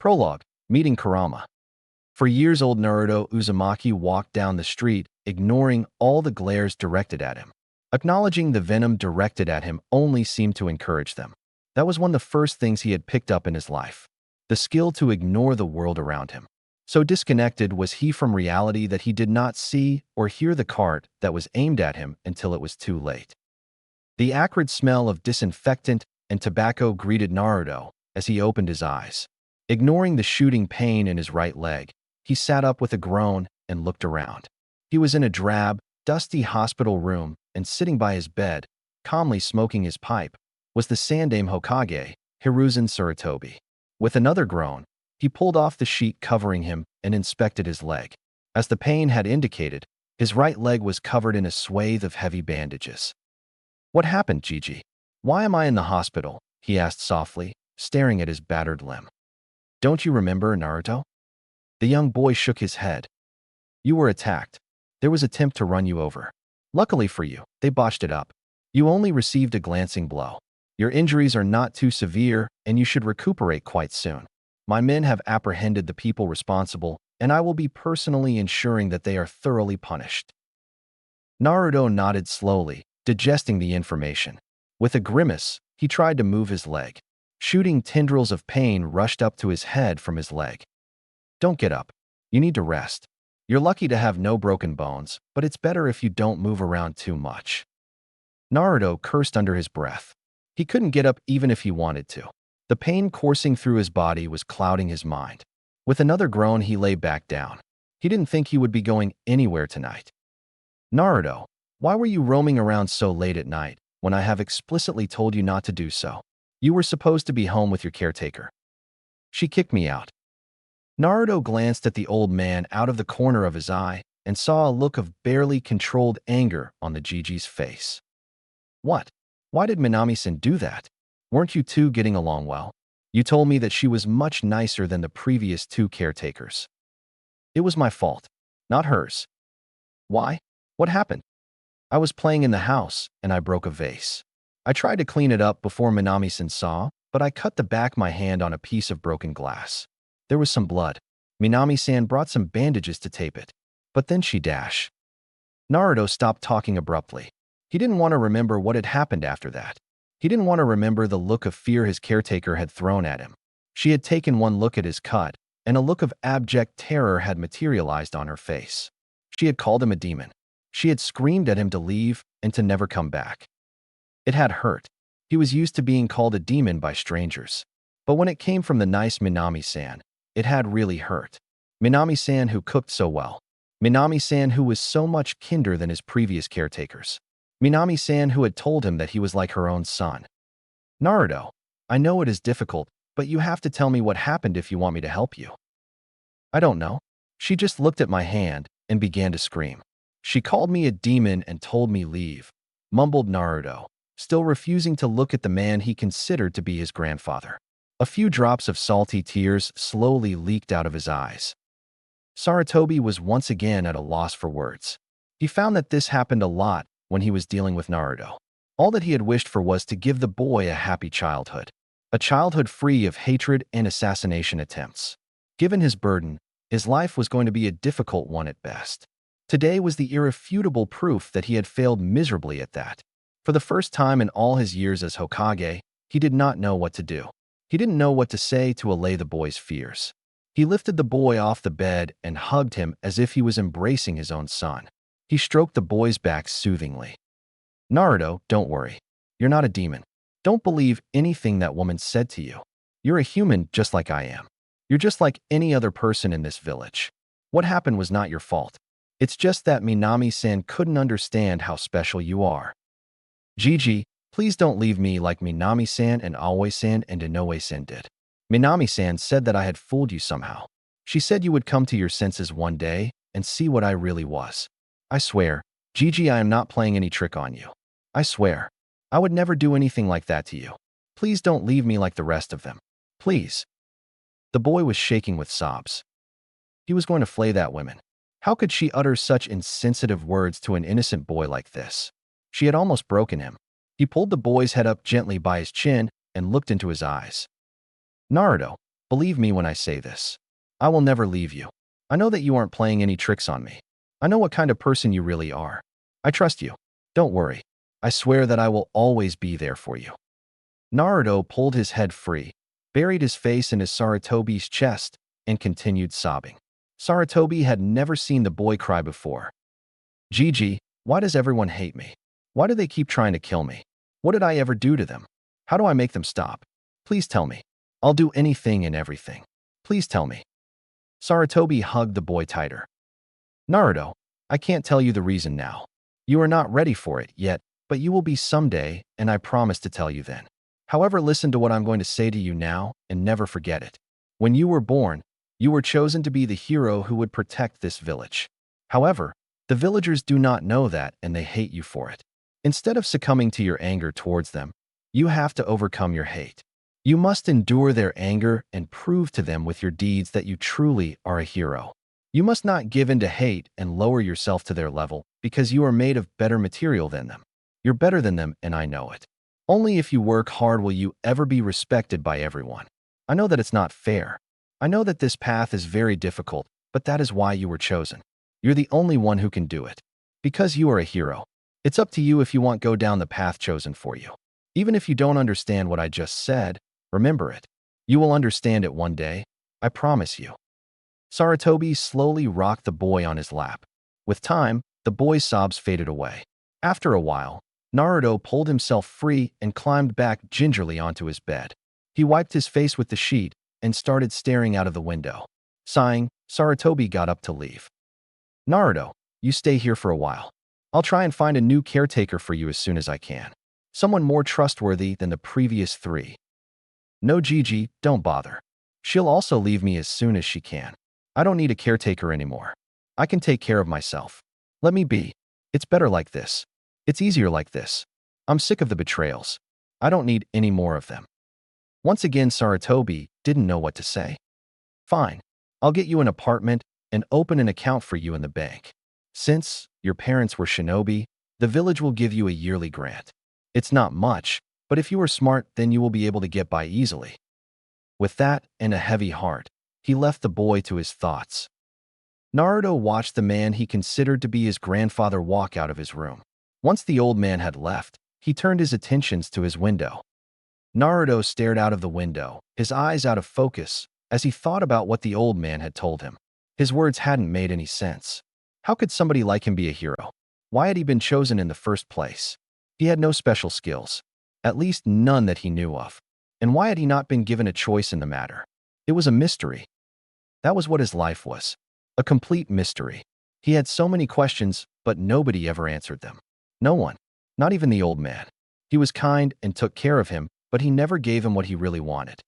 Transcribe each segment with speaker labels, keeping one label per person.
Speaker 1: Prologue, Meeting Kurama. For years, old Naruto Uzumaki walked down the street, ignoring all the glares directed at him. Acknowledging the venom directed at him only seemed to encourage them. That was one of the first things he had picked up in his life. The skill to ignore the world around him. So disconnected was he from reality that he did not see or hear the cart that was aimed at him until it was too late. The acrid smell of disinfectant and tobacco greeted Naruto as he opened his eyes. Ignoring the shooting pain in his right leg, he sat up with a groan and looked around. He was in a drab, dusty hospital room, and sitting by his bed, calmly smoking his pipe, was the Sandaime Hokage, Hiruzen Sarutobi. With another groan, he pulled off the sheet covering him and inspected his leg. As the pain had indicated, his right leg was covered in a swathe of heavy bandages. "What happened, Gigi? Why am I in the hospital?" he asked softly, staring at his battered limb. "Don't you remember, Naruto?" The young boy shook his head. "You were attacked. There was an attempt to run you over. Luckily for you, they botched it up. You only received a glancing blow. Your injuries are not too severe, and you should recuperate quite soon. My men have apprehended the people responsible, and I will be personally ensuring that they are thoroughly punished." Naruto nodded slowly, digesting the information. With a grimace, he tried to move his leg. Shooting tendrils of pain rushed up to his head from his leg. "Don't get up. You need to rest. You're lucky to have no broken bones, but it's better if you don't move around too much." Naruto cursed under his breath. He couldn't get up even if he wanted to. The pain coursing through his body was clouding his mind. With another groan, he lay back down. He didn't think he would be going anywhere tonight. "Naruto, why were you roaming around so late at night when I have explicitly told you not to do so? You were supposed to be home with your caretaker." "She kicked me out." Naruto glanced at the old man out of the corner of his eye and saw a look of barely controlled anger on the Gigi's face. "What? Why did Minami-san do that? Weren't you two getting along well? You told me that she was much nicer than the previous two caretakers." "It was my fault, not hers." "Why? What happened?" "I was playing in the house and I broke a vase. I tried to clean it up before Minami-san saw, but I cut the back of my hand on a piece of broken glass. There was some blood. Minami-san brought some bandages to tape it. But then she dashed." Naruto stopped talking abruptly. He didn't want to remember what had happened after that. He didn't want to remember the look of fear his caretaker had thrown at him. She had taken one look at his cut, and a look of abject terror had materialized on her face. She had called him a demon. She had screamed at him to leave and to never come back. It had hurt. He was used to being called a demon by strangers. But when it came from the nice Minami-san, it had really hurt. Minami-san who cooked so well. Minami-san who was so much kinder than his previous caretakers. Minami-san who had told him that he was like her own son. "Naruto, I know it is difficult, but you have to tell me what happened if you want me to help you." "I don't know. She just looked at my hand and began to scream. She called me a demon and told me leave," mumbled Naruto, still refusing to look at the man he considered to be his grandfather. A few drops of salty tears slowly leaked out of his eyes. Sarutobi was once again at a loss for words. He found that this happened a lot when he was dealing with Naruto. All that he had wished for was to give the boy a happy childhood. A childhood free of hatred and assassination attempts. Given his burden, his life was going to be a difficult one at best. Today was the irrefutable proof that he had failed miserably at that. For the first time in all his years as Hokage, he did not know what to do. He didn't know what to say to allay the boy's fears. He lifted the boy off the bed and hugged him as if he was embracing his own son. He stroked the boy's back soothingly. "Naruto, don't worry. You're not a demon. Don't believe anything that woman said to you. You're a human just like I am. You're just like any other person in this village. What happened was not your fault. It's just that Minami-san couldn't understand how special you are. Gigi, please don't leave me like Minami-san and Aoi-san and Inoue-san did. Minami-san said that I had fooled you somehow. She said you would come to your senses one day and see what I really was. I swear, Gigi, I am not playing any trick on you. I swear. I would never do anything like that to you. Please don't leave me like the rest of them. Please." The boy was shaking with sobs. He was going to flay that woman. How could she utter such insensitive words to an innocent boy like this? She had almost broken him. He pulled the boy's head up gently by his chin and looked into his eyes. "Naruto, Believe me when I say this. I will never leave you. I know that you aren't playing any tricks on me. I know what kind of person you really are. I trust you. Don't worry. I swear that I will always be there for you." Naruto pulled his head free, buried his face in his Sarutobi's chest, and continued sobbing. Sarutobi had never seen the boy cry before. "Gigi, why does everyone hate me? Why do they keep trying to kill me? What did I ever do to them? How do I make them stop? Please tell me. I'll do anything and everything. Please tell me." Sarutobi hugged the boy tighter. "Naruto, I can't tell you the reason now. You are not ready for it yet, but you will be someday, and I promise to tell you then. However, listen to what I'm going to say to you now and never forget it. When you were born, you were chosen to be the hero who would protect this village. However, the villagers do not know that and they hate you for it. Instead of succumbing to your anger towards them, you have to overcome your hate. You must endure their anger and prove to them with your deeds that you truly are a hero. You must not give in to hate and lower yourself to their level because you are made of better material than them. You're better than them and I know it. Only if you work hard will you ever be respected by everyone. I know that it's not fair. I know that this path is very difficult, but that is why you were chosen. You're the only one who can do it. Because you are a hero. It's up to you if you want to go down the path chosen for you. Even if you don't understand what I just said, remember it. You will understand it one day. I promise you." Sarutobi slowly rocked the boy on his lap. With time, the boy's sobs faded away. After a while, Naruto pulled himself free and climbed back gingerly onto his bed. He wiped his face with the sheet and started staring out of the window. Sighing, Sarutobi got up to leave. "Naruto, you stay here for a while. I'll try and find a new caretaker for you as soon as I can. Someone more trustworthy than the previous three." "No, Gigi, don't bother. She'll also leave me as soon as she can. I don't need a caretaker anymore. I can take care of myself. Let me be. It's better like this. It's easier like this. I'm sick of the betrayals. I don't need any more of them." Once again, Sarutobi didn't know what to say. "Fine. I'll get you an apartment and open an account for you in the bank. Since your parents were shinobi, the village will give you a yearly grant. It's not much, but if you are smart, then you will be able to get by easily." With that and a heavy heart, he left the boy to his thoughts. Naruto watched the man he considered to be his grandfather walk out of his room. Once the old man had left, he turned his attentions to his window. Naruto stared out of the window, his eyes out of focus, as he thought about what the old man had told him. His words hadn't made any sense. How could somebody like him be a hero? Why had he been chosen in the first place? He had no special skills, at least none that he knew of. And why had he not been given a choice in the matter? It was a mystery. That was what his life was. A complete mystery. He had so many questions, but nobody ever answered them. No one. Not even the old man. He was kind and took care of him, but he never gave him what he really wanted.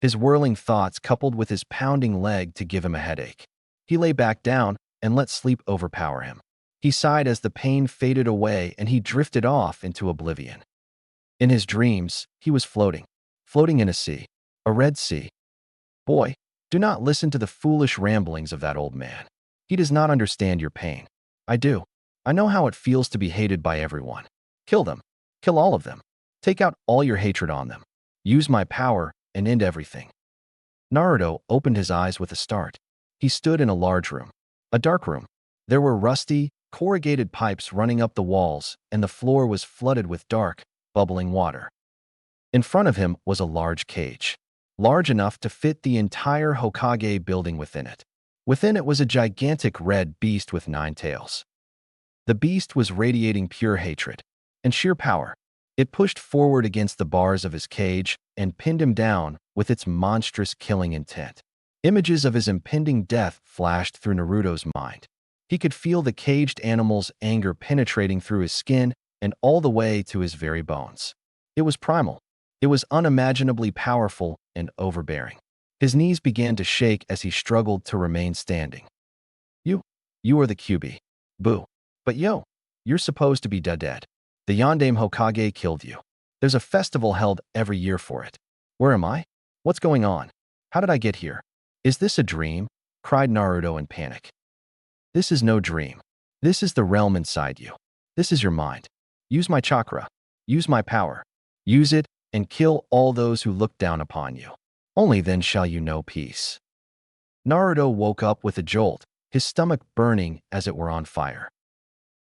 Speaker 1: His whirling thoughts coupled with his pounding leg to give him a headache. He lay back down and let sleep overpower him. He sighed as the pain faded away and he drifted off into oblivion. In his dreams, he was floating in a sea, a red sea. Boy, do not listen to the foolish ramblings of that old man. He does not understand your pain. I do. I know how it feels to be hated by everyone. Kill them. Kill all of them. Take out all your hatred on them. Use my power and end everything. Naruto opened his eyes with a start. He stood in a large room. A dark room. There were rusty, corrugated pipes running up the walls, and the floor was flooded with dark, bubbling water. In front of him was a large cage, large enough to fit the entire Hokage building within it. Within it was a gigantic red beast with 9 tails. The beast was radiating pure hatred and sheer power. It pushed forward against the bars of his cage and pinned him down with its monstrous killing intent. Images of his impending death flashed through Naruto's mind. He could feel the caged animal's anger penetrating through his skin and all the way to his very bones. It was primal. It was unimaginably powerful and overbearing. His knees began to shake as he struggled to remain standing. You are the Kyuubi. Boo. But yo, you're supposed to be dead. The Yondaime Hokage killed you. There's a festival held every year for it. Where am I? What's going on? How did I get here? Is this a dream? Cried Naruto in panic. This is no dream. This is the realm inside you. This is your mind. Use my chakra. Use my power. Use it and kill all those who look down upon you. Only then shall you know peace. Naruto woke up with a jolt, his stomach burning as it were on fire.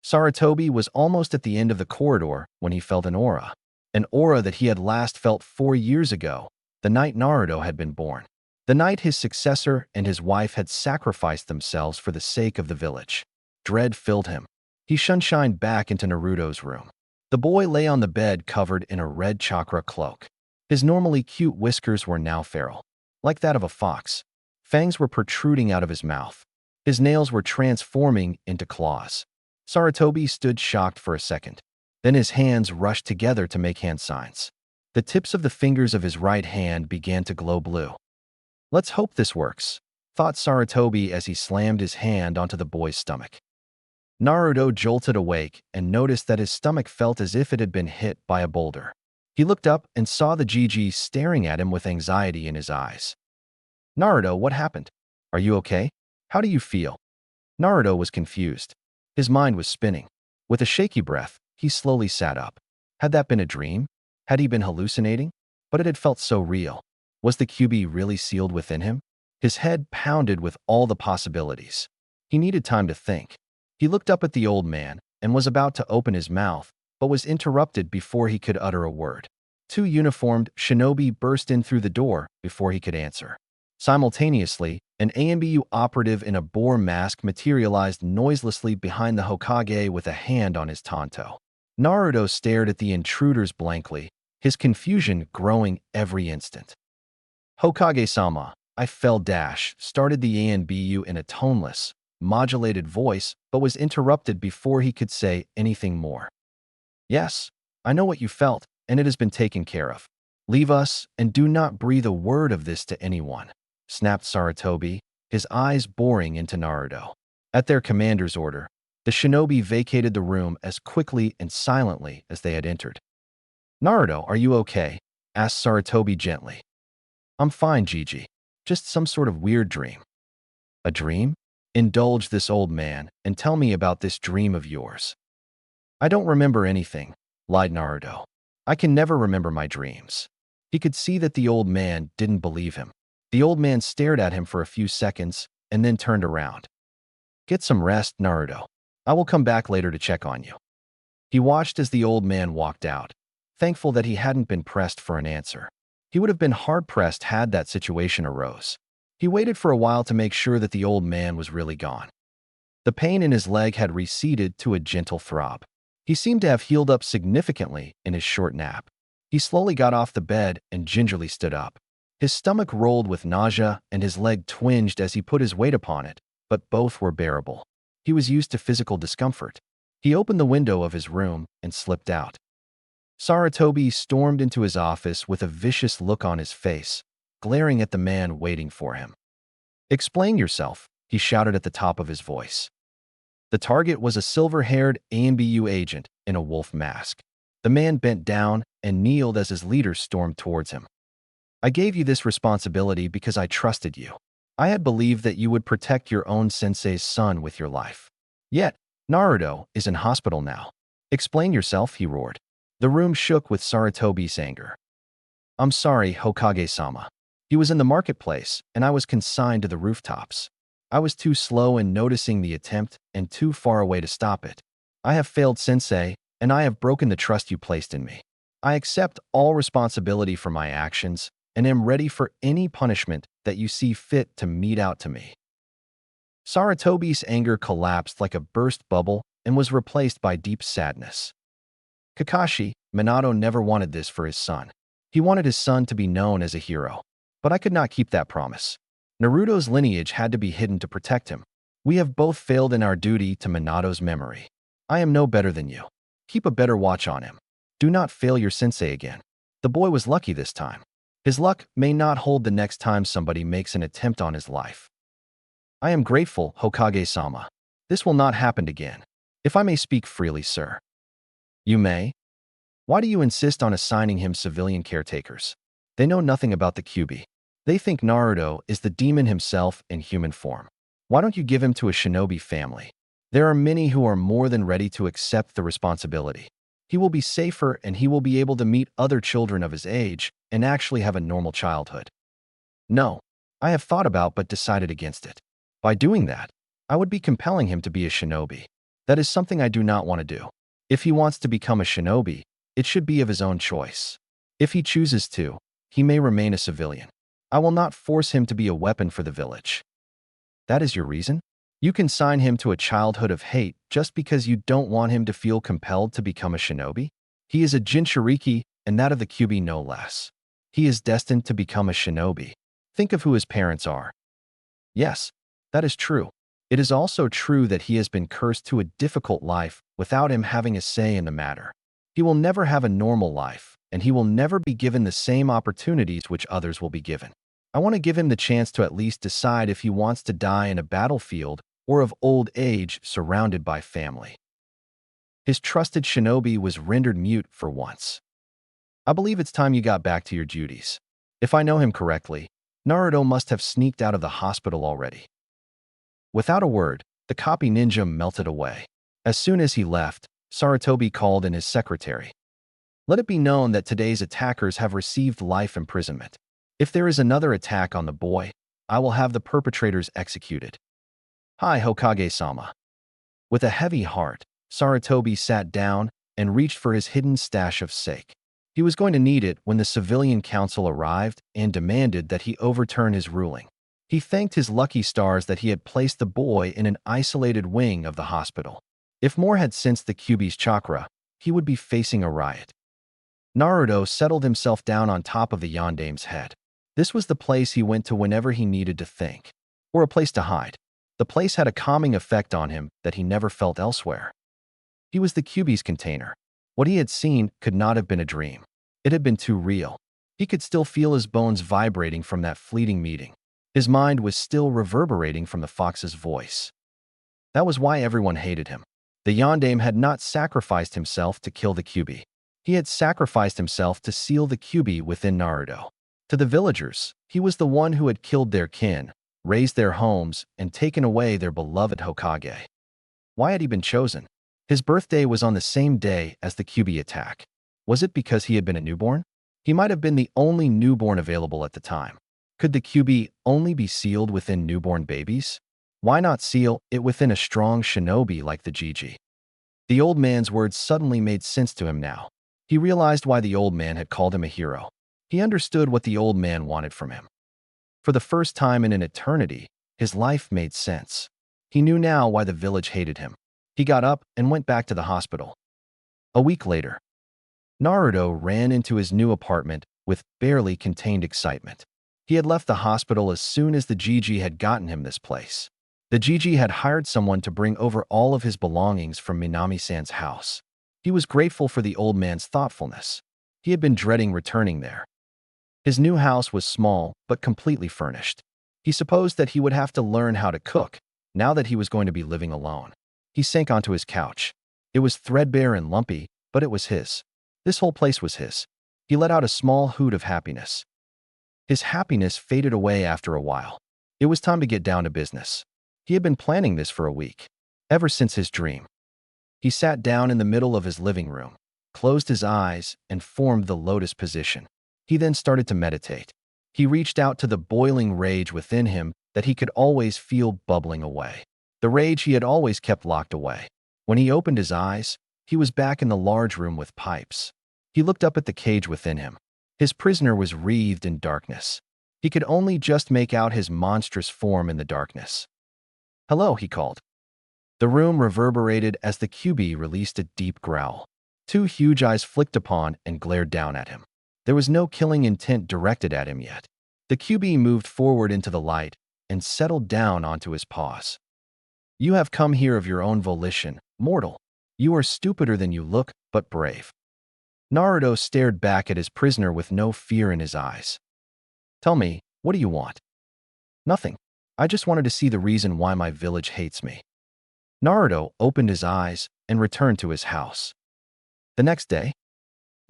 Speaker 1: Sarutobi was almost at the end of the corridor when he felt an aura that he had last felt 4 years ago, the night Naruto had been born. The night his successor and his wife had sacrificed themselves for the sake of the village. Dread filled him. He shunshined back into Naruto's room. The boy lay on the bed covered in a red chakra cloak. His normally cute whiskers were now feral, like that of a fox. Fangs were protruding out of his mouth. His nails were transforming into claws. Sarutobi stood shocked for a second. Then his hands rushed together to make hand signs. The tips of the fingers of his right hand began to glow blue. Let's hope this works, thought Sarutobi as he slammed his hand onto the boy's stomach. Naruto jolted awake and noticed that his stomach felt as if it had been hit by a boulder. He looked up and saw the Gigi staring at him with anxiety in his eyes. Naruto, what happened? Are you okay? How do you feel? Naruto was confused. His mind was spinning. With a shaky breath, he slowly sat up. Had that been a dream? Had he been hallucinating? But it had felt so real. Was the Kyuubi really sealed within him? His head pounded with all the possibilities. He needed time to think. He looked up at the old man and was about to open his mouth, but was interrupted before he could utter a word. 2 uniformed shinobi burst in through the door before he could answer. Simultaneously, an AMBU operative in a boar mask materialized noiselessly behind the Hokage with a hand on his tanto. Naruto stared at the intruders blankly, his confusion growing every instant. Hokage-sama, I fell dash, started the ANBU in a toneless, modulated voice, but was interrupted before he could say anything more. Yes, I know what you felt, and it has been taken care of. Leave us, and do not breathe a word of this to anyone, snapped Sarutobi, his eyes boring into Naruto. At their commander's order, the shinobi vacated the room as quickly and silently as they had entered. Naruto, are you okay? Asked Sarutobi gently. I'm fine, Gigi. Just some sort of weird dream. A dream? Indulge this old man and tell me about this dream of yours. I don't remember anything, lied Naruto. I can never remember my dreams. He could see that the old man didn't believe him. The old man stared at him for a few seconds and then turned around. Get some rest, Naruto. I will come back later to check on you. He watched as the old man walked out, thankful that he hadn't been pressed for an answer. He would have been hard-pressed had that situation arose. He waited for a while to make sure that the old man was really gone. The pain in his leg had receded to a gentle throb. He seemed to have healed up significantly in his short nap. He slowly got off the bed and gingerly stood up. His stomach rolled with nausea and his leg twinged as he put his weight upon it, but both were bearable. He was used to physical discomfort. He opened the window of his room and slipped out. Sarutobi stormed into his office with a vicious look on his face, glaring at the man waiting for him. Explain yourself, he shouted at the top of his voice. The target was a silver-haired AMBU agent in a wolf mask. The man bent down and kneeled as his leader stormed towards him. I gave you this responsibility because I trusted you. I had believed that you would protect your own sensei's son with your life. Yet, Naruto is in hospital now. Explain yourself, he roared. The room shook with Sarutobi's anger. I'm sorry, Hokage-sama. He was in the marketplace, and I was consigned to the rooftops. I was too slow in noticing the attempt and too far away to stop it. I have failed Sensei, and I have broken the trust you placed in me. I accept all responsibility for my actions and am ready for any punishment that you see fit to mete out to me. Sarutobi's anger collapsed like a burst bubble and was replaced by deep sadness. Kakashi, Minato never wanted this for his son. He wanted his son to be known as a hero. But I could not keep that promise. Naruto's lineage had to be hidden to protect him. We have both failed in our duty to Minato's memory. I am no better than you. Keep a better watch on him. Do not fail your sensei again. The boy was lucky this time. His luck may not hold the next time somebody makes an attempt on his life. I am grateful, Hokage-sama. This will not happen again. If I may speak freely, sir. You may. Why do you insist on assigning him civilian caretakers? They know nothing about the Kyuubi. They think Naruto is the demon himself in human form. Why don't you give him to a shinobi family? There are many who are more than ready to accept the responsibility. He will be safer and he will be able to meet other children of his age and actually have a normal childhood. No, I have thought about but decided against it. By doing that, I would be compelling him to be a shinobi. That is something I do not want to do. If he wants to become a shinobi, it should be of his own choice. If he chooses to, he may remain a civilian. I will not force him to be a weapon for the village. That is your reason? You consign him to a childhood of hate just because you don't want him to feel compelled to become a shinobi? He is a Jinchuriki, and that of the Kyuubi no less. He is destined to become a shinobi. Think of who his parents are. Yes, that is true. It is also true that he has been cursed to a difficult life without him having a say in the matter. He will never have a normal life, and he will never be given the same opportunities which others will be given. I want to give him the chance to at least decide if he wants to die in a battlefield or of old age surrounded by family. His trusted shinobi was rendered mute for once. I believe it's time you got back to your duties. If I know him correctly, Naruto must have sneaked out of the hospital already. Without a word, the copy ninja melted away. As soon as he left, Sarutobi called in his secretary. Let it be known that today's attackers have received life imprisonment. If there is another attack on the boy, I will have the perpetrators executed. Hi, Hokage-sama. With a heavy heart, Sarutobi sat down and reached for his hidden stash of sake. He was going to need it when the civilian council arrived and demanded that he overturn his ruling. He thanked his lucky stars that he had placed the boy in an isolated wing of the hospital. If more had sensed the Kyuubi's chakra, he would be facing a riot. Naruto settled himself down on top of the Yandame's head. This was the place he went to whenever he needed to think, or a place to hide. The place had a calming effect on him that he never felt elsewhere. He was the Kyuubi's container. What he had seen could not have been a dream. It had been too real. He could still feel his bones vibrating from that fleeting meeting. His mind was still reverberating from the fox's voice. That was why everyone hated him. The Yandame had not sacrificed himself to kill the Kyuubi. He had sacrificed himself to seal the Kyuubi within Naruto. To the villagers, he was the one who had killed their kin, razed their homes, and taken away their beloved Hokage. Why had he been chosen? His birthday was on the same day as the Kyuubi attack. Was it because he had been a newborn? He might have been the only newborn available at the time. Could the Kyuubi only be sealed within newborn babies? Why not seal it within a strong shinobi like the Jiji? The old man's words suddenly made sense to him now. He realized why the old man had called him a hero. He understood what the old man wanted from him. For the first time in an eternity, his life made sense. He knew now why the village hated him. He got up and went back to the hospital. A week later, Naruto ran into his new apartment with barely contained excitement. He had left the hospital as soon as the Jiji had gotten him this place. The Jiji had hired someone to bring over all of his belongings from Minami-san's house. He was grateful for the old man's thoughtfulness. He had been dreading returning there. His new house was small but completely furnished. He supposed that he would have to learn how to cook now that he was going to be living alone. He sank onto his couch. It was threadbare and lumpy, but it was his. This whole place was his. He let out a small hoot of happiness. His happiness faded away after a while. It was time to get down to business. He had been planning this for a week, ever since his dream. He sat down in the middle of his living room, closed his eyes, and formed the lotus position. He then started to meditate. He reached out to the boiling rage within him that he could always feel bubbling away. The rage he had always kept locked away. When he opened his eyes, he was back in the large room with pipes. He looked up at the cage within him. His prisoner was wreathed in darkness. He could only just make out his monstrous form in the darkness. "Hello," he called. The room reverberated as the Kyuubi released a deep growl. Two huge eyes flicked upon and glared down at him. There was no killing intent directed at him yet. The Kyuubi moved forward into the light and settled down onto his paws. "You have come here of your own volition, mortal. You are stupider than you look, but brave." Naruto stared back at his prisoner with no fear in his eyes. "Tell me, what do you want?" "Nothing. I just wanted to see the reason why my village hates me." Naruto opened his eyes and returned to his house. The next day,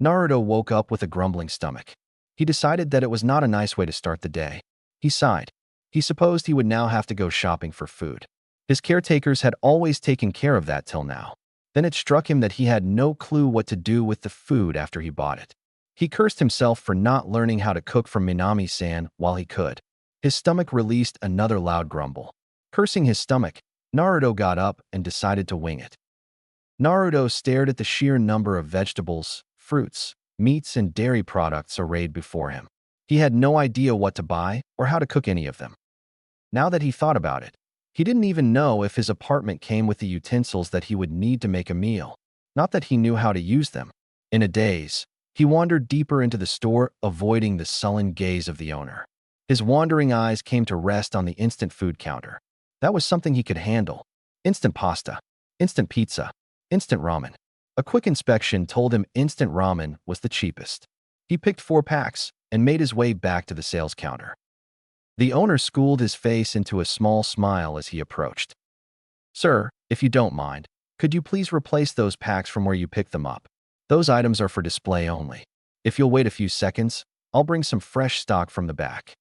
Speaker 1: Naruto woke up with a grumbling stomach. He decided that it was not a nice way to start the day. He sighed. He supposed he would now have to go shopping for food. His caretakers had always taken care of that till now. Then it struck him that he had no clue what to do with the food after he bought it. He cursed himself for not learning how to cook from Minami-san while he could. His stomach released another loud grumble. Cursing his stomach, Naruto got up and decided to wing it. Naruto stared at the sheer number of vegetables, fruits, meats, and dairy products arrayed before him. He had no idea what to buy or how to cook any of them. Now that he thought about it, he didn't even know if his apartment came with the utensils that he would need to make a meal. Not that he knew how to use them. In a daze, he wandered deeper into the store, avoiding the sullen gaze of the owner. His wandering eyes came to rest on the instant food counter. That was something he could handle. Instant pasta, instant pizza, instant ramen. A quick inspection told him instant ramen was the cheapest. He picked 4 packs and made his way back to the sales counter. The owner schooled his face into a small smile as he approached. "Sir, if you don't mind, could you please replace those packs from where you picked them up? Those items are for display only. If you'll wait a few seconds, I'll bring some fresh stock from the back."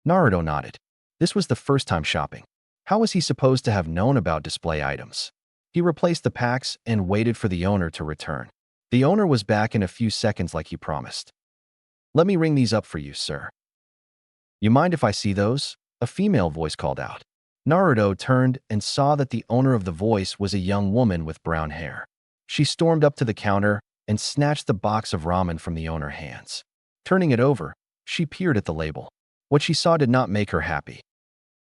Speaker 1: Naruto nodded. This was the first time shopping. How was he supposed to have known about display items? He replaced the packs and waited for the owner to return. The owner was back in a few seconds like he promised. "Let me ring these up for you, sir." "You mind if I see those?" A female voice called out. Naruto turned and saw that the owner of the voice was a young woman with brown hair. She stormed up to the counter and snatched the box of ramen from the owner's hands. Turning it over, she peered at the label. What she saw did not make her happy.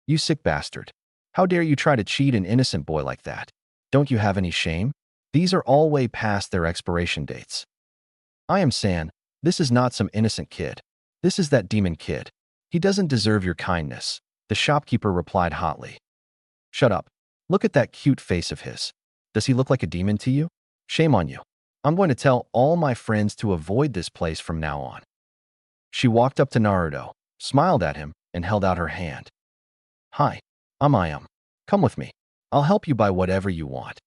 Speaker 1: "You sick bastard. How dare you try to cheat an innocent boy like that? Don't you have any shame? These are all way past their expiration dates." "I am San. This is not some innocent kid. This is that demon kid. He doesn't deserve your kindness," the shopkeeper replied hotly. "Shut up. Look at that cute face of his. Does he look like a demon to you? Shame on you. I'm going to tell all my friends to avoid this place from now on." She walked up to Naruto, smiled at him, and held out her hand. "Hi, I'm Ayam. Come with me. I'll help you buy whatever you want."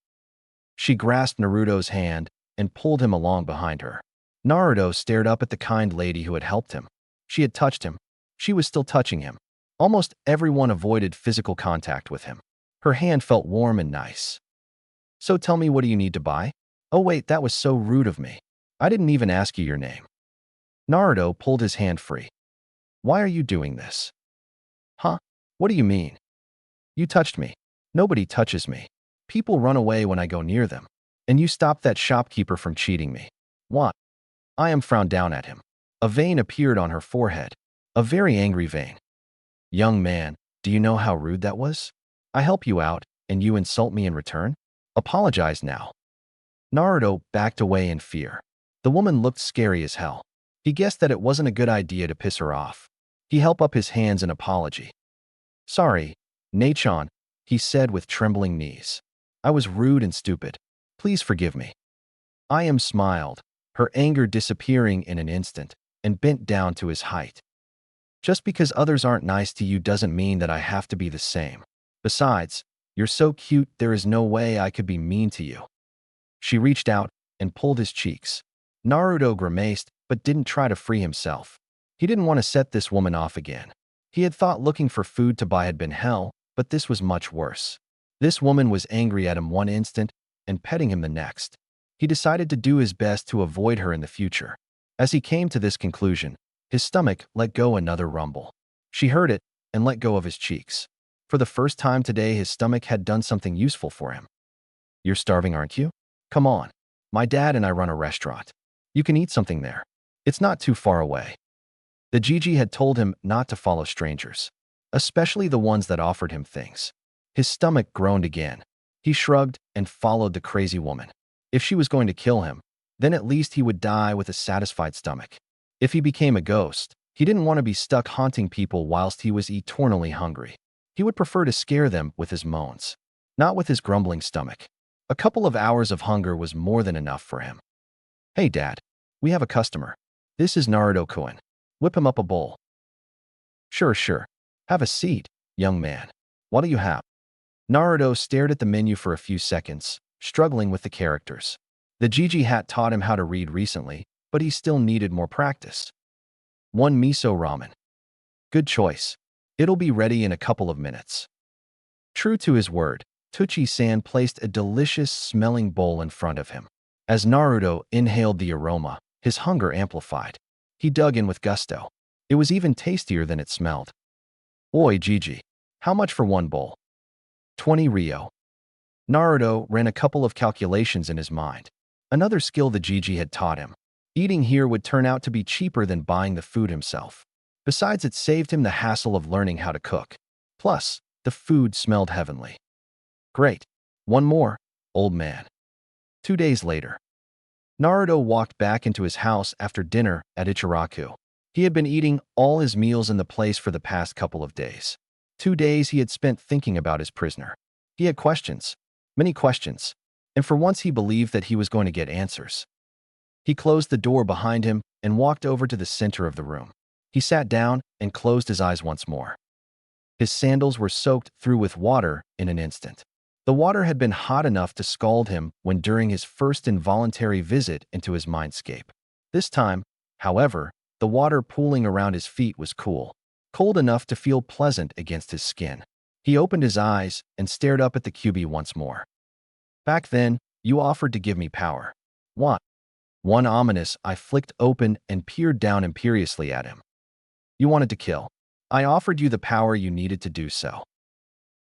Speaker 1: She grasped Naruto's hand and pulled him along behind her. Naruto stared up at the kind lady who had helped him. She had touched him. She was still touching him. Almost everyone avoided physical contact with him. Her hand felt warm and nice. "So tell me, what do you need to buy?" "Oh wait, that was so rude of me. I didn't even ask you your name." Naruto pulled his hand free. "Why are you doing this?" "Huh? What do you mean? You touched me. Nobody touches me. People run away when I go near them. And you stopped that shopkeeper from cheating me. What?" Ayam frowned down at him. A vein appeared on her forehead. A very angry vein. "Young man, do you know how rude that was? I help you out, and you insult me in return? Apologize now." Naruto backed away in fear. The woman looked scary as hell. He guessed that it wasn't a good idea to piss her off. He held up his hands in apology. "Sorry, Nachon," he said with trembling knees. "I was rude and stupid. Please forgive me." Ayam smiled, her anger disappearing in an instant, and bent down to his height. "Just because others aren't nice to you doesn't mean that I have to be the same. Besides, you're so cute, there is no way I could be mean to you." She reached out and pulled his cheeks. Naruto grimaced but didn't try to free himself. He didn't want to set this woman off again. He had thought looking for food to buy had been hell, but this was much worse. This woman was angry at him one instant and petting him the next. He decided to do his best to avoid her in the future. As he came to this conclusion, his stomach let go another rumble. She heard it and let go of his cheeks. For the first time today, his stomach had done something useful for him. "You're starving, aren't you? Come on. My dad and I run a restaurant. You can eat something there. It's not too far away." The Gigi had told him not to follow strangers, especially the ones that offered him things. His stomach groaned again. He shrugged and followed the crazy woman. If she was going to kill him, then at least he would die with a satisfied stomach. If he became a ghost, he didn't want to be stuck haunting people whilst he was eternally hungry. He would prefer to scare them with his moans, not with his grumbling stomach. A couple of hours of hunger was more than enough for him. "Hey, Dad, we have a customer. This is Naruto-kun. Whip him up a bowl." Sure. Have a seat, young man. What do you have?" Naruto stared at the menu for a few seconds, struggling with the characters. The Gigi hat taught him how to read recently, but he still needed more practice. "One miso ramen." "Good choice. It'll be ready in a couple of minutes." True to his word, Tuchi-san placed a delicious-smelling bowl in front of him. As Naruto inhaled the aroma, his hunger amplified. He dug in with gusto. It was even tastier than it smelled. Oi, Gigi. How much for one bowl? 20 Rio. Naruto ran a couple of calculations in his mind. Another skill the Gigi had taught him. Eating here would turn out to be cheaper than buying the food himself. Besides, it saved him the hassle of learning how to cook. Plus, the food smelled heavenly. Great. One more, old man. 2 days later, Naruto walked back into his house after dinner at Ichiraku. He had been eating all his meals in the place for the past couple of days. 2 days he had spent thinking about his prisoner. He had questions, many questions, and for once he believed that he was going to get answers. He closed the door behind him and walked over to the center of the room. He sat down and closed his eyes once more. His sandals were soaked through with water in an instant. The water had been hot enough to scald him when during his first involuntary visit into his mindscape. This time, however, the water pooling around his feet was cool, cold enough to feel pleasant against his skin. He opened his eyes and stared up at the Kyuubi once more. Back then, you offered to give me power. What? One ominous eye flicked open and peered down imperiously at him. You wanted to kill. I offered you the power you needed to do so.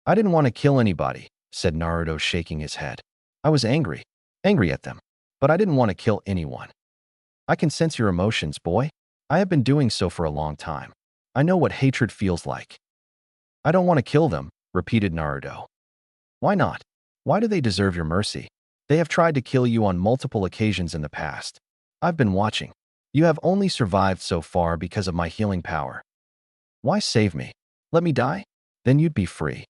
Speaker 1: I didn't want to kill anybody, said Naruto, shaking his head. I was angry at them, but I didn't want to kill anyone. I can sense your emotions, boy. I have been doing so for a long time. I know what hatred feels like. I don't want to kill them, repeated Naruto. Why not? Why do they deserve your mercy? They have tried to kill you on multiple occasions in the past. I've been watching. You have only survived so far because of my healing power. Why save me? Let me die? Then you'd be free.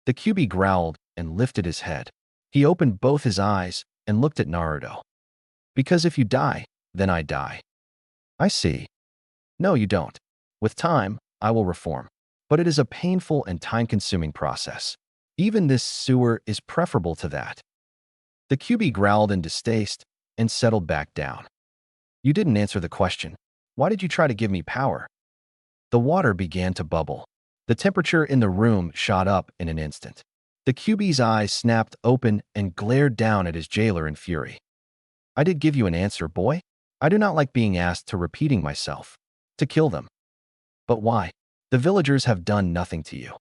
Speaker 1: The Kyuubi growled and lifted his head. He opened both his eyes and looked at Naruto. Because if you die, then I die. I see. No, you don't. With time, I will reform. But it is a painful and time-consuming process. Even this sewer is preferable to that. The Kyuubi growled in distaste and settled back down. You didn't answer the question. Why did you try to give me power? The water began to bubble. The temperature in the room shot up in an instant. The Kyuubi's eyes snapped open and glared down at his jailer in fury. I did give you an answer, boy. I do not like being asked to repeating myself. To kill them. But why? The villagers have done nothing to you.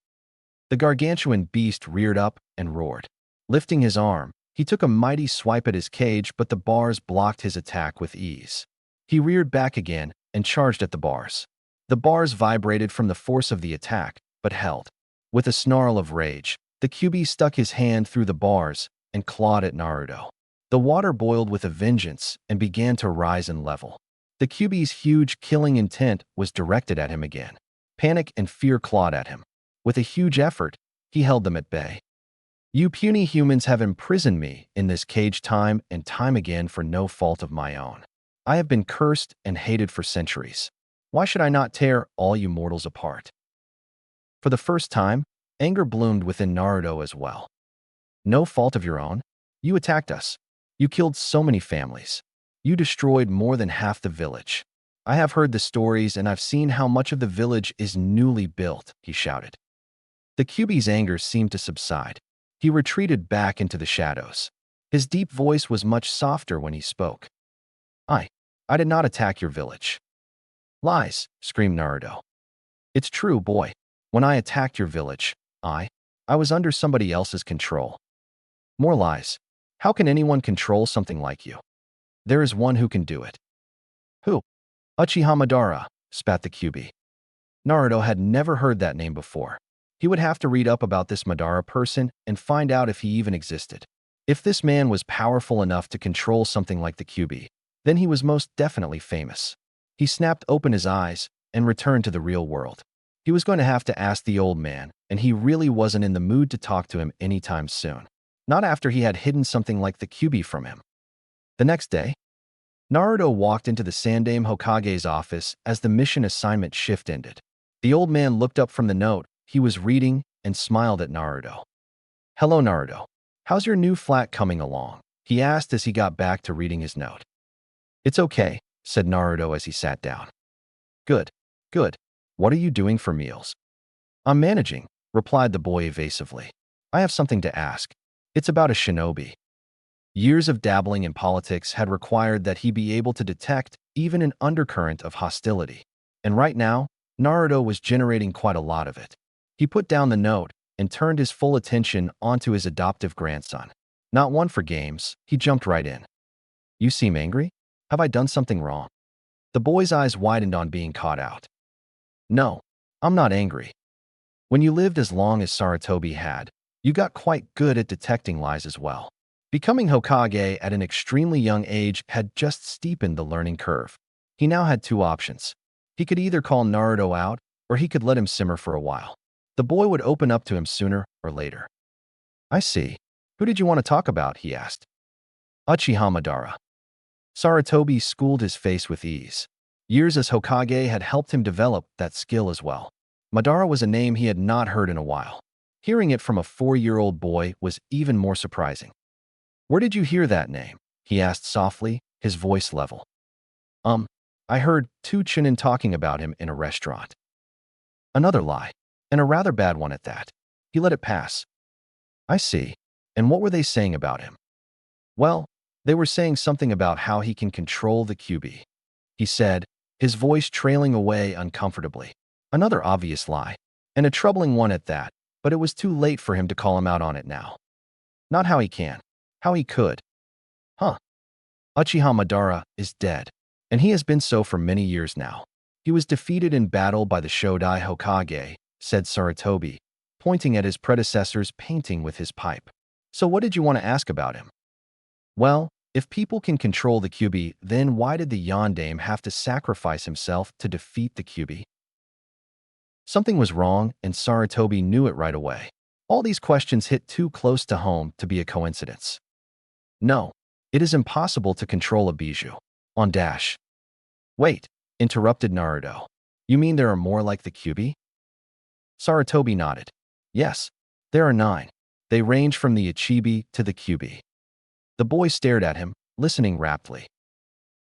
Speaker 1: The gargantuan beast reared up and roared. Lifting his arm, he took a mighty swipe at his cage, but the bars blocked his attack with ease. He reared back again and charged at the bars. The bars vibrated from the force of the attack, but held. With a snarl of rage, the Kyuubi stuck his hand through the bars and clawed at Naruto. The water boiled with a vengeance and began to rise in level. The Kyuubi's huge killing intent was directed at him again. Panic and fear clawed at him. With a huge effort, he held them at bay. You puny humans have imprisoned me in this cage time and time again for no fault of my own. I have been cursed and hated for centuries. Why should I not tear all you mortals apart? For the first time, anger bloomed within Naruto as well. No fault of your own? You attacked us. You killed so many families. You destroyed more than half the village. I have heard the stories and I've seen how much of the village is newly built, he shouted. The Kyuubi's anger seemed to subside. He retreated back into the shadows. His deep voice was much softer when he spoke. I did not attack your village. Lies, screamed Naruto. It's true, boy. When I attacked your village, I was under somebody else's control. More lies. How can anyone control something like you? There is one who can do it. Who? Uchiha Madara, spat the Kyuubi. Naruto had never heard that name before. He would have to read up about this Madara person and find out if he even existed. If this man was powerful enough to control something like the Kyuubi, then he was most definitely famous. He snapped open his eyes and returned to the real world. He was going to have to ask the old man, and he really wasn't in the mood to talk to him anytime soon. Not after he had hidden something like the Kyuubi from him. The next day, Naruto walked into the Sandaime Hokage's office as the mission assignment shift ended. The old man looked up from the note he was reading and smiled at Naruto. Hello, Naruto. How's your new flat coming along? He asked as he got back to reading his note. It's okay, said Naruto as he sat down. Good. What are you doing for meals? I'm managing, replied the boy evasively. I have something to ask. It's about a shinobi. Years of dabbling in politics had required that he be able to detect even an undercurrent of hostility. And right now, Naruto was generating quite a lot of it. He put down the note and turned his full attention onto his adoptive grandson. Not one for games, he jumped right in. You seem angry? Have I done something wrong? The boy's eyes widened on being caught out. No, I'm not angry. When you lived as long as Sarutobi had, you got quite good at detecting lies as well. Becoming Hokage at an extremely young age had just steepened the learning curve. He now had two options. He could either call Naruto out, or he could let him simmer for a while. The boy would open up to him sooner or later. I see. Who did you want to talk about? He asked. Uchiha Madara. Sarutobi schooled his face with ease. Years as Hokage had helped him develop that skill as well. Madara was a name he had not heard in a while. Hearing it from a 4-year-old boy was even more surprising. Where did you hear that name? He asked softly, his voice level. I heard two Chunin talking about him in a restaurant. Another lie, and a rather bad one at that. He let it pass. I see. And what were they saying about him? Well, they were saying something about how he can control the Kyuubi. He said, his voice trailing away uncomfortably. Another obvious lie, and a troubling one at that, but it was too late for him to call him out on it now. Not how he can, how he could. Huh. Uchiha Madara is dead, and he has been so for many years now. He was defeated in battle by the Shodai Hokage, said Sarutobi, pointing at his predecessor's painting with his pipe. So what did you want to ask about him? Well, if people can control the Kyuubi, then why did the Yondaime have to sacrifice himself to defeat the Kyuubi? Something was wrong, and Sarutobi knew it right away. All these questions hit too close to home to be a coincidence. No, it is impossible to control a bijou. On dash. Wait, interrupted Naruto. You mean there are more like the Kyuubi? Sarutobi nodded. Yes, there are 9. They range from the Ichibi to the Kyuubi. The boy stared at him, listening raptly.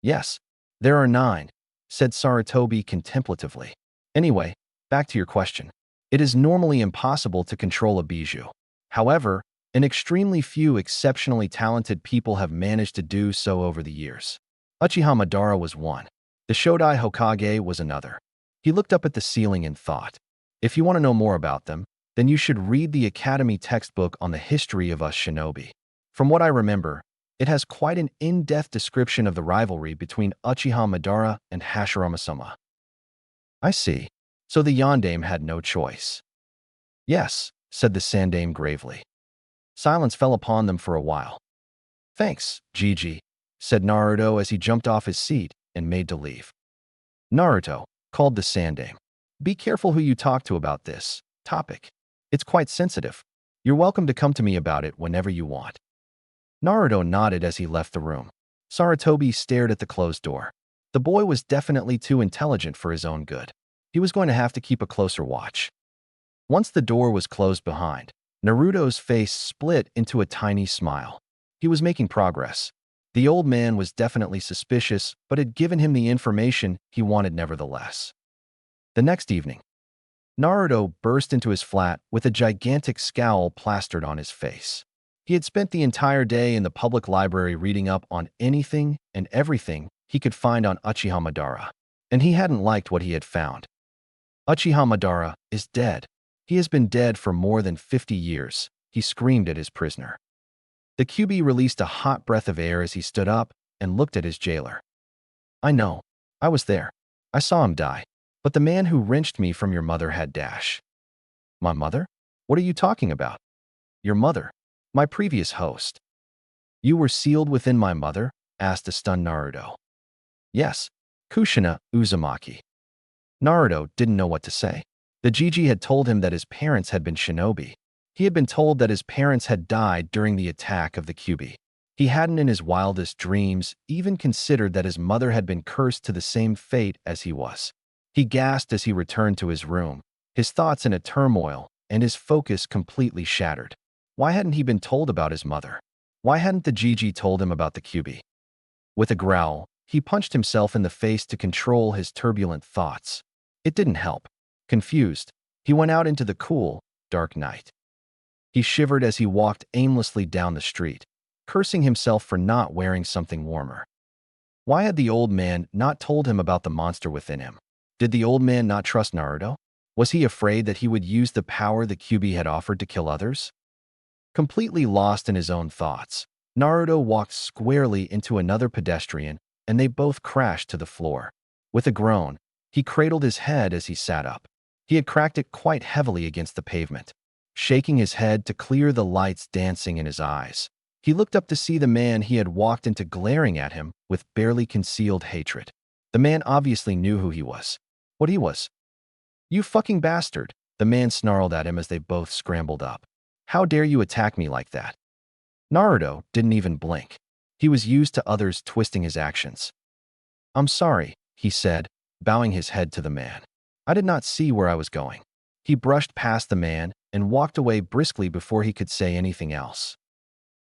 Speaker 1: Yes, there are 9, said Sarutobi contemplatively. Anyway, back to your question. It is normally impossible to control a bijou. However, an extremely few exceptionally talented people have managed to do so over the years. Uchiha Madara was one. The Shodai Hokage was another. He looked up at the ceiling and thought, if you want to know more about them, then you should read the Academy textbook on the history of us shinobi. From what I remember, it has quite an in-depth description of the rivalry between Uchiha Madara and Hashirama-sama. I see. So the Yondaime had no choice. Yes, said the Sandaime gravely. Silence fell upon them for a while. Thanks, Gigi, said Naruto as he jumped off his seat and made to leave. Naruto, called the Sandaime. Be careful who you talk to about this topic. It's quite sensitive. You're welcome to come to me about it whenever you want. Naruto nodded as he left the room. Sarutobi stared at the closed door. The boy was definitely too intelligent for his own good. He was going to have to keep a closer watch. Once the door was closed behind, Naruto's face split into a tiny smile. He was making progress. The old man was definitely suspicious, but had given him the information he wanted nevertheless. The next evening, Naruto burst into his flat with a gigantic scowl plastered on his face. He had spent the entire day in the public library reading up on anything and everything he could find on Uchiha Madara, and he hadn't liked what he had found. Uchiha Madara is dead. He has been dead for more than 50 years, he screamed at his prisoner. The Kyuubi released a hot breath of air as he stood up and looked at his jailer. I know. I was there. I saw him die. But the man who wrenched me from your mother had dash. My mother? What are you talking about? Your mother. My previous host. You were sealed within my mother? Asked the stunned Naruto. Yes. Kushina Uzumaki. Naruto didn't know what to say. The Gigi had told him that his parents had been shinobi. He had been told that his parents had died during the attack of the Kyuubi. He hadn't in his wildest dreams even considered that his mother had been cursed to the same fate as he was. He gasped as he returned to his room, his thoughts in a turmoil and his focus completely shattered. Why hadn't he been told about his mother? Why hadn't the Gigi told him about the Kyuubi? With a growl, he punched himself in the face to control his turbulent thoughts. It didn't help. Confused, he went out into the cool, dark night. He shivered as he walked aimlessly down the street, cursing himself for not wearing something warmer. Why had the old man not told him about the monster within him? Did the old man not trust Naruto? Was he afraid that he would use the power the Kyuubi had offered to kill others? Completely lost in his own thoughts, Naruto walked squarely into another pedestrian, and they both crashed to the floor. With a groan, he cradled his head as he sat up. He had cracked it quite heavily against the pavement, shaking his head to clear the lights dancing in his eyes. He looked up to see the man he had walked into glaring at him with barely concealed hatred. The man obviously knew who he was. What he was. "You fucking bastard," the man snarled at him as they both scrambled up. "How dare you attack me like that?" Naruto didn't even blink. He was used to others twisting his actions. "I'm sorry," he said, bowing his head to the man. "I did not see where I was going." He brushed past the man and walked away briskly before he could say anything else.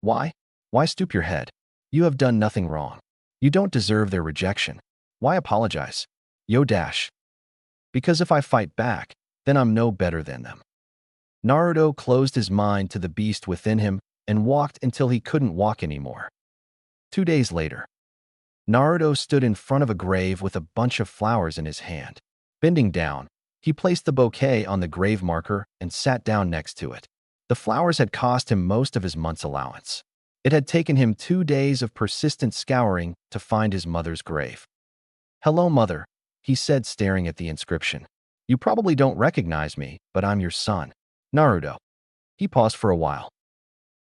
Speaker 1: "Why? Why stoop your head? You have done nothing wrong. You don't deserve their rejection. Why apologize? Yo dash. Because if I fight back, then I'm no better than them." Naruto closed his mind to the beast within him and walked until he couldn't walk anymore. 2 days later, Naruto stood in front of a grave with a bunch of flowers in his hand. Bending down, he placed the bouquet on the grave marker and sat down next to it. The flowers had cost him most of his month's allowance. It had taken him 2 days of persistent scouring to find his mother's grave. "Hello, Mother," he said, staring at the inscription. "You probably don't recognize me, but I'm your son, Naruto." He paused for a while.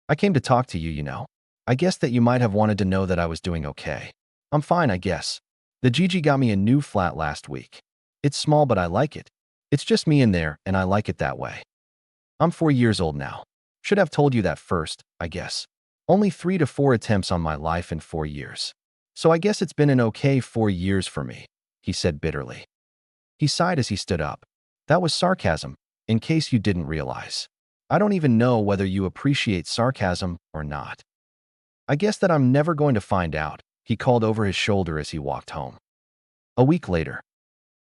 Speaker 1: "I came to talk to you, you know. I guess that you might have wanted to know that I was doing okay. I'm fine, I guess. The Gigi got me a new flat last week. It's small, but I like it. It's just me in there, and I like it that way. I'm 4 years old now. Should have told you that first, I guess. Only 3 to 4 attempts on my life in 4 years. So I guess it's been an okay 4 years for me," he said bitterly. He sighed as he stood up. "That was sarcasm, in case you didn't realize. I don't even know whether you appreciate sarcasm or not. I guess that I'm never going to find out," he called over his shoulder as he walked home. A week later,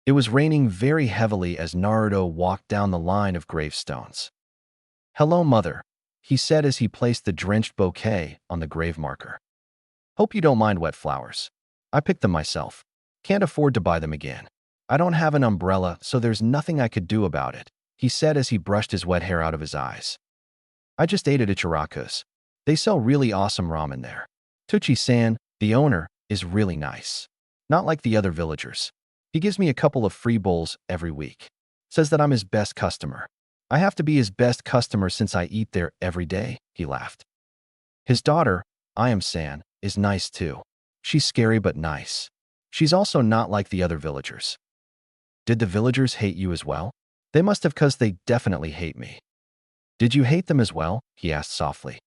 Speaker 1: it was raining very heavily as Naruto walked down the line of gravestones. "Hello, Mother," he said as he placed the drenched bouquet on the grave marker. "Hope you don't mind wet flowers. I picked them myself. Can't afford to buy them again. I don't have an umbrella, so there's nothing I could do about it," he said as he brushed his wet hair out of his eyes. "I just ate at Ichiraku's. They sell really awesome ramen there. Tucci-san, the owner, is really nice. Not like the other villagers. He gives me a couple of free bowls every week. Says that I'm his best customer. I have to be his best customer since I eat there every day," he laughed. His daughter, Ayam-san, is nice too. She's scary but nice. She's also not like the other villagers. "Did the villagers hate you as well?" "They must have, 'cause they definitely hate me." "Did you hate them as well?" he asked softly.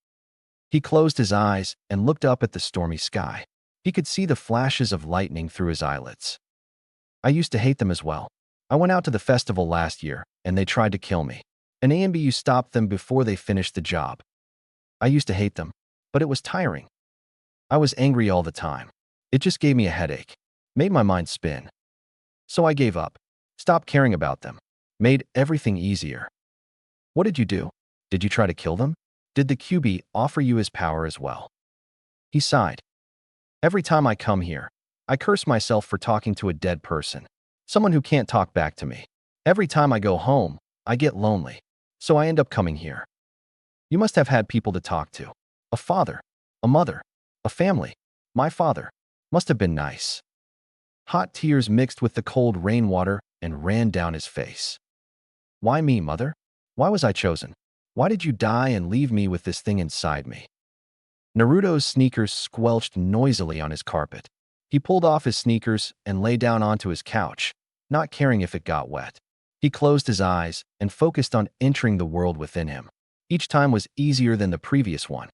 Speaker 1: He closed his eyes and looked up at the stormy sky. He could see the flashes of lightning through his eyelids. "I used to hate them as well. I went out to the festival last year, and they tried to kill me. An AMBU stopped them before they finished the job. I used to hate them, but it was tiring. I was angry all the time. It just gave me a headache. Made my mind spin. So I gave up. Stopped caring about them. Made everything easier." "What did you do? Did you try to kill them? Did the Kyuubi offer you his power as well?" He sighed. "Every time I come here, I curse myself for talking to a dead person. Someone who can't talk back to me. Every time I go home, I get lonely. So I end up coming here." "You must have had people to talk to. A father, a mother, a family. My father must have been nice." Hot tears mixed with the cold rainwater and ran down his face. "Why me, Mother? Why was I chosen? Why did you die and leave me with this thing inside me?" Naruto's sneakers squelched noisily on his carpet. He pulled off his sneakers and lay down onto his couch, not caring if it got wet. He closed his eyes and focused on entering the world within him. Each time was easier than the previous one.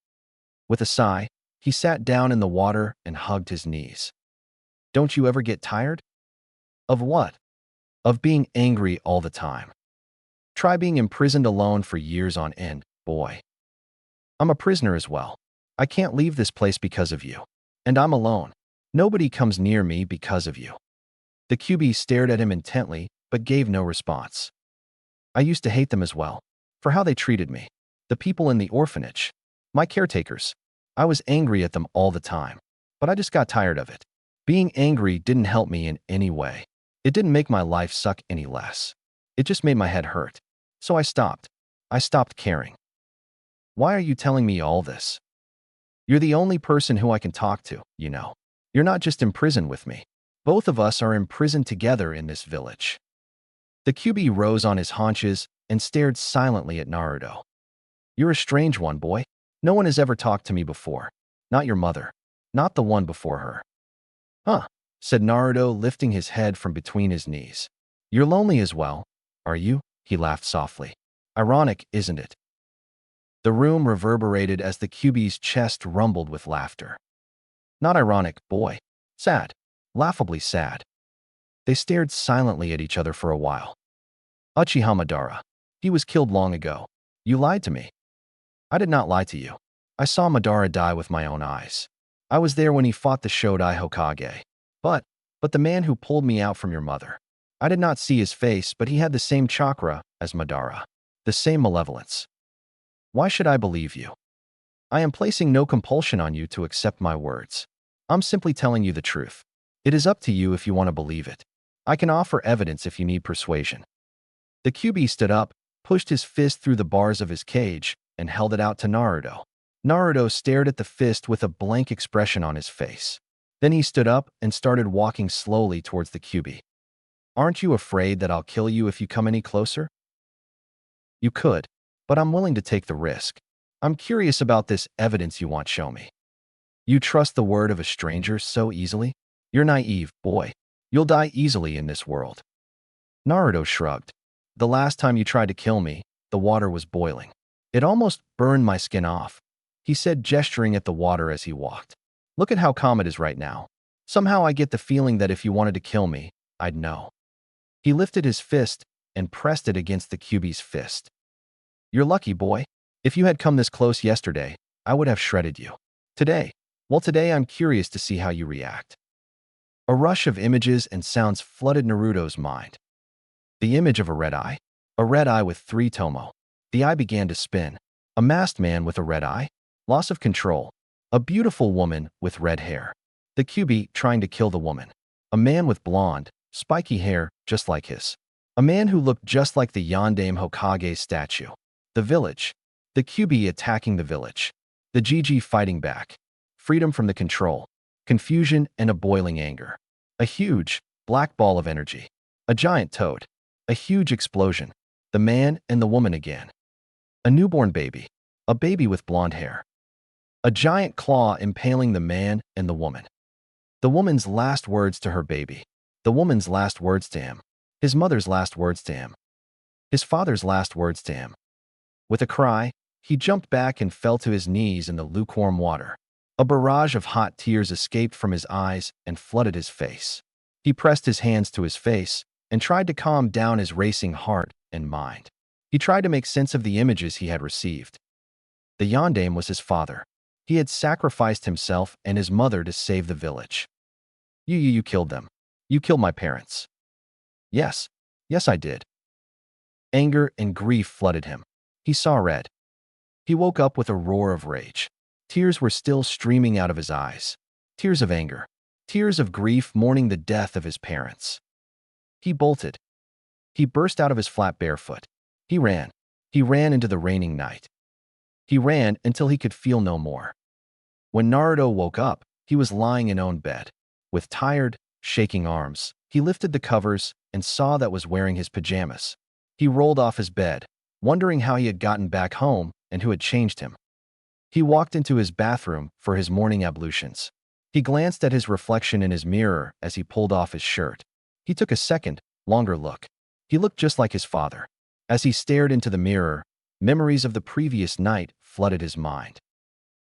Speaker 1: With a sigh, he sat down in the water and hugged his knees. "Don't you ever get tired?" "Of what?" "Of being angry all the time. Try being imprisoned alone for years on end, boy. I'm a prisoner as well. I can't leave this place because of you. And I'm alone. Nobody comes near me because of you." The Kyuubi stared at him intently, but gave no response. "I used to hate them as well, for how they treated me. The people in the orphanage. My caretakers. I was angry at them all the time, but I just got tired of it. Being angry didn't help me in any way. It didn't make my life suck any less. It just made my head hurt. So I stopped. I stopped caring. Why are you telling me all this? You're the only person who I can talk to, you know. You're not just imprisoned with me. Both of us are imprisoned together in this village. The Kyuubi rose on his haunches and stared silently at Naruto. You're a strange one, boy. No one has ever talked to me before. Not your mother. Not the one before her. Huh, said Naruto, lifting his head from between his knees. You're lonely as well, are you? He laughed softly. Ironic, isn't it? The room reverberated as the Kyuubi's chest rumbled with laughter. Not ironic, boy. Sad. Laughably sad. They stared silently at each other for a while. Uchiha Madara. He was killed long ago. You lied to me. I did not lie to you. I saw Madara die with my own eyes. I was there when he fought the Shodai Hokage. But the man who pulled me out from your mother. I did not see his face, but he had the same chakra as Madara. The same malevolence. Why should I believe you? I am placing no compulsion on you to accept my words. I'm simply telling you the truth. It is up to you if you want to believe it. I can offer evidence if you need persuasion. The Kyuubi stood up, pushed his fist through the bars of his cage, and held it out to Naruto. Naruto stared at the fist with a blank expression on his face. Then he stood up and started walking slowly towards the Kyuubi. Aren't you afraid that I'll kill you if you come any closer? You could, but I'm willing to take the risk. I'm curious about this evidence you want show me. You trust the word of a stranger so easily? You're naive, boy. You'll die easily in this world. Naruto shrugged. The last time you tried to kill me, the water was boiling. It almost burned my skin off, he said, gesturing at the water as he walked. Look at how calm it is right now. Somehow I get the feeling that if you wanted to kill me, I'd know. He lifted his fist and pressed it against the Kyuubi's fist. You're lucky, boy. If you had come this close yesterday, I would have shredded you. Today I'm curious to see how you react. A rush of images and sounds flooded Naruto's mind. The image of a red eye with 3 tomo. The eye began to spin. A masked man with a red eye. Loss of control. A beautiful woman with red hair. The Kyuubi trying to kill the woman. A man with blonde, spiky hair just like his. A man who looked just like the Yondaime Hokage statue. The village. The Kyuubi attacking the village. The GG fighting back. Freedom from the control. Confusion and a boiling anger. A huge, black ball of energy. A giant toad. A huge explosion. The man and the woman again. A newborn baby. A baby with blonde hair. A giant claw impaling the man and the woman. The woman's last words to her baby. The woman's last words to him. His mother's last words to him. His father's last words to him. With a cry, he jumped back and fell to his knees in the lukewarm water. A barrage of hot tears escaped from his eyes and flooded his face. He pressed his hands to his face and tried to calm down his racing heart and mind. He tried to make sense of the images he had received. The Yondaime was his father. He had sacrificed himself and his mother to save the village. You killed them. You killed my parents. Yes, I did. Anger and grief flooded him. He saw red. He woke up with a roar of rage. Tears were still streaming out of his eyes. Tears of anger. Tears of grief mourning the death of his parents. He bolted. He burst out of his flat barefoot. He ran. He ran into the raining night. He ran until he could feel no more. When Naruto woke up, he was lying in own bed. With tired, shaking arms, he lifted the covers and saw that was wearing his pajamas. He rolled off his bed, wondering how he had gotten back home and who had changed him. He walked into his bathroom for his morning ablutions. He glanced at his reflection in his mirror as he pulled off his shirt. He took a second, longer look. He looked just like his father. As he stared into the mirror, memories of the previous night flooded his mind.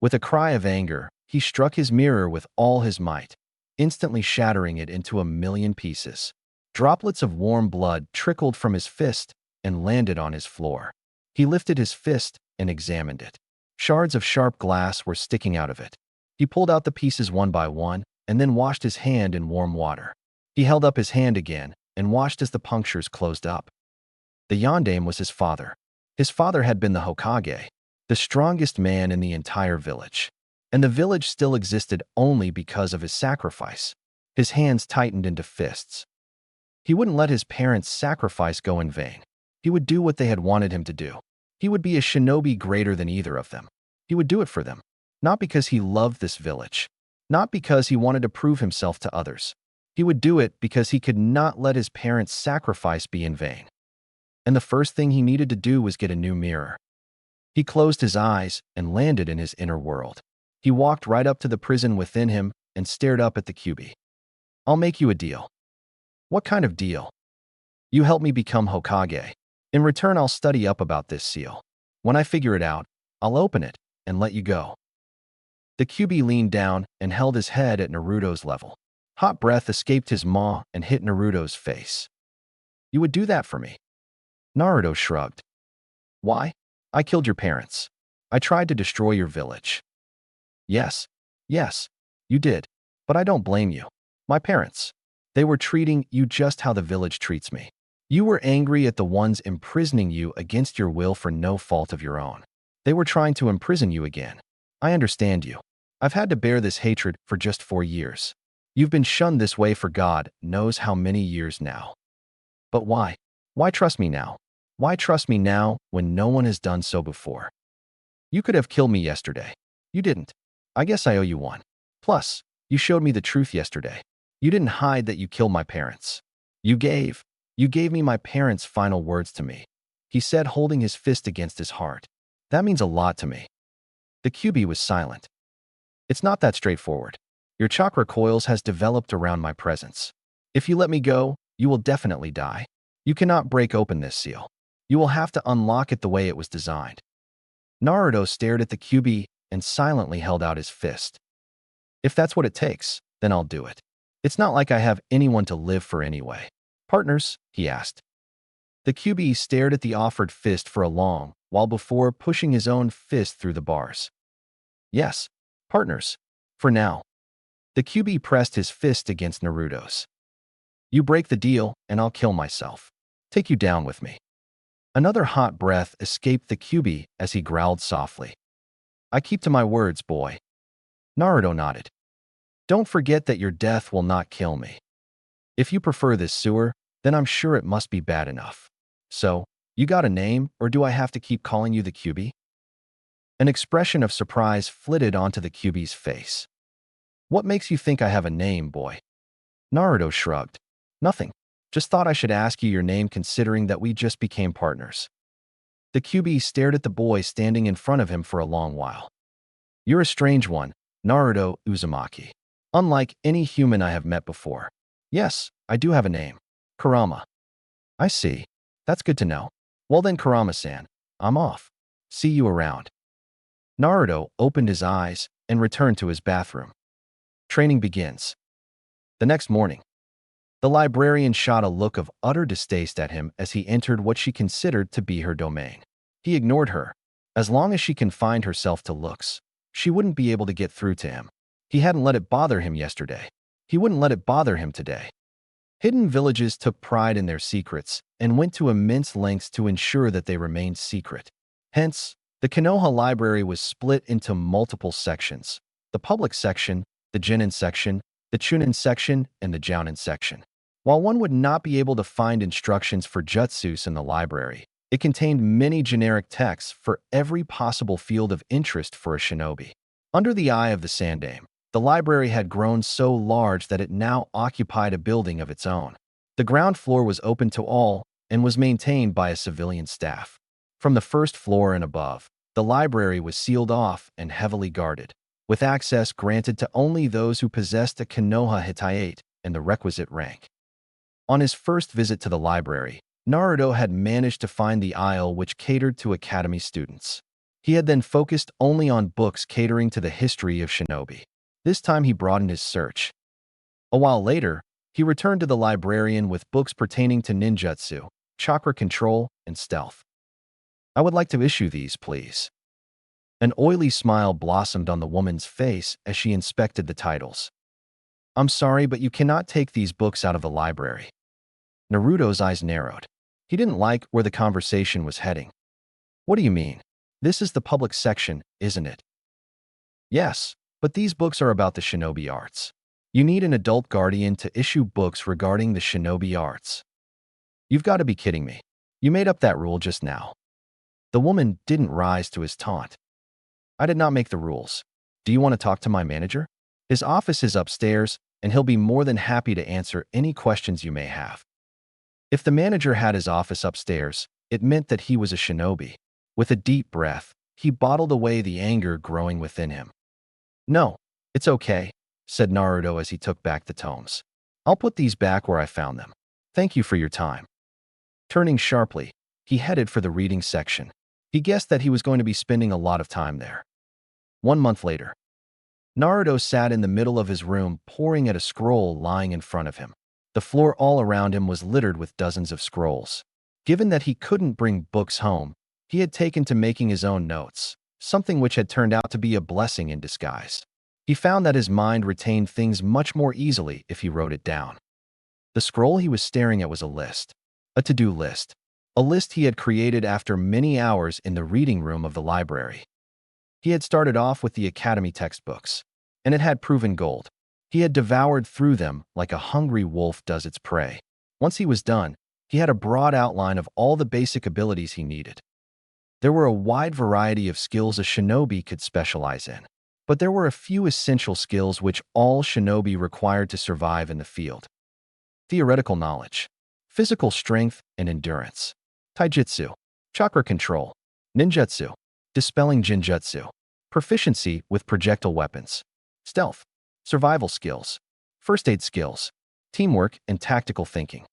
Speaker 1: With a cry of anger, he struck his mirror with all his might, instantly shattering it into a million pieces. Droplets of warm blood trickled from his fist and landed on his floor. He lifted his fist and examined it. Shards of sharp glass were sticking out of it. He pulled out the pieces one by one and then washed his hand in warm water. He held up his hand again and watched as the punctures closed up. The Yondaime was his father. His father had been the Hokage, the strongest man in the entire village. And the village still existed only because of his sacrifice. His hands tightened into fists. He wouldn't let his parents' sacrifice go in vain. He would do what they had wanted him to do. He would be a shinobi greater than either of them. He would do it for them, not because he loved this village, not because he wanted to prove himself to others. He would do it because he could not let his parents' sacrifice be in vain. And the first thing he needed to do was get a new mirror. He closed his eyes and landed in his inner world. He walked right up to the prison within him and stared up at the Kyuubi. I'll make you a deal. What kind of deal? You help me become Hokage. In return, I'll study up about this seal. When I figure it out, I'll open it and let you go. The Kyuubi leaned down and held his head at Naruto's level. Hot breath escaped his maw and hit Naruto's face. You would do that for me? Naruto shrugged. Why? I killed your parents. I tried to destroy your village. Yes, you did. But I don't blame you. My parents. They were treating you just how the village treats me. You were angry at the ones imprisoning you against your will for no fault of your own. They were trying to imprison you again. I understand you. I've had to bear this hatred for just 4 years. You've been shunned this way for God knows how many years now. But why? Why trust me now? Why trust me now when no one has done so before? You could have killed me yesterday. You didn't. I guess I owe you one. Plus, you showed me the truth yesterday. You didn't hide that you killed my parents. You gave me my parents' final words to me. He said, holding his fist against his heart. That means a lot to me. The Kyuubi was silent. It's not that straightforward. Your chakra coils has developed around my presence. If you let me go, you will definitely die. You cannot break open this seal. You will have to unlock it the way it was designed. Naruto stared at the Kyuubi and silently held out his fist. If that's what it takes, then I'll do it. It's not like I have anyone to live for anyway. Partners? He asked. The Kyuubi stared at the offered fist for a long while before pushing his own fist through the bars. Yes, partners. For now. The Kyuubi pressed his fist against Naruto's. You break the deal, and I'll kill myself. Take you down with me. Another hot breath escaped the Kyuubi as he growled softly. I keep to my words, boy. Naruto nodded. Don't forget that your death will not kill me. If you prefer this sewer, then I'm sure it must be bad enough. So, you got a name, or do I have to keep calling you the Kyuubi? An expression of surprise flitted onto the Kyuubi's face. What makes you think I have a name, boy? Naruto shrugged. Nothing. Just thought I should ask you your name considering that we just became partners. The Kyuubi stared at the boy standing in front of him for a long while. You're a strange one, Naruto Uzumaki. Unlike any human I have met before. Yes, I do have a name. Kurama. I see. That's good to know. Well then, Kurama-san, I'm off. See you around. Naruto opened his eyes and returned to his bathroom. Training begins. The next morning, the librarian shot a look of utter distaste at him as he entered what she considered to be her domain. He ignored her. As long as she confined herself to looks, she wouldn't be able to get through to him. He hadn't let it bother him yesterday. He wouldn't let it bother him today. Hidden villages took pride in their secrets and went to immense lengths to ensure that they remained secret. Hence, the Konoha library was split into multiple sections: the public section, the Genin section, the Chunin section, and the Jounin section. While one would not be able to find instructions for jutsus in the library, it contained many generic texts for every possible field of interest for a shinobi. Under the eye of the Sandaime, the library had grown so large that it now occupied a building of its own. The ground floor was open to all and was maintained by a civilian staff. From the first floor and above, the library was sealed off and heavily guarded, with access granted to only those who possessed a Konoha Hitayate and the requisite rank. On his first visit to the library, Naruto had managed to find the aisle which catered to academy students. He had then focused only on books catering to the history of shinobi. This time he broadened his search. A while later, he returned to the librarian with books pertaining to ninjutsu, chakra control, and stealth. I would like to issue these, please. An oily smile blossomed on the woman's face as she inspected the titles. I'm sorry, but you cannot take these books out of the library. Naruto's eyes narrowed. He didn't like where the conversation was heading. What do you mean? This is the public section, isn't it? Yes, but these books are about the shinobi arts. You need an adult guardian to issue books regarding the shinobi arts. You've got to be kidding me. You made up that rule just now. The woman didn't rise to his taunt. I did not make the rules. Do you want to talk to my manager? His office is upstairs, and he'll be more than happy to answer any questions you may have. If the manager had his office upstairs, it meant that he was a shinobi. With a deep breath, he bottled away the anger growing within him. No, it's okay, said Naruto as he took back the tomes. I'll put these back where I found them. Thank you for your time. Turning sharply, he headed for the reading section. He guessed that he was going to be spending a lot of time there. 1 month later, Naruto sat in the middle of his room, poring at a scroll lying in front of him. The floor all around him was littered with dozens of scrolls. Given that he couldn't bring books home, he had taken to making his own notes, something which had turned out to be a blessing in disguise. He found that his mind retained things much more easily if he wrote it down. The scroll he was staring at was a list. A to-do list. A list he had created after many hours in the reading room of the library. He had started off with the academy textbooks, and it had proven gold. He had devoured through them like a hungry wolf does its prey. Once he was done, he had a broad outline of all the basic abilities he needed. There were a wide variety of skills a shinobi could specialize in, but there were a few essential skills which all shinobi required to survive in the field. Theoretical knowledge, physical strength and endurance, taijutsu, chakra control, ninjutsu, dispelling genjutsu, proficiency with projectile weapons, stealth, survival skills, first aid skills, teamwork, and tactical thinking.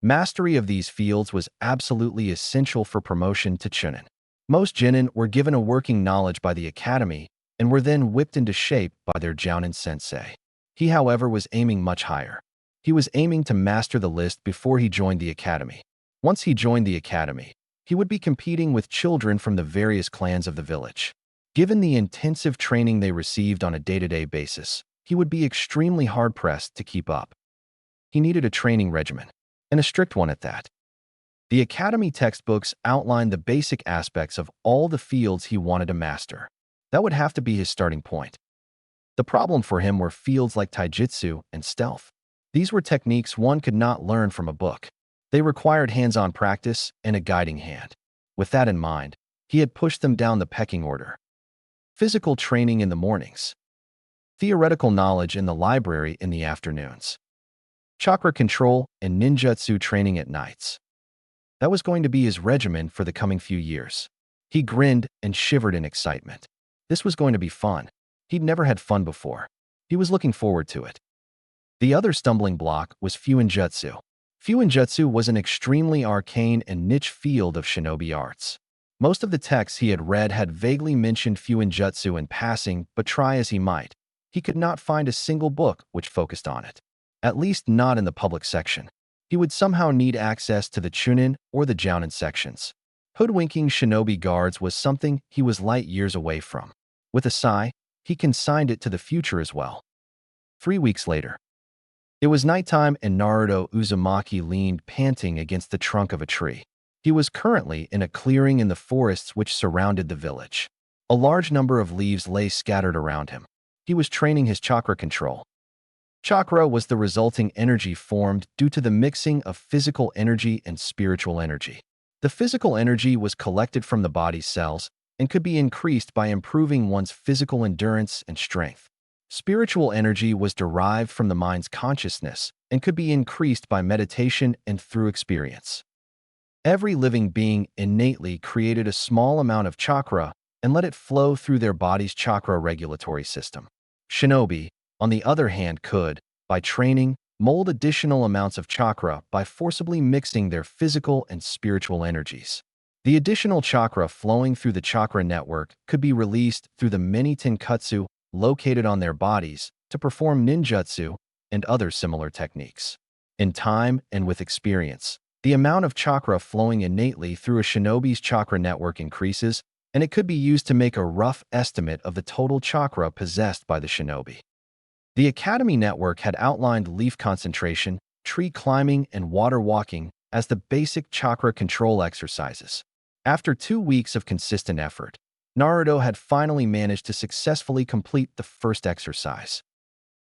Speaker 1: Mastery of these fields was absolutely essential for promotion to chunin. Most genin were given a working knowledge by the academy and were then whipped into shape by their jounin sensei. He, however, was aiming much higher. He was aiming to master the list before he joined the academy. Once he joined the academy, he would be competing with children from the various clans of the village. Given the intensive training they received on a day-to-day basis, he would be extremely hard-pressed to keep up. He needed a training regimen, and a strict one at that. The academy textbooks outlined the basic aspects of all the fields he wanted to master. That would have to be his starting point. The problem for him were fields like taijutsu and stealth. These were techniques one could not learn from a book. They required hands-on practice and a guiding hand. With that in mind, he had pushed them down the pecking order. Physical training in the mornings. Theoretical knowledge in the library in the afternoons. Chakra control and ninjutsu training at nights. That was going to be his regimen for the coming few years. He grinned and shivered in excitement. This was going to be fun. He'd never had fun before. He was looking forward to it. The other stumbling block was Fuinjutsu. Fuinjutsu was an extremely arcane and niche field of shinobi arts. Most of the texts he had read had vaguely mentioned Fuinjutsu in passing, but try as he might, he could not find a single book which focused on it. At least not in the public section. He would somehow need access to the chunin or the jounin sections. Hoodwinking shinobi guards was something he was light years away from. With a sigh, he consigned it to the future as well. 3 weeks later. It was nighttime and Naruto Uzumaki leaned panting against the trunk of a tree. He was currently in a clearing in the forests which surrounded the village. A large number of leaves lay scattered around him. He was training his chakra control. Chakra was the resulting energy formed due to the mixing of physical energy and spiritual energy. The physical energy was collected from the body's cells and could be increased by improving one's physical endurance and strength. Spiritual energy was derived from the mind's consciousness and could be increased by meditation and through experience. Every living being innately created a small amount of chakra and let it flow through their body's chakra regulatory system. Shinobi, on the other hand, could, by training, mold additional amounts of chakra by forcibly mixing their physical and spiritual energies. The additional chakra flowing through the chakra network could be released through the many tenkatsu located on their bodies to perform ninjutsu and other similar techniques. In time and with experience, the amount of chakra flowing innately through a shinobi's chakra network increases, and it could be used to make a rough estimate of the total chakra possessed by the shinobi. The Academy network had outlined leaf concentration, tree climbing, and water walking as the basic chakra control exercises. After 2 weeks of consistent effort, Naruto had finally managed to successfully complete the first exercise.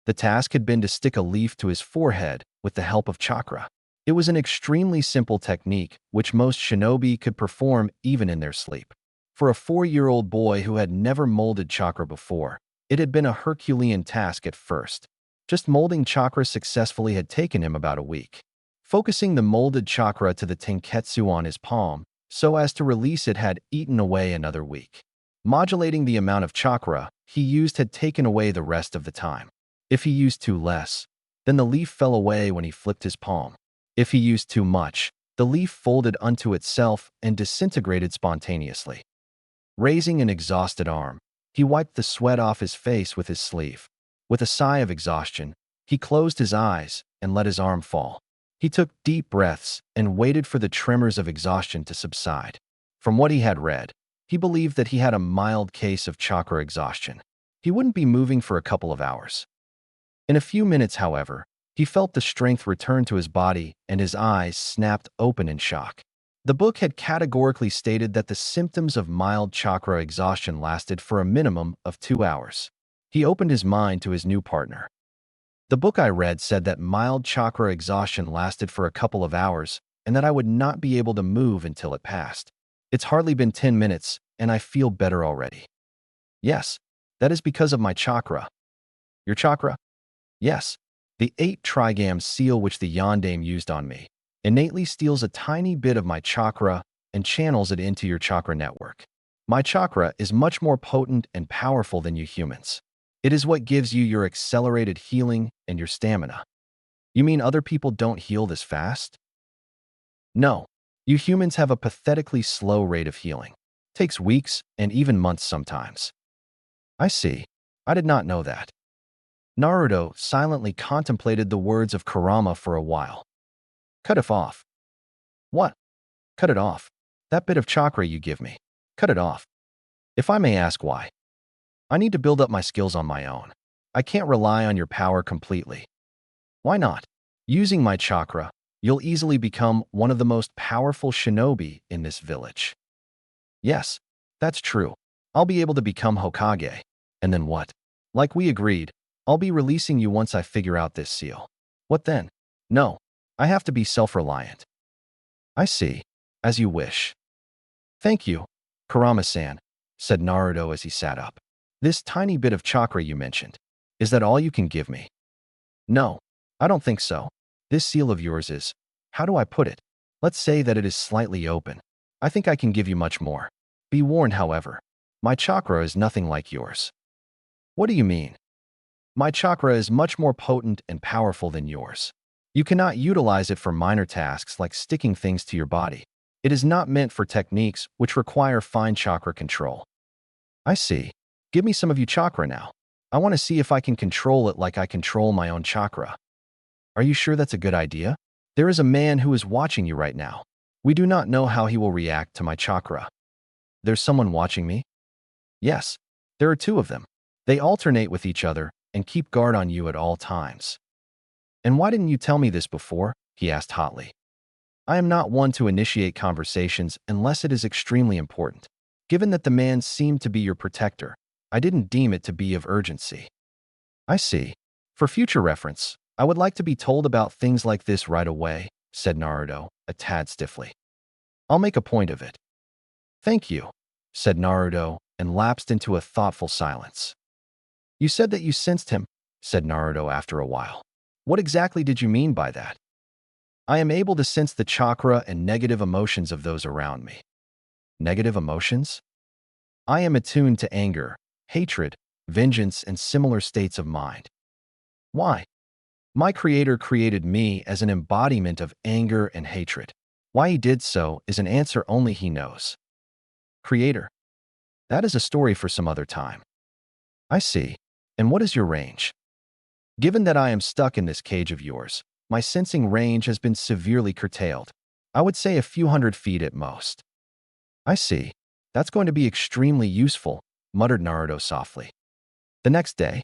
Speaker 1: The task had been to stick a leaf to his forehead with the help of chakra. It was an extremely simple technique which most shinobi could perform even in their sleep. For a 4-year-old boy who had never molded chakra before, it had been a Herculean task at first. Just molding chakra successfully had taken him about a week. Focusing the molded chakra to the tenketsu on his palm so as to release it had eaten away another week. Modulating the amount of chakra he used had taken away the rest of the time. If he used too less, then the leaf fell away when he flipped his palm. If he used too much, the leaf folded unto itself and disintegrated spontaneously. Raising an exhausted arm, he wiped the sweat off his face with his sleeve. With a sigh of exhaustion, he closed his eyes and let his arm fall. He took deep breaths and waited for the tremors of exhaustion to subside. From what he had read, he believed that he had a mild case of chakra exhaustion. He wouldn't be moving for a couple of hours. In a few minutes, however, he felt the strength return to his body and his eyes snapped open in shock. The book had categorically stated that the symptoms of mild chakra exhaustion lasted for a minimum of 2 hours. He opened his mind to his new partner. The book I read said that mild chakra exhaustion lasted for a couple of hours and that I would not be able to move until it passed. It's hardly been 10 minutes and I feel better already. Yes, that is because of my chakra. Your chakra? Yes. The 8 trigam seal which the yondaime used on me innately steals a tiny bit of my chakra and channels it into your chakra network. My chakra is much more potent and powerful than you humans. It is what gives you your accelerated healing and your stamina. You mean other people don't heal this fast? No. You humans have a pathetically slow rate of healing. Takes weeks and even months sometimes. I see. I did not know that. Naruto silently contemplated the words of Kurama for a while. Cut it off. What? Cut it off. That bit of chakra you give me. Cut it off. If I may ask why. I need to build up my skills on my own. I can't rely on your power completely. Why not? Using my chakra, you'll easily become one of the most powerful shinobi in this village. Yes, that's true. I'll be able to become Hokage. And then what? Like we agreed, I'll be releasing you once I figure out this seal. What then? No, I have to be self-reliant. I see. As you wish. Thank you, Kurama-san, said Naruto as he sat up. This tiny bit of chakra you mentioned, is that all you can give me? No, I don't think so. This seal of yours is, how do I put it? Let's say that it is slightly open. I think I can give you much more. Be warned, however, my chakra is nothing like yours. What do you mean? My chakra is much more potent and powerful than yours. You cannot utilize it for minor tasks like sticking things to your body. It is not meant for techniques which require fine chakra control. I see. Give me some of your chakra now. I want to see if I can control it like I control my own chakra. Are you sure that's a good idea? There is a man who is watching you right now. We do not know how he will react to my chakra. There's someone watching me? Yes, there are 2 of them. They alternate with each other and keep guard on you at all times. And why didn't you tell me this before? He asked hotly. I am not one to initiate conversations unless it is extremely important. Given that the man seemed to be your protector, I didn't deem it to be of urgency. I see. For future reference, I would like to be told about things like this right away, said Naruto, a tad stiffly. I'll make a point of it. Thank you, said Naruto, and lapsed into a thoughtful silence. You said that you sensed him, said Naruto after a while. What exactly did you mean by that? I am able to sense the chakra and negative emotions of those around me. Negative emotions? I am attuned to anger, hatred, vengeance, and similar states of mind. Why? My creator created me as an embodiment of anger and hatred. Why he did so is an answer only he knows. Creator? That is a story for some other time. I see. And what is your range? Given that I am stuck in this cage of yours, my sensing range has been severely curtailed. I would say a few hundred feet at most. I see. That's going to be extremely useful, muttered Naruto softly. The next day,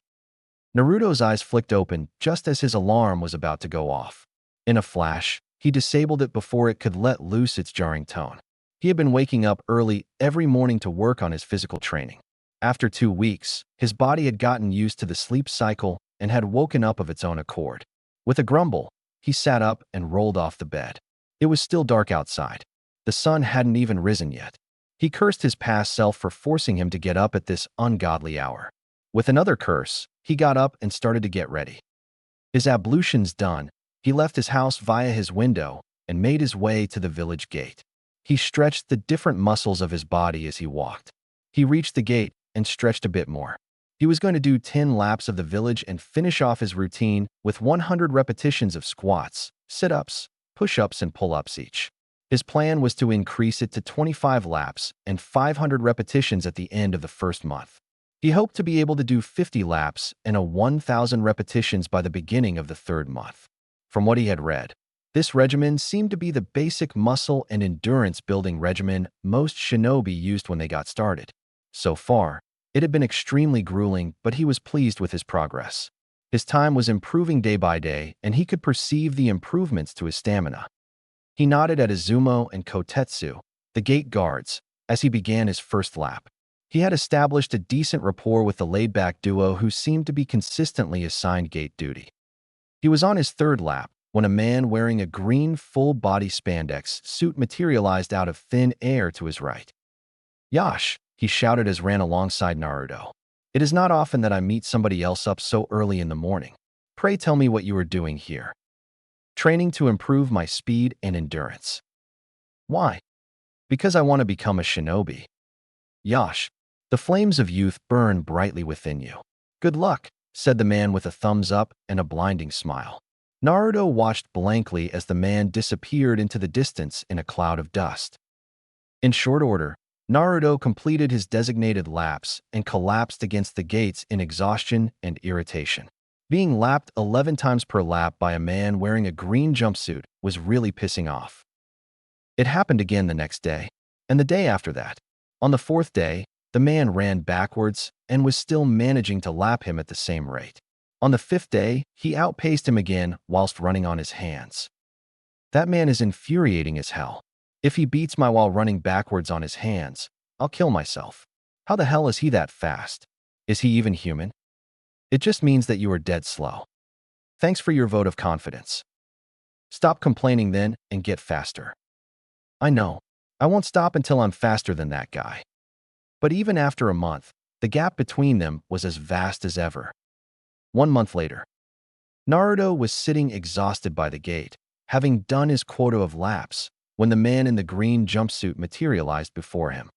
Speaker 1: Naruto's eyes flicked open just as his alarm was about to go off. In a flash, he disabled it before it could let loose its jarring tone. He had been waking up early every morning to work on his physical training. After 2 weeks, his body had gotten used to the sleep cycle and had woken up of its own accord. With a grumble, he sat up and rolled off the bed. It was still dark outside. The sun hadn't even risen yet. He cursed his past self for forcing him to get up at this ungodly hour. With another curse, he got up and started to get ready. His ablutions done, he left his house via his window and made his way to the village gate. He stretched the different muscles of his body as he walked. He reached the gate and stretched a bit more. He was going to do 10 laps of the village and finish off his routine with 100 repetitions of squats, sit-ups, push-ups, and pull-ups each. His plan was to increase it to 25 laps and 500 repetitions at the end of the first month. He hoped to be able to do 50 laps and 1,000 repetitions by the beginning of the third month. From what he had read, this regimen seemed to be the basic muscle and endurance building regimen most shinobi used when they got started. So far, it had been extremely grueling, but he was pleased with his progress. His time was improving day by day, and he could perceive the improvements to his stamina. He nodded at Izumo and Kotetsu, the gate guards, as he began his first lap. He had established a decent rapport with the laid-back duo who seemed to be consistently assigned gate duty. He was on his third lap when a man wearing a green full-body spandex suit materialized out of thin air to his right. "Yash!" he shouted as ran alongside Naruto. "It is not often that I meet somebody else up so early in the morning. Pray tell me what you are doing here." "Training to improve my speed and endurance." "Why?" "Because I want to become a shinobi." "Yash, the flames of youth burn brightly within you." "Good luck," said the man with a thumbs up and a blinding smile. Naruto watched blankly as the man disappeared into the distance in a cloud of dust. In short order, Naruto completed his designated laps and collapsed against the gates in exhaustion and irritation. Being lapped 11 times per lap by a man wearing a green jumpsuit was really pissing off. It happened again the next day, and the day after that. On the fourth day, the man ran backwards and was still managing to lap him at the same rate. On the fifth day, he outpaced him again whilst running on his hands. That man is infuriating as hell. If he beats me while running backwards on his hands, I'll kill myself. How the hell is he that fast? Is he even human? It just means that you are dead slow. Thanks for your vote of confidence. Stop complaining then and get faster. I know. I won't stop until I'm faster than that guy. But even after a month, the gap between them was as vast as ever. 1 month later, Naruto was sitting exhausted by the gate, having done his quota of laps, when the man in the green jumpsuit materialized before him.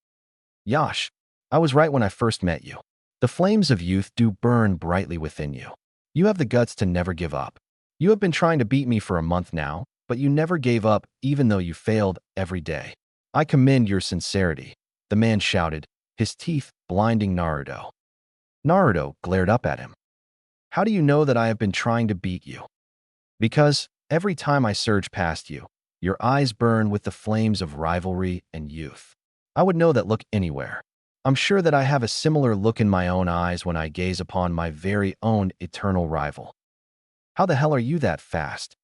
Speaker 1: "Yash, I was right when I first met you. The flames of youth do burn brightly within you. You have the guts to never give up. You have been trying to beat me for a month now, but you never gave up even though you failed every day. I commend your sincerity," the man shouted, his teeth blinding Naruto. Naruto glared up at him. "How do you know that I have been trying to beat you?" "Because every time I surge past you, your eyes burn with the flames of rivalry and youth. I would know that look anywhere. I'm sure that I have a similar look in my own eyes when I gaze upon my very own eternal rival." "How the hell are you that fast?"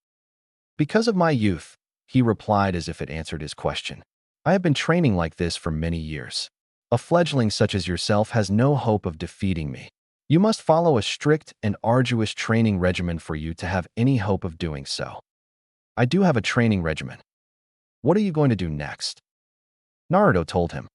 Speaker 1: "Because of my youth," he replied as if it answered his question. "I have been training like this for many years. A fledgling such as yourself has no hope of defeating me. You must follow a strict and arduous training regimen for you to have any hope of doing so." "I do have a training regimen. What are you going to do next?" Naruto told him.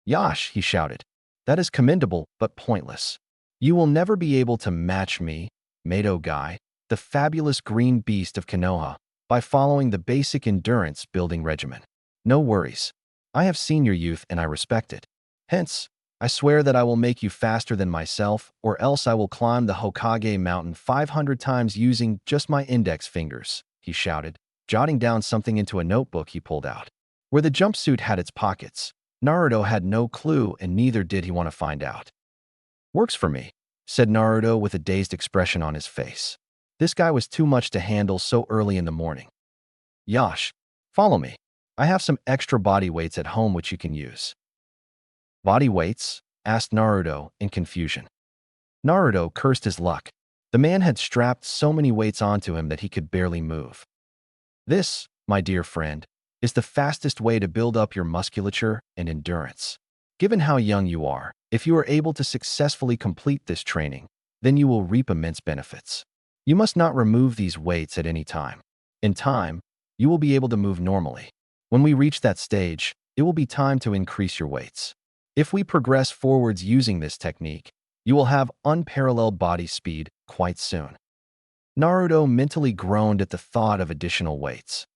Speaker 1: "Yash," he shouted. "That is commendable but pointless. You will never be able to match me, Mato Guy, the fabulous green beast of Konoha, by following the basic endurance building regimen. No worries. I have seen your youth and I respect it. Hence, I swear that I will make you faster than myself, or else I will climb the Hokage mountain 500 times using just my index fingers," he shouted, jotting down something into a notebook he pulled out. Where the jumpsuit had its pockets, Naruto had no clue and neither did he want to find out. "Works for me," said Naruto with a dazed expression on his face. This guy was too much to handle so early in the morning. "Yash, follow me. I have some extra body weights at home which you can use." "Body weights?" asked Naruto in confusion. Naruto cursed his luck. The man had strapped so many weights onto him that he could barely move. "This, my dear friend, is the fastest way to build up your musculature and endurance. Given how young you are, if you are able to successfully complete this training, then you will reap immense benefits. You must not remove these weights at any time. In time, you will be able to move normally. When we reach that stage, it will be time to increase your weights. If we progress forwards using this technique, you will have unparalleled body speed quite soon. Naruto mentally groaned at the thought of additional weights.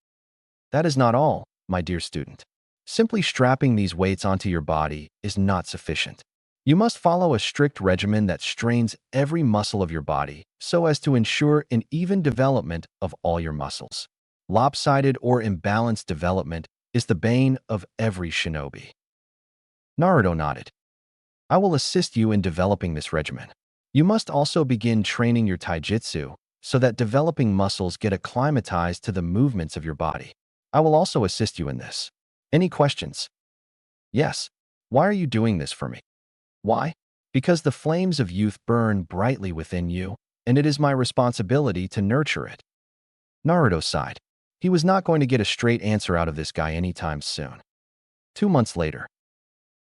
Speaker 1: That is not all, my dear student. Simply strapping these weights onto your body is not sufficient. You must follow a strict regimen that strains every muscle of your body so as to ensure an even development of all your muscles. Lopsided or imbalanced development is the bane of every shinobi. Naruto nodded. I will assist you in developing this regimen. You must also begin training your taijutsu so that developing muscles get acclimatized to the movements of your body. I will also assist you in this. Any questions? Yes. Why are you doing this for me? Why? Because the flames of youth burn brightly within you, and it is my responsibility to nurture it. Naruto sighed. He was not going to get a straight answer out of this guy anytime soon. 2 months later,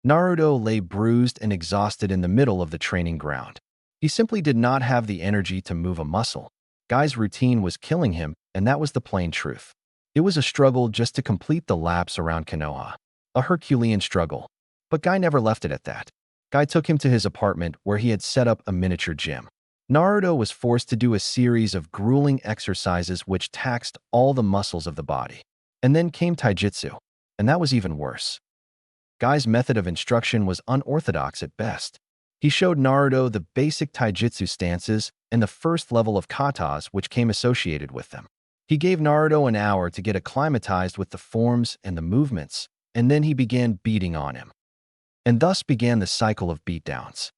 Speaker 1: Naruto lay bruised and exhausted in the middle of the training ground. He simply did not have the energy to move a muscle. Guy's routine was killing him, and that was the plain truth. It was a struggle just to complete the laps around Konoha. A Herculean struggle. But Guy never left it at that. Guy took him to his apartment where he had set up a miniature gym. Naruto was forced to do a series of grueling exercises which taxed all the muscles of the body. And then came taijutsu, and that was even worse. Guy's method of instruction was unorthodox at best. He showed Naruto the basic taijutsu stances and the first level of katas which came associated with them. He gave Naruto an hour to get acclimatized with the forms and the movements, and then he began beating on him. And thus began the cycle of beatdowns.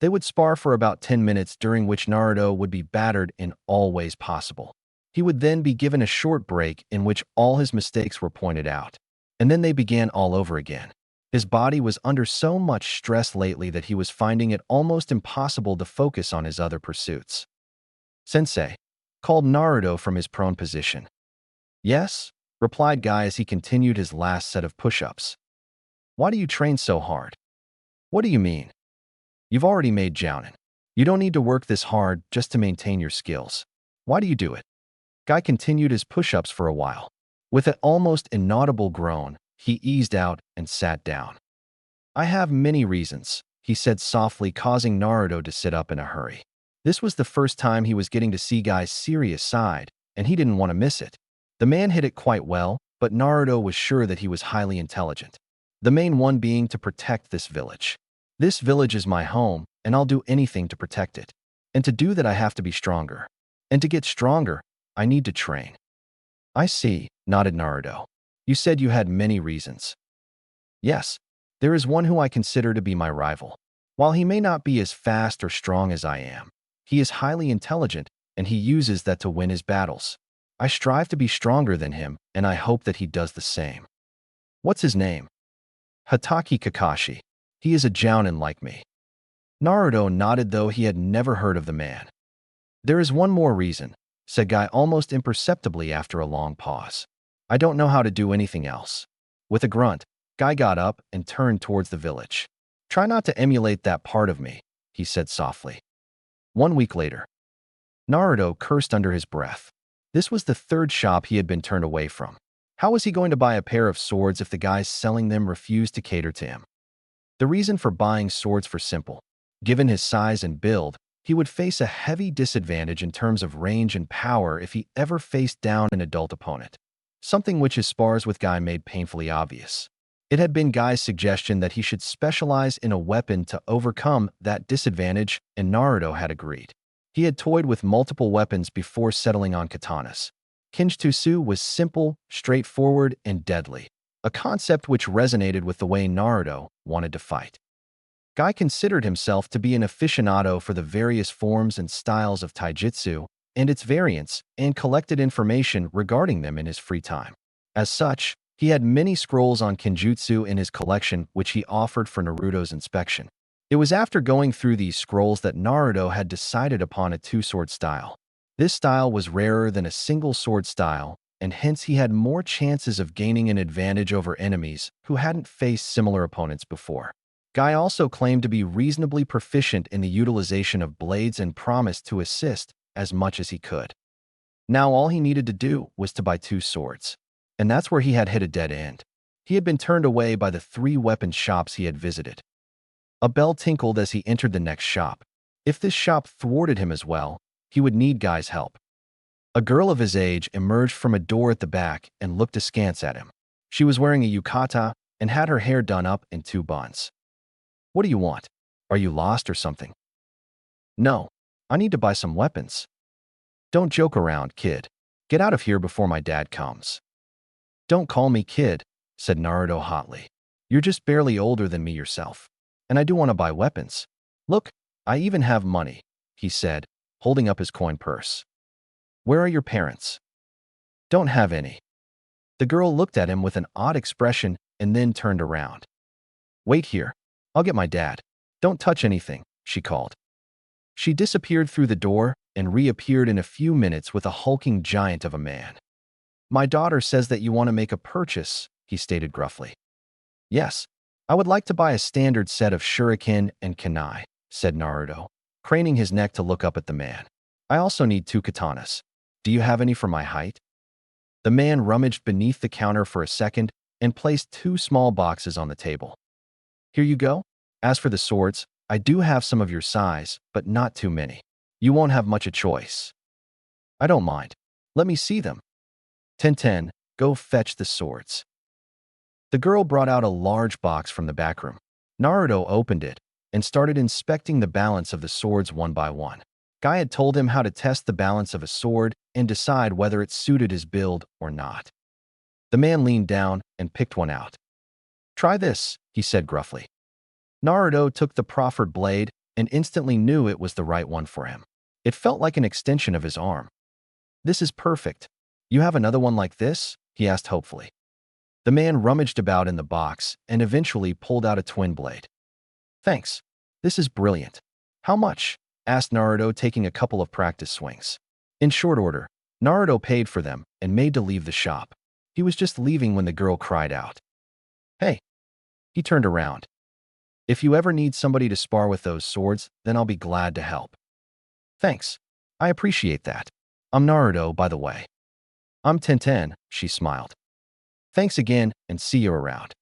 Speaker 1: They would spar for about 10 minutes, during which Naruto would be battered in all ways possible. He would then be given a short break in which all his mistakes were pointed out. And then they began all over again. His body was under so much stress lately that he was finding it almost impossible to focus on his other pursuits. Sensei called Naruto from his prone position. Yes, replied Guy as he continued his last set of push-ups. Why do you train so hard? What do you mean? You've already made jounin. You don't need to work this hard just to maintain your skills. Why do you do it? Guy continued his push-ups for a while. With an almost inaudible groan, he eased out and sat down. I have many reasons, he said softly, causing Naruto to sit up in a hurry. This was the first time he was getting to see Guy's serious side, and he didn't want to miss it. The man hid it quite well, but Naruto was sure that he was highly intelligent. The main one being to protect this village. This village is my home, and I'll do anything to protect it. And to do that I have to be stronger. And to get stronger, I need to train. I see, nodded Naruto. You said you had many reasons. Yes, there is one who I consider to be my rival. While he may not be as fast or strong as I am, he is highly intelligent, and he uses that to win his battles. I strive to be stronger than him, and I hope that he does the same. What's his name? Hatake Kakashi. He is a jounin like me. Naruto nodded, though he had never heard of the man. There is one more reason, said Guy almost imperceptibly after a long pause. I don't know how to do anything else. With a grunt, Guy got up and turned towards the village. Try not to emulate that part of me, he said softly. 1 week later, Naruto cursed under his breath. This was the third shop he had been turned away from. How was he going to buy a pair of swords if the guys selling them refused to cater to him? The reason for buying swords was simple. Given his size and build, he would face a heavy disadvantage in terms of range and power if he ever faced down an adult opponent. Something which his spars with Guy made painfully obvious. It had been Guy's suggestion that he should specialize in a weapon to overcome that disadvantage, and Naruto had agreed. He had toyed with multiple weapons before settling on katanas. Kinjutsu was simple, straightforward, and deadly, a concept which resonated with the way Naruto wanted to fight. Guy considered himself to be an aficionado for the various forms and styles of taijutsu and its variants, and collected information regarding them in his free time. As such, he had many scrolls on Kinjutsu in his collection which he offered for Naruto's inspection. It was after going through these scrolls that Naruto had decided upon a two-sword style. This style was rarer than a single sword style, and hence he had more chances of gaining an advantage over enemies who hadn't faced similar opponents before. Guy also claimed to be reasonably proficient in the utilization of blades and promised to assist as much as he could. Now all he needed to do was to buy 2 swords. And that's where he had hit a dead end. He had been turned away by the 3 weapon shops he had visited. A bell tinkled as he entered the next shop. If this shop thwarted him as well, he would need Guy's help. A girl of his age emerged from a door at the back and looked askance at him. She was wearing a yukata and had her hair done up in 2 buns. "What do you want? Are you lost or something?" "No, I need to buy some weapons." "Don't joke around, kid. Get out of here before my dad comes." "Don't call me kid," said Naruto hotly. "You're just barely older than me yourself. And I do want to buy weapons. Look, I even have money," he said, holding up his coin purse. "Where are your parents?" "Don't have any." The girl looked at him with an odd expression and then turned around. "Wait here. I'll get my dad. Don't touch anything," she called. She disappeared through the door and reappeared in a few minutes with a hulking giant of a man. "My daughter says that you want to make a purchase," he stated gruffly. "Yes, I would like to buy a standard set of shuriken and kunai," said Naruto, craning his neck to look up at the man. "I also need 2 katanas. Do you have any for my height?" The man rummaged beneath the counter for a second and placed 2 small boxes on the table. "Here you go. As for the swords, I do have some of your size, but not too many. You won't have much a choice." "I don't mind. Let me see them." "Tenten, go fetch the swords." The girl brought out a large box from the back room. Naruto opened it and started inspecting the balance of the swords one by one. Guy had told him how to test the balance of a sword and decide whether it suited his build or not. The man leaned down and picked one out. "Try this," he said gruffly. Naruto took the proffered blade and instantly knew it was the right one for him. It felt like an extension of his arm. "This is perfect. You have another one like this?" he asked hopefully. The man rummaged about in the box and eventually pulled out a twin blade. "Thanks. This is brilliant. How much?" asked Naruto, taking a couple of practice swings. In short order, Naruto paid for them and made to leave the shop. He was just leaving when the girl cried out, "Hey!" He turned around. "If you ever need somebody to spar with those swords, then I'll be glad to help." "Thanks. I appreciate that. I'm Naruto, by the way." "I'm Tenten," she smiled. "Thanks again, and see you around."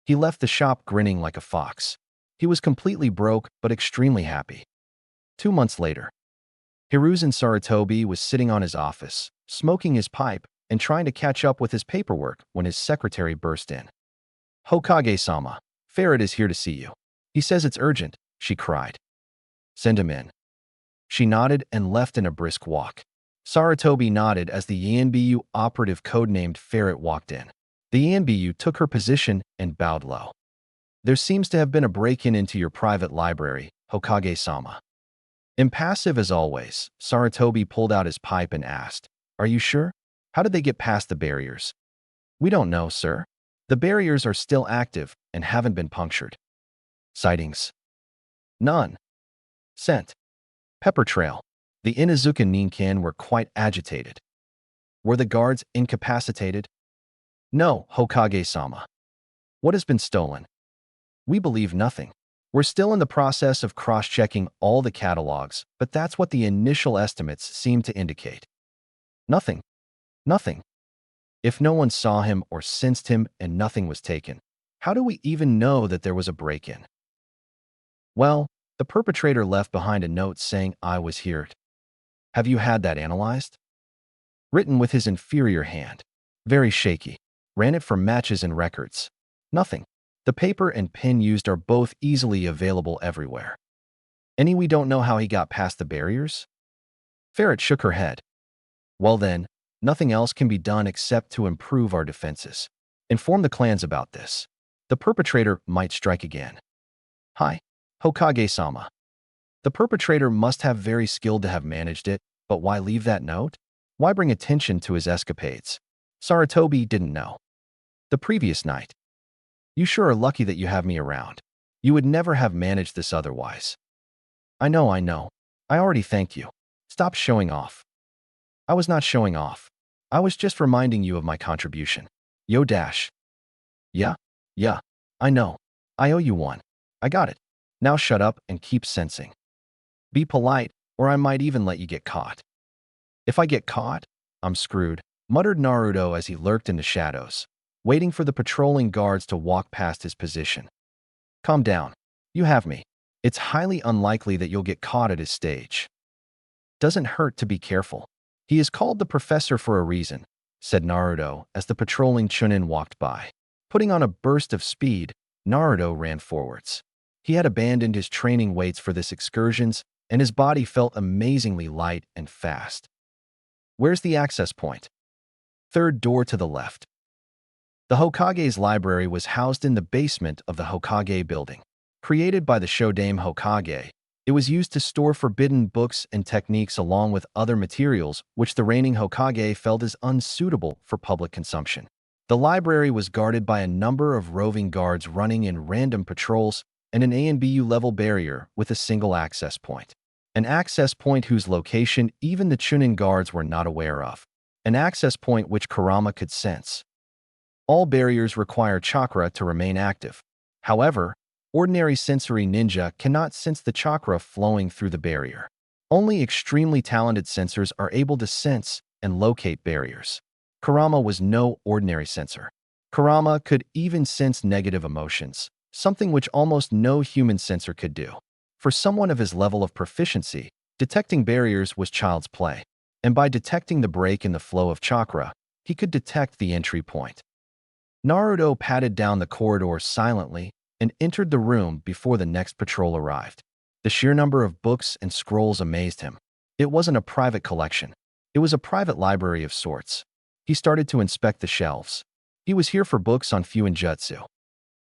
Speaker 1: He left the shop grinning like a fox. He was completely broke, but extremely happy. 2 months later, Hiruzen Sarutobi was sitting on his office, smoking his pipe and trying to catch up with his paperwork when his secretary burst in. "Hokage-sama, Ferret is here to see you. He says it's urgent," she cried. "Send him in." She nodded and left in a brisk walk. Sarutobi nodded as the Yanbu operative codenamed Ferret walked in. The Yanbu took her position and bowed low. "There seems to have been a break-in into your private library, Hokage-sama." Impassive as always, Sarutobi pulled out his pipe and asked, "Are you sure? How did they get past the barriers?" "We don't know, sir. The barriers are still active and haven't been punctured." "Sightings?" "None." "Scent?" "Pepper trail." The Inuzuka Ninken were quite agitated. "Were the guards incapacitated?" "No, Hokage-sama." "What has been stolen?" "We believe nothing. We're still in the process of cross-checking all the catalogs, but that's what the initial estimates seem to indicate." "Nothing." "Nothing. If no one saw him or sensed him and nothing was taken, how do we even know that there was a break-in?" "Well, the perpetrator left behind a note saying I was here." "Have you had that analyzed?" "Written with his inferior hand. Very shaky. Ran it for matches and records. Nothing. The paper and pen used are both easily available everywhere." "Any we don't know how he got past the barriers?" Ferret shook her head. "Well then, nothing else can be done except to improve our defenses. Inform the clans about this. The perpetrator might strike again." "Hi, Hokage-sama." The perpetrator must have very skilled to have managed it, but why leave that note? Why bring attention to his escapades? Sarutobi didn't know. "The previous night." "You sure are lucky that you have me around. You would never have managed this otherwise." I know. I already thanked you. Stop showing off." "I was not showing off. I was just reminding you of my contribution." Yo dash. Yeah, I know. I owe you one. I got it. Now shut up and keep sensing. Be polite, or I might even let you get caught. If I get caught, I'm screwed, muttered Naruto as he lurked in the shadows, waiting for the patrolling guards to walk past his position. Calm down. You have me. It's highly unlikely that you'll get caught at his stage. Doesn't hurt to be careful. He is called the professor for a reason, said Naruto as the patrolling Chunin walked by. Putting on a burst of speed, Naruto ran forwards. He had abandoned his training weights for this excursions, and his body felt amazingly light and fast. Where's the access point? Third door to the left. The Hokage's library was housed in the basement of the Hokage building. Created by the Shodaime Hokage, it was used to store forbidden books and techniques along with other materials which the reigning Hokage felt as unsuitable for public consumption. The library was guarded by a number of roving guards running in random patrols and an A and BU level barrier with a single access point. An access point whose location even the Chunin guards were not aware of. An access point which Kurama could sense. All barriers require chakra to remain active. However, ordinary sensory ninja cannot sense the chakra flowing through the barrier. Only extremely talented sensors are able to sense and locate barriers. Kurama was no ordinary sensor. Kurama could even sense negative emotions, something which almost no human sensor could do. For someone of his level of proficiency, detecting barriers was child's play, and by detecting the break in the flow of chakra, he could detect the entry point. Naruto padded down the corridor silently and entered the room before the next patrol arrived. The sheer number of books and scrolls amazed him. It wasn't a private collection. It was a private library of sorts. He started to inspect the shelves. He was here for books on Fuinjutsu.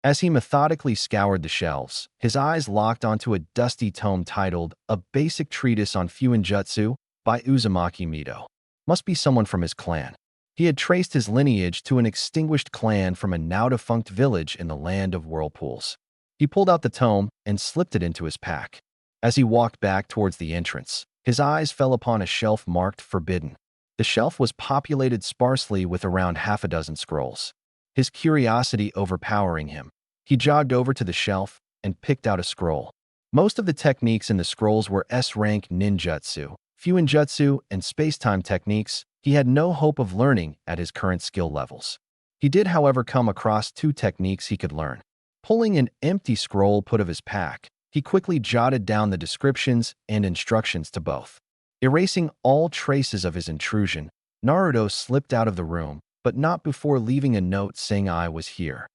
Speaker 1: As he methodically scoured the shelves, his eyes locked onto a dusty tome titled A Basic Treatise on Fuinjutsu by Uzumaki Mito. Must be someone from his clan. He had traced his lineage to an extinguished clan from a now-defunct village in the land of whirlpools. He pulled out the tome and slipped it into his pack. As he walked back towards the entrance, his eyes fell upon a shelf marked Forbidden. The shelf was populated sparsely with around half a dozen scrolls. His curiosity overpowering him, he jogged over to the shelf and picked out a scroll. Most of the techniques in the scrolls were S-rank ninjutsu, fuinjutsu, and space-time techniques he had no hope of learning at his current skill levels. He did, however, come across two techniques he could learn. Pulling an empty scroll put of his pack, he quickly jotted down the descriptions and instructions to both. Erasing all traces of his intrusion, Naruto slipped out of the room, but not before leaving a note saying I was here.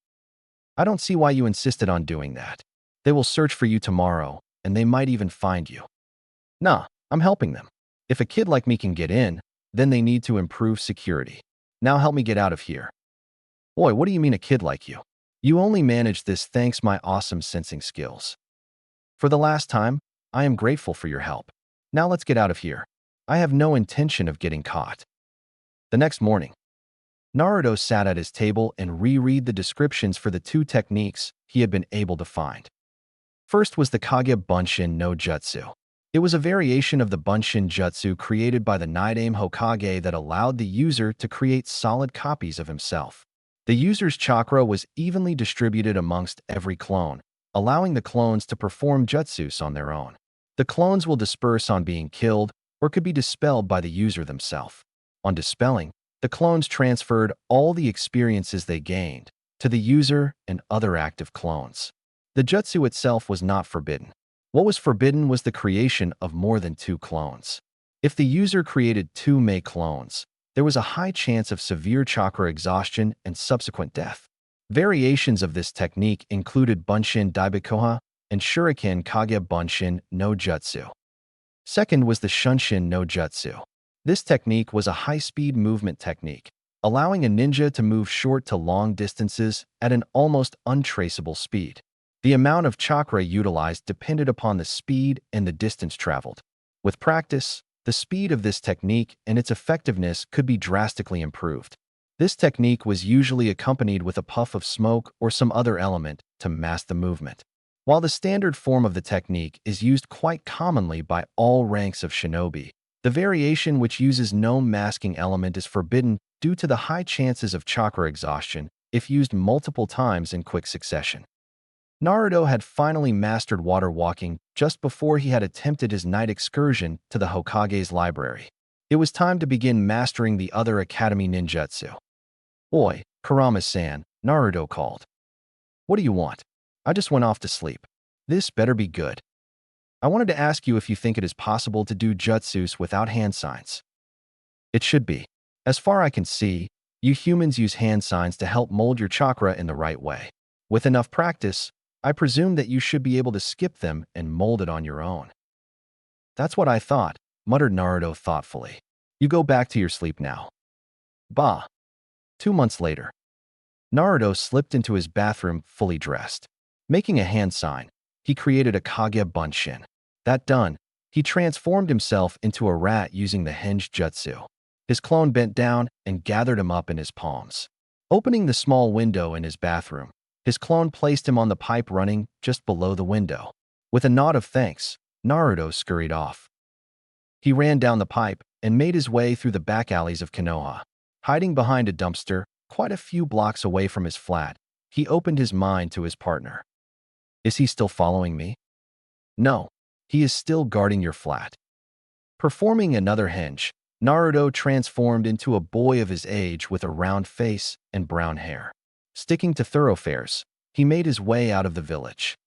Speaker 1: I don't see why you insisted on doing that. They will search for you tomorrow, and they might even find you. Nah, I'm helping them. If a kid like me can get in, then they need to improve security. Now help me get out of here. Boy, what do you mean a kid like you? You only managed this thanks my awesome sensing skills. For the last time, I am grateful for your help. Now let's get out of here. I have no intention of getting caught. The next morning, Naruto sat at his table and reread the descriptions for the two techniques he had been able to find. First was the Kage Bunshin no Jutsu. It was a variation of the Bunshin Jutsu created by the Nidaime Hokage that allowed the user to create solid copies of himself. The user's chakra was evenly distributed amongst every clone, allowing the clones to perform jutsus on their own. The clones will disperse on being killed or could be dispelled by the user themselves. On dispelling, the clones transferred all the experiences they gained to the user and other active clones. The jutsu itself was not forbidden. What was forbidden was the creation of more than two clones. If the user created two Mei clones, there was a high chance of severe chakra exhaustion and subsequent death. Variations of this technique included Bunshin Daibikoha and Shuriken Kage Bunshin no Jutsu. Second was the Shunshin no Jutsu. This technique was a high-speed movement technique, allowing a ninja to move short to long distances at an almost untraceable speed. The amount of chakra utilized depended upon the speed and the distance traveled. With practice, the speed of this technique and its effectiveness could be drastically improved. This technique was usually accompanied with a puff of smoke or some other element to mask the movement. While the standard form of the technique is used quite commonly by all ranks of shinobi, the variation which uses no masking element is forbidden due to the high chances of chakra exhaustion if used multiple times in quick succession. Naruto had finally mastered water walking just before he had attempted his night excursion to the Hokage's library. It was time to begin mastering the other academy ninjutsu. "Oi, Kurama-san," Naruto called. "What do you want?" "I just went off to sleep." "This better be good. I wanted to ask you if you think it is possible to do jutsus without hand signs." "It should be. As far I can see, you humans use hand signs to help mold your chakra in the right way. With enough practice, I presume that you should be able to skip them and mold it on your own." "That's what I thought," muttered Naruto thoughtfully. "You go back to your sleep now." Bah. 2 months later, Naruto slipped into his bathroom fully dressed. Making a hand sign, he created a Kage Bunshin. That done, he transformed himself into a rat using the Henge Jutsu. His clone bent down and gathered him up in his palms. Opening the small window in his bathroom, his clone placed him on the pipe running just below the window. With a nod of thanks, Naruto scurried off. He ran down the pipe and made his way through the back alleys of Konoha. Hiding behind a dumpster, quite a few blocks away from his flat, he opened his mind to his partner. "Is he still following me?" "No, he is still guarding your flat." Performing another henge, Naruto transformed into a boy of his age with a round face and brown hair. Sticking to thoroughfares, he made his way out of the village.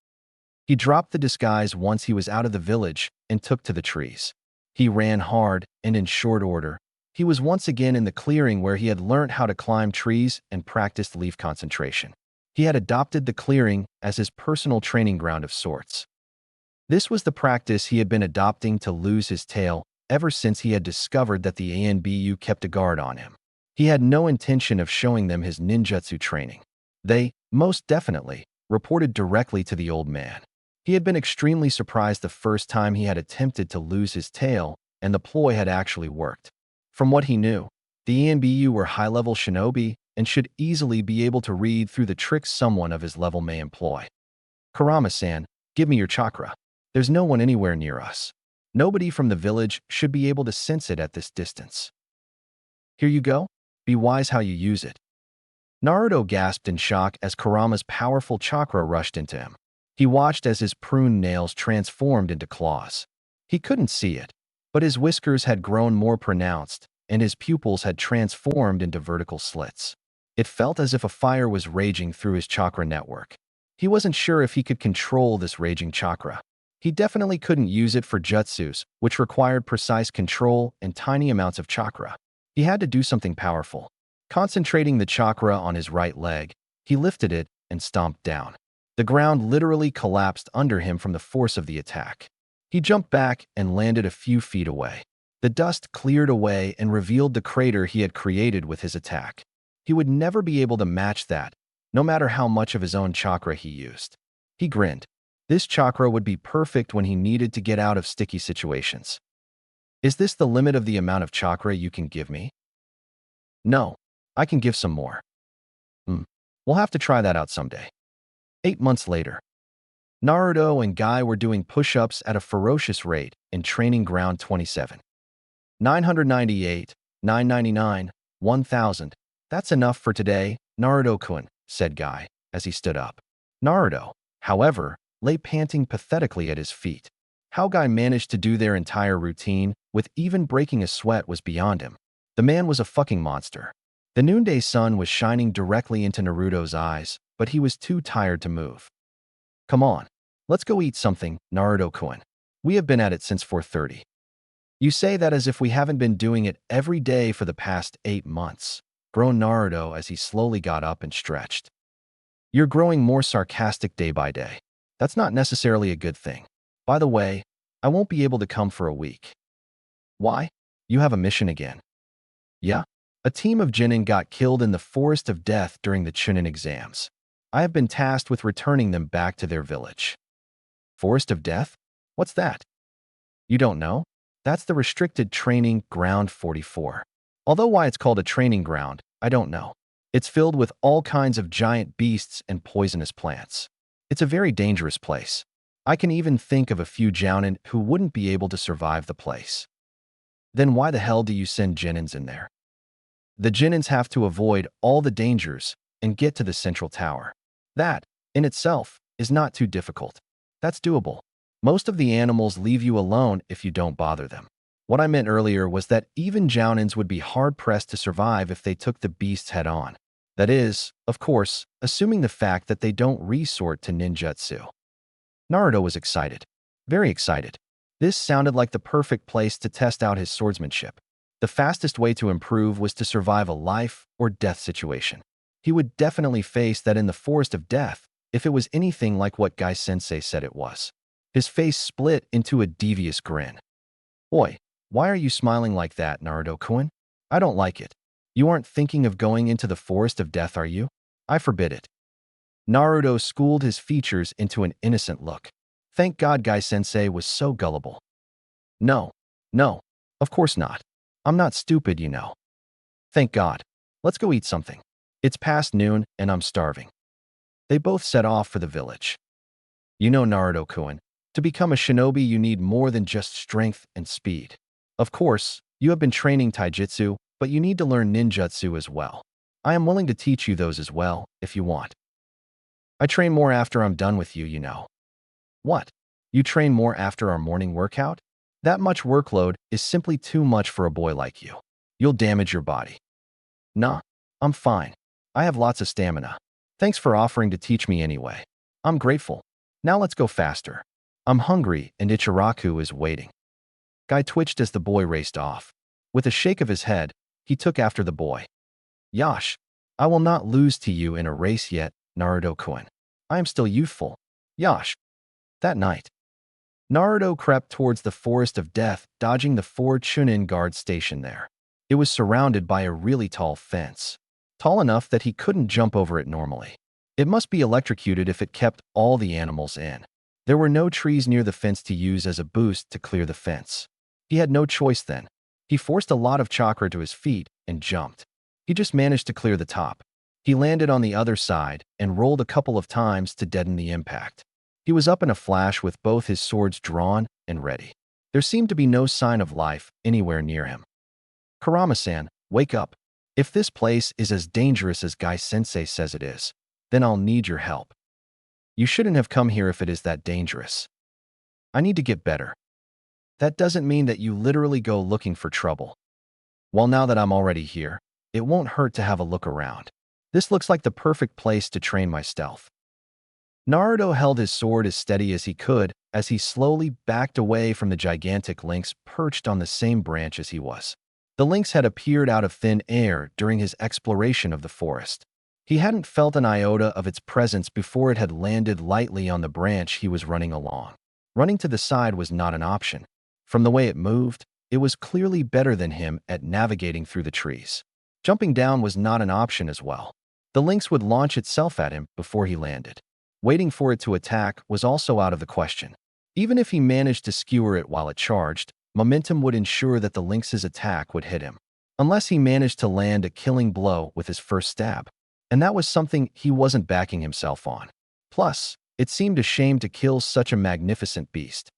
Speaker 1: He dropped the disguise once he was out of the village and took to the trees. He ran hard and in short order. He was once again in the clearing where he had learnt how to climb trees and practiced leaf concentration. He had adopted the clearing as his personal training ground of sorts. This was the practice he had been adopting to lose his tail ever since he had discovered that the ANBU kept a guard on him. He had no intention of showing them his ninjutsu training. They, most definitely, reported directly to the old man. He had been extremely surprised the first time he had attempted to lose his tail, and the ploy had actually worked. From what he knew, the ANBU were high-level shinobi and should easily be able to read through the tricks someone of his level may employ. "Kurama-san, give me your chakra. There's no one anywhere near us. Nobody from the village should be able to sense it at this distance. Here you go. Be wise how you use it." Naruto gasped in shock as Kurama's powerful chakra rushed into him. He watched as his prune nails transformed into claws. He couldn't see it, but his whiskers had grown more pronounced, and his pupils had transformed into vertical slits. It felt as if a fire was raging through his chakra network. He wasn't sure if he could control this raging chakra. He definitely couldn't use it for jutsus, which required precise control and tiny amounts of chakra. He had to do something powerful. Concentrating the chakra on his right leg, he lifted it and stomped down. The ground literally collapsed under him from the force of the attack. He jumped back and landed a few feet away. The dust cleared away and revealed the crater he had created with his attack. He would never be able to match that, no matter how much of his own chakra he used. He grinned. This chakra would be perfect when he needed to get out of sticky situations. "Is this the limit of the amount of chakra you can give me?" "No, I can give some more." We'll have to try that out someday." 8 months later, Naruto and Guy were doing push-ups at a ferocious rate in Training Ground 27. 998, 999, 1,000. "That's enough for today, Naruto-kun," said Guy as he stood up. Naruto, however, lay panting pathetically at his feet. How Guy managed to do their entire routine with even breaking a sweat was beyond him. The man was a fucking monster. The noonday sun was shining directly into Naruto's eyes, but he was too tired to move. "Come on, let's go eat something, Naruto-kun. We have been at it since 4:30. "You say that as if we haven't been doing it every day for the past 8 months, groaned Naruto as he slowly got up and stretched. "You're growing more sarcastic day by day. That's not necessarily a good thing. By the way, I won't be able to come for a week." "Why? You have a mission again." "Yeah. A team of Chunin got killed in the Forest of Death during the Chunin exams. I have been tasked with returning them back to their village." "Forest of Death? What's that?" "You don't know? That's the restricted training ground 44. Although why it's called a training ground, I don't know. It's filled with all kinds of giant beasts and poisonous plants. It's a very dangerous place. I can even think of a few Jounin who wouldn't be able to survive the place." "Then why the hell do you send Genins in there?" "The Genins have to avoid all the dangers and get to the central tower. That, in itself, is not too difficult. That's doable. Most of the animals leave you alone if you don't bother them. What I meant earlier was that even Jounins would be hard-pressed to survive if they took the beasts head-on. That is, of course, assuming the fact that they don't resort to ninjutsu. Naruto was excited. Very excited. This sounded like the perfect place to test out his swordsmanship. The fastest way to improve was to survive a life or death situation. He would definitely face that in the Forest of Death if it was anything like what Guy-sensei said it was. His face split into a devious grin. Oi, why are you smiling like that, Naruto-kun? I don't like it. You aren't thinking of going into the Forest of Death, are you? I forbid it. Naruto schooled his features into an innocent look. Thank God Guy-sensei was so gullible. No, no, of course not. I'm not stupid, you know. Thank God. Let's go eat something. It's past noon and I'm starving. They both set off for the village. You know, Naruto-kun, to become a shinobi you need more than just strength and speed. Of course, you have been training taijutsu, but you need to learn ninjutsu as well. I am willing to teach you those as well, if you want. I train more after I'm done with you, you know. What? You train more after our morning workout? That much workload is simply too much for a boy like you. You'll damage your body. Nah, I'm fine. I have lots of stamina. Thanks for offering to teach me anyway. I'm grateful. Now let's go faster. I'm hungry and Ichiraku is waiting. Guy twitched as the boy raced off. With a shake of his head, he took after the boy. Yash, I will not lose to you in a race yet, Naruto-kun. I am still youthful. Yash. That night, Naruto crept towards the Forest of Death, dodging the 4 Chunin guards stationed there. It was surrounded by a really tall fence, tall enough that he couldn't jump over it normally. It must be electrocuted if it kept all the animals in. There were no trees near the fence to use as a boost to clear the fence. He had no choice then. He forced a lot of chakra to his feet and jumped. He just managed to clear the top. He landed on the other side and rolled a couple of times to deaden the impact. He was up in a flash with both his swords drawn and ready. There seemed to be no sign of life anywhere near him. Kurama-san, wake up. If this place is as dangerous as Guy-sensei says it is, then I'll need your help. You shouldn't have come here if it is that dangerous. I need to get better. That doesn't mean that you literally go looking for trouble. Well, now that I'm already here, it won't hurt to have a look around. This looks like the perfect place to train my stealth. Naruto held his sword as steady as he could as he slowly backed away from the gigantic lynx perched on the same branch as he was. The lynx had appeared out of thin air during his exploration of the forest. He hadn't felt an iota of its presence before it had landed lightly on the branch he was running along. Running to the side was not an option. From the way it moved, it was clearly better than him at navigating through the trees. Jumping down was not an option as well. The lynx would launch itself at him before he landed. Waiting for it to attack was also out of the question. Even if he managed to skewer it while it charged, momentum would ensure that the lynx's attack would hit him, unless he managed to land a killing blow with his first stab. And that was something he wasn't backing himself on. Plus, it seemed a shame to kill such a magnificent beast.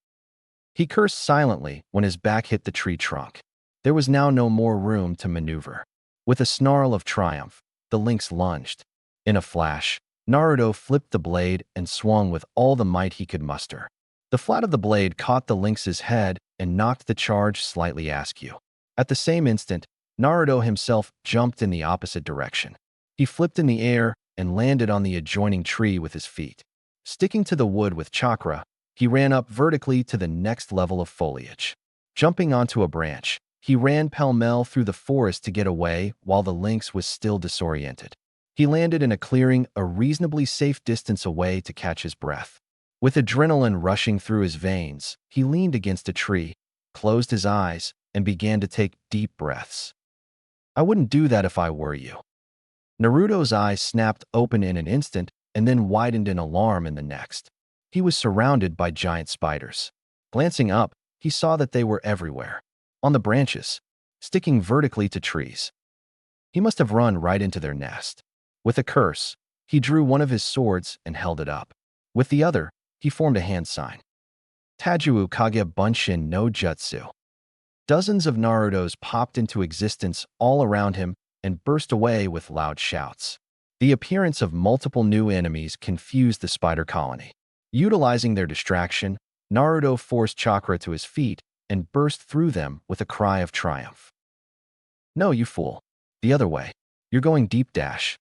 Speaker 1: He cursed silently when his back hit the tree trunk. There was now no more room to maneuver. With a snarl of triumph, the lynx lunged. In a flash, Naruto flipped the blade and swung with all the might he could muster. The flat of the blade caught the lynx's head and knocked the charge slightly askew. At the same instant, Naruto himself jumped in the opposite direction. He flipped in the air and landed on the adjoining tree with his feet. Sticking to the wood with chakra, he ran up vertically to the next level of foliage. Jumping onto a branch, he ran pell-mell through the forest to get away while the lynx was still disoriented. He landed in a clearing a reasonably safe distance away to catch his breath. With adrenaline rushing through his veins, he leaned against a tree, closed his eyes, and began to take deep breaths. I wouldn't do that if I were you. Naruto's eyes snapped open in an instant and then widened in alarm in the next. He was surrounded by giant spiders. Glancing up, he saw that they were everywhere, on the branches, sticking vertically to trees. He must have run right into their nest. With a curse, he drew one of his swords and held it up. With the other, he formed a hand sign. Taiju Kage Bunshin no Jutsu. Dozens of Narutos popped into existence all around him and burst away with loud shouts. The appearance of multiple new enemies confused the spider colony. Utilizing their distraction, Naruto forced Chakra to his feet and burst through them with a cry of triumph. "No, you fool. The other way. You're going deep dash."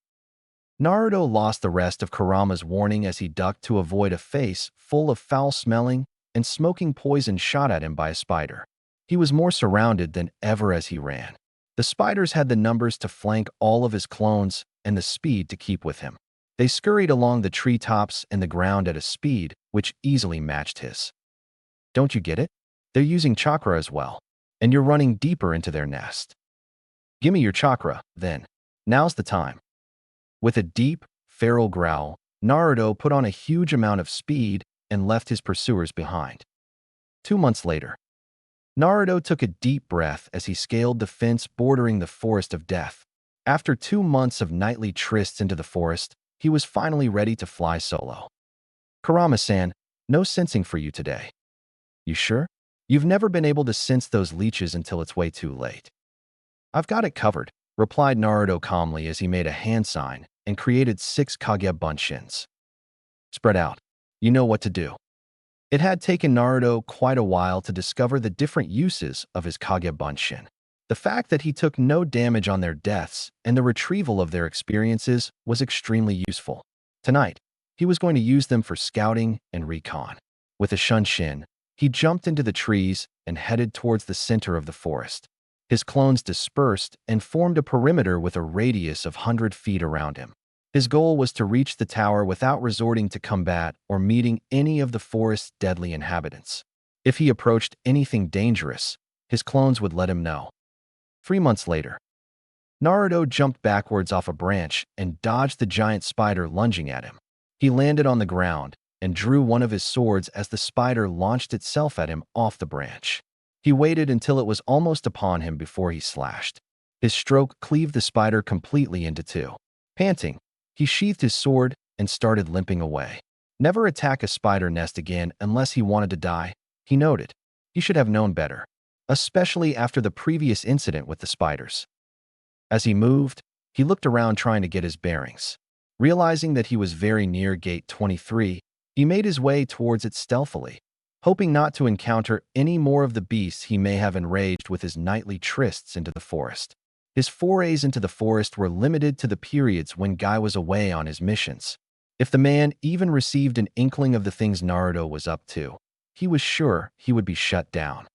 Speaker 1: Naruto lost the rest of Kurama's warning as he ducked to avoid a face full of foul-smelling and smoking poison shot at him by a spider. He was more surrounded than ever as he ran. The spiders had the numbers to flank all of his clones and the speed to keep with him. They scurried along the treetops and the ground at a speed which easily matched his. Don't you get it? They're using chakra as well, and you're running deeper into their nest. Give me your chakra, then. Now's the time. With a deep, feral growl, Naruto put on a huge amount of speed and left his pursuers behind. 2 months later, Naruto took a deep breath as he scaled the fence bordering the forest of death. After 2 months of nightly trysts into the forest, he was finally ready to fly solo. Kurama-san, no sensing for you today. You sure? You've never been able to sense those leeches until it's way too late. I've got it covered, replied Naruto calmly as he made a hand sign and created 6 Kage Bunshins. Spread out. You know what to do. It had taken Naruto quite a while to discover the different uses of his Kage Bunshin. The fact that he took no damage on their deaths and the retrieval of their experiences was extremely useful. Tonight, he was going to use them for scouting and recon. With a Shunshin, he jumped into the trees and headed towards the center of the forest. His clones dispersed and formed a perimeter with a radius of 100 feet around him. His goal was to reach the tower without resorting to combat or meeting any of the forest's deadly inhabitants. If he approached anything dangerous, his clones would let him know. 3 months later, Naruto jumped backwards off a branch and dodged the giant spider lunging at him. He landed on the ground and drew one of his swords as the spider launched itself at him off the branch. He waited until it was almost upon him before he slashed. His stroke cleaved the spider completely into 2. Panting, he sheathed his sword and started limping away. Never attack a spider nest again unless he wanted to die, he noted. He should have known better, especially after the previous incident with the spiders. As he moved, he looked around trying to get his bearings. Realizing that he was very near Gate 23, he made his way towards it stealthily, hoping not to encounter any more of the beasts he may have enraged with his nightly trysts into the forest. His forays into the forest were limited to the periods when Guy was away on his missions. If the man even received an inkling of the things Naruto was up to, he was sure he would be shut down.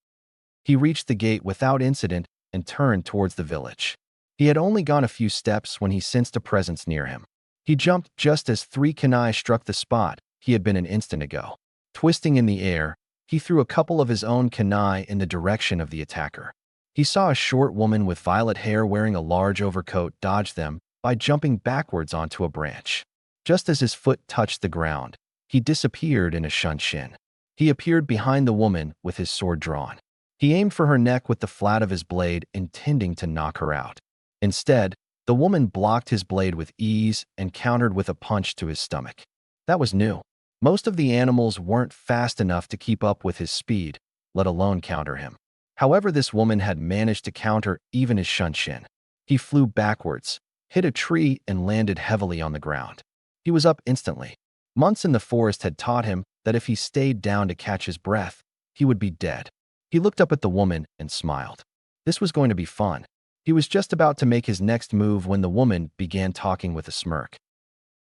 Speaker 1: He reached the gate without incident and turned towards the village. He had only gone a few steps when he sensed a presence near him. He jumped just as 3 kunai struck the spot he had been an instant ago. Twisting in the air, he threw a couple of his own kunai in the direction of the attacker. He saw a short woman with violet hair wearing a large overcoat dodge them by jumping backwards onto a branch. Just as his foot touched the ground, he disappeared in a Shunshin. He appeared behind the woman with his sword drawn. He aimed for her neck with the flat of his blade, intending to knock her out. Instead, the woman blocked his blade with ease and countered with a punch to his stomach. That was new. Most of the animals weren't fast enough to keep up with his speed, let alone counter him. However, this woman had managed to counter even his Shunshin. He flew backwards, hit a tree, and landed heavily on the ground. He was up instantly. Months in the forest had taught him that if he stayed down to catch his breath, he would be dead. He looked up at the woman and smiled. This was going to be fun. He was just about to make his next move when the woman began talking with a smirk.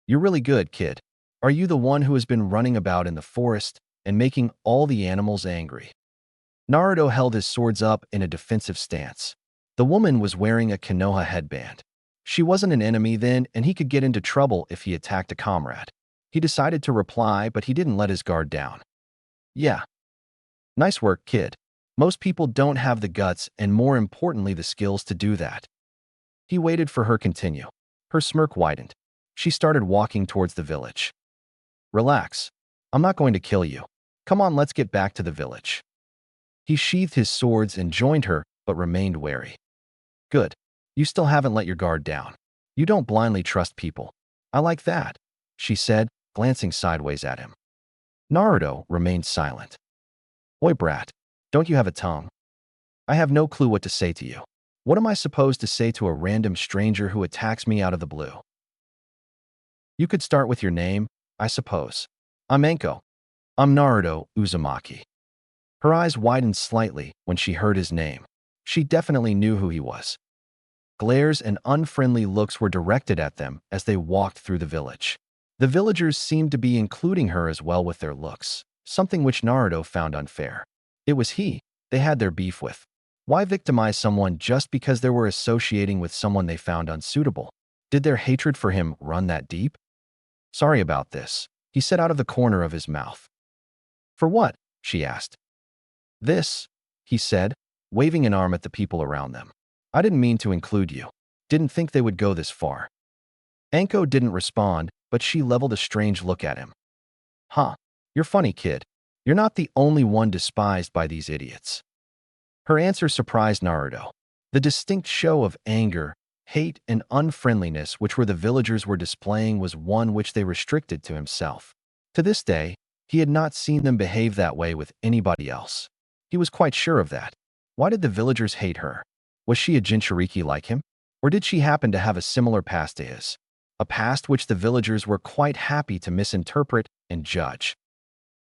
Speaker 1: You're really good, kid. Are you the one who has been running about in the forest and making all the animals angry? Naruto held his swords up in a defensive stance. The woman was wearing a Konoha headband. She wasn't an enemy then, and he could get into trouble if he attacked a comrade. He decided to reply, but he didn't let his guard down. Yeah. Nice work, kid. Most people don't have the guts and, more importantly, the skills to do that. He waited for her to continue. Her smirk widened. She started walking towards the village. Relax. I'm not going to kill you. Come on, let's get back to the village. He sheathed his swords and joined her, but remained wary. Good. You still haven't let your guard down. You don't blindly trust people. I like that, she said, glancing sideways at him. Naruto remained silent. Oi, brat. Don't you have a tongue? I have no clue what to say to you. What am I supposed to say to a random stranger who attacks me out of the blue? You could start with your name, I suppose. I'm Anko. I'm Naruto Uzumaki. Her eyes widened slightly when she heard his name. She definitely knew who he was. Glares and unfriendly looks were directed at them as they walked through the village. The villagers seemed to be including her as well with their looks, something which Naruto found unfair. It was he they had their beef with. Why victimize someone just because they were associating with someone they found unsuitable? Did their hatred for him run that deep? Sorry about this, he said out of the corner of his mouth. For what? She asked. This, he said, waving an arm at the people around them. I didn't mean to include you. Didn't think they would go this far. Anko didn't respond, but she leveled a strange look at him. Huh, you're funny, kid. You're not the only one despised by these idiots. Her answer surprised Naruto. The distinct show of anger, hate, and unfriendliness which the villagers were displaying was one which they restricted to himself. To this day, he had not seen them behave that way with anybody else. He was quite sure of that. Why did the villagers hate her? Was she a Jinchuriki like him? Or did she happen to have a similar past to his? A past which the villagers were quite happy to misinterpret and judge.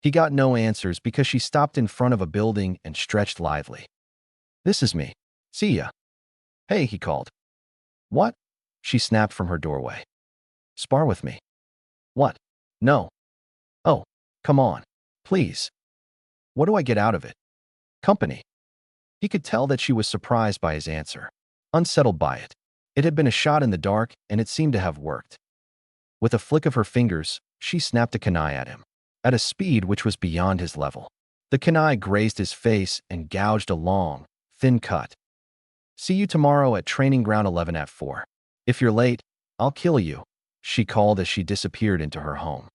Speaker 1: He got no answers because she stopped in front of a building and stretched lithely. This is me. See ya. Hey, he called. What? She snapped from her doorway. Spar with me. What? No. Oh, come on. Please. What do I get out of it? Company. He could tell that she was surprised by his answer, unsettled by it. It had been a shot in the dark, and it seemed to have worked. With a flick of her fingers, she snapped a kunai at him, at a speed which was beyond his level. The kunai grazed his face and gouged a long, thin cut. See you tomorrow at Training Ground 11 at 4. If you're late, I'll kill you, she called as she disappeared into her home.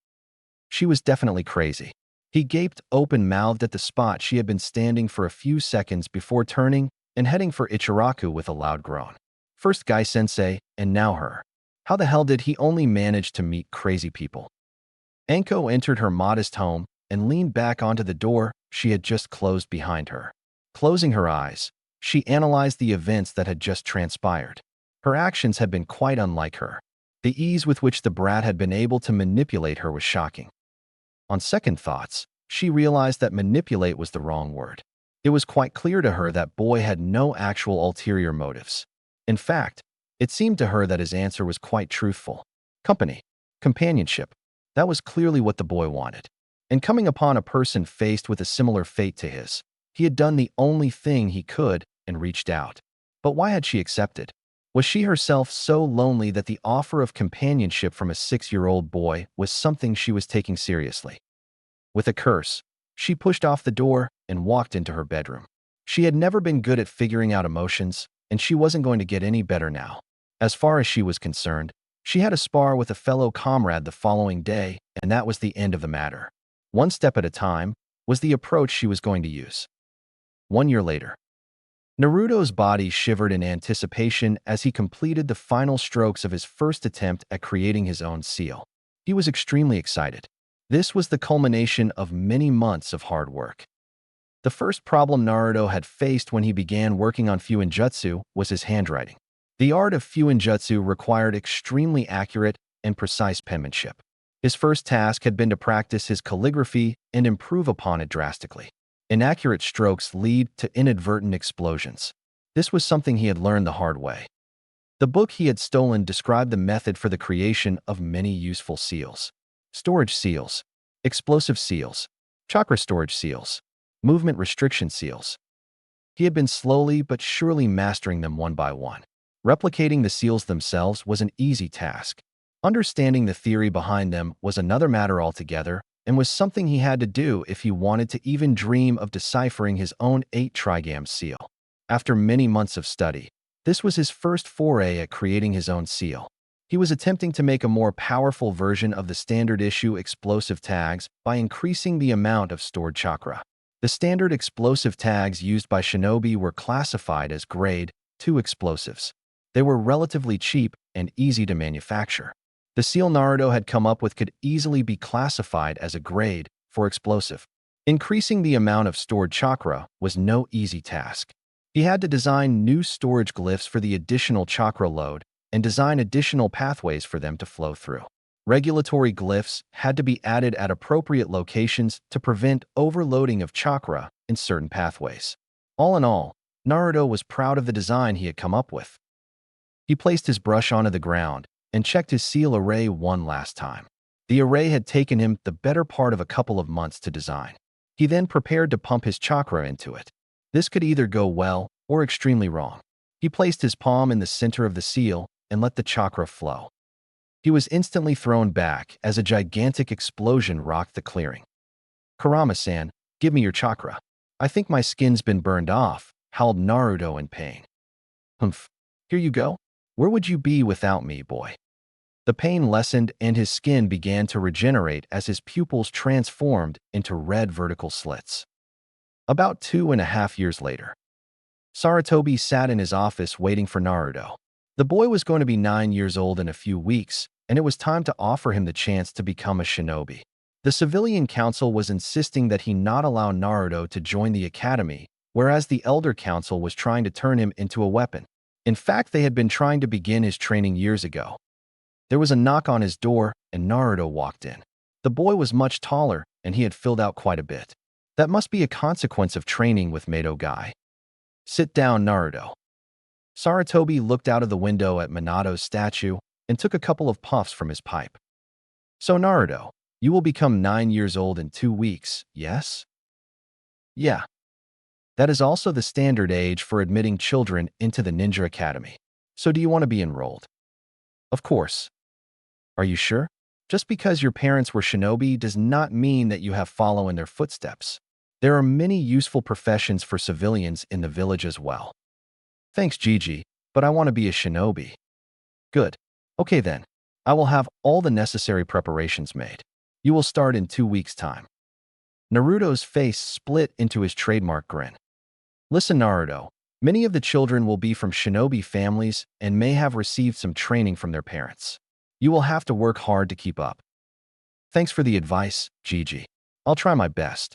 Speaker 1: She was definitely crazy. He gaped open-mouthed at the spot she had been standing for a few seconds before turning and heading for Ichiraku with a loud groan. First Guy-sensei, and now her. How the hell did he only manage to meet crazy people? Anko entered her modest home and leaned back onto the door she had just closed behind her. Closing her eyes, she analyzed the events that had just transpired. Her actions had been quite unlike her. The ease with which the brat had been able to manipulate her was shocking. On second thoughts, she realized that manipulate was the wrong word. It was quite clear to her that boy had no actual ulterior motives. In fact, it seemed to her that his answer was quite truthful. Company, companionship, that was clearly what the boy wanted. And coming upon a person faced with a similar fate to his, he had done the only thing he could and reached out. But why had she accepted? Was she herself so lonely that the offer of companionship from a 6-year-old boy was something she was taking seriously? With a curse, she pushed off the door and walked into her bedroom. She had never been good at figuring out emotions, and she wasn't going to get any better now. As far as she was concerned, she had a spar with a fellow comrade the following day, and that was the end of the matter. One step at a time was the approach she was going to use. 1 year later, Naruto's body shivered in anticipation as he completed the final strokes of his first attempt at creating his own seal. He was extremely excited. This was the culmination of many months of hard work. The first problem Naruto had faced when he began working on Fuinjutsu was his handwriting. The art of Fuinjutsu required extremely accurate and precise penmanship. His first task had been to practice his calligraphy and improve upon it drastically. Inaccurate strokes lead to inadvertent explosions. This was something he had learned the hard way. The book he had stolen described the method for the creation of many useful seals. Storage seals, explosive seals, chakra storage seals, movement restriction seals. He had been slowly but surely mastering them one by one. Replicating the seals themselves was an easy task. Understanding the theory behind them was another matter altogether, and was something he had to do if he wanted to even dream of deciphering his own 8-trigam seal. After many months of study, this was his first foray at creating his own seal. He was attempting to make a more powerful version of the standard issue explosive tags by increasing the amount of stored chakra. The standard explosive tags used by shinobi were classified as grade 2 explosives. They were relatively cheap and easy to manufacture. The seal Naruto had come up with could easily be classified as a grade 4 explosive. Increasing the amount of stored chakra was no easy task. He had to design new storage glyphs for the additional chakra load and design additional pathways for them to flow through. Regulatory glyphs had to be added at appropriate locations to prevent overloading of chakra in certain pathways. All in all, Naruto was proud of the design he had come up with. He placed his brush onto the ground and checked his seal array one last time. The array had taken him the better part of a couple of months to design. He then prepared to pump his chakra into it. This could either go well or extremely wrong. He placed his palm in the center of the seal and let the chakra flow. He was instantly thrown back as a gigantic explosion rocked the clearing. "Kurama-san, give me your chakra. I think my skin's been burned off," howled Naruto in pain. "Humph, here you go. Where would you be without me, boy?" The pain lessened and his skin began to regenerate as his pupils transformed into red vertical slits. About 2.5 years later, Sarutobi sat in his office waiting for Naruto. The boy was going to be 9 years old in a few weeks, and it was time to offer him the chance to become a shinobi. The civilian council was insisting that he not allow Naruto to join the academy, whereas the elder council was trying to turn him into a weapon. In fact, they had been trying to begin his training years ago. There was a knock on his door, and Naruto walked in. The boy was much taller, and he had filled out quite a bit. That must be a consequence of training with Mato Guy. "Sit down, Naruto." Sarutobi looked out of the window at Minato's statue and took a couple of puffs from his pipe. "So, Naruto, you will become 9 years old in 2 weeks, yes?" "Yeah. That is also the standard age for admitting children into the Ninja Academy. So do you want to be enrolled?" "Of course." "Are you sure? Just because your parents were shinobi does not mean that you have follow in their footsteps. There are many useful professions for civilians in the village as well." "Thanks, Gigi, but I want to be a shinobi." "Good. Okay then. I will have all the necessary preparations made. You will start in 2 weeks' time." Naruto's face split into his trademark grin. "Listen, Naruto, many of the children will be from shinobi families and may have received some training from their parents. You will have to work hard to keep up." "Thanks for the advice, Gigi. I'll try my best."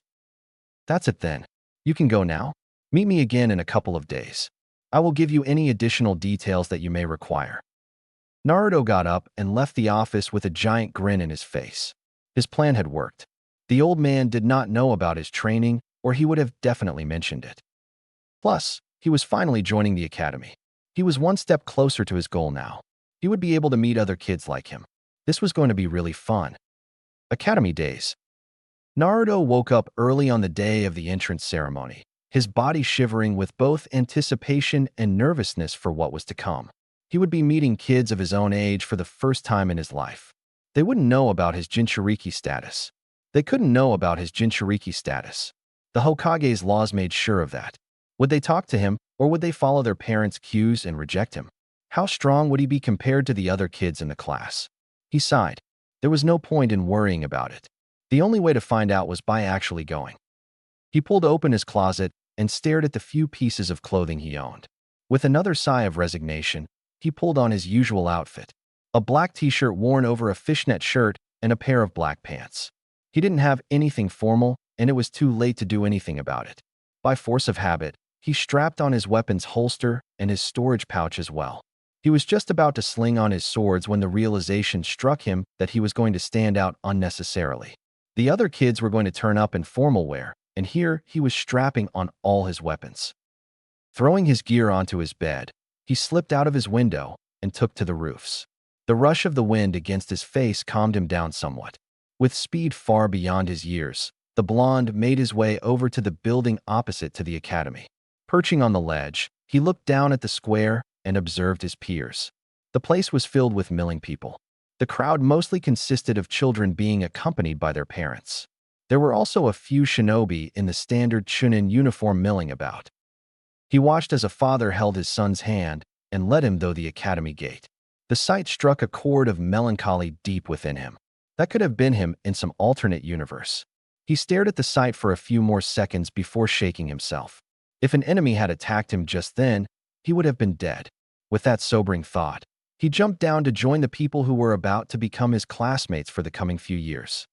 Speaker 1: "That's it then. You can go now. Meet me again in a couple of days. I will give you any additional details that you may require." Naruto got up and left the office with a giant grin in his face. His plan had worked. The old man did not know about his training, or he would have definitely mentioned it. Plus, he was finally joining the academy. He was one step closer to his goal now. He would be able to meet other kids like him. This was going to be really fun. Academy days. Naruto woke up early on the day of the entrance ceremony, his body shivering with both anticipation and nervousness for what was to come. He would be meeting kids of his own age for the first time in his life. They wouldn't know about his Jinchuriki status. They couldn't know about his Jinchuriki status. The Hokage's laws made sure of that. Would they talk to him, or would they follow their parents' cues and reject him? How strong would he be compared to the other kids in the class? He sighed. There was no point in worrying about it. The only way to find out was by actually going. He pulled open his closet and stared at the few pieces of clothing he owned. With another sigh of resignation, he pulled on his usual outfit, a black t-shirt worn over a fishnet shirt and a pair of black pants. He didn't have anything formal, and it was too late to do anything about it. By force of habit, he strapped on his weapon's holster and his storage pouch as well. He was just about to sling on his swords when the realization struck him that he was going to stand out unnecessarily. The other kids were going to turn up in formal wear, and here he was strapping on all his weapons. Throwing his gear onto his bed, he slipped out of his window and took to the roofs. The rush of the wind against his face calmed him down somewhat. With speed far beyond his years, the blonde made his way over to the building opposite to the academy. Perching on the ledge, he looked down at the square and observed his peers. The place was filled with milling people. The crowd mostly consisted of children being accompanied by their parents. There were also a few shinobi in the standard Chunin uniform milling about. He watched as a father held his son's hand and led him through the academy gate. The sight struck a chord of melancholy deep within him. That could have been him in some alternate universe. He stared at the sight for a few more seconds before shaking himself. If an enemy had attacked him just then, he would have been dead. With that sobering thought, he jumped down to join the people who were about to become his classmates for the coming few years.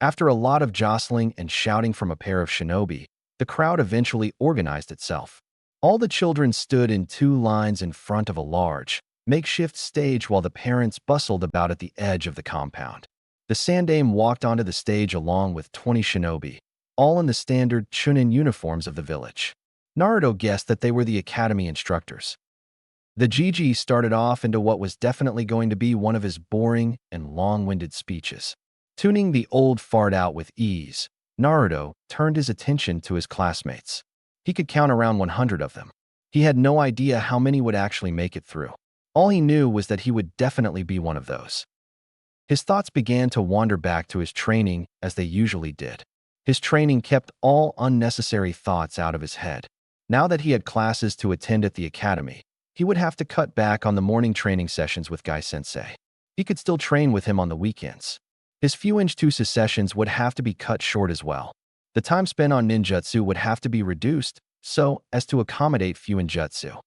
Speaker 1: After a lot of jostling and shouting from a pair of shinobi, the crowd eventually organized itself. All the children stood in 2 lines in front of a large, makeshift stage while the parents bustled about at the edge of the compound. The Sandaime walked onto the stage along with 20 shinobi, all in the standard Chunin uniforms of the village. Naruto guessed that they were the academy instructors. The GG started off into what was definitely going to be one of his boring and long-winded speeches. Tuning the old fart out with ease, Naruto turned his attention to his classmates. He could count around 100 of them. He had no idea how many would actually make it through. All he knew was that he would definitely be one of those. His thoughts began to wander back to his training as they usually did. His training kept all unnecessary thoughts out of his head. Now that he had classes to attend at the academy, he would have to cut back on the morning training sessions with Guy-sensei. He could still train with him on the weekends. His Fuinjutsu sessions would have to be cut short as well. The time spent on ninjutsu would have to be reduced so as to accommodate Fuinjutsu.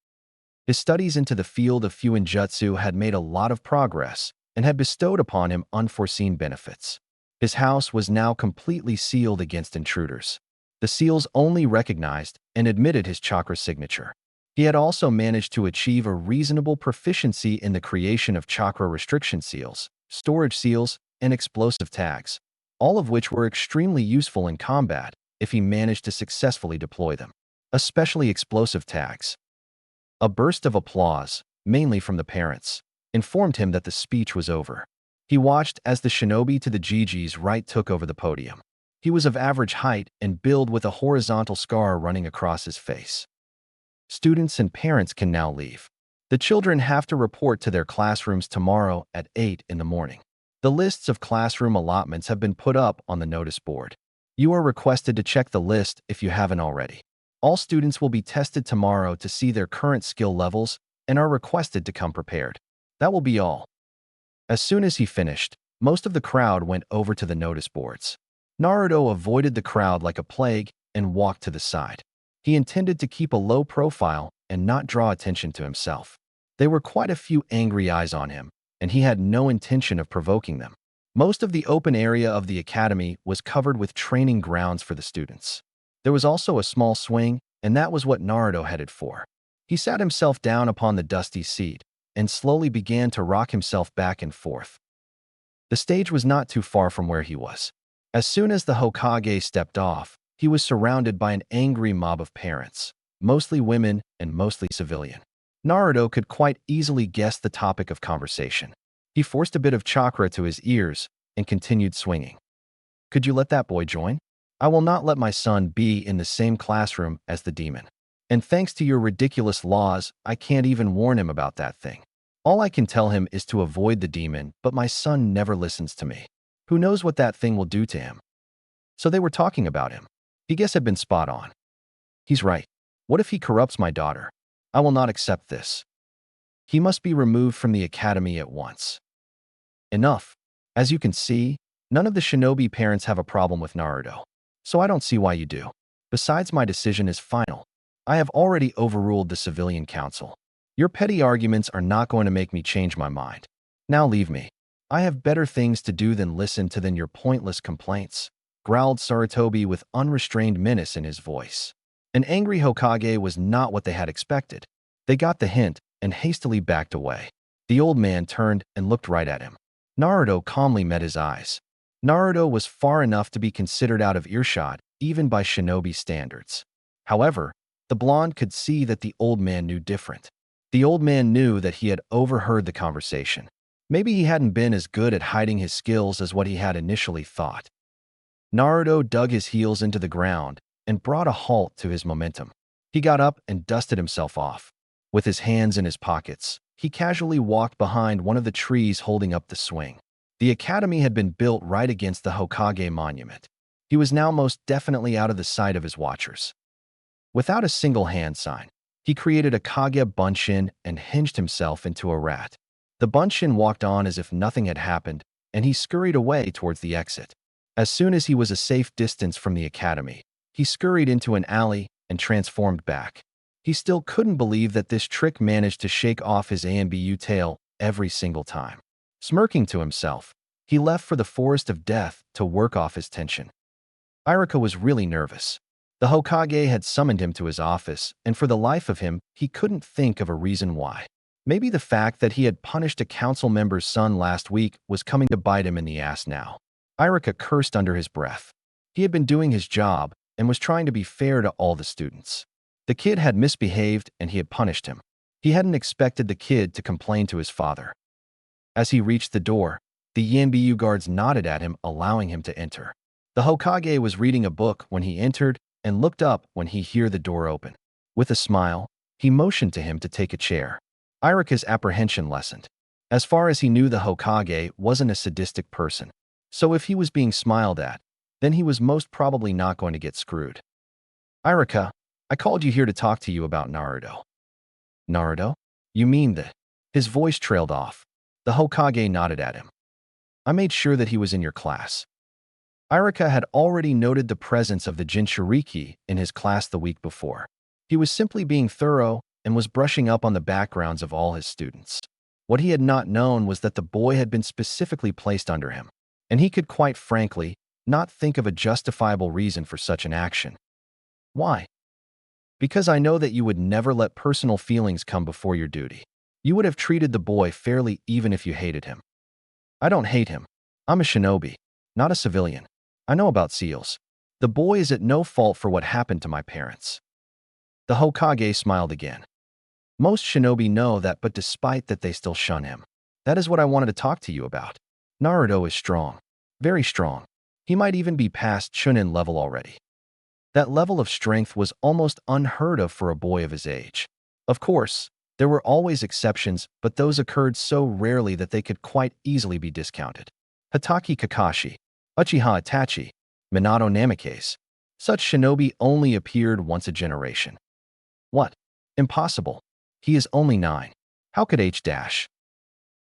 Speaker 1: His studies into the field of Fuinjutsu had made a lot of progress and had bestowed upon him unforeseen benefits. His house was now completely sealed against intruders. The seals only recognized and admitted his chakra signature. He had also managed to achieve a reasonable proficiency in the creation of chakra restriction seals, storage seals, and explosive tags, all of which were extremely useful in combat if he managed to successfully deploy them, especially explosive tags. A burst of applause, mainly from the parents, informed him that the speech was over. He watched as the shinobi to the GG's right took over the podium. He was of average height and build with a horizontal scar running across his face. Students and parents can now leave. The children have to report to their classrooms tomorrow at 8 in the morning. The lists of classroom allotments have been put up on the notice board. You are requested to check the list if you haven't already. All students will be tested tomorrow to see their current skill levels and are requested to come prepared. That will be all. As soon as he finished, most of the crowd went over to the notice boards. Naruto avoided the crowd like a plague and walked to the side. He intended to keep a low profile and not draw attention to himself. There were quite a few angry eyes on him, and he had no intention of provoking them. Most of the open area of the academy was covered with training grounds for the students. There was also a small swing, and that was what Naruto headed for. He sat himself down upon the dusty seat and slowly began to rock himself back and forth. The stage was not too far from where he was. As soon as the Hokage stepped off, he was surrounded by an angry mob of parents, mostly women and mostly civilian. Naruto could quite easily guess the topic of conversation. He forced a bit of chakra to his ears and continued swinging. Could you let that boy join? I will not let my son be in the same classroom as the demon. And thanks to your ridiculous laws, I can't even warn him about that thing. All I can tell him is to avoid the demon, but my son never listens to me. Who knows what that thing will do to him? So they were talking about him. He guess had been spot on. He's right. What if he corrupts my daughter? I will not accept this. He must be removed from the academy at once. Enough. As you can see, none of the shinobi parents have a problem with Naruto. So I don't see why you do. Besides, my decision is final. I have already overruled the civilian council. Your petty arguments are not going to make me change my mind. Now leave me. I have better things to do than listen to your pointless complaints, growled Sarutobi with unrestrained menace in his voice. An angry Hokage was not what they had expected. They got the hint and hastily backed away. The old man turned and looked right at him. Naruto calmly met his eyes. Naruto was far enough to be considered out of earshot, even by shinobi standards. However, the blonde could see that the old man knew different. The old man knew that he had overheard the conversation. Maybe he hadn't been as good at hiding his skills as what he had initially thought. Naruto dug his heels into the ground and brought a halt to his momentum. He got up and dusted himself off. With his hands in his pockets, he casually walked behind one of the trees holding up the swing. The academy had been built right against the Hokage monument. He was now most definitely out of the sight of his watchers. Without a single hand sign, he created a Kage Bunshin and hinged himself into a rat. The Bunshin walked on as if nothing had happened, and he scurried away towards the exit. As soon as he was a safe distance from the academy, he scurried into an alley and transformed back. He still couldn't believe that this trick managed to shake off his AMBU tail every single time. Smirking to himself, he left for the Forest of Death to work off his tension. Iruka was really nervous. The Hokage had summoned him to his office, and for the life of him, he couldn't think of a reason why. Maybe the fact that he had punished a council member's son last week was coming to bite him in the ass now. Irika cursed under his breath. He had been doing his job and was trying to be fair to all the students. The kid had misbehaved and he had punished him. He hadn't expected the kid to complain to his father. As he reached the door, the Yanbu guards nodded at him, allowing him to enter. The Hokage was reading a book when he entered and looked up when he heard the door open. With a smile, he motioned to him to take a chair. Irika's apprehension lessened. As far as he knew, the Hokage wasn't a sadistic person. So if he was being smiled at, then he was most probably not going to get screwed. Irika, I called you here to talk to you about Naruto. Naruto? You mean that? His voice trailed off. The Hokage nodded at him. I made sure that he was in your class. Irika had already noted the presence of the Jinchuriki in his class the week before. He was simply being thorough and was brushing up on the backgrounds of all his students. What he had not known was that the boy had been specifically placed under him, and he could quite frankly not think of a justifiable reason for such an action. Why? Because I know that you would never let personal feelings come before your duty. You would have treated the boy fairly even if you hated him. I don't hate him. I'm a shinobi, not a civilian. I know about seals. The boy is at no fault for what happened to my parents. The Hokage smiled again. Most shinobi know that, but despite that, they still shun him. That is what I wanted to talk to you about. Naruto is strong. Very strong. He might even be past Chunin level already. That level of strength was almost unheard of for a boy of his age. Of course, there were always exceptions, but those occurred so rarely that they could quite easily be discounted. Hatake Kakashi, Uchiha Itachi, Minato Namikaze. Such shinobi only appeared once a generation. What? Impossible. He is only 9. How could H-?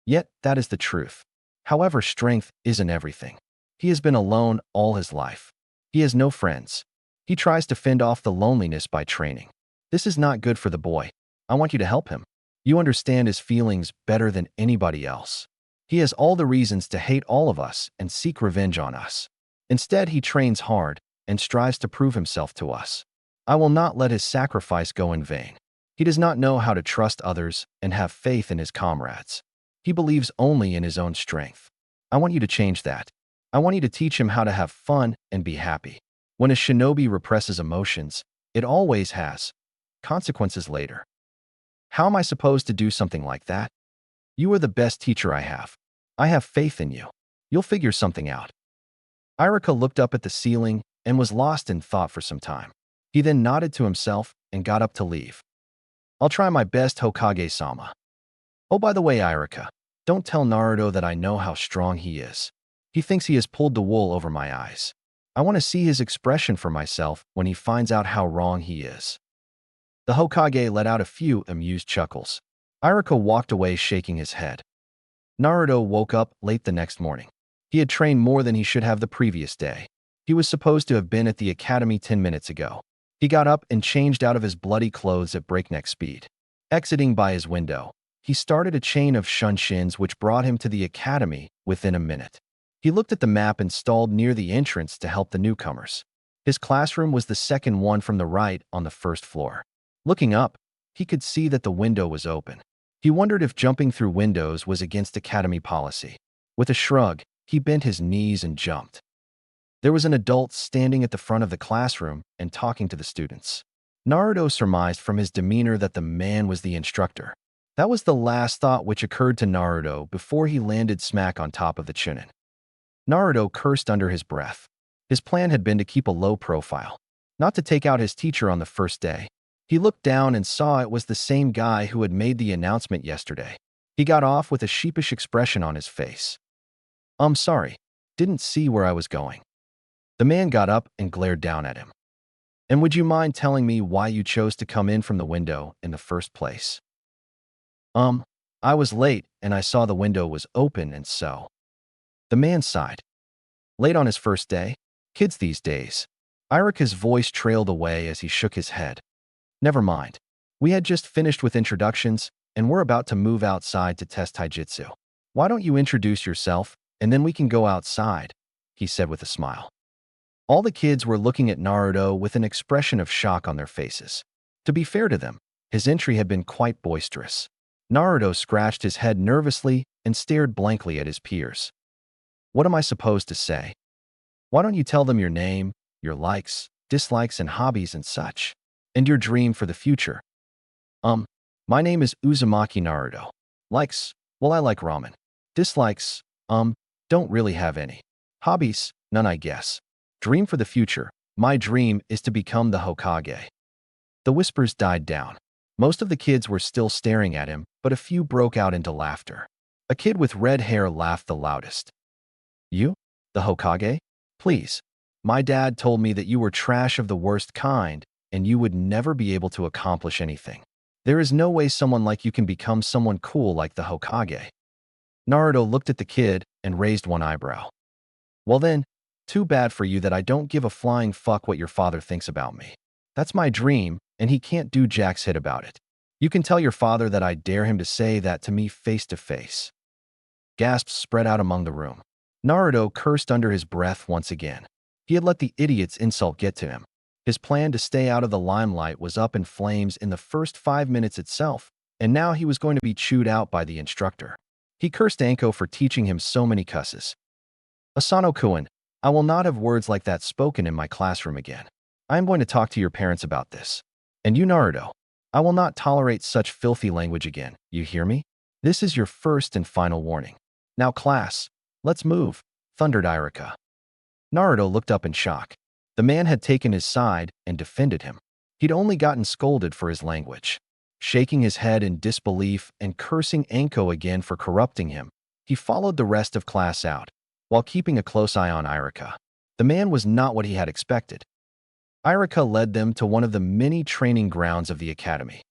Speaker 1: Yet, that is the truth. However, strength isn't everything. He has been alone all his life. He has no friends. He tries to fend off the loneliness by training. This is not good for the boy. I want you to help him. You understand his feelings better than anybody else. He has all the reasons to hate all of us and seek revenge on us. Instead, he trains hard and strives to prove himself to us. I will not let his sacrifice go in vain. He does not know how to trust others and have faith in his comrades. He believes only in his own strength. I want you to change that. I want you to teach him how to have fun and be happy. When a shinobi represses emotions, it always has consequences later. How am I supposed to do something like that? You are the best teacher I have. I have faith in you. You'll figure something out. Irika looked up at the ceiling and was lost in thought for some time. He then nodded to himself and got up to leave. I'll try my best, Hokage-sama. Oh, by the way, Irika, don't tell Naruto that I know how strong he is. He thinks he has pulled the wool over my eyes. I want to see his expression for myself when he finds out how wrong he is. The Hokage let out a few amused chuckles. Irika walked away shaking his head. Naruto woke up late the next morning. He had trained more than he should have the previous day. He was supposed to have been at the academy 10 minutes ago. He got up and changed out of his bloody clothes at breakneck speed. Exiting by his window, he started a chain of shunshin which brought him to the academy within a minute. He looked at the map installed near the entrance to help the newcomers. His classroom was the second one from the right on the first floor. Looking up, he could see that the window was open. He wondered if jumping through windows was against academy policy. With a shrug, he bent his knees and jumped. There was an adult standing at the front of the classroom and talking to the students. Naruto surmised from his demeanor that the man was the instructor. That was the last thought which occurred to Naruto before he landed smack on top of the Chunin. Naruto cursed under his breath. His plan had been to keep a low profile, not to take out his teacher on the first day. He looked down and saw it was the same guy who had made the announcement yesterday. He got off with a sheepish expression on his face. I'm sorry, didn't see where I was going. The man got up and glared down at him. And would you mind telling me why you chose to come in from the window in the first place? I was late and I saw the window was open and so. The man sighed. Late on his first day? Kids these days. Irika's voice trailed away as he shook his head. Never mind. We had just finished with introductions and we're about to move outside to test taijutsu. Why don't you introduce yourself and then we can go outside, he said with a smile. All the kids were looking at Naruto with an expression of shock on their faces. To be fair to them, his entry had been quite boisterous. Naruto scratched his head nervously and stared blankly at his peers. What am I supposed to say? Why don't you tell them your name, your likes, dislikes, and hobbies and such? And your dream for the future? My name is Uzumaki Naruto. Likes, well, I like ramen. Dislikes, don't really have any. Hobbies, none, I guess. Dream for the future, my dream is to become the Hokage. The whispers died down. Most of the kids were still staring at him, but a few broke out into laughter. A kid with red hair laughed the loudest. You? The Hokage? Please. My dad told me that you were trash of the worst kind, and you would never be able to accomplish anything. There is no way someone like you can become someone cool like the Hokage. Naruto looked at the kid and raised one eyebrow. Well then, too bad for you that I don't give a flying fuck what your father thinks about me. That's my dream, and he can't do jack's hit about it. You can tell your father that I dare him to say that to me face to face. Gasps spread out among the room. Naruto cursed under his breath once again. He had let the idiot's insult get to him. His plan to stay out of the limelight was up in flames in the first 5 minutes itself, and now he was going to be chewed out by the instructor. He cursed Anko for teaching him so many cusses. Asano-kun, I will not have words like that spoken in my classroom again. I am going to talk to your parents about this. And you, Naruto, I will not tolerate such filthy language again, you hear me? This is your first and final warning. Now class, let's move, thundered Iruka. Naruto looked up in shock. The man had taken his side and defended him. He'd only gotten scolded for his language. Shaking his head in disbelief and cursing Anko again for corrupting him, he followed the rest of class out, while keeping a close eye on Iruka. The man was not what he had expected. Iruka led them to one of the many training grounds of the academy.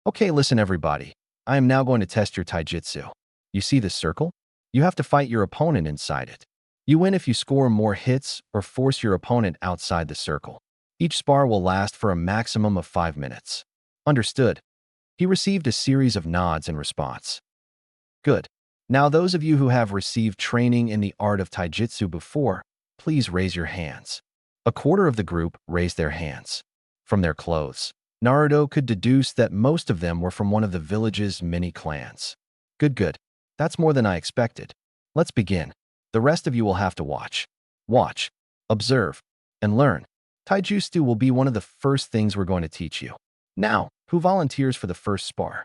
Speaker 1: Okay, listen everybody. I am now going to test your taijutsu. You see this circle? You have to fight your opponent inside it. You win if you score more hits or force your opponent outside the circle. Each spar will last for a maximum of 5 minutes. Understood. He received a series of nods in response. Good. Now those of you who have received training in the art of taijutsu before, please raise your hands. A quarter of the group raised their hands. From their clothes, Naruto could deduce that most of them were from one of the village's many clans. Good. That's more than I expected. Let's begin. The rest of you will have to watch. Watch, observe, and learn. Taijutsu will be one of the first things we're going to teach you. Now, who volunteers for the first spar?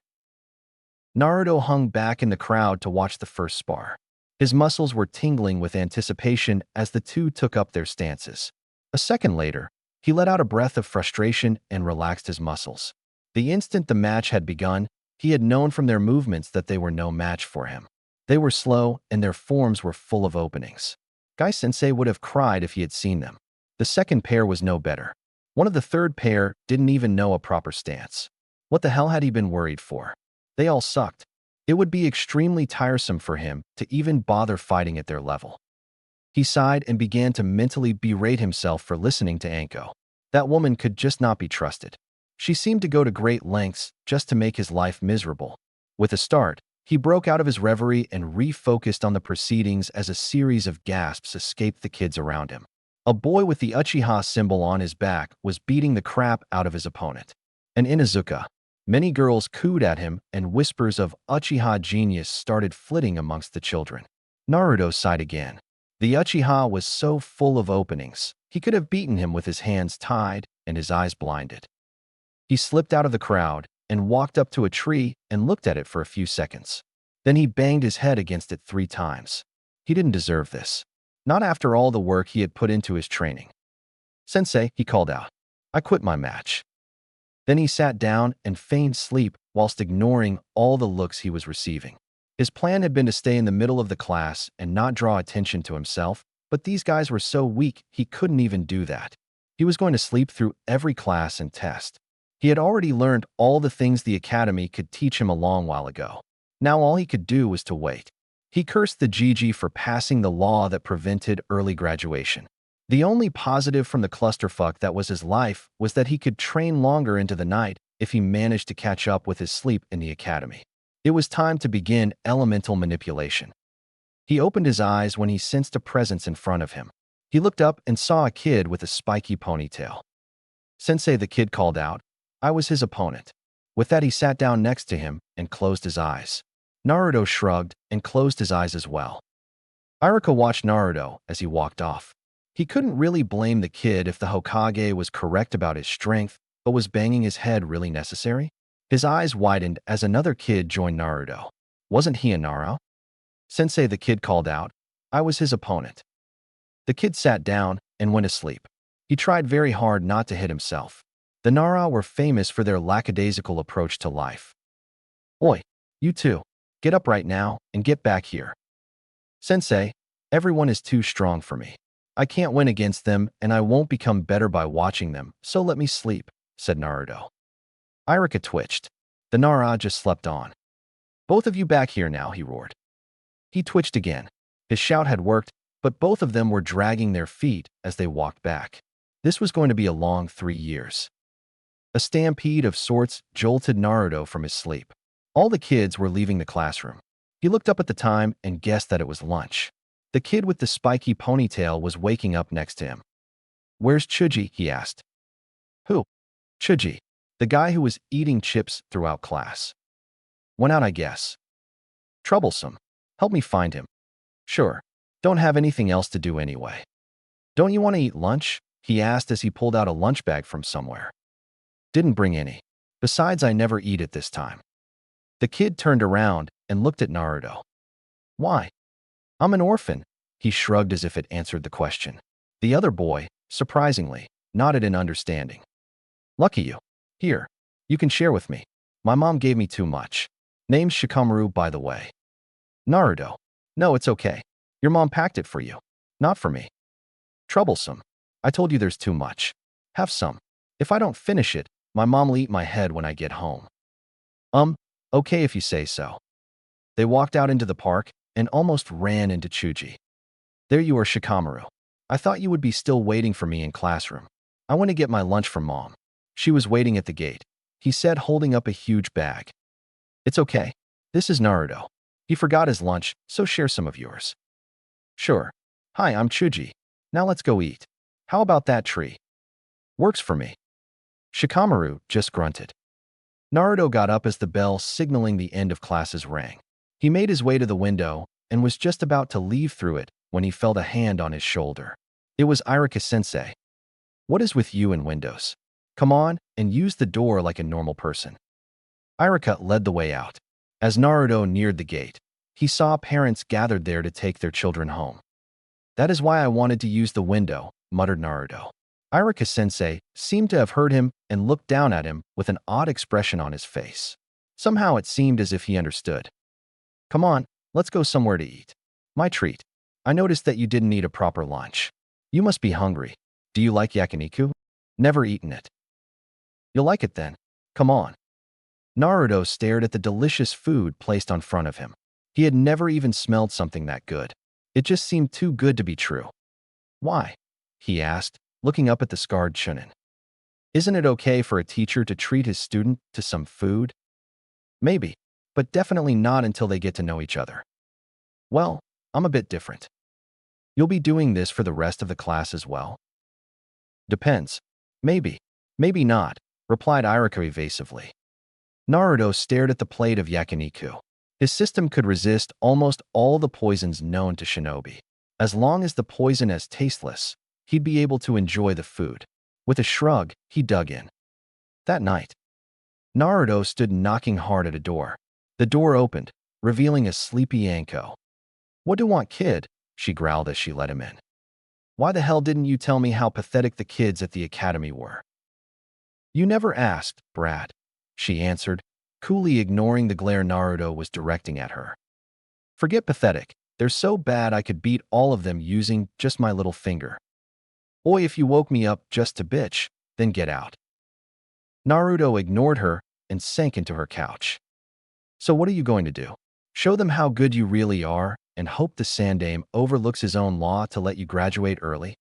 Speaker 1: Naruto hung back in the crowd to watch the first spar. His muscles were tingling with anticipation as the two took up their stances. A second later, he let out a breath of frustration and relaxed his muscles. The instant the match had begun, he had known from their movements that they were no match for him. They were slow, and their forms were full of openings. Guy-sensei would have cried if he had seen them. The second pair was no better. One of the third pair didn't even know a proper stance. What the hell had he been worried for? They all sucked. It would be extremely tiresome for him to even bother fighting at their level. He sighed and began to mentally berate himself for listening to Anko. That woman could just not be trusted. She seemed to go to great lengths just to make his life miserable. With a start, he broke out of his reverie and refocused on the proceedings as a series of gasps escaped the kids around him. A boy with the Uchiha symbol on his back was beating the crap out of his opponent. An Inuzuka. Many girls cooed at him, and whispers of Uchiha genius started flitting amongst the children. Naruto sighed again. The Uchiha was so full of openings, he could have beaten him with his hands tied and his eyes blinded. He slipped out of the crowd and walked up to a tree and looked at it for a few seconds. Then he banged his head against it 3 times. He didn't deserve this. Not after all the work he had put into his training. Sensei, he called out. I quit my match. Then he sat down and feigned sleep whilst ignoring all the looks he was receiving. His plan had been to stay in the middle of the class and not draw attention to himself, but these guys were so weak he couldn't even do that. He was going to sleep through every class and test. He had already learned all the things the academy could teach him a long while ago. Now all he could do was to wait. He cursed the Gigi for passing the law that prevented early graduation. The only positive from the clusterfuck that was his life was that he could train longer into the night if he managed to catch up with his sleep in the academy. It was time to begin elemental manipulation. He opened his eyes when he sensed a presence in front of him. He looked up and saw a kid with a spiky ponytail. Sensei, the kid called out. I was his opponent. With that, he sat down next to him and closed his eyes. Naruto shrugged and closed his eyes as well. Iruka watched Naruto as he walked off. He couldn't really blame the kid if the Hokage was correct about his strength, but was banging his head really necessary? His eyes widened as another kid joined Naruto. Wasn't he a Naro? Sensei, the kid called out. I was his opponent. The kid sat down and went asleep. He tried very hard not to hit himself. The Nara were famous for their lackadaisical approach to life. Oi, you two, get up right now and get back here. Sensei, everyone is too strong for me. I can't win against them and I won't become better by watching them, so let me sleep, said Naruto. Iruka twitched. The Nara just slept on. Both of you back here now, he roared. He twitched again. His shout had worked, but both of them were dragging their feet as they walked back. This was going to be a long 3 years. A stampede of sorts jolted Naruto from his sleep. All the kids were leaving the classroom. He looked up at the time and guessed that it was lunch. The kid with the spiky ponytail was waking up next to him. Where's Chuji? He asked. Who? Chuji, the guy who was eating chips throughout class. Went out, I guess. Troublesome. Help me find him. Sure. Don't have anything else to do anyway. Don't you want to eat lunch? He asked as he pulled out a lunch bag from somewhere. Didn't bring any. Besides, I never eat it this time. The kid turned around and looked at Naruto. Why? I'm an orphan. He shrugged as if it answered the question. The other boy, surprisingly, nodded in understanding. Lucky you. Here, you can share with me. My mom gave me too much. Name's Shikamaru, by the way. Naruto. No, it's okay. Your mom packed it for you. Not for me. Troublesome. I told you there's too much. Have some. If I don't finish it, my mom will eat my head when I get home. Okay if you say so. They walked out into the park and almost ran into Chuji. There you are, Shikamaru. I thought you would be still waiting for me in classroom. I went to get my lunch from mom. She was waiting at the gate, he said, holding up a huge bag. It's okay. This is Naruto. He forgot his lunch, so share some of yours. Sure. Hi, I'm Chuji. Now let's go eat. How about that tree? Works for me. Shikamaru just grunted. Naruto got up as the bell signaling the end of classes rang. He made his way to the window and was just about to leave through it when he felt a hand on his shoulder. It was Iruka-sensei. What is with you and windows? Come on and use the door like a normal person. Iruka led the way out. As Naruto neared the gate, he saw parents gathered there to take their children home. That is why I wanted to use the window, muttered Naruto. Iruka-sensei seemed to have heard him and looked down at him with an odd expression on his face. Somehow it seemed as if he understood. Come on, let's go somewhere to eat. My treat. I noticed that you didn't eat a proper lunch. You must be hungry. Do you like yakiniku? Never eaten it. You'll like it then. Come on. Naruto stared at the delicious food placed on front of him. He had never even smelled something that good. It just seemed too good to be true. Why? He asked, looking up at the scarred Chunin. Isn't it okay for a teacher to treat his student to some food? Maybe, but definitely not until they get to know each other. Well, I'm a bit different. You'll be doing this for the rest of the class as well? Depends. Maybe, maybe not, replied Iruka evasively. Naruto stared at the plate of yakiniku. His system could resist almost all the poisons known to shinobi. As long as the poison is tasteless, he'd be able to enjoy the food. With a shrug, he dug in. That night, Naruto stood knocking hard at a door. The door opened, revealing a sleepy Anko. What do you want, kid? She growled as she let him in. Why the hell didn't you tell me how pathetic the kids at the academy were? You never asked, brat, she answered, coolly ignoring the glare Naruto was directing at her. Forget pathetic. They're so bad I could beat all of them using just my little finger. Boy, if you woke me up just to bitch, then get out. Naruto ignored her and sank into her couch. So what are you going to do? Show them how good you really are and hope the Sandame overlooks his own law to let you graduate early?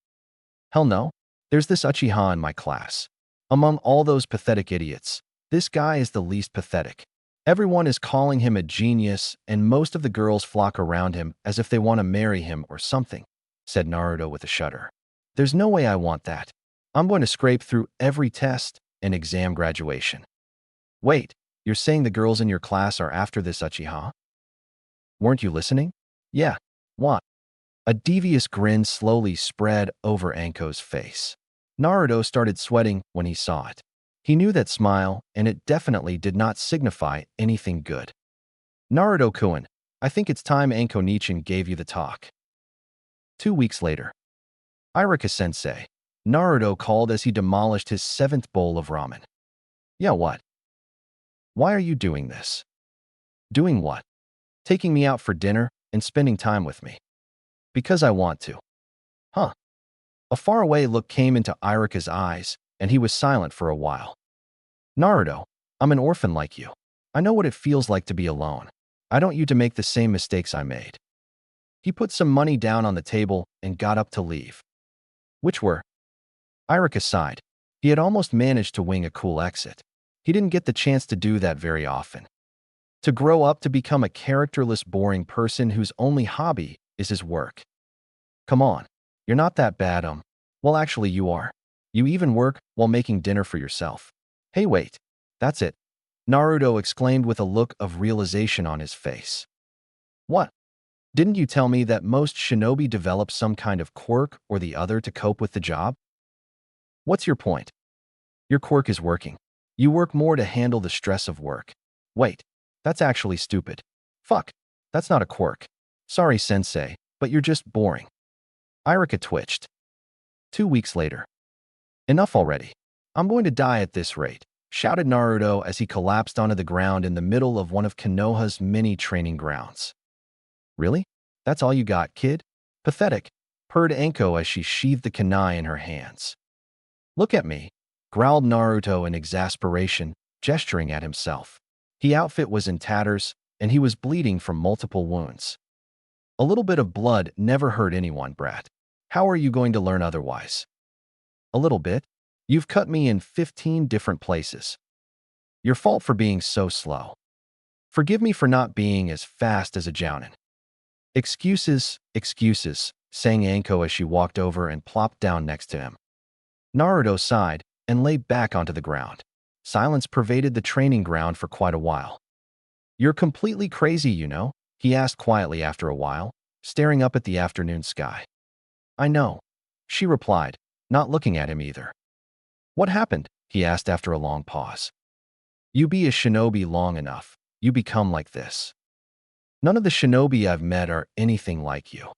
Speaker 1: Hell no. There's this Uchiha in my class. Among all those pathetic idiots, this guy is the least pathetic. Everyone is calling him a genius, and most of the girls flock around him as if they want to marry him or something, said Naruto with a shudder. There's no way I want that. I'm going to scrape through every test and exam graduation. Wait, You're saying the girls in your class are after this Uchiha? Weren't you listening? Yeah. What? A devious grin slowly spread over Anko's face. Naruto started sweating when he saw it. He knew that smile, and it definitely did not signify anything good. Naruto-kun, I think it's time Anko Nichin gave you the talk. 2 weeks later. Iruka-sensei. Naruto called as he demolished his 7th bowl of ramen. Yeah, what? Why are you doing this? Doing what? Taking me out for dinner and spending time with me. Because I want to. Huh. A faraway look came into Iruka's eyes, and he was silent for a while. Naruto, I'm an orphan like you. I know what it feels like to be alone. I don't want you to make the same mistakes I made. He put some money down on the table and got up to leave. Which were? Iruka sighed. He had almost managed to wing a cool exit. He didn't get the chance to do that very often. To grow up to become a characterless, boring person whose only hobby is his work. Come on, you're not that bad, Well, actually, you are. You even work while making dinner for yourself. Hey, wait. That's it. Naruto exclaimed with a look of realization on his face. What? Didn't you tell me that most shinobi develop some kind of quirk or the other to cope with the job? What's your point? Your quirk is working. You work more to handle the stress of work. Wait, that's actually stupid. Fuck, that's not a quirk. Sorry, sensei, but you're just boring. Iruka twitched. 2 weeks later. Enough already. I'm going to die at this rate, shouted Naruto as he collapsed onto the ground in the middle of one of Konoha's mini training grounds. Really? That's all you got, kid? Pathetic, purred Anko as she sheathed the kunai in her hands. Look at me, growled Naruto in exasperation, gesturing at himself. His outfit was in tatters, and he was bleeding from multiple wounds. A little bit of blood never hurt anyone, brat. How are you going to learn otherwise? A little bit? You've cut me in 15 different places. Your fault for being so slow. Forgive me for not being as fast as a jounin. Excuses, sang Anko as she walked over and plopped down next to him. Naruto sighed and lay back onto the ground. Silence pervaded the training ground for quite a while. You're completely crazy, you know, he asked quietly after a while, staring up at the afternoon sky. I know, she replied, not looking at him either. What happened? He asked after a long pause. You be a shinobi long enough, you become like this. None of the shinobi I've met are anything like you.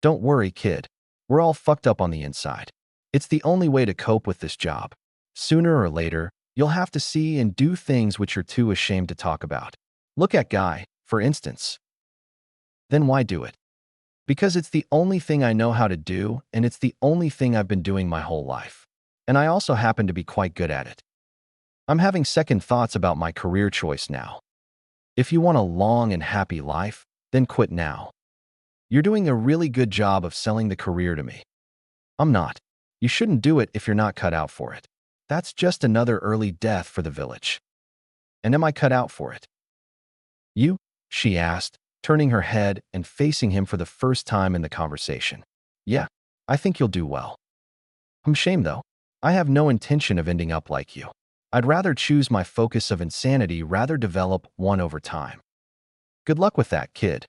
Speaker 1: Don't worry, kid. We're all fucked up on the inside. It's the only way to cope with this job. Sooner or later, you'll have to see and do things which you're too ashamed to talk about. Look at Guy, for instance. Then why do it? Because it's the only thing I know how to do, and it's the only thing I've been doing my whole life. And I also happen to be quite good at it. I'm having second thoughts about my career choice now. If you want a long and happy life, then quit now. You're doing a really good job of selling the career to me. I'm not. You shouldn't do it if you're not cut out for it. That's just another early death for the village. And am I cut out for it? You? She asked, turning her head and facing him for the first time in the conversation. Yeah, I think you'll do well. I'm ashamed though. I have no intention of ending up like you. I'd rather choose my focus of insanity rather develop one over time. Good luck with that, kid.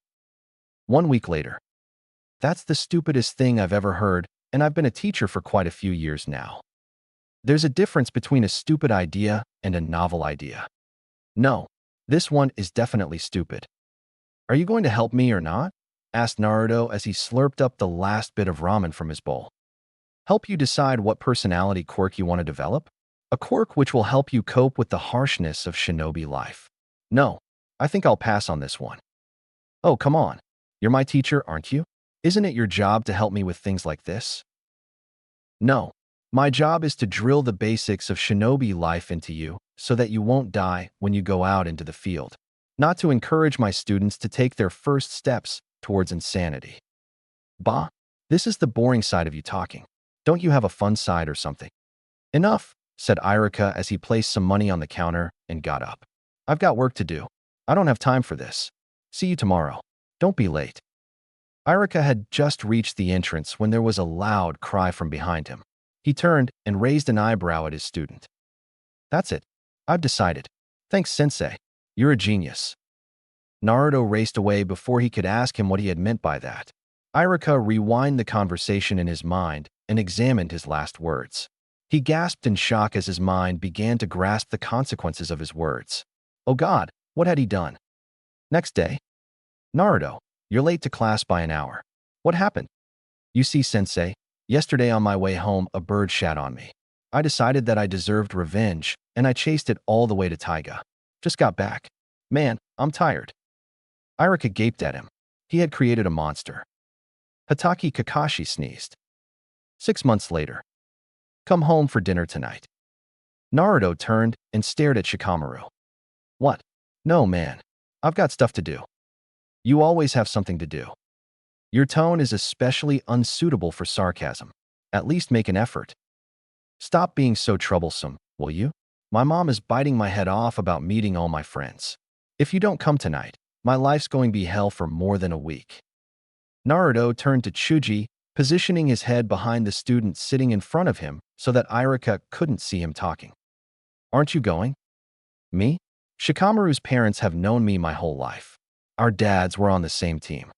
Speaker 1: 1 week later. That's the stupidest thing I've ever heard, and I've been a teacher for quite a few years now. There's a difference between a stupid idea and a novel idea. No, this one is definitely stupid. Are you going to help me or not? Asked Naruto as he slurped up the last bit of ramen from his bowl. Help you decide what personality quirk you want to develop? A quirk which will help you cope with the harshness of shinobi life. No, I think I'll pass on this one. Oh, come on. You're my teacher, aren't you? Isn't it your job to help me with things like this? No, my job is to drill the basics of shinobi life into you so that you won't die when you go out into the field, not to encourage my students to take their first steps towards insanity. Bah, this is the boring side of you talking. Don't you have a fun side or something? Enough, said Iruka as he placed some money on the counter and got up. I've got work to do. I don't have time for this. See you tomorrow. Don't be late. Iruka had just reached the entrance when there was a loud cry from behind him. He turned and raised an eyebrow at his student. That's it. I've decided. Thanks, sensei. You're a genius. Naruto raced away before he could ask him what he had meant by that. Iruka rewound the conversation in his mind and examined his last words. He gasped in shock as his mind began to grasp the consequences of his words. Oh God, what had he done? Next day. Naruto, you're late to class by an hour. What happened? You see, sensei, yesterday on my way home, a bird shat on me. I decided that I deserved revenge, and I chased it all the way to Taiga. Just got back. Man, I'm tired. Iruka gaped at him. He had created a monster. Hatake Kakashi sneezed. 6 months later. Come home for dinner tonight. Naruto turned and stared at Shikamaru. What? No, man. I've got stuff to do. You always have something to do. Your tone is especially unsuitable for sarcasm. At least make an effort. Stop being so troublesome, will you? My mom is biting my head off about meeting all my friends. If you don't come tonight, my life's going to be hell for more than a week. Naruto turned to Chuji, positioning his head behind the student sitting in front of him so that Iruka couldn't see him talking. Aren't you going? Me? Shikamaru's parents have known me my whole life. Our dads were on the same team.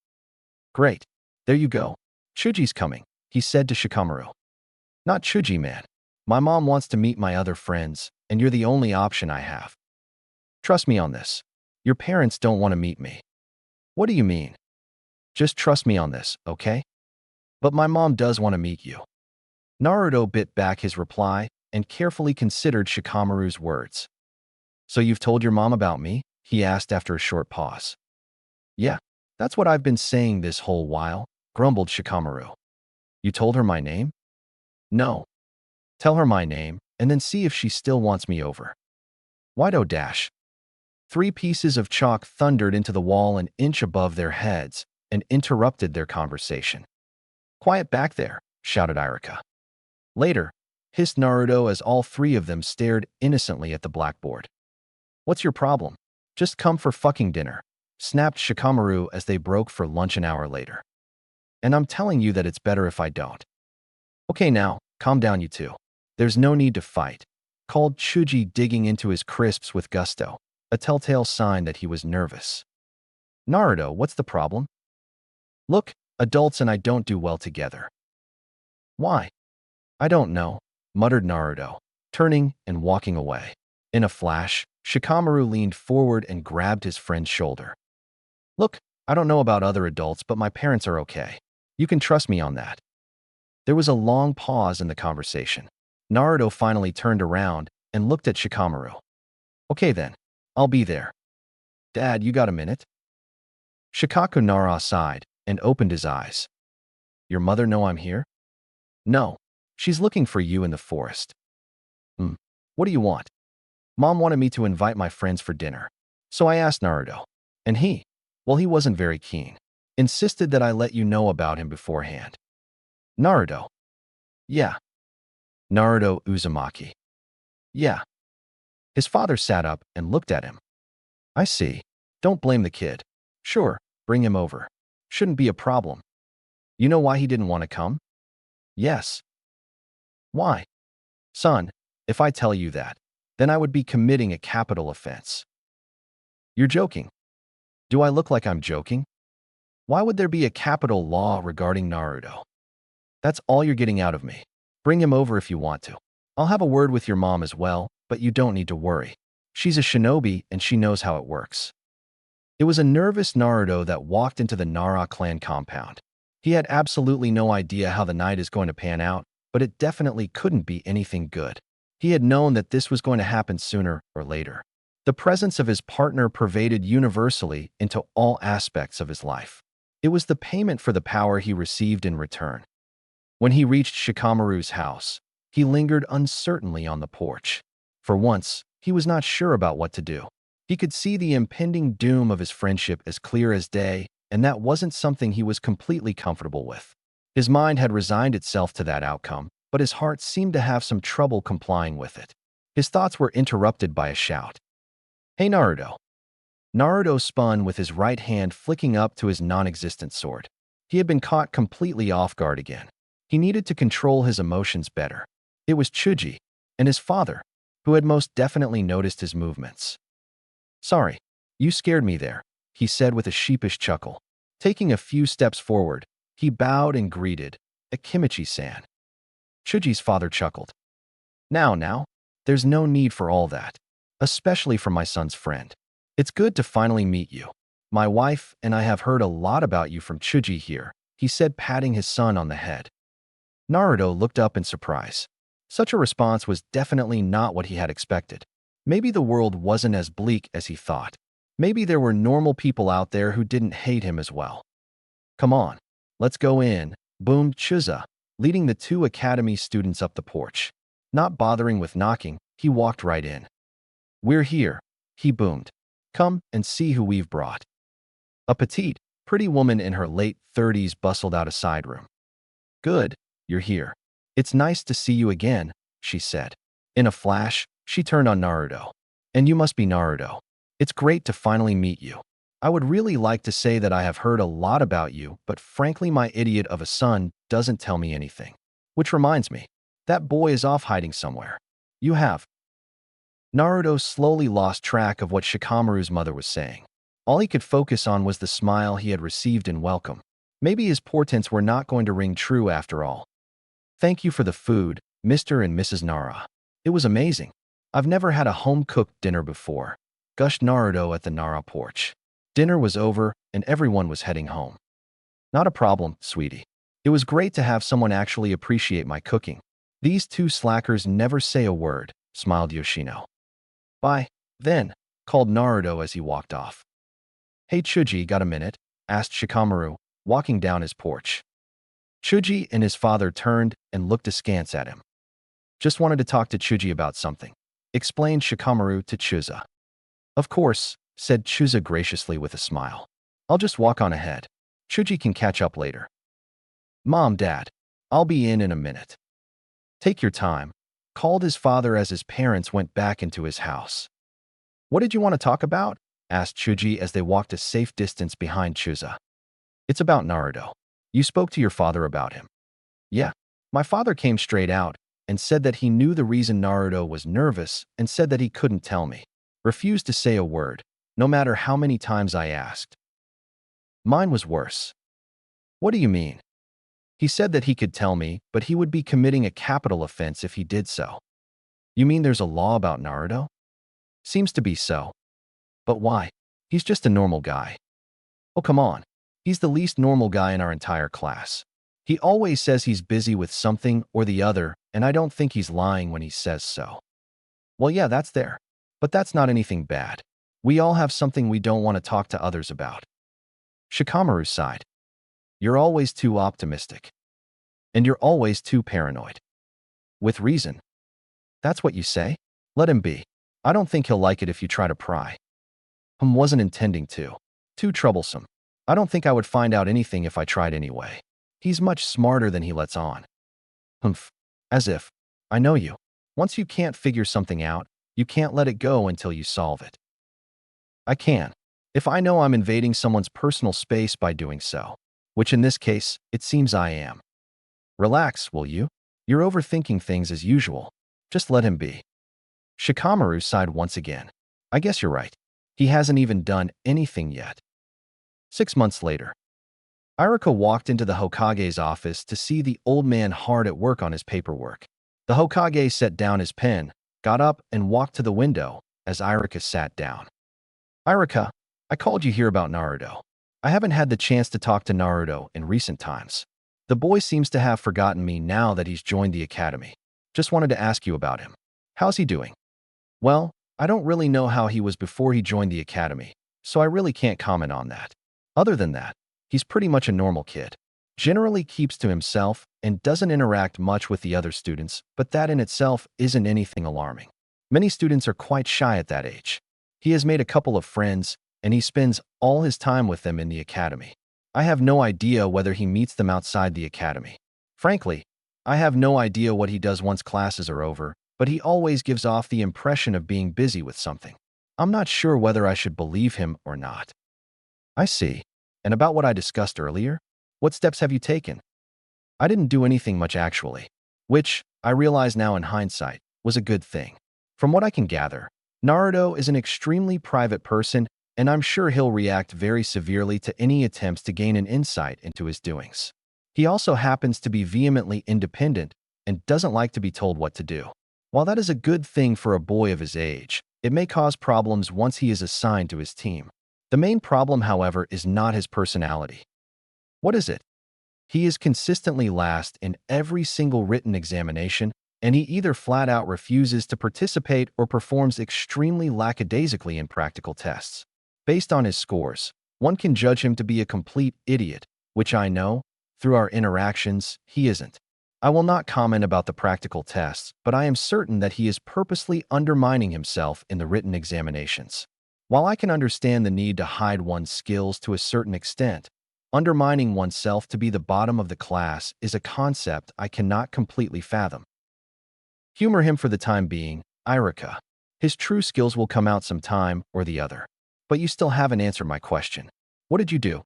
Speaker 1: Great. There you go. Chuji's coming, he said to Shikamaru. Not Chuji, man. My mom wants to meet my other friends, and you're the only option I have. Trust me on this. Your parents don't want to meet me. What do you mean? Just trust me on this, okay? But my mom does want to meet you. Naruto bit back his reply and carefully considered Shikamaru's words. So you've told your mom about me? He asked after a short pause. Yeah, that's what I've been saying this whole while, grumbled Shikamaru. You told her my name? No. Tell her my name, and then see if she still wants me over. Why'd dash? 3 pieces of chalk thundered into the wall an inch above their heads and interrupted their conversation. Quiet back there, shouted Iruka. Later, hissed Naruto as all 3 of them stared innocently at the blackboard. What's your problem? Just come for fucking dinner, snapped Shikamaru as they broke for lunch an hour later. And I'm telling you that it's better if I don't. Okay now, calm down you two. There's no need to fight, called Chuji, digging into his crisps with gusto, a telltale sign that he was nervous. Naruto, what's the problem? Look, adults and I don't do well together. Why? I don't know, muttered Naruto, turning and walking away. In a flash, Shikamaru leaned forward and grabbed his friend's shoulder. Look, I don't know about other adults, but my parents are okay. You can trust me on that. There was a long pause in the conversation. Naruto finally turned around and looked at Shikamaru. Okay then, I'll be there. Dad, you got a minute? Shikaku Nara sighed and opened his eyes. Your mother know I'm here? No, she's looking for you in the forest. What do you want? Mom wanted me to invite my friends for dinner, so I asked Naruto. And he wasn't very keen. Insisted that I let you know about him beforehand. Naruto. Yeah. Naruto Uzumaki. Yeah. His father sat up and looked at him. I see. Don't blame the kid. Sure, bring him over. Shouldn't be a problem. You know why he didn't want to come? Yes. Why? Son, if I tell you that, then I would be committing a capital offense. You're joking. Do I look like I'm joking? Why would there be a capital law regarding Naruto? That's all you're getting out of me. Bring him over if you want to. I'll have a word with your mom as well, but you don't need to worry. She's a shinobi and she knows how it works. It was a nervous Naruto that walked into the Nara clan compound. He had absolutely no idea how the night is going to pan out, but it definitely couldn't be anything good. He had known that this was going to happen sooner or later. The presence of his partner pervaded universally into all aspects of his life. It was the payment for the power he received in return. When he reached Shikamaru's house, he lingered uncertainly on the porch. For once, he was not sure about what to do. He could see the impending doom of his friendship as clear as day, and that wasn't something he was completely comfortable with. His mind had resigned itself to that outcome, but his heart seemed to have some trouble complying with it. His thoughts were interrupted by a shout. Hey Naruto. Naruto spun with his right hand flicking up to his non-existent sword. He had been caught completely off guard again. He needed to control his emotions better. It was Chuji, and his father, who had most definitely noticed his movements. Sorry, you scared me there, he said with a sheepish chuckle. Taking a few steps forward, he bowed and greeted, Akimichi-san. Chuji's father chuckled. Now, there's no need for all that, especially from my son's friend. It's good to finally meet you. My wife and I have heard a lot about you from Chuji here, he said, patting his son on the head. Naruto looked up in surprise. Such a response was definitely not what he had expected. Maybe the world wasn't as bleak as he thought. Maybe there were normal people out there who didn't hate him as well. Come on, let's go in, boomed Chuza, leading the two academy students up the porch. Not bothering with knocking, he walked right in. We're here, he boomed. Come and see who we've brought. A petite, pretty woman in her late 30s bustled out a side room. Good, you're here. It's nice to see you again, she said. In a flash, she turned on Naruto. And you must be Naruto. It's great to finally meet you. I would really like to say that I have heard a lot about you, but frankly my idiot of a son doesn't tell me anything. Which reminds me, that boy is off hiding somewhere. You have. Naruto slowly lost track of what Shikamaru's mother was saying. All he could focus on was the smile he had received in welcome. Maybe his portents were not going to ring true after all. Thank you for the food, Mr. and Mrs. Nara. It was amazing. I've never had a home-cooked dinner before, gushed Naruto at the Nara porch. Dinner was over, and everyone was heading home. Not a problem, sweetie. It was great to have someone actually appreciate my cooking. These two slackers never say a word, smiled Yoshino. Bye, then, called Naruto as he walked off. Hey Chuji, got a minute? Asked Shikamaru, walking down his porch. Chuji and his father turned and looked askance at him. Just wanted to talk to Chuji about something, explained Shikamaru to Chuza. Of course, said Chuza graciously with a smile. I'll just walk on ahead. Chuji can catch up later. Mom, Dad, I'll be in a minute. Take your time, called his father as his parents went back into his house. What did you want to talk about? Asked Chuji as they walked a safe distance behind Chuza. It's about Naruto. You spoke to your father about him. Yeah, my father came straight out and said that he knew the reason Naruto was nervous and said that he couldn't tell me. Refused to say a word, no matter how many times I asked. Mine was worse. What do you mean? He said that he could tell me, but he would be committing a capital offense if he did so. You mean there's a law about Naruto? Seems to be so. But why? He's just a normal guy. Oh, come on. He's the least normal guy in our entire class. He always says he's busy with something or the other, and I don't think he's lying when he says so. Well, yeah, that's there. But that's not anything bad. We all have something we don't want to talk to others about. Shikamaru sighed. You're always too optimistic. And you're always too paranoid. With reason. That's what you say? Let him be. I don't think he'll like it if you try to pry. Wasn't intending to. Too troublesome. I don't think I would find out anything if I tried anyway. He's much smarter than he lets on. Humph. As if. I know you. Once you can't figure something out, you can't let it go until you solve it. I can. If I know I'm invading someone's personal space by doing so. Which in this case, it seems I am. Relax, will you? You're overthinking things as usual. Just let him be. Shikamaru sighed once again. I guess you're right. He hasn't even done anything yet. 6 months later. Iruka walked into the Hokage's office to see the old man hard at work on his paperwork. The Hokage set down his pen, got up and walked to the window as Iruka sat down. Iruka, I called you here about Naruto. I haven't had the chance to talk to Naruto in recent times. The boy seems to have forgotten me now that he's joined the academy. Just wanted to ask you about him. How's he doing? Well, I don't really know how he was before he joined the academy, so I really can't comment on that. Other than that, he's pretty much a normal kid. Generally keeps to himself and doesn't interact much with the other students, but that in itself isn't anything alarming. Many students are quite shy at that age. He has made a couple of friends, and he spends all his time with them in the academy. I have no idea whether he meets them outside the academy. Frankly, I have no idea what he does once classes are over, but he always gives off the impression of being busy with something. I'm not sure whether I should believe him or not. I see. And about what I discussed earlier? What steps have you taken? I didn't do anything much actually, which, I realize now in hindsight, was a good thing. From what I can gather, Naruto is an extremely private person, and I'm sure he'll react very severely to any attempts to gain an insight into his doings. He also happens to be vehemently independent and doesn't like to be told what to do. While that is a good thing for a boy of his age, it may cause problems once he is assigned to his team. The main problem, however, is not his personality. What is it? He is consistently last in every single written examination, and he either flat out refuses to participate or performs extremely lackadaisically in practical tests. Based on his scores, one can judge him to be a complete idiot, which I know, through our interactions, he isn't. I will not comment about the practical tests, but I am certain that he is purposely undermining himself in the written examinations. While I can understand the need to hide one's skills to a certain extent, undermining oneself to be the bottom of the class is a concept I cannot completely fathom. Humor him for the time being, Irika. His true skills will come out some time or the other. But you still haven't answered my question. What did you do?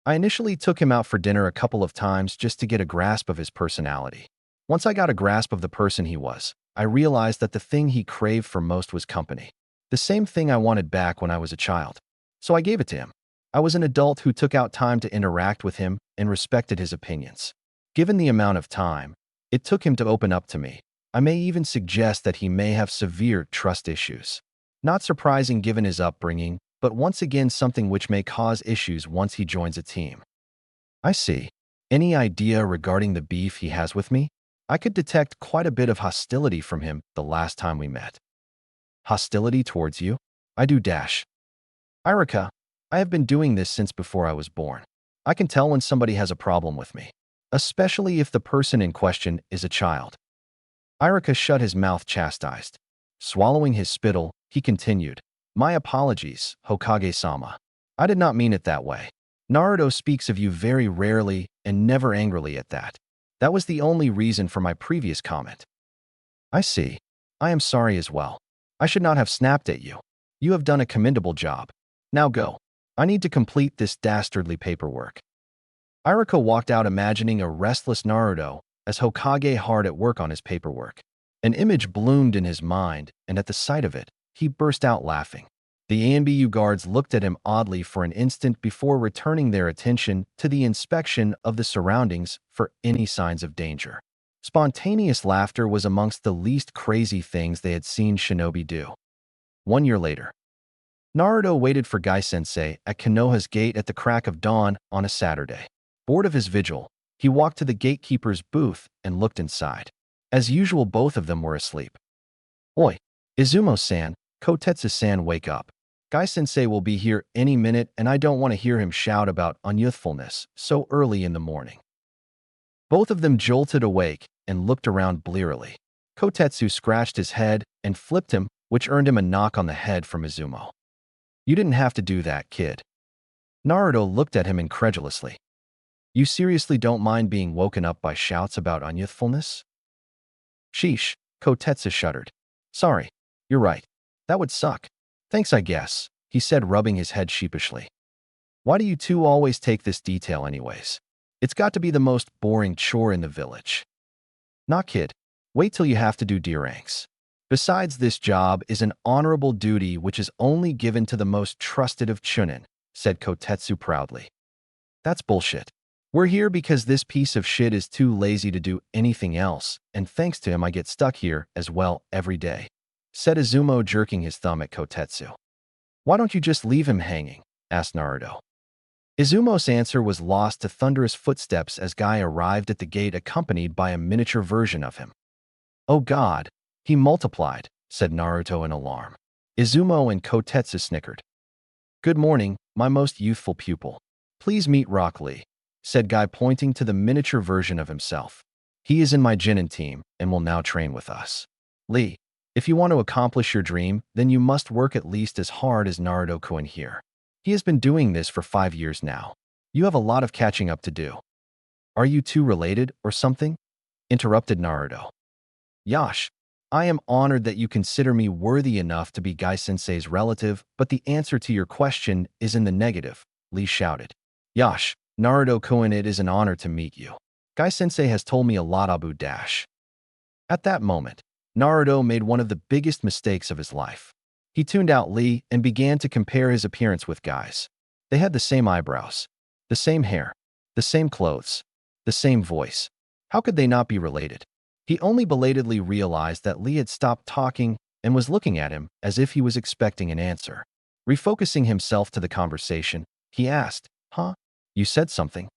Speaker 1: I initially took him out for dinner a couple of times just to get a grasp of his personality. Once I got a grasp of the person he was, I realized that the thing he craved for most was company. The same thing I wanted back when I was a child. So I gave it to him. I was an adult who took out time to interact with him and respected his opinions. Given the amount of time it took him to open up to me, I may even suggest that he may have severe trust issues. Not surprising given his upbringing, but once again something which may cause issues once he joins a team. I see. Any idea regarding the beef he has with me? I could detect quite a bit of hostility from him the last time we met. Hostility towards you? I do dash. Irika, I have been doing this since before I was born. I can tell when somebody has a problem with me, especially if the person in question is a child. Irika shut his mouth chastised. Swallowing his spittle, he continued, My apologies, Hokage-sama. I did not mean it that way. Naruto speaks of you very rarely and never angrily at that. That was the only reason for my previous comment. I see. I am sorry as well. I should not have snapped at you. You have done a commendable job. Now go. I need to complete this dastardly paperwork. Irika walked out imagining a restless Naruto as Hokage hard at work on his paperwork. An image bloomed in his mind, and at the sight of it, he burst out laughing. The ANBU guards looked at him oddly for an instant before returning their attention to the inspection of the surroundings for any signs of danger. Spontaneous laughter was amongst the least crazy things they had seen Shinobi do. 1 year later, Naruto waited for Gai-sensei at Konoha's gate at the crack of dawn on a Saturday. Bored of his vigil, he walked to the gatekeeper's booth and looked inside. As usual, both of them were asleep. Oi, Izumo-san, Kotetsu-san, wake up. Gai-sensei will be here any minute and I don't want to hear him shout about unyouthfulness so early in the morning. Both of them jolted awake and looked around blearily. Kotetsu scratched his head and flipped him, which earned him a knock on the head from Izumo. You didn't have to do that, kid. Naruto looked at him incredulously. You seriously don't mind being woken up by shouts about unyouthfulness? Sheesh, Kotetsu shuddered. Sorry, you're right. That would suck. Thanks, I guess, he said, rubbing his head sheepishly. Why do you two always take this detail anyways? It's got to be the most boring chore in the village. Nah, kid. Wait till you have to do D-ranks. Besides, this job is an honorable duty which is only given to the most trusted of Chunin, said Kotetsu proudly. That's bullshit. We're here because this piece of shit is too lazy to do anything else, and thanks to him I get stuck here as well every day, said Izumo, jerking his thumb at Kotetsu. Why don't you just leave him hanging? Asked Naruto. Izumo's answer was lost to thunderous footsteps as Guy arrived at the gate accompanied by a miniature version of him. Oh God, he multiplied, said Naruto in alarm. Izumo and Kotetsu snickered. Good morning, my most youthful pupil. Please meet Rock Lee, said Guy, pointing to the miniature version of himself. He is in my Genin team and will now train with us. Lee, if you want to accomplish your dream, then you must work at least as hard as Naruto-kun here. He has been doing this for 5 years now. You have a lot of catching up to do. Are you two related or something? Interrupted Naruto. Yash, I am honored that you consider me worthy enough to be Gai-sensei's relative, but the answer to your question is in the negative, Lee shouted. Yash, Naruto-kun, it is an honor to meet you. Gai-sensei has told me a lot abu dash. At that moment, Naruto made one of the biggest mistakes of his life. He tuned out Lee and began to compare his appearance with Guy's. They had the same eyebrows, the same hair, the same clothes, the same voice. How could they not be related? He only belatedly realized that Lee had stopped talking and was looking at him as if he was expecting an answer. Refocusing himself to the conversation, he asked, "Huh? You said something?"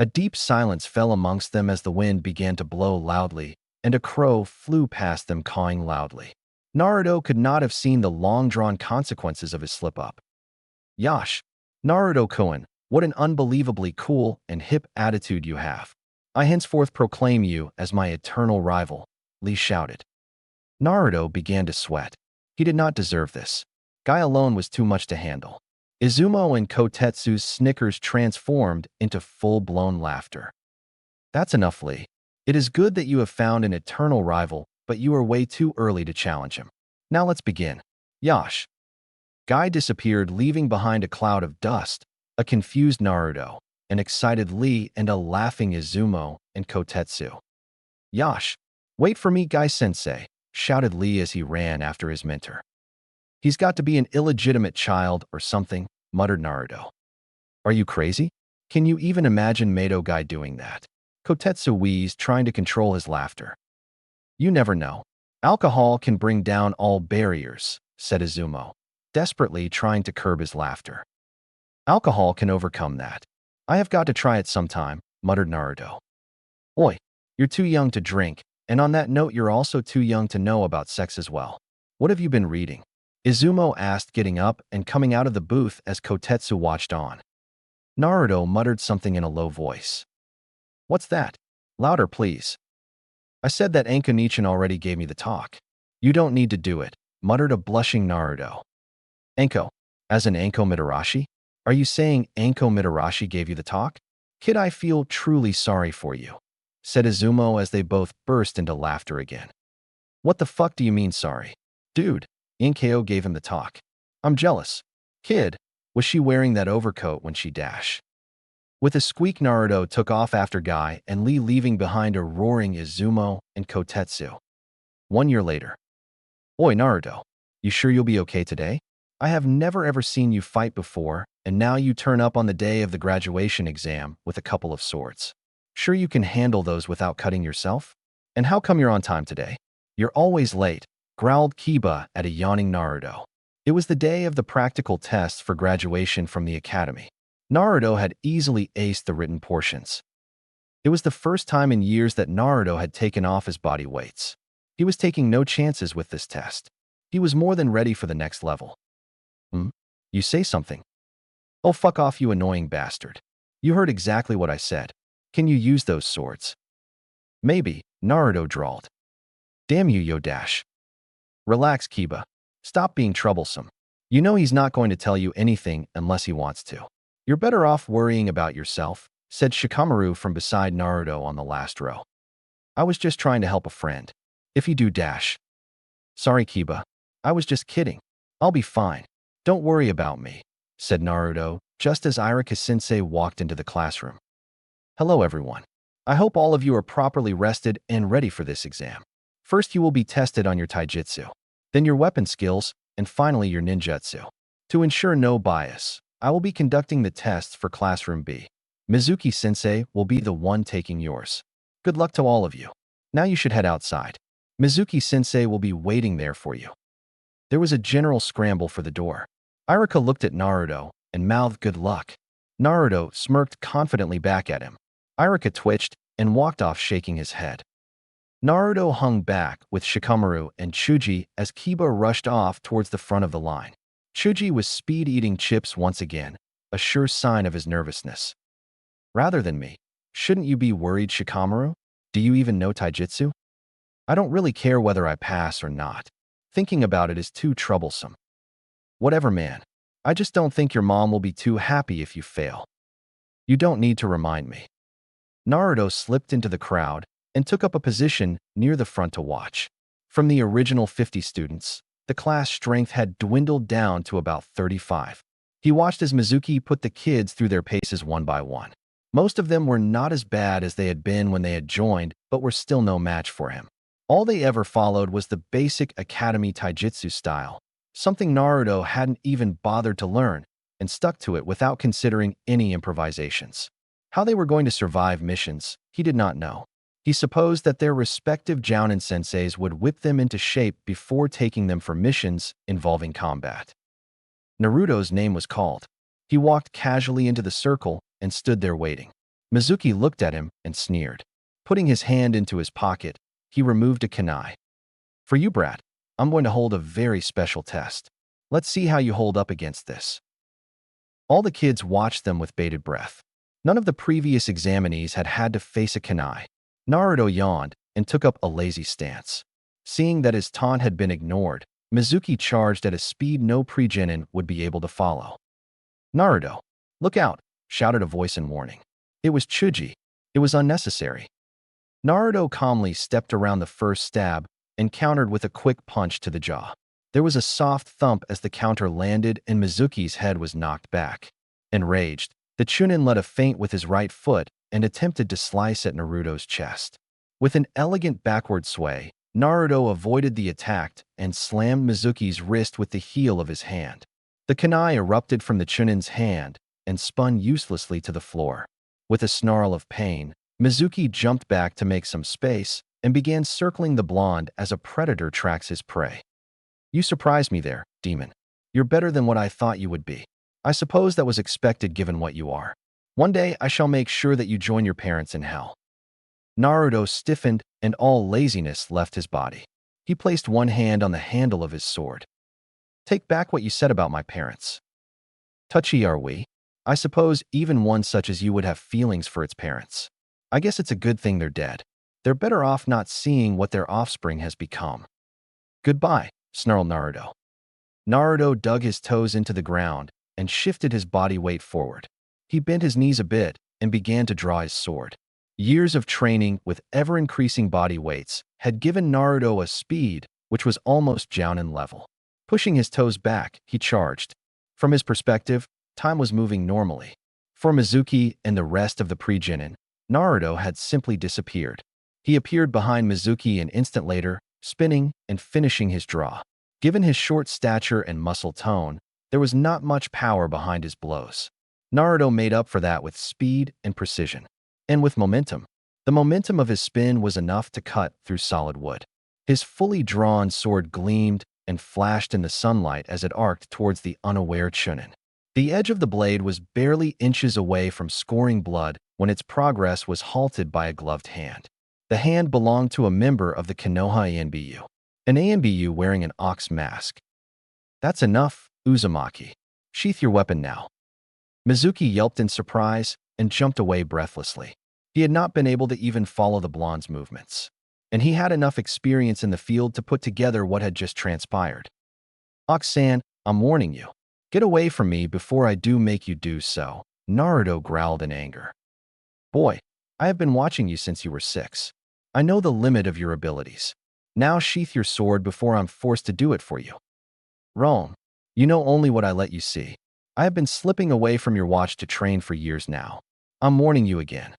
Speaker 1: A deep silence fell amongst them as the wind began to blow loudly, and a crow flew past them cawing loudly. Naruto could not have seen the long-drawn consequences of his slip-up. "Yash, Naruto-kun, what an unbelievably cool and hip attitude you have. I henceforth proclaim you as my eternal rival," Lee shouted. Naruto began to sweat. He did not deserve this. Guy alone was too much to handle. Izumo and Kotetsu's snickers transformed into full-blown laughter. "That's enough, Lee. It is good that you have found an eternal rival, but you are way too early to challenge him. Now let's begin." Yash. Guy disappeared, leaving behind a cloud of dust, a confused Naruto, an excited Lee, and a laughing Izumo and Kotetsu. "Yash, wait for me, Guy-sensei," shouted Lee as he ran after his mentor. "He's got to be an illegitimate child or something," muttered Naruto. "Are you crazy? Can you even imagine Mato Guy doing that?" Kotetsu wheezed, trying to control his laughter. "You never know. Alcohol can bring down all barriers," said Izumo, desperately trying to curb his laughter. "Alcohol can overcome that. I have got to try it sometime," muttered Naruto. "Oi, you're too young to drink, and on that note you're also too young to know about sex as well. What have you been reading?" Izumo asked, getting up and coming out of the booth as Kotetsu watched on. Naruto muttered something in a low voice. "What's that? Louder, please." "I said that Anko-nichan already gave me the talk." "You don't need to do it," muttered a blushing Naruto. "Anko? As in Anko Mitarashi? Are you saying Anko Mitarashi gave you the talk?" "Kid, I feel truly sorry for you," said Izumo as they both burst into laughter again. "What the fuck do you mean sorry? Dude, Inko gave him the talk. I'm jealous." "Kid, was she wearing that overcoat when she dashed?" With a squeak, Naruto took off after Guy and Lee, leaving behind a roaring Izumo and Kotetsu. 1 year later. "Oi, Naruto, you sure you'll be okay today? I have never ever seen you fight before, and now you turn up on the day of the graduation exam with a couple of swords. Sure you can handle those without cutting yourself? And how come you're on time today?" "You're always late," growled Kiba at a yawning Naruto. It was the day of the practical tests for graduation from the academy. Naruto had easily aced the written portions. It was the first time in years that Naruto had taken off his body weights. He was taking no chances with this test. He was more than ready for the next level. You say something?" "Oh, fuck off, you annoying bastard. You heard exactly what I said. Can you use those swords?" "Maybe," Naruto drawled. "Damn you, Yodash." "Relax, Kiba. Stop being troublesome. You know he's not going to tell you anything unless he wants to. You're better off worrying about yourself," said Shikamaru from beside Naruto on the last row. "I was just trying to help a friend. If you do dash." "Sorry, Kiba. I was just kidding. I'll be fine. Don't worry about me," said Naruto, just as Iruka-sensei walked into the classroom. "Hello, everyone. I hope all of you are properly rested and ready for this exam. First, you will be tested on your taijutsu, then your weapon skills, and finally your ninjutsu. To ensure no bias, I will be conducting the tests for Classroom B. Mizuki-sensei will be the one taking yours. Good luck to all of you. Now you should head outside. Mizuki-sensei will be waiting there for you." There was a general scramble for the door. Iruka looked at Naruto and mouthed good luck. Naruto smirked confidently back at him. Iruka twitched and walked off, shaking his head. Naruto hung back with Shikamaru and Chuji as Kiba rushed off towards the front of the line. Chuji was speed-eating chips once again, a sure sign of his nervousness. "Rather than me, shouldn't you be worried, Shikamaru? Do you even know taijutsu?" "I don't really care whether I pass or not. Thinking about it is too troublesome." "Whatever, man. I just don't think your mom will be too happy if you fail." "You don't need to remind me." Naruto slipped into the crowd and took up a position near the front to watch. From the original 50 students, the class strength had dwindled down to about 35. He watched as Mizuki put the kids through their paces one by one. Most of them were not as bad as they had been when they had joined, but were still no match for him. All they ever followed was the basic academy taijutsu style, something Naruto hadn't even bothered to learn, and stuck to it without considering any improvisations. How they were going to survive missions, he did not know. He supposed that their respective Jounin senseis would whip them into shape before taking them for missions involving combat. Naruto's name was called. He walked casually into the circle and stood there waiting. Mizuki looked at him and sneered. Putting his hand into his pocket, he removed a kunai. "For you, brat, I'm going to hold a very special test. Let's see how you hold up against this." All the kids watched them with bated breath. None of the previous examinees had had to face a kunai. Naruto yawned and took up a lazy stance. Seeing that his taunt had been ignored, Mizuki charged at a speed no pre-genin would be able to follow. "Naruto, look out!" shouted a voice in warning. It was Chuji. It was unnecessary. Naruto calmly stepped around the first stab and countered with a quick punch to the jaw. There was a soft thump as the counter landed and Mizuki's head was knocked back. Enraged, the Chunin let a feint with his right foot and attempted to slice at Naruto's chest. With an elegant backward sway, Naruto avoided the attack and slammed Mizuki's wrist with the heel of his hand. The kunai erupted from the Chunin's hand and spun uselessly to the floor. With a snarl of pain, Mizuki jumped back to make some space and began circling the blonde as a predator tracks his prey. "You surprised me there, demon. You're better than what I thought you would be. I suppose that was expected given what you are. One day I shall make sure that you join your parents in hell." Naruto stiffened and all laziness left his body. He placed one hand on the handle of his sword. "Take back what you said about my parents. Touchy are we? I suppose even one such as you would have feelings for its parents. I guess it's a good thing they're dead. They're better off not seeing what their offspring has become." "Goodbye," snarled Naruto. Naruto dug his toes into the ground and shifted his body weight forward. He bent his knees a bit and began to draw his sword. Years of training with ever-increasing body weights had given Naruto a speed which was almost Jounin level. Pushing his toes back, he charged. From his perspective, time was moving normally. For Mizuki and the rest of the pre-genin, Naruto had simply disappeared. He appeared behind Mizuki an instant later, spinning and finishing his draw. Given his short stature and muscle tone, there was not much power behind his blows. Naruto made up for that with speed and precision. And with momentum. The momentum of his spin was enough to cut through solid wood. His fully drawn sword gleamed and flashed in the sunlight as it arced towards the unaware Chunin. The edge of the blade was barely inches away from scoring blood when its progress was halted by a gloved hand. The hand belonged to a member of the Konoha ANBU, an ANBU wearing an ox mask. "That's enough, Uzumaki. Sheath your weapon now." Mizuki yelped in surprise and jumped away breathlessly. He had not been able to even follow the blonde's movements, and he had enough experience in the field to put together what had just transpired. "Ox-san, I'm warning you. Get away from me before I do make you do so," Naruto growled in anger. "Boy, I have been watching you since you were 6. I know the limit of your abilities. Now sheath your sword before I'm forced to do it for you." "Wrong. You know only what I let you see. I have been slipping away from your watch to train for years now. I'm warning you again."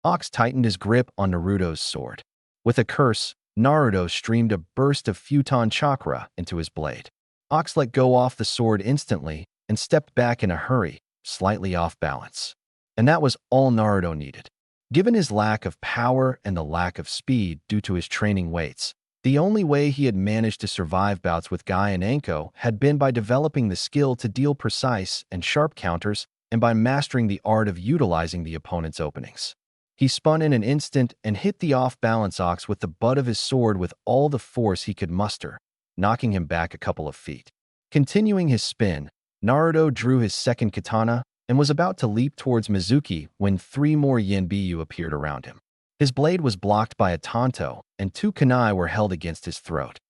Speaker 1: Ox tightened his grip on Naruto's sword. With a curse, Naruto streamed a burst of futon chakra into his blade. Ox let go off the sword instantly and stepped back in a hurry, slightly off balance. And that was all Naruto needed. Given his lack of power and the lack of speed due to his training weights, the only way he had managed to survive bouts with Guy and Anko had been by developing the skill to deal precise and sharp counters and by mastering the art of utilizing the opponent's openings. He spun in an instant and hit the off-balance Ox with the butt of his sword with all the force he could muster, knocking him back a couple of feet. Continuing his spin, Naruto drew his second katana and was about to leap towards Mizuki when 3 more Yanbiyu appeared around him. His blade was blocked by a tanto, and 2 kunai were held against his throat.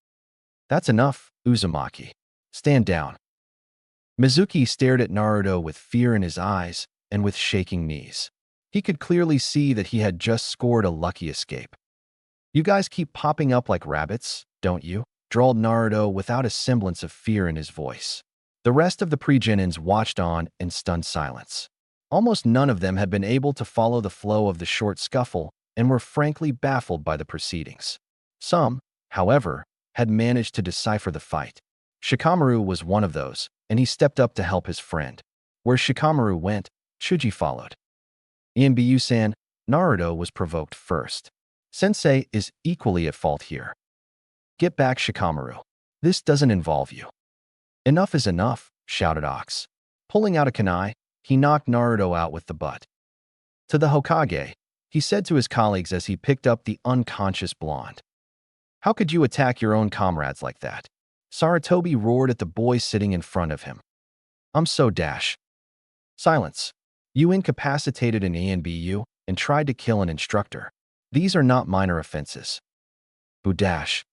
Speaker 1: "That's enough, Uzumaki. Stand down." Mizuki stared at Naruto with fear in his eyes and with shaking knees. He could clearly see that he had just scored a lucky escape. "You guys keep popping up like rabbits, don't you?" drawled Naruto without a semblance of fear in his voice. The rest of the pre-genins watched on in stunned silence. Almost none of them had been able to follow the flow of the short scuffle and were frankly baffled by the proceedings. Some, however, had managed to decipher the fight. Shikamaru was one of those, and he stepped up to help his friend. Where Shikamaru went, Chuji followed. Ianbu-san, Naruto was provoked first. Sensei is equally at fault here. Get back, Shikamaru. This doesn't involve you. Enough is enough, shouted Ox. Pulling out a kunai, he knocked Naruto out with the butt. To the Hokage, he said to his colleagues as he picked up the unconscious blonde. How could you attack your own comrades like that? Sarutobi roared at the boy sitting in front of him. I'm so dash. Silence. You incapacitated an ANBU and tried to kill an instructor. These are not minor offenses. Budash.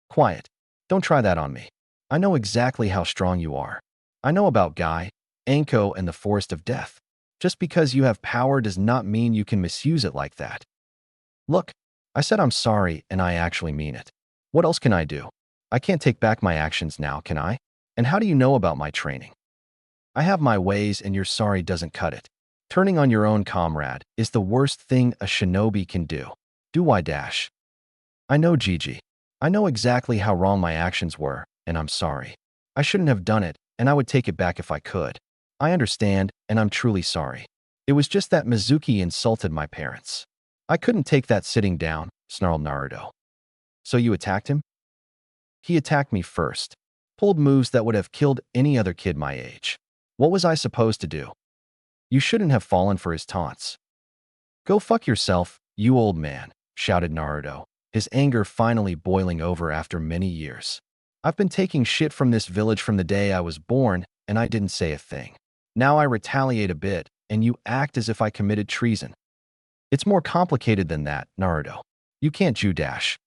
Speaker 1: Quiet. Don't try that on me. I know exactly how strong you are. I know about Guy, Anko, and the Forest of Death. Just because you have power does not mean you can misuse it like that. Look, I said I'm sorry and I actually mean it. What else can I do? I can't take back my actions now, can I? And how do you know about my training? I have my ways and your sorry doesn't cut it. Turning on your own comrade is the worst thing a shinobi can do. Do I dash? I know, Gigi. I know exactly how wrong my actions were, and I'm sorry. I shouldn't have done it, and I would take it back if I could. I understand, and I'm truly sorry. It was just that Mizuki insulted my parents. I couldn't take that sitting down, snarled Naruto. So you attacked him? He attacked me first. Pulled moves that would have killed any other kid my age. What was I supposed to do? You shouldn't have fallen for his taunts. Go fuck yourself, you old man, shouted Naruto, his anger finally boiling over after many years. I've been taking shit from this village from the day I was born, and I didn't say a thing. Now I retaliate a bit, and you act as if I committed treason. It's more complicated than that, Naruto. You can't Judash.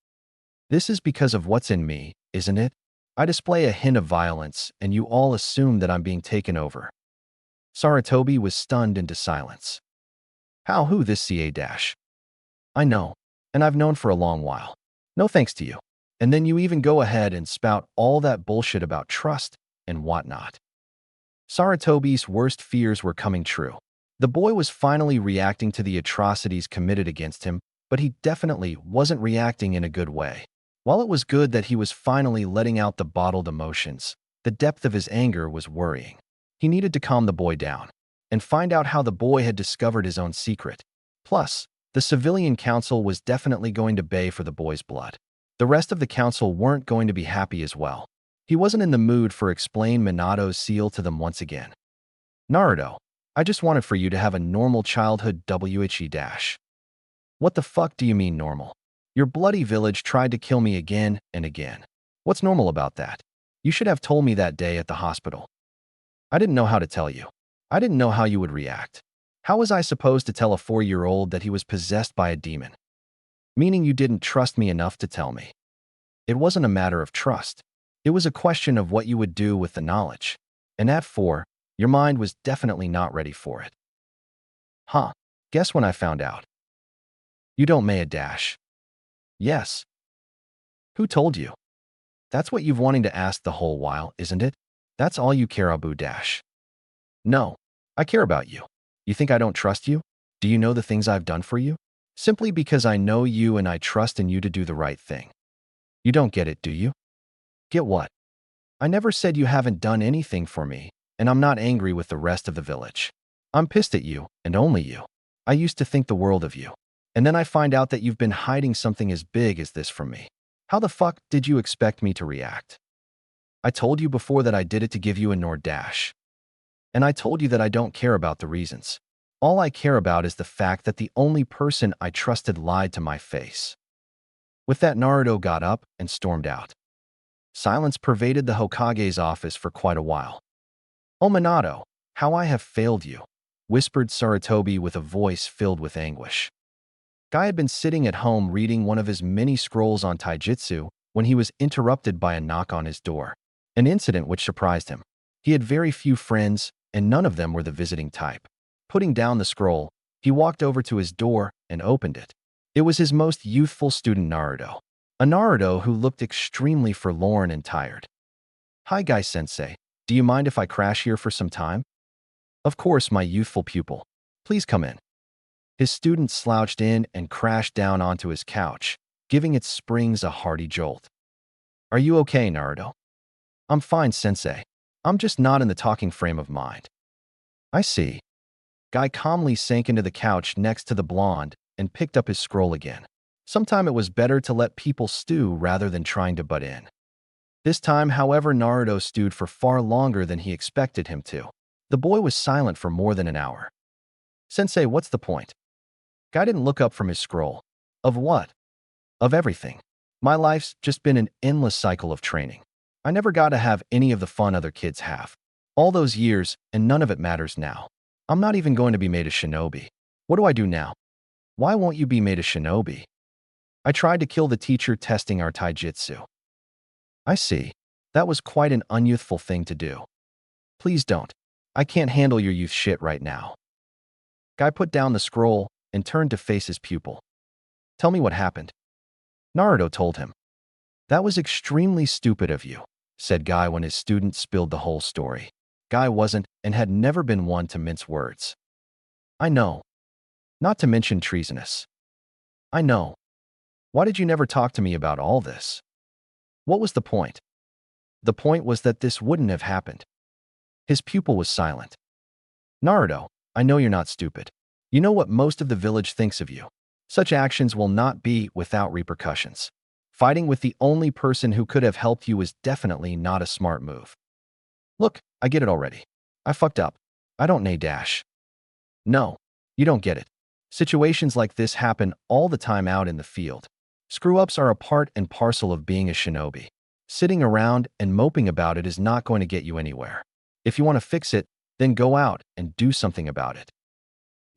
Speaker 1: This is because of what's in me, isn't it? I display a hint of violence, and you all assume that I'm being taken over. Sarutobi was stunned into silence. How who this CA dash? I know, and I've known for a long while. No thanks to you. And then you even go ahead and spout all that bullshit about trust and whatnot. Sarutobi's worst fears were coming true. The boy was finally reacting to the atrocities committed against him, but he definitely wasn't reacting in a good way. While it was good that he was finally letting out the bottled emotions, the depth of his anger was worrying. He needed to calm the boy down and find out how the boy had discovered his own secret. Plus, the civilian council was definitely going to bay for the boy's blood. The rest of the council weren't going to be happy as well. He wasn't in the mood for explain Minato's seal to them once again. Naruto, I just wanted for you to have a normal childhood WHE dash. What the fuck do you mean normal? Your bloody village tried to kill me again and again. What's normal about that? You should have told me that day at the hospital. I didn't know how to tell you. I didn't know how you would react. How was I supposed to tell a 4-year-old that he was possessed by a demon? Meaning you didn't trust me enough to tell me. It wasn't a matter of trust. It was a question of what you would do with the knowledge. And at 4, your mind was definitely not ready for it. Huh. Guess when I found out. You don't may a dash. Yes. Who told you? That's what you've wanting to ask the whole while, isn't it? That's all you care about, dash. No. I care about you. You think I don't trust you? Do you know the things I've done for you? Simply because I know you and I trust in you to do the right thing. You don't get it, do you? Get what? I never said you haven't done anything for me, and I'm not angry with the rest of the village. I'm pissed at you, and only you. I used to think the world of you. And then I find out that you've been hiding something as big as this from me. How the fuck did you expect me to react? I told you before that I did it to give you a Nord dash. And I told you that I don't care about the reasons. All I care about is the fact that the only person I trusted lied to my face. With that, Naruto got up and stormed out. Silence pervaded the Hokage's office for quite a while. Oh Minato, how I have failed you, whispered Sarutobi with a voice filled with anguish. Guy had been sitting at home reading one of his many scrolls on taijutsu when he was interrupted by a knock on his door, an incident which surprised him. He had very few friends, and none of them were the visiting type. Putting down the scroll, he walked over to his door and opened it. It was his most youthful student, Naruto. A Naruto who looked extremely forlorn and tired. Hi, Guy-sensei. Do you mind if I crash here for some time? Of course, my youthful pupil. Please come in. His student slouched in and crashed down onto his couch, giving its springs a hearty jolt. Are you okay, Naruto? I'm fine, sensei. I'm just not in the talking frame of mind. I see. Guy calmly sank into the couch next to the blonde and picked up his scroll again. Sometime it was better to let people stew rather than trying to butt in. This time, however, Naruto stewed for far longer than he expected him to. The boy was silent for more than an hour. Sensei, what's the point? Guy didn't look up from his scroll. Of what? Of everything. My life's just been an endless cycle of training. I never got to have any of the fun other kids have. All those years, and none of it matters now. I'm not even going to be made a shinobi. What do I do now? Why won't you be made a shinobi? I tried to kill the teacher testing our taijutsu. I see. That was quite an unyouthful thing to do. Please don't. I can't handle your youth shit right now. Guy put down the scroll and turned to face his pupil. Tell me what happened. Naruto told him. That was extremely stupid of you, said Guy when his student spilled the whole story. Guy wasn't and had never been one to mince words. I know. Not to mention treasonous. I know. Why did you never talk to me about all this? What was the point? The point was that this wouldn't have happened. His pupil was silent. Naruto, I know you're not stupid. You know what most of the village thinks of you. Such actions will not be without repercussions. Fighting with the only person who could have helped you was definitely not a smart move. Look, I get it already. I fucked up. I don't dash. No, you don't get it. Situations like this happen all the time out in the field. Screw-ups are a part and parcel of being a shinobi. Sitting around and moping about it is not going to get you anywhere. If you want to fix it, then go out and do something about it.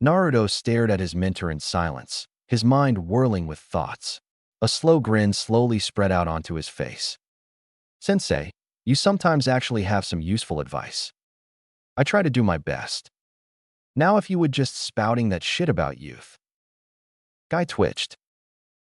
Speaker 1: Naruto stared at his mentor in silence, his mind whirling with thoughts. A slow grin slowly spread out onto his face. Sensei, you sometimes actually have some useful advice. I try to do my best. Now if you would just spouting that shit about youth. Guy twitched.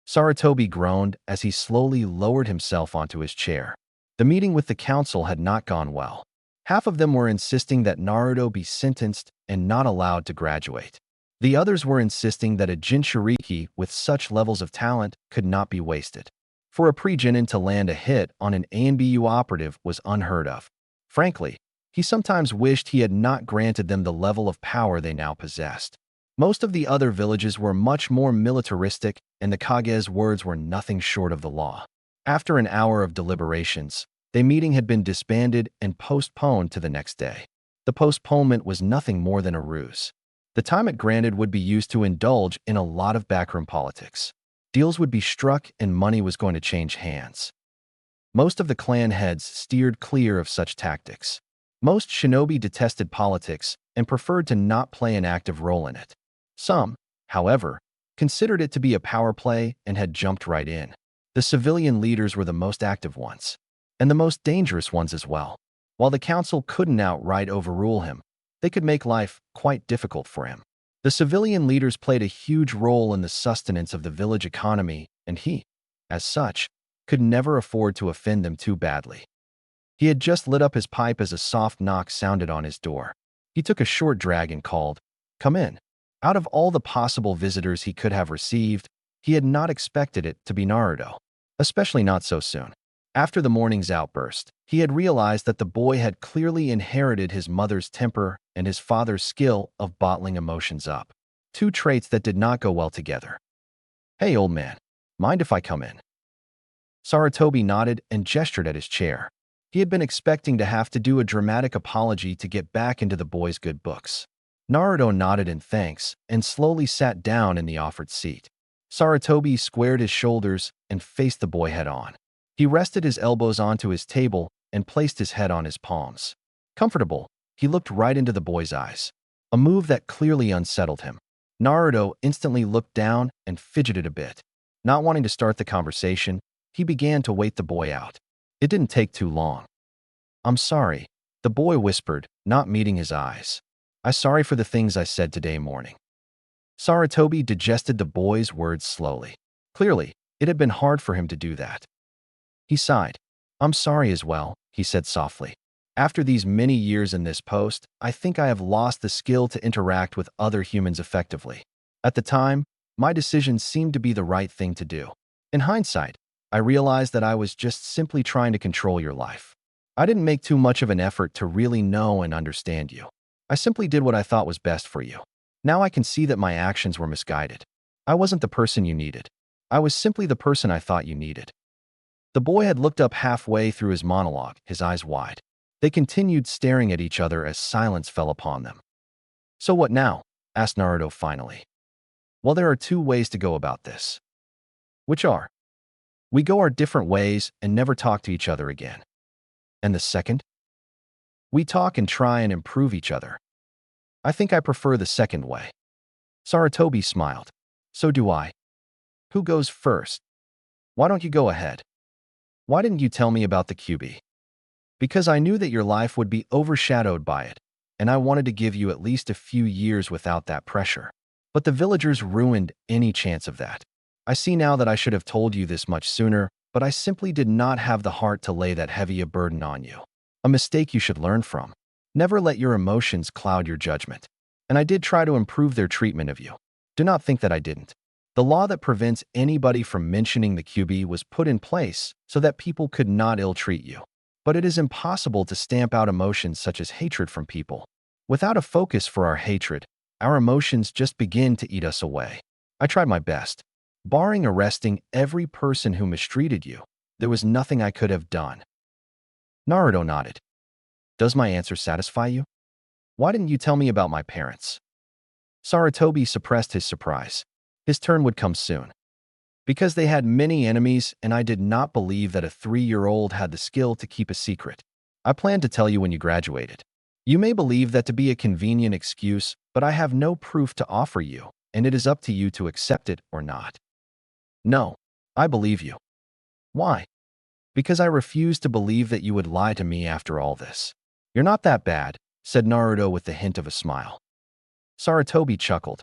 Speaker 1: Sarutobi groaned as he slowly lowered himself onto his chair. The meeting with the council had not gone well. Half of them were insisting that Naruto be sentenced and not allowed to graduate. The others were insisting that a Jinchuriki with such levels of talent could not be wasted. For a pre-Genin to land a hit on an ANBU operative was unheard of. Frankly, he sometimes wished he had not granted them the level of power they now possessed. Most of the other villages were much more militaristic, and the Kage's words were nothing short of the law. After an hour of deliberations, the meeting had been disbanded and postponed to the next day. The postponement was nothing more than a ruse. The time it granted would be used to indulge in a lot of backroom politics. Deals would be struck and money was going to change hands. Most of the clan heads steered clear of such tactics. Most shinobi detested politics and preferred to not play an active role in it. Some, however, considered it to be a power play and had jumped right in. The civilian leaders were the most active ones, and the most dangerous ones as well. While the council couldn't outright overrule him, they could make life quite difficult for him. The civilian leaders played a huge role in the sustenance of the village economy, and he, as such, could never afford to offend them too badly. He had just lit up his pipe as a soft knock sounded on his door. He took a short drag and called, "Come in." Out of all the possible visitors he could have received, he had not expected it to be Naruto, especially not so soon. After the morning's outburst, he had realized that the boy had clearly inherited his mother's temper and his father's skill of bottling emotions up. Two traits that did not go well together. "Hey, old man, mind if I come in?" Sarutobi nodded and gestured at his chair. He had been expecting to have to do a dramatic apology to get back into the boy's good books. Naruto nodded in thanks and slowly sat down in the offered seat. Sarutobi squared his shoulders and faced the boy head-on. He rested his elbows onto his table and placed his head on his palms. Comfortable, he looked right into the boy's eyes, a move that clearly unsettled him. Naruto instantly looked down and fidgeted a bit. Not wanting to start the conversation, he began to wait the boy out. It didn't take too long. "I'm sorry," the boy whispered, not meeting his eyes. "I'm sorry for the things I said today morning." Sarutobi digested the boy's words slowly. Clearly, it had been hard for him to do that. He sighed. "I'm sorry as well," he said softly. "After these many years in this post, I think I have lost the skill to interact with other humans effectively. At the time, my decision seemed to be the right thing to do. In hindsight, I realized that I was just simply trying to control your life. I didn't make too much of an effort to really know and understand you. I simply did what I thought was best for you. Now I can see that my actions were misguided. I wasn't the person you needed. I was simply the person I thought you needed." The boy had looked up halfway through his monologue, his eyes wide. They continued staring at each other as silence fell upon them. "So what now?" asked Naruto finally. "Well, there are two ways to go about this." "Which are?" "We go our different ways and never talk to each other again." "And the second?" "We talk and try and improve each other." "I think I prefer the second way." Sarutobi smiled. "So do I." "Who goes first?" "Why don't you go ahead?" "Why didn't you tell me about the Kyuubi?" "Because I knew that your life would be overshadowed by it, and I wanted to give you at least a few years without that pressure. But the villagers ruined any chance of that. I see now that I should have told you this much sooner, but I simply did not have the heart to lay that heavy a burden on you. A mistake you should learn from. Never let your emotions cloud your judgment. And I did try to improve their treatment of you. Do not think that I didn't. The law that prevents anybody from mentioning the Kyuubi was put in place so that people could not ill-treat you. But it is impossible to stamp out emotions such as hatred from people. Without a focus for our hatred, our emotions just begin to eat us away. I tried my best. Barring arresting every person who mistreated you, there was nothing I could have done." Naruto nodded. "Does my answer satisfy you? Why didn't you tell me about my parents?" Sarutobi suppressed his surprise. His turn would come soon. "Because they had many enemies, and I did not believe that a 3-year-old had the skill to keep a secret. I planned to tell you when you graduated. You may believe that to be a convenient excuse, but I have no proof to offer you, and it is up to you to accept it or not." "No, I believe you." "Why?" "Because I refuse to believe that you would lie to me after all this." "You're not that bad," said Naruto with the hint of a smile. Sarutobi chuckled.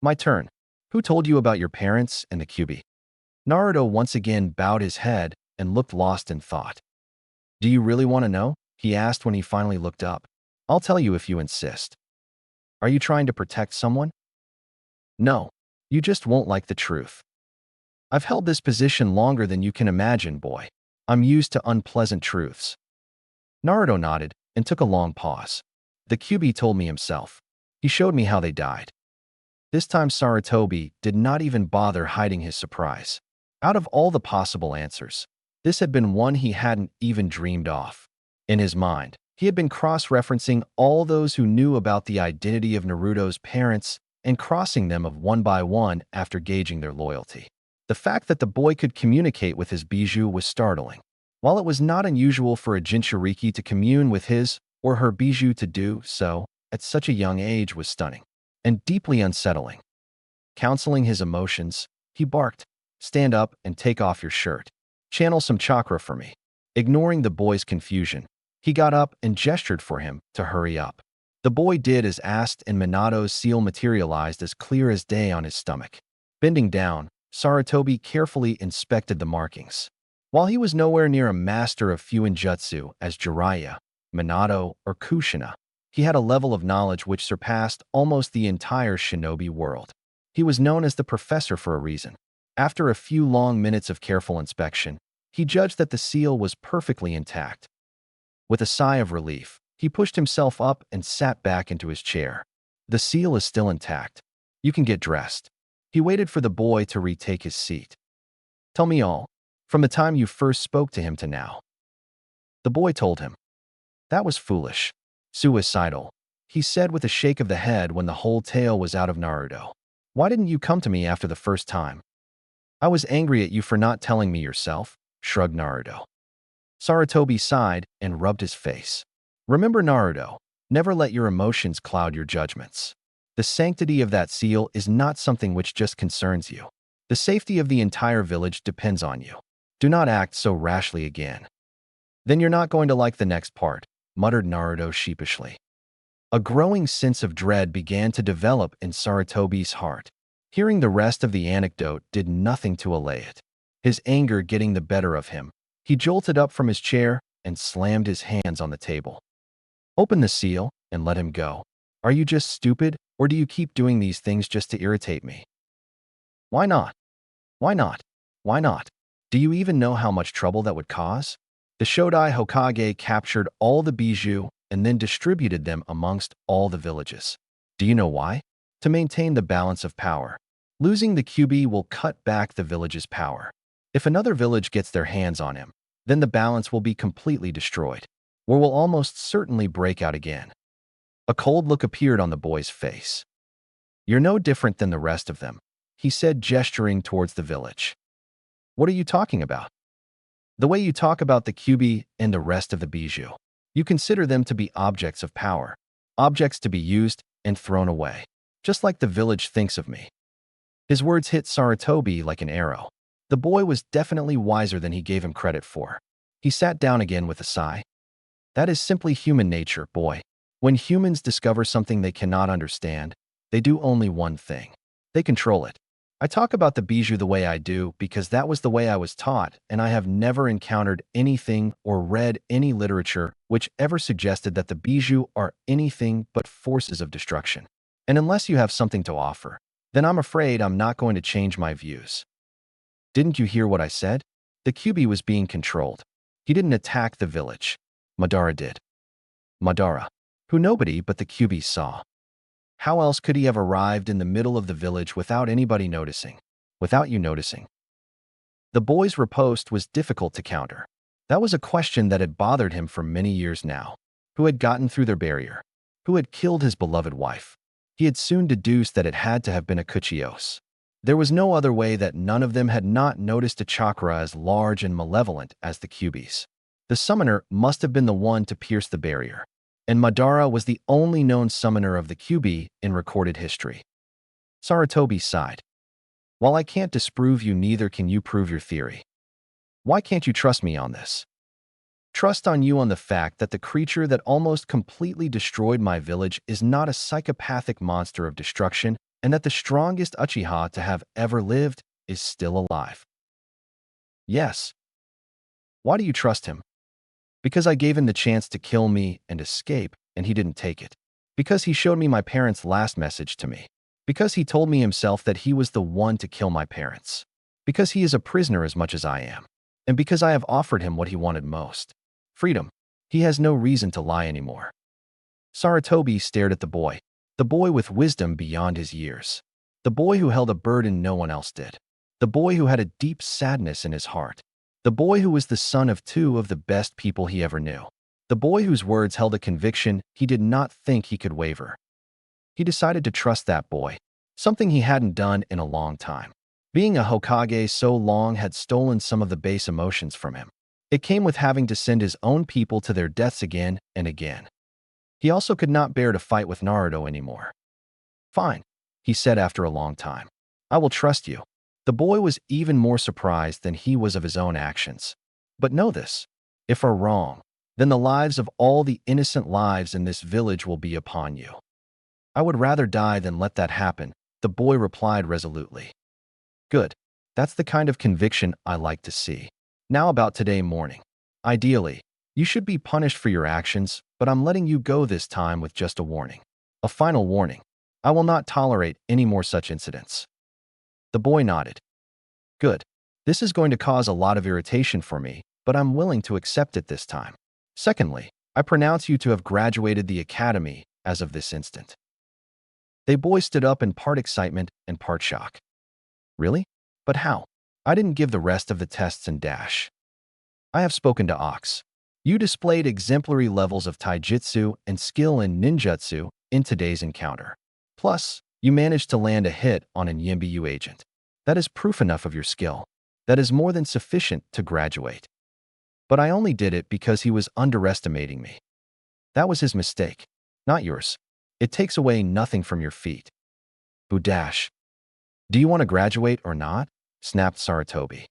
Speaker 1: "My turn. Who told you about your parents and the Kyuubi?" Naruto once again bowed his head and looked lost in thought. "Do you really want to know?" he asked when he finally looked up. "I'll tell you if you insist." "Are you trying to protect someone?" "No, you just won't like the truth. I've held this position longer than you can imagine, boy. I'm used to unpleasant truths." Naruto nodded and took a long pause. "The Kyuubi told me himself. He showed me how they died." This time Sarutobi did not even bother hiding his surprise. Out of all the possible answers, this had been one he hadn't even dreamed of. In his mind, he had been cross-referencing all those who knew about the identity of Naruto's parents and crossing them of one by one after gauging their loyalty. The fact that the boy could communicate with his bijou was startling. While it was not unusual for a Jinchuriki to commune with his or her bijou to do so at such a young age was stunning and deeply unsettling. Counseling his emotions, he barked, "Stand up and take off your shirt. Channel some chakra for me." Ignoring the boy's confusion, he got up and gestured for him to hurry up. The boy did as asked and Minato's seal materialized as clear as day on his stomach. Bending down, Sarutobi carefully inspected the markings. While he was nowhere near a master of Fuinjutsu as Jiraiya, Minato, or Kushina, he had a level of knowledge which surpassed almost the entire shinobi world. He was known as the professor for a reason. After a few long minutes of careful inspection, he judged that the seal was perfectly intact. With a sigh of relief, he pushed himself up and sat back into his chair. "The seal is still intact. You can get dressed." He waited for the boy to retake his seat. "Tell me all, from the time you first spoke to him to now." The boy told him. "That was foolish. Suicidal," he said with a shake of the head when the whole tale was out of Naruto. "Why didn't you come to me after the first time?" "I was angry at you for not telling me yourself," shrugged Naruto. Sarutobi sighed and rubbed his face. "Remember, Naruto, never let your emotions cloud your judgments. The sanctity of that seal is not something which just concerns you. The safety of the entire village depends on you. Do not act so rashly again." "Then you're not going to like the next part," muttered Naruto sheepishly. A growing sense of dread began to develop in Sarutobi's heart. Hearing the rest of the anecdote did nothing to allay it. His anger getting the better of him, he jolted up from his chair and slammed his hands on the table. "Open the seal and let him go. Are you just stupid, or do you keep doing these things just to irritate me?" "Why not? Why not? Why not? Do you even know how much trouble that would cause?" The Shodai Hokage captured all the bijou and then distributed them amongst all the villages. Do you know why? To maintain the balance of power. Losing the Kyuubi will cut back the village's power. If another village gets their hands on him, then the balance will be completely destroyed. War will almost certainly break out again. A cold look appeared on the boy's face. You're no different than the rest of them, he said, gesturing towards the village. What are you talking about? The way you talk about the Kyuubi and the rest of the bijou. You consider them to be objects of power, objects to be used and thrown away, just like the village thinks of me. His words hit Sarutobi like an arrow. The boy was definitely wiser than he gave him credit for. He sat down again with a sigh. That is simply human nature, boy. When humans discover something they cannot understand, they do only one thing. They control it. I talk about the bijou the way I do because that was the way I was taught, and I have never encountered anything or read any literature which ever suggested that the bijou are anything but forces of destruction. And unless you have something to offer, then I'm afraid I'm not going to change my views. Didn't you hear what I said? The Kyuubi was being controlled. He didn't attack the village. Madara did. Madara, who nobody but the Kyuubi saw. How else could he have arrived in the middle of the village without anybody noticing? Without you noticing? The boy's riposte was difficult to counter. That was a question that had bothered him for many years now. Who had gotten through their barrier? Who had killed his beloved wife? He had soon deduced that it had to have been a Kuchios. There was no other way that none of them had not noticed a chakra as large and malevolent as the Kyuubi's. The summoner must have been the one to pierce the barrier, and Madara was the only known summoner of the Kyuubi in recorded history. Sarutobi sighed. While I can't disprove you, neither can you prove your theory. Why can't you trust me on this? Trust on you on the fact that the creature that almost completely destroyed my village is not a psychopathic monster of destruction, and that the strongest Uchiha to have ever lived is still alive. Yes. Why do you trust him? Because I gave him the chance to kill me and escape, and he didn't take it. Because he showed me my parents' last message to me. Because he told me himself that he was the one to kill my parents. Because he is a prisoner as much as I am. And because I have offered him what he wanted most. Freedom. He has no reason to lie anymore. Sarutobi stared at the boy with wisdom beyond his years. The boy who held a burden no one else did. The boy who had a deep sadness in his heart. The boy who was the son of two of the best people he ever knew. The boy whose words held a conviction he did not think he could waver. He decided to trust that boy, something he hadn't done in a long time. Being a Hokage so long had stolen some of the base emotions from him. It came with having to send his own people to their deaths again and again. He also could not bear to fight with Naruto anymore. Fine, he said after a long time. I will trust you. The boy was even more surprised than he was of his own actions. But know this, if are wrong, then the lives of all the innocent lives in this village will be upon you. I would rather die than let that happen, the boy replied resolutely. Good. That's the kind of conviction I like to see. Now about today morning. Ideally, you should be punished for your actions, but I'm letting you go this time with just a warning. A final warning. I will not tolerate any more such incidents. The boy nodded. Good. This is going to cause a lot of irritation for me, but I'm willing to accept it this time. Secondly, I pronounce you to have graduated the academy as of this instant. The boy stood up in part excitement and part shock. Really? But how? I didn't give the rest of the tests and dash. I have spoken to Ox. You displayed exemplary levels of taijutsu and skill in ninjutsu in today's encounter. Plus, you managed to land a hit on an Yimbiyu agent. That is proof enough of your skill. That is more than sufficient to graduate. But I only did it because he was underestimating me. That was his mistake, not yours. It takes away nothing from your feat. Budash. Do you want to graduate or not? Snapped Sarutobi.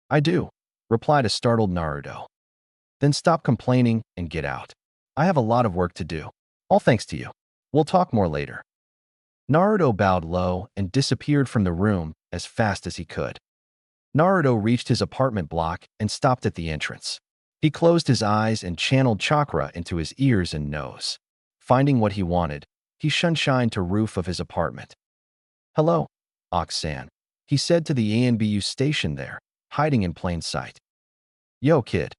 Speaker 1: I do, replied a startled Naruto. Then stop complaining and get out. I have a lot of work to do. All thanks to you. We'll talk more later. Naruto bowed low and disappeared from the room as fast as he could. Naruto reached his apartment block and stopped at the entrance. He closed his eyes and channeled chakra into his ears and nose. Finding what he wanted, he shunshined to roof of his apartment. Hello, Ox-san, he said to the ANBU station there, hiding in plain sight. Yo, kid.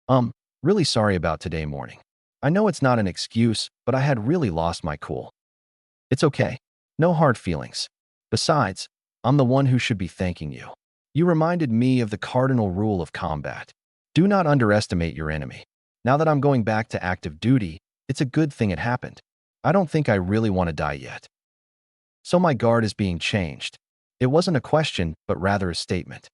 Speaker 1: Um, really sorry about today morning. I know it's not an excuse, but I had really lost my cool. It's okay. No hard feelings. Besides, I'm the one who should be thanking you. You reminded me of the cardinal rule of combat. Do not underestimate your enemy. Now that I'm going back to active duty, it's a good thing it happened. I don't think I really want to die yet. So my guard is being changed. It wasn't a question, but rather a statement.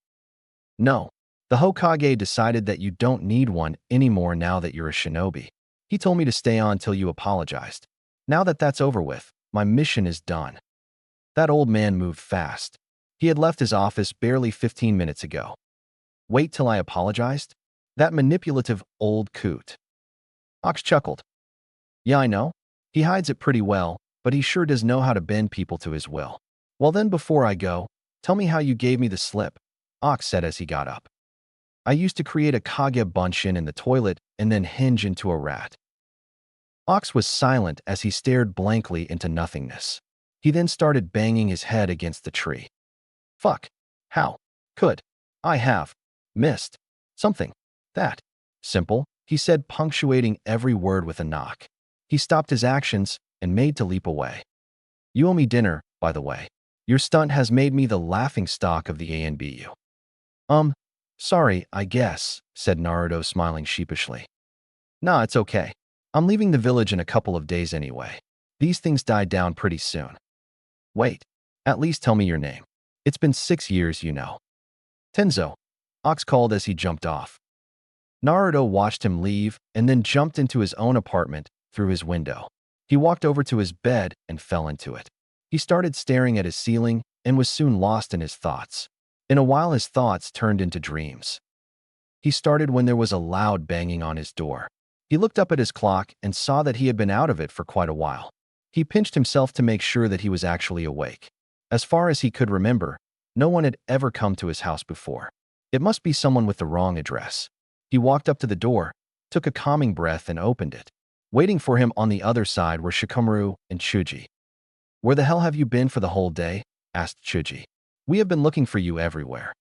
Speaker 1: No, the Hokage decided that you don't need one anymore now that you're a shinobi. He told me to stay on till you apologized. Now that that's over with, my mission is done. That old man moved fast. He had left his office barely 15 minutes ago. Wait till I apologized? That manipulative old coot. Ox chuckled. Yeah, I know. He hides it pretty well, but he sure does know how to bend people to his will. Well then, before I go, tell me how you gave me the slip, Ox said as he got up. I used to create a Kage bunshin in the toilet and then hinge into a rat. Ox was silent as he stared blankly into nothingness. He then started banging his head against the tree. Fuck. How? Could I have missed something that simple? He said, punctuating every word with a knock. He stopped his actions and made to leap away. You owe me dinner, by the way. Your stunt has made me the laughingstock of the ANBU. Sorry, I guess, said Naruto, smiling sheepishly. Nah, it's okay. I'm leaving the village in a couple of days anyway. These things die down pretty soon. Wait, at least tell me your name. It's been 6 years, you know. Tenzo, Ox called as he jumped off. Naruto watched him leave and then jumped into his own apartment through his window. He walked over to his bed and fell into it. He started staring at his ceiling and was soon lost in his thoughts. In a while, his thoughts turned into dreams. He started when there was a loud banging on his door. He looked up at his clock and saw that he had been out of it for quite a while. He pinched himself to make sure that he was actually awake. As far as he could remember, no one had ever come to his house before. It must be someone with the wrong address. He walked up to the door, took a calming breath and opened it. Waiting for him on the other side were Shikamaru and Chuji. Where the hell have you been for the whole day? Asked Chuji. We have been looking for you everywhere.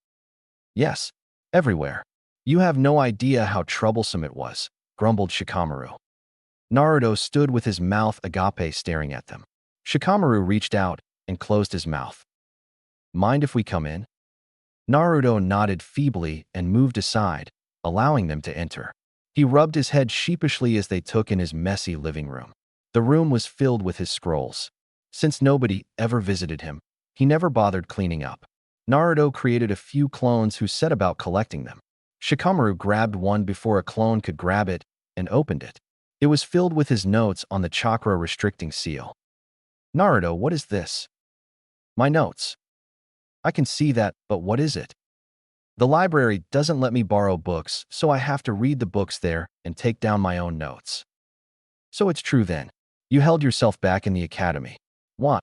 Speaker 1: Yes, everywhere. You have no idea how troublesome it was, grumbled Shikamaru. Naruto stood with his mouth agape staring at them. Shikamaru reached out and closed his mouth. Mind if we come in? Naruto nodded feebly and moved aside, allowing them to enter. He rubbed his head sheepishly as they took in his messy living room. The room was filled with his scrolls. Since nobody ever visited him, he never bothered cleaning up. Naruto created a few clones who set about collecting them. Shikamaru grabbed one before a clone could grab it and opened it. It was filled with his notes on the chakra-restricting seal. Naruto, what is this? My notes. I can see that, but what is it? The library doesn't let me borrow books, so I have to read the books there and take down my own notes. So it's true then. You held yourself back in the academy. What?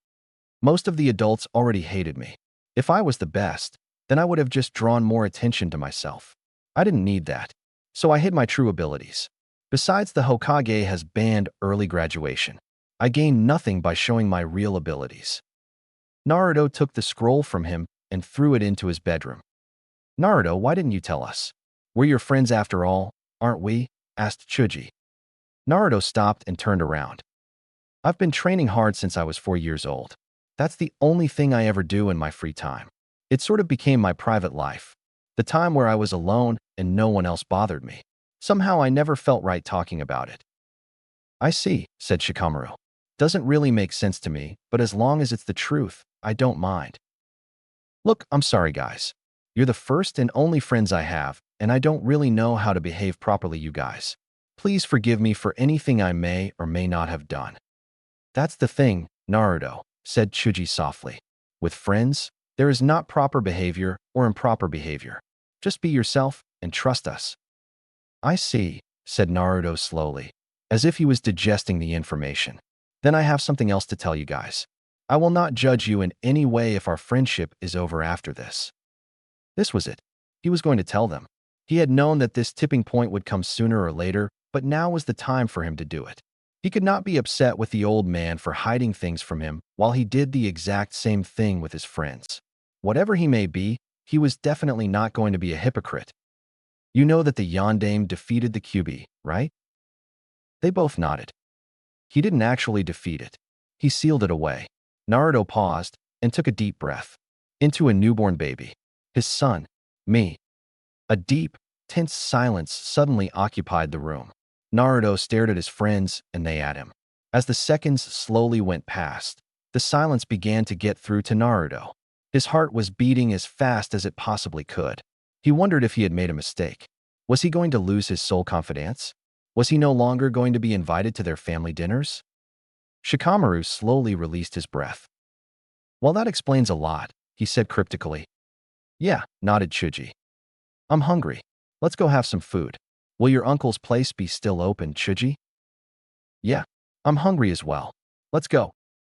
Speaker 1: Most of the adults already hated me. If I was the best, then I would have just drawn more attention to myself. I didn't need that. So I hid my true abilities. Besides, the Hokage has banned early graduation. I gained nothing by showing my real abilities. Naruto took the scroll from him and threw it into his bedroom. Naruto, why didn't you tell us? We're your friends after all, aren't we? Asked Chuji. Naruto stopped and turned around. I've been training hard since I was 4 years old. That's the only thing I ever do in my free time. It sort of became my private life. The time where I was alone and no one else bothered me. Somehow I never felt right talking about it. I see, said Shikamaru. Doesn't really make sense to me, but as long as it's the truth, I don't mind. Look, I'm sorry guys. You're the first and only friends I have, and I don't really know how to behave properly, you guys. Please forgive me for anything I may or may not have done. That's the thing, Naruto, said Chuji softly. With friends, there is not proper behavior or improper behavior. Just be yourself and trust us. I see, said Naruto slowly, as if he was digesting the information. Then I have something else to tell you guys. I will not judge you in any way if our friendship is over after this. This was it. He was going to tell them. He had known that this tipping point would come sooner or later, but now was the time for him to do it. He could not be upset with the old man for hiding things from him while he did the exact same thing with his friends. Whatever he may be, he was definitely not going to be a hypocrite. You know that the Yondaime defeated the Kyuubi, right? They both nodded. He didn't actually defeat it. He sealed it away. Naruto paused and took a deep breath. Into a newborn baby. His son. Me. A deep, tense silence suddenly occupied the room. Naruto stared at his friends and they at him. As the seconds slowly went past, the silence began to get through to Naruto. His heart was beating as fast as it possibly could. He wondered if he had made a mistake. Was he going to lose his soul confidence? Was he no longer going to be invited to their family dinners? Shikamaru slowly released his breath. Well, that explains a lot, he said cryptically. Yeah, nodded Chuji. I'm hungry. Let's go have some food. Will your uncle's place be still open, Chuji? Yeah, I'm hungry as well. Let's go.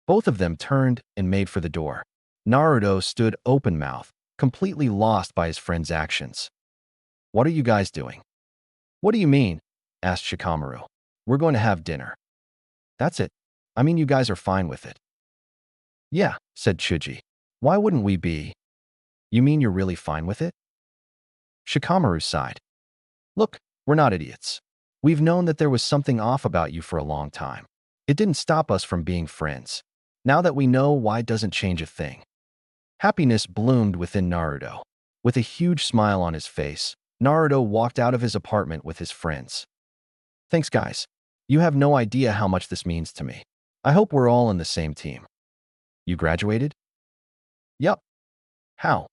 Speaker 1: Both of them turned and made for the door. Naruto stood open-mouthed, completely lost by his friend's actions. What are you guys doing? What do you mean? Asked Shikamaru. We're going to have dinner. That's it. I mean, you guys are fine with it. Yeah, said Chuji. Why wouldn't we be? You mean you're really fine with it? Shikamaru sighed. Look, we're not idiots. We've known that there was something off about you for a long time. It didn't stop us from being friends. Now that we know, why doesn't change a thing? Happiness bloomed within Naruto. With a huge smile on his face, Naruto walked out of his apartment with his friends. Thanks, guys. You have no idea how much this means to me. I hope we're all in the same team. You graduated? Yup. How?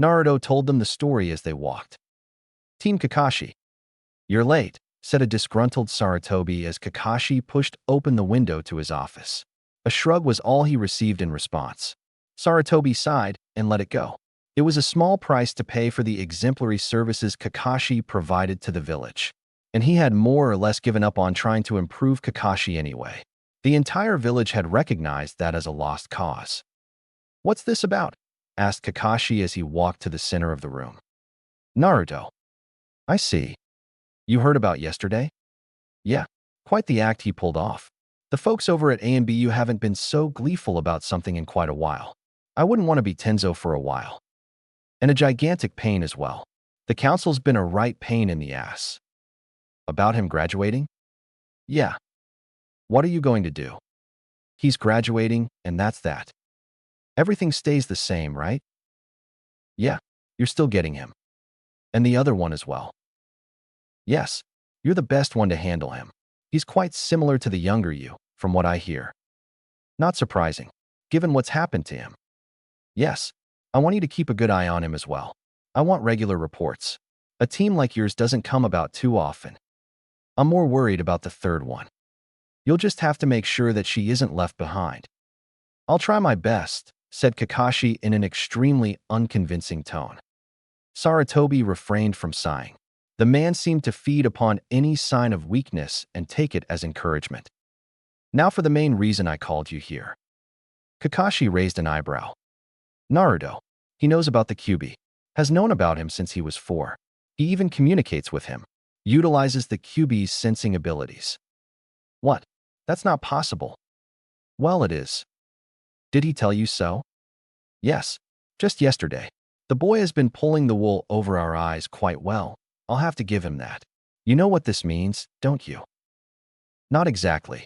Speaker 1: Naruto told them the story as they walked. Team Kakashi. You're late, said a disgruntled Sarutobi as Kakashi pushed open the window to his office. A shrug was all he received in response. Sarutobi sighed and let it go. It was a small price to pay for the exemplary services Kakashi provided to the village, and he had more or less given up on trying to improve Kakashi anyway. The entire village had recognized that as a lost cause. What's this about? Asked Kakashi as he walked to the center of the room. Naruto. I see. You heard about yesterday? Yeah, quite the act he pulled off. The folks over at ANBU haven't been so gleeful about something in quite a while. I wouldn't want to be Tenzo for a while. And a gigantic pain as well. The council's been a right pain in the ass. About him graduating? Yeah. What are you going to do? He's graduating, and that's that. Everything stays the same, right? Yeah, you're still getting him. And the other one as well. Yes, you're the best one to handle him. He's quite similar to the younger you, from what I hear. Not surprising, given what's happened to him. Yes, I want you to keep a good eye on him as well. I want regular reports. A team like yours doesn't come about too often. I'm more worried about the third one. You'll just have to make sure that she isn't left behind. I'll try my best, said Kakashi in an extremely unconvincing tone. Sarutobi refrained from sighing. The man seemed to feed upon any sign of weakness and take it as encouragement. Now for the main reason I called you here. Kakashi raised an eyebrow. Naruto. He knows about the Kyuubi. Has known about him since he was 4. He even communicates with him. Utilizes the Kyuubi's sensing abilities. What? That's not possible. Well, it is. Did he tell you so? Yes. Just yesterday. The boy has been pulling the wool over our eyes quite well. I'll have to give him that. You know what this means, don't you? Not exactly.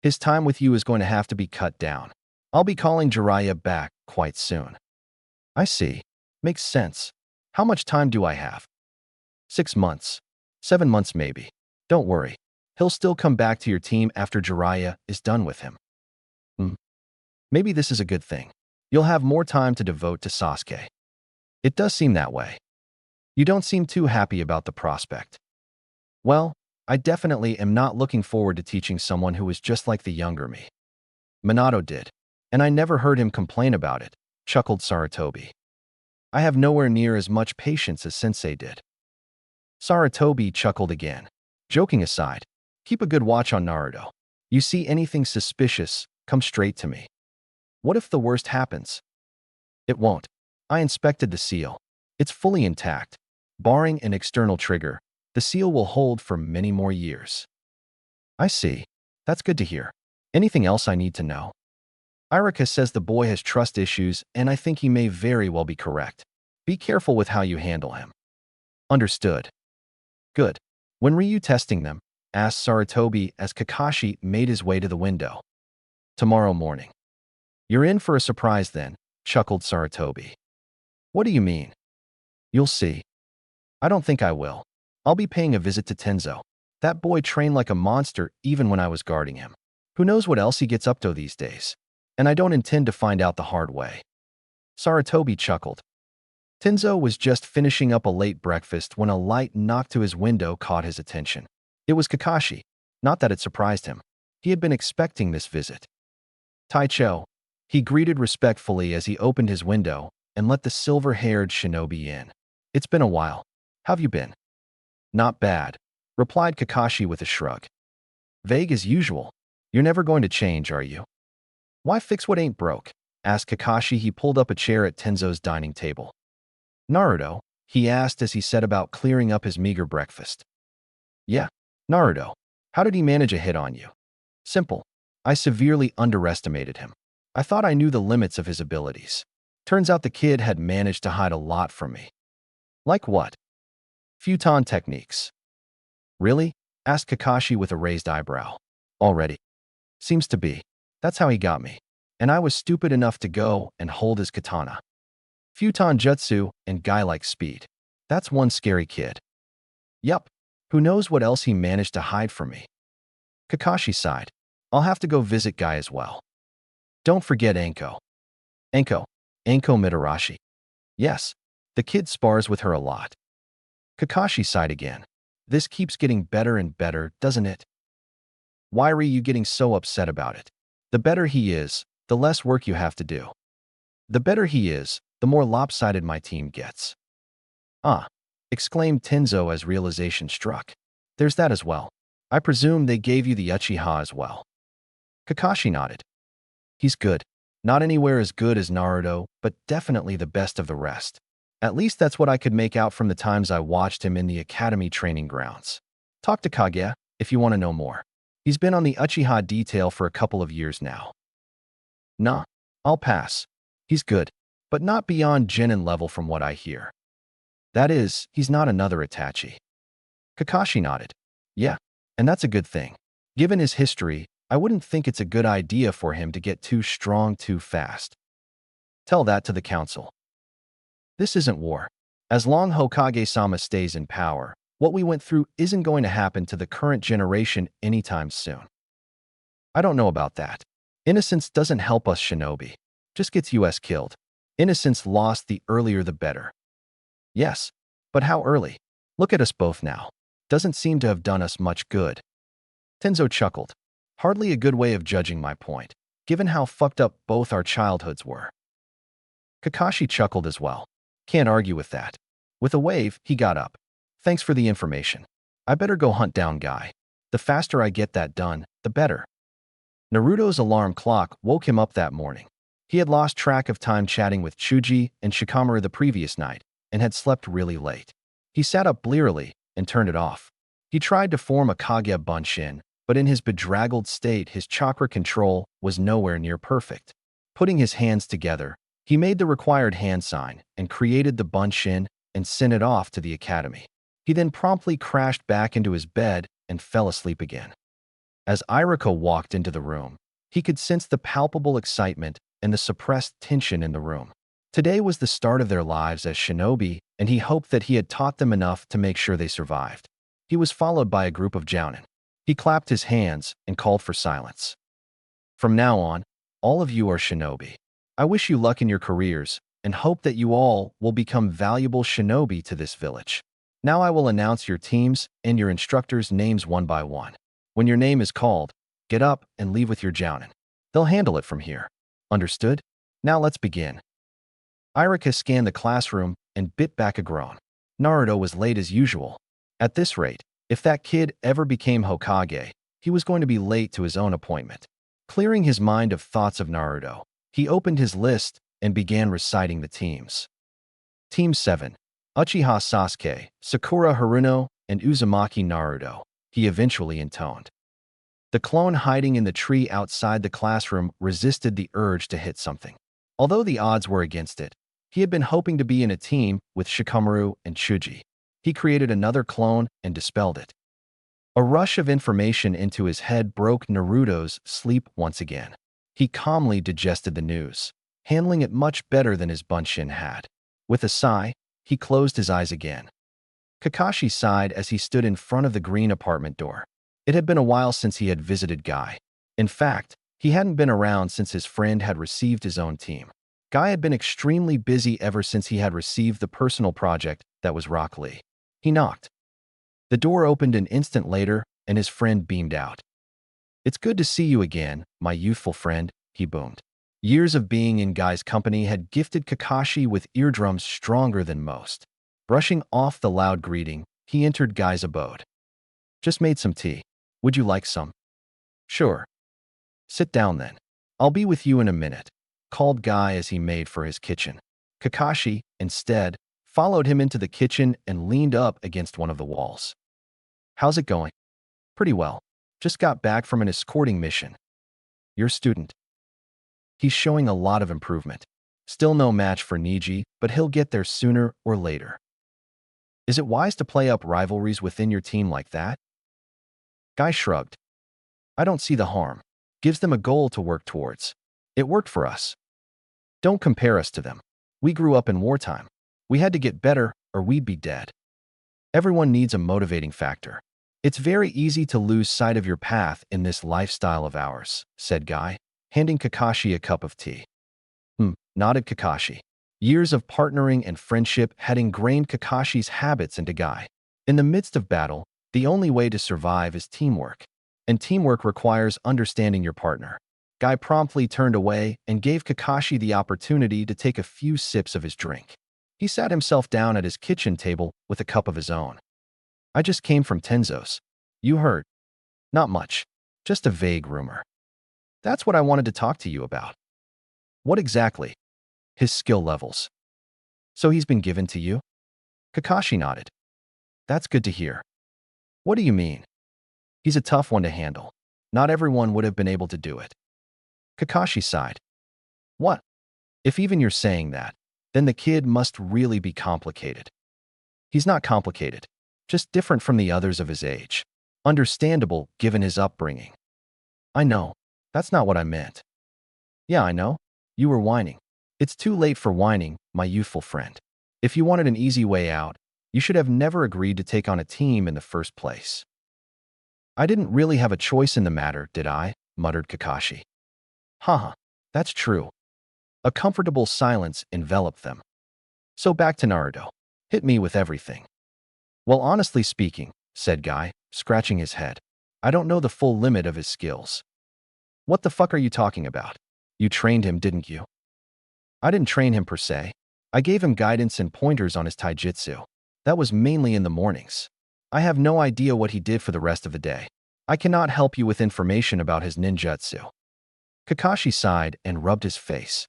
Speaker 1: His time with you is going to have to be cut down. I'll be calling Jiraiya back quite soon. I see. Makes sense. How much time do I have? 6 months. 7 months maybe. Don't worry. He'll still come back to your team after Jiraiya is done with him. Maybe this is a good thing. You'll have more time to devote to Sasuke. It does seem that way. You don't seem too happy about the prospect. Well, I definitely am not looking forward to teaching someone who is just like the younger me. Minato did, and I never heard him complain about it, chuckled Sarutobi. I have nowhere near as much patience as Sensei did. Sarutobi chuckled again. Joking aside, keep a good watch on Naruto. You see anything suspicious, come straight to me. What if the worst happens? It won't. I inspected the seal. It's fully intact. Barring an external trigger, the seal will hold for many more years. I see. That's good to hear. Anything else I need to know? Irika says the boy has trust issues, and I think he may very well be correct. Be careful with how you handle him. Understood. Good. When were you testing them? Asked Sarutobi as Kakashi made his way to the window. Tomorrow morning. You're in for a surprise then, chuckled Sarutobi. What do you mean? You'll see. I don't think I will. I'll be paying a visit to Tenzo. That boy trained like a monster even when I was guarding him. Who knows what else he gets up to these days? And I don't intend to find out the hard way. Sarutobi chuckled. Tenzo was just finishing up a late breakfast when a light knock to his window caught his attention. It was Kakashi. Not that it surprised him. He had been expecting this visit. Taicho, he greeted respectfully as he opened his window and let the silver-haired shinobi in. It's been a while. How've you been? Not bad, replied Kakashi with a shrug. Vague as usual. You're never going to change, are you? Why fix what ain't broke? Asked Kakashi. He pulled up a chair at Tenzo's dining table. Naruto, he asked as he set about clearing up his meager breakfast. Yeah, Naruto. How did he manage a hit on you? Simple. I severely underestimated him. I thought I knew the limits of his abilities. Turns out the kid had managed to hide a lot from me. Like what? Futon techniques. Really? Asked Kakashi with a raised eyebrow. Already. Seems to be. That's how he got me. And I was stupid enough to go and hold his katana. Futon jutsu and guy-like speed. That's one scary kid. Yup. Who knows what else he managed to hide from me? Kakashi sighed. I'll have to go visit Guy as well. Don't forget Anko. Anko Mitarashi. Yes, the kid spars with her a lot. Kakashi sighed again. This keeps getting better and better, doesn't it? Why are you getting so upset about it? The better he is, the less work you have to do. The better he is, the more lopsided my team gets. Ah, exclaimed Tenzo as realization struck. There's that as well. I presume they gave you the Uchiha as well. Kakashi nodded. He's good. Not anywhere as good as Naruto, but definitely the best of the rest. At least that's what I could make out from the times I watched him in the academy training grounds. Talk to Kage if you want to know more. He's been on the Uchiha detail for a couple of years now. Nah, I'll pass. He's good, but not beyond Genin level from what I hear. That is, he's not another Itachi. Kakashi nodded. Yeah, and that's a good thing. Given his history, I wouldn't think it's a good idea for him to get too strong too fast. Tell that to the council. This isn't war. As long Hokage-sama stays in power, what we went through isn't going to happen to the current generation anytime soon. I don't know about that. Innocence doesn't help us shinobi. Just gets us killed. Innocence lost, the earlier the better. Yes, but how early? Look at us both now. Doesn't seem to have done us much good. Tenzo chuckled. Hardly a good way of judging my point, given how fucked up both our childhoods were. Kakashi chuckled as well. Can't argue with that. With a wave, he got up. Thanks for the information. I better go hunt down Guy. The faster I get that done, the better. Naruto's alarm clock woke him up that morning. He had lost track of time chatting with Chuji and Shikamaru the previous night and had slept really late. He sat up blearily and turned it off. He tried to form a Kage Bunshin, but in his bedraggled state, his chakra control was nowhere near perfect. Putting his hands together, he made the required hand sign and created the Bunshin and sent it off to the academy. He then promptly crashed back into his bed and fell asleep again. As Iriko walked into the room, he could sense the palpable excitement and the suppressed tension in the room. Today was the start of their lives as shinobi, and he hoped that he had taught them enough to make sure they survived. He was followed by a group of jounin. He clapped his hands and called for silence. From now on, all of you are shinobi. I wish you luck in your careers and hope that you all will become valuable shinobi to this village. Now I will announce your teams and your instructors' names one by one. When your name is called, get up and leave with your jounin. They'll handle it from here. Understood? Now let's begin. Irika scanned the classroom and bit back a groan. Naruto was late as usual. At this rate, if that kid ever became Hokage, he was going to be late to his own appointment. Clearing his mind of thoughts of Naruto, he opened his list and began reciting the teams. Team 7. Uchiha Sasuke, Sakura Haruno, and Uzumaki Naruto, he eventually intoned. The clone hiding in the tree outside the classroom resisted the urge to hit something. Although the odds were against it, he had been hoping to be in a team with Shikamaru and Chuji. He created another clone and dispelled it. A rush of information into his head broke Naruto's sleep once again. He calmly digested the news, handling it much better than his Bunshin had. With a sigh, he closed his eyes again. Kakashi sighed as he stood in front of the green apartment door. It had been a while since he had visited Guy. In fact, he hadn't been around since his friend had received his own team. Guy had been extremely busy ever since he had received the personal project that was Rock Lee. He knocked. The door opened an instant later, and his friend beamed out. "It's good to see you again, my youthful friend," he boomed. Years of being in Guy's company had gifted Kakashi with eardrums stronger than most. Brushing off the loud greeting, he entered Guy's abode. "Just made some tea. Would you like some?" "Sure." "Sit down then. I'll be with you in a minute," called Guy as he made for his kitchen. Kakashi, instead, followed him into the kitchen and leaned up against one of the walls. "How's it going?" "Pretty well. Just got back from an escorting mission." "Your student?" "He's showing a lot of improvement. Still no match for Niji, but he'll get there sooner or later." "Is it wise to play up rivalries within your team like that?" Guy shrugged. "I don't see the harm. Gives them a goal to work towards. It worked for us. Don't compare us to them. We grew up in wartime. We had to get better or we'd be dead. Everyone needs a motivating factor. It's very easy to lose sight of your path in this lifestyle of ours," said Guy, handing Kakashi a cup of tea. Nodded Kakashi. Years of partnering and friendship had ingrained Kakashi's habits into Guy. In the midst of battle, the only way to survive is teamwork. And teamwork requires understanding your partner. Guy promptly turned away and gave Kakashi the opportunity to take a few sips of his drink. He sat himself down at his kitchen table with a cup of his own. "I just came from Tenzo's. You heard?" "Not much. Just a vague rumor." "That's what I wanted to talk to you about." "What exactly?" "His skill levels." "So he's been given to you?" Kakashi nodded. "That's good to hear." "What do you mean?" "He's a tough one to handle. Not everyone would have been able to do it." Kakashi sighed. "What? If even you're saying that, then the kid must really be complicated." "He's not complicated. Just different from the others of his age. Understandable given his upbringing." "I know. That's not what I meant." "Yeah, I know. You were whining. It's too late for whining, my youthful friend. If you wanted an easy way out, you should have never agreed to take on a team in the first place." "I didn't really have a choice in the matter, did I?" muttered Kakashi. Haha, that's true." A comfortable silence enveloped them. "So back to Naruto. Hit me with everything." "Well, honestly speaking," said Guy, scratching his head, "I don't know the full limit of his skills." "What the fuck are you talking about? You trained him, didn't you?" "I didn't train him per se. I gave him guidance and pointers on his taijutsu. That was mainly in the mornings. I have no idea what he did for the rest of the day. I cannot help you with information about his ninjutsu." Kakashi sighed and rubbed his face.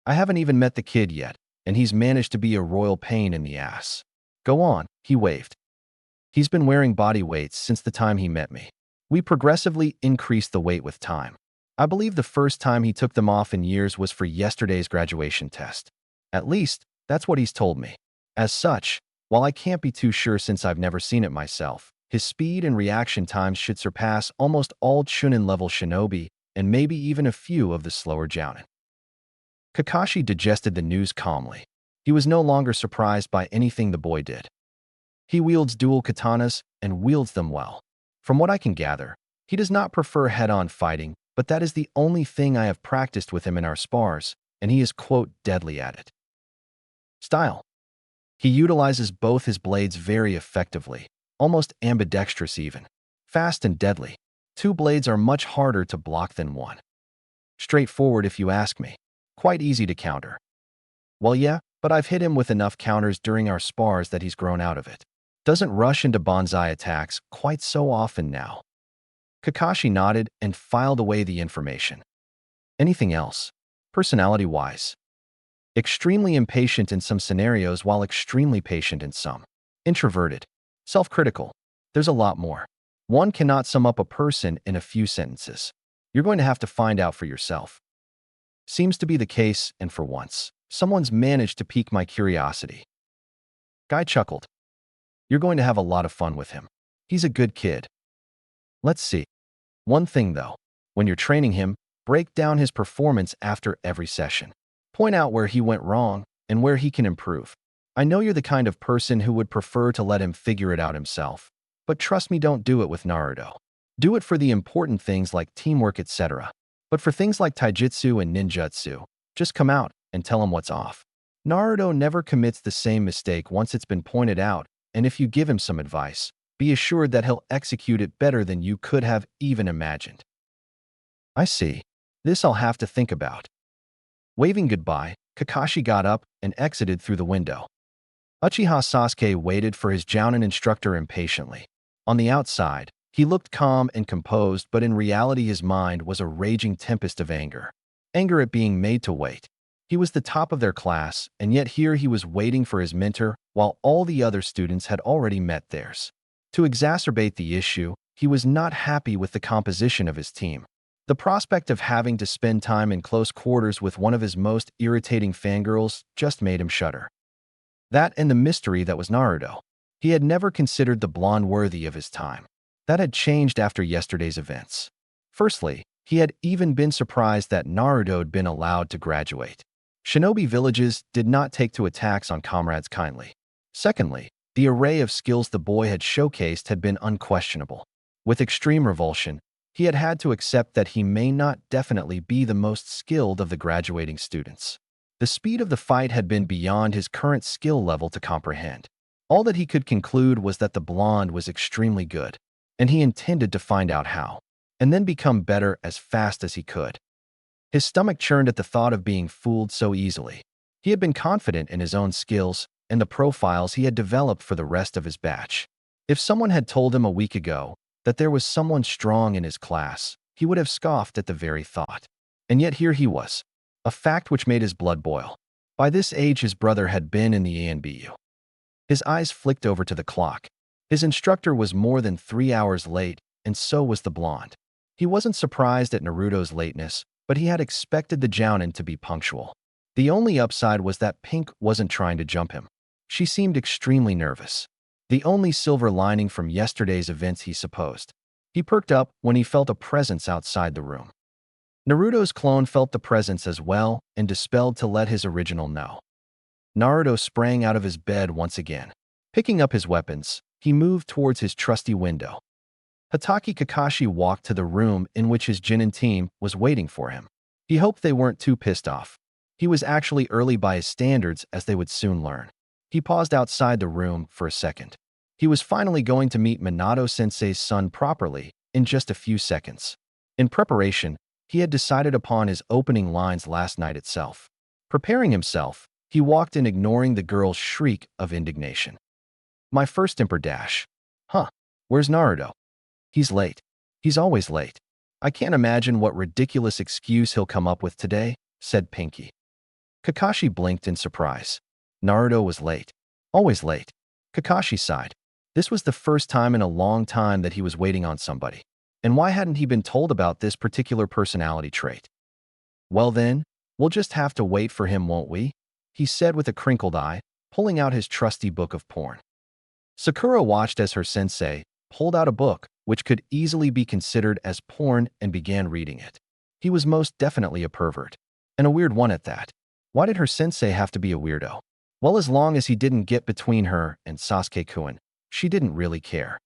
Speaker 1: "I haven't even met the kid yet, and he's managed to be a royal pain in the ass." "Go on," he waved. "He's been wearing body weights since the time he met me. We progressively increased the weight with time. I believe the first time he took them off in years was for yesterday's graduation test. At least, that's what he's told me. As such, while I can't be too sure since I've never seen it myself, his speed and reaction times should surpass almost all Chunin-level shinobi and maybe even a few of the slower jounin." Kakashi digested the news calmly. He was no longer surprised by anything the boy did. He wields dual katanas and wields them well. From what I can gather, he does not prefer head-on fighting, but that is the only thing I have practiced with him in our spars, and he is, quote, deadly at it. Style. He utilizes both his blades very effectively, almost ambidextrous even. Fast and deadly. Two blades are much harder to block than one. Straightforward if you ask me. Quite easy to counter. Well, yeah, but I've hit him with enough counters during our spars that he's grown out of it. Doesn't rush into bonsai attacks quite so often now. Kakashi nodded and filed away the information. Anything else? Personality-wise? Extremely impatient in some scenarios while extremely patient in some. Introverted. Self-critical. There's a lot more. One cannot sum up a person in a few sentences. You're going to have to find out for yourself. Seems to be the case, and for once, someone's managed to pique my curiosity. Guy chuckled. You're going to have a lot of fun with him. He's a good kid. Let's see. One thing though, when you're training him, break down his performance after every session. Point out where he went wrong and where he can improve. I know you're the kind of person who would prefer to let him figure it out himself, but trust me, don't do it with Naruto. Do it for the important things like teamwork, etc. But for things like taijutsu and ninjutsu, just come out and tell him what's off. Naruto never commits the same mistake once it's been pointed out, and if you give him some advice, be assured that he'll execute it better than you could have even imagined. I see. This I'll have to think about. Waving goodbye, Kakashi got up and exited through the window. Uchiha Sasuke waited for his Jounin instructor impatiently. On the outside, he looked calm and composed, but in reality his mind was a raging tempest of anger. Anger at being made to wait. He was the top of their class, and yet here he was waiting for his mentor while all the other students had already met theirs. To exacerbate the issue, he was not happy with the composition of his team. The prospect of having to spend time in close quarters with one of his most irritating fangirls just made him shudder. That and the mystery that was Naruto. He had never considered the blonde worthy of his time. That had changed after yesterday's events. Firstly, he had even been surprised that Naruto had been allowed to graduate. Shinobi villages did not take to attacks on comrades kindly. Secondly, the array of skills the boy had showcased had been unquestionable. With extreme revulsion, he had had to accept that he may not definitely be the most skilled of the graduating students. The speed of the fight had been beyond his current skill level to comprehend. All that he could conclude was that the blonde was extremely good, and he intended to find out how, and then become better as fast as he could. His stomach churned at the thought of being fooled so easily. He had been confident in his own skills and the profiles he had developed for the rest of his batch. If someone had told him a week ago that there was someone strong in his class, he would have scoffed at the very thought. And yet here he was, a fact which made his blood boil. By this age his brother had been in the ANBU. His eyes flicked over to the clock. His instructor was more than 3 hours late, and so was the blonde. He wasn't surprised at Naruto's lateness, but he had expected the Jounin to be punctual. The only upside was that Pink wasn't trying to jump him. She seemed extremely nervous. The only silver lining from yesterday's events, he supposed. He perked up when he felt a presence outside the room. Naruto's clone felt the presence as well and dispelled to let his original know. Naruto sprang out of his bed once again. Picking up his weapons, he moved towards his trusty window. Hatake Kakashi walked to the room in which his Jonin team was waiting for him. He hoped they weren't too pissed off. He was actually early by his standards, as they would soon learn. He paused outside the room for a second. He was finally going to meet Minato-sensei's son properly in just a few seconds. In preparation, he had decided upon his opening lines last night itself. Preparing himself, he walked in, ignoring the girl's shriek of indignation. My first imper dash. Huh, where's Naruto? He's late. He's always late. I can't imagine what ridiculous excuse he'll come up with today, said Pinky. Kakashi blinked in surprise. Naruto was late. Always late. Kakashi sighed. This was the first time in a long time that he was waiting on somebody. And why hadn't he been told about this particular personality trait? Well then, we'll just have to wait for him, won't we? He said with a crinkled eye, pulling out his trusty book of porn. Sakura watched as her sensei pulled out a book which could easily be considered as porn and began reading it. He was most definitely a pervert, and a weird one at that. Why did her sensei have to be a weirdo? Well, as long as he didn't get between her and Sasuke-kun, she didn't really care.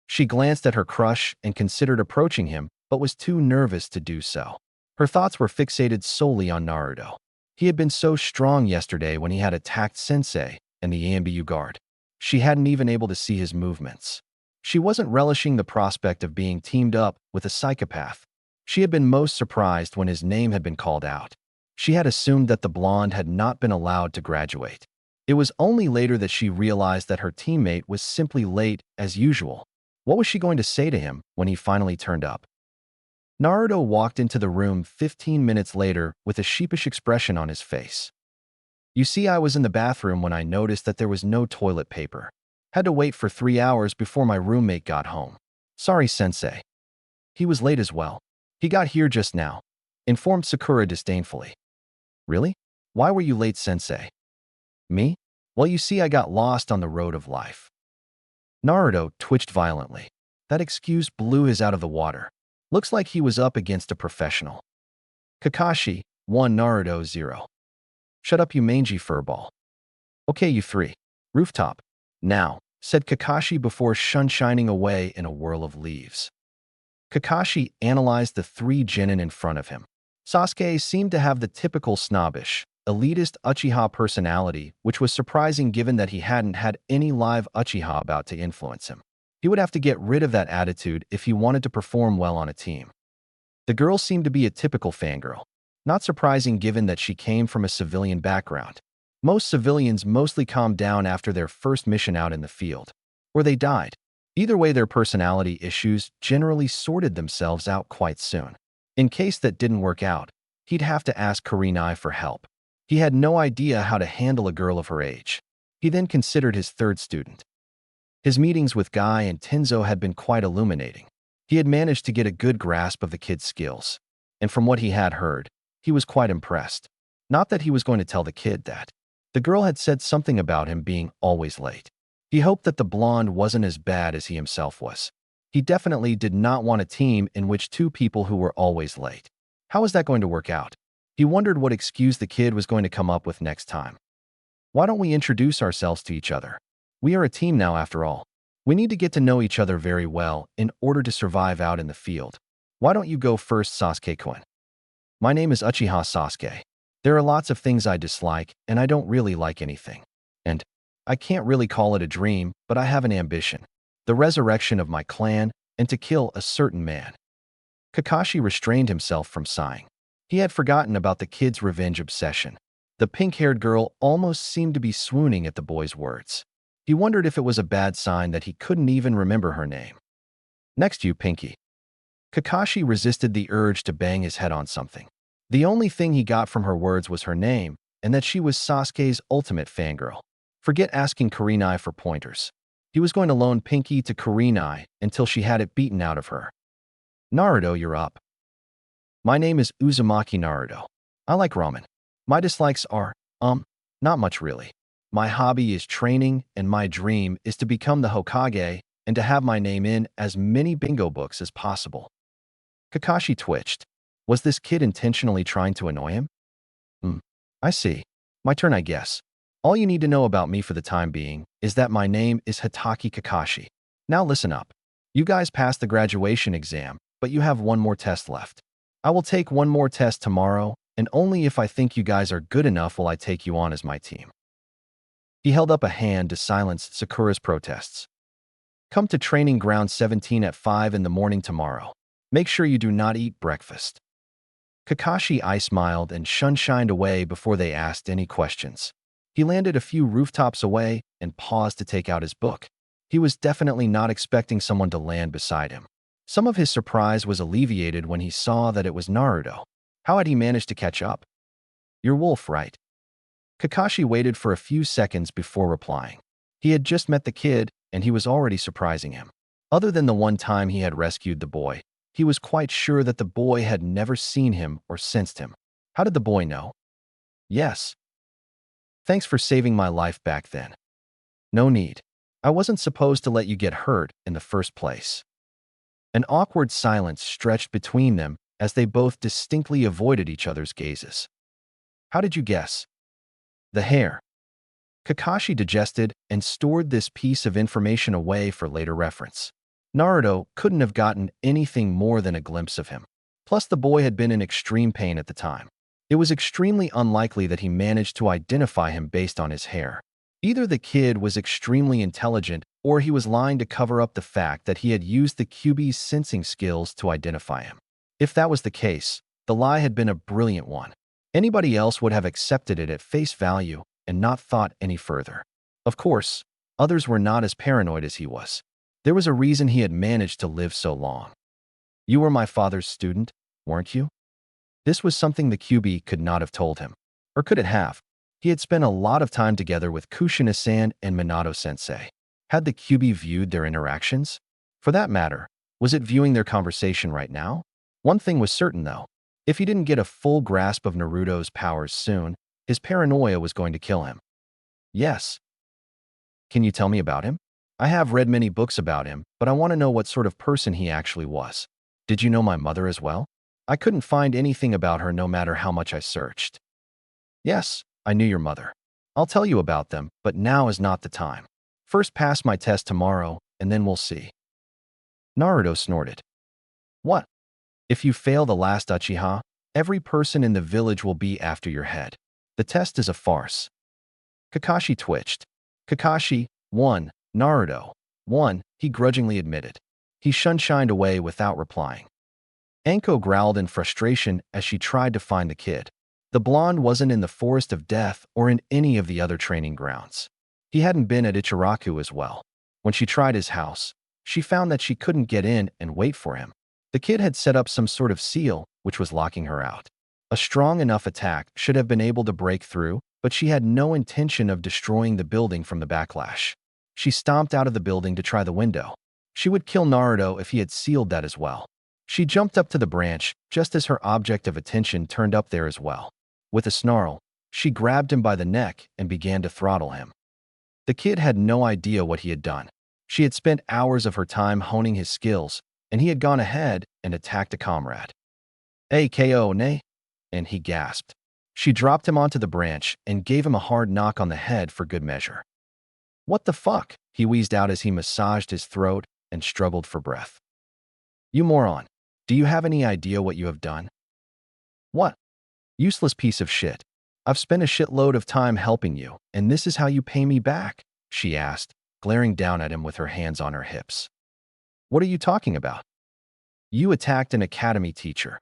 Speaker 1: She glanced at her crush and considered approaching him, but was too nervous to do so. Her thoughts were fixated solely on Naruto. He had been so strong yesterday when he had attacked Sensei and the ANBU guard. She hadn't even able to see his movements. She wasn't relishing the prospect of being teamed up with a psychopath. She had been most surprised when his name had been called out. She had assumed that the blonde had not been allowed to graduate. It was only later that she realized that her teammate was simply late as usual. What was she going to say to him when he finally turned up? Naruto walked into the room 15 minutes later with a sheepish expression on his face. You see, I was in the bathroom when I noticed that there was no toilet paper. Had to wait for 3 hours before my roommate got home. Sorry, Sensei. He was late as well. He got here just now, informed Sakura disdainfully. Really? Why were you late, Sensei? Me? Well, you see, I got lost on the road of life. Naruto twitched violently. That excuse blew his out of the water. Looks like he was up against a professional. Kakashi, 1 Naruto 0. Shut up, you mangy furball. Okay, you 3. Rooftop. Now, said Kakashi before shining away in a whirl of leaves. Kakashi analyzed the 3 genin in front of him. Sasuke seemed to have the typical snobbish, elitist Uchiha personality, which was surprising given that he hadn't had any live Uchiha about to influence him. He would have to get rid of that attitude if he wanted to perform well on a team. The girl seemed to be a typical fangirl. Not surprising given that she came from a civilian background. Most civilians mostly calmed down after their first mission out in the field. Or they died. Either way, their personality issues generally sorted themselves out quite soon. In case that didn't work out, he'd have to ask Kurenai for help. He had no idea how to handle a girl of her age. He then considered his 3rd student. His meetings with Guy and Tenzo had been quite illuminating. He had managed to get a good grasp of the kid's skills. And from what he had heard, he was quite impressed. Not that he was going to tell the kid that. The girl had said something about him being always late. He hoped that the blonde wasn't as bad as he himself was. He definitely did not want a team in which 2 people who were always late. How was that going to work out? He wondered what excuse the kid was going to come up with next time. Why don't we introduce ourselves to each other? We are a team now after all. We need to get to know each other very well in order to survive out in the field. Why don't you go first, Sasuke-kun? My name is Uchiha Sasuke. There are lots of things I dislike, and I don't really like anything. And I can't really call it a dream, but I have an ambition. The resurrection of my clan, and to kill a certain man. Kakashi restrained himself from sighing. He had forgotten about the kid's revenge obsession. The pink-haired girl almost seemed to be swooning at the boy's words. He wondered if it was a bad sign that he couldn't even remember her name. Next you, Pinky. Kakashi resisted the urge to bang his head on something. The only thing he got from her words was her name, and that she was Sasuke's ultimate fangirl. Forget asking Kurenai for pointers. He was going to loan Pinky to Kurenai until she had it beaten out of her. Naruto, you're up. My name is Uzumaki Naruto. I like ramen. My dislikes are, not much really. My hobby is training, and my dream is to become the Hokage and to have my name in as many bingo books as possible. Kakashi twitched. Was this kid intentionally trying to annoy him? I see. My turn, I guess. All you need to know about me for the time being is that my name is Hitaki Kakashi. Now listen up. You guys passed the graduation exam, but you have one more test left. I will take one more test tomorrow, and only if I think you guys are good enough will I take you on as my team. He held up a hand to silence Sakura's protests. Come to training ground 17 at 5 in the morning tomorrow. Make sure you do not eat breakfast. Kakashi eye-smiled and shined away before they asked any questions. He landed a few rooftops away and paused to take out his book. He was definitely not expecting someone to land beside him. Some of his surprise was alleviated when he saw that it was Naruto. How had he managed to catch up? You're Wolf, right? Kakashi waited for a few seconds before replying. He had just met the kid, and he was already surprising him. Other than the one time he had rescued the boy, he was quite sure that the boy had never seen him or sensed him. How did the boy know? Yes. Thanks for saving my life back then. No need. I wasn't supposed to let you get hurt in the first place. An awkward silence stretched between them as they both distinctly avoided each other's gazes. How did you guess? The hair. Kakashi digested and stored this piece of information away for later reference. Naruto couldn't have gotten anything more than a glimpse of him. Plus, the boy had been in extreme pain at the time. It was extremely unlikely that he managed to identify him based on his hair. Either the kid was extremely intelligent or he was lying to cover up the fact that he had used the Kyuubi's sensing skills to identify him. If that was the case, the lie had been a brilliant one. Anybody else would have accepted it at face value and not thought any further. Of course, others were not as paranoid as he was. There was a reason he had managed to live so long. You were my father's student, weren't you? This was something the Kyuubi could not have told him. Or could it have? He had spent a lot of time together with Kushina-san and Minato-sensei. Had the Kyuubi viewed their interactions? For that matter, was it viewing their conversation right now? One thing was certain, though. If he didn't get a full grasp of Naruto's powers soon, his paranoia was going to kill him. Yes. Can you tell me about him? I have read many books about him, but I want to know what sort of person he actually was. Did you know my mother as well? I couldn't find anything about her no matter how much I searched. Yes, I knew your mother. I'll tell you about them, but now is not the time. First pass my test tomorrow, and then we'll see. Naruto snorted. What? If you fail the last Uchiha, every person in the village will be after your head. The test is a farce. Kakashi twitched. Kakashi, 1, Naruto, 1, he grudgingly admitted. He shined away without replying. Anko growled in frustration as she tried to find the kid. The blonde wasn't in the Forest of Death or in any of the other training grounds. He hadn't been at Ichiraku as well. When she tried his house, she found that she couldn't get in and wait for him. The kid had set up some sort of seal, which was locking her out. A strong enough attack should have been able to break through, but she had no intention of destroying the building from the backlash. She stomped out of the building to try the window. She would kill Naruto if he had sealed that as well. She jumped up to the branch just as her object of attention turned up there as well. With a snarl, she grabbed him by the neck and began to throttle him. The kid had no idea what he had done. She had spent hours of her time honing his skills, and he had gone ahead and attacked a comrade. "AKO, ne?" And he gasped. She dropped him onto the branch and gave him a hard knock on the head for good measure. "What the fuck?" he wheezed out as he massaged his throat and struggled for breath. "You moron. Do you have any idea what you have done?" "What? Useless piece of shit. I've spent a shitload of time helping you, and this is how you pay me back?" she asked, glaring down at him with her hands on her hips. "What are you talking about? You attacked an academy teacher."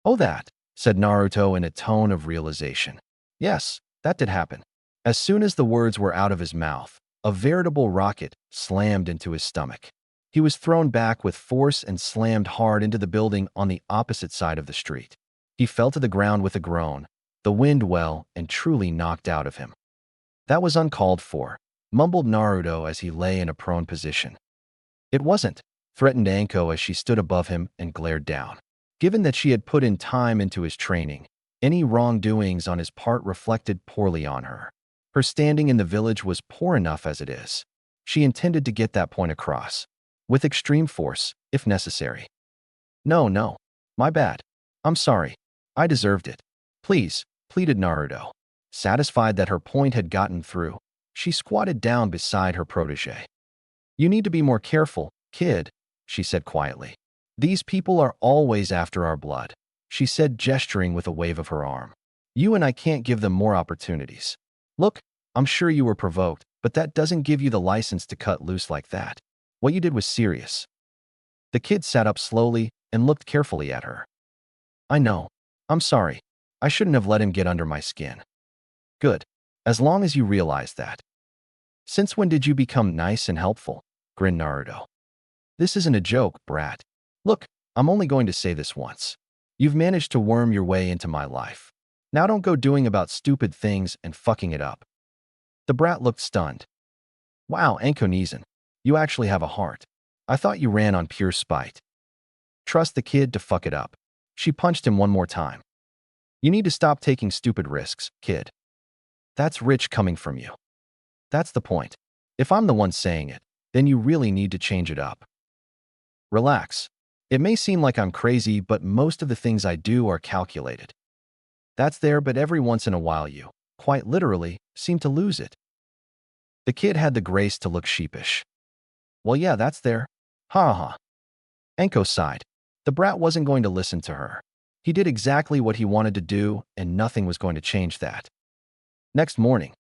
Speaker 1: "Oh, that," said Naruto in a tone of realization. "Yes, that did happen." As soon as the words were out of his mouth, a veritable rocket slammed into his stomach. He was thrown back with force and slammed hard into the building on the opposite side of the street. He fell to the ground with a groan, the wind well and truly knocked out of him. "That was uncalled for," mumbled Naruto as he lay in a prone position. "It wasn't," threatened Anko as she stood above him and glared down. Given that she had put in time into his training, any wrongdoings on his part reflected poorly on her. Her standing in the village was poor enough as it is. She intended to get that point across, with extreme force, if necessary. No, my bad. I'm sorry. I deserved it. Please," pleaded Naruto. Satisfied that her point had gotten through, she squatted down beside her protege. "You need to be more careful, kid," she said quietly. "These people are always after our blood," she said, gesturing with a wave of her arm. "You and I can't give them more opportunities. Look, I'm sure you were provoked, but that doesn't give you the license to cut loose like that. What you did was serious." The kid sat up slowly and looked carefully at her. "I know. I'm sorry. I shouldn't have let him get under my skin." "Good. As long as you realize that." "Since when did you become nice and helpful?" grinned Naruto. "This isn't a joke, brat. Look, I'm only going to say this once. You've managed to worm your way into my life. Now don't go doing about stupid things and fucking it up." The brat looked stunned. "Wow, Ankonizan, you actually have a heart. I thought you ran on pure spite. Trust the kid to fuck it up." She punched him one more time. "You need to stop taking stupid risks, kid. That's rich coming from you. That's the point. If I'm the one saying it, then you really need to change it up. Relax. It may seem like I'm crazy, but most of the things I do are calculated. That's there, but every once in a while you, quite literally, seem to lose it." The kid had the grace to look sheepish. "Well, yeah, that's there. Ha ha." Anko sighed. The brat wasn't going to listen to her. He did exactly what he wanted to do, and nothing was going to change that. Next morning,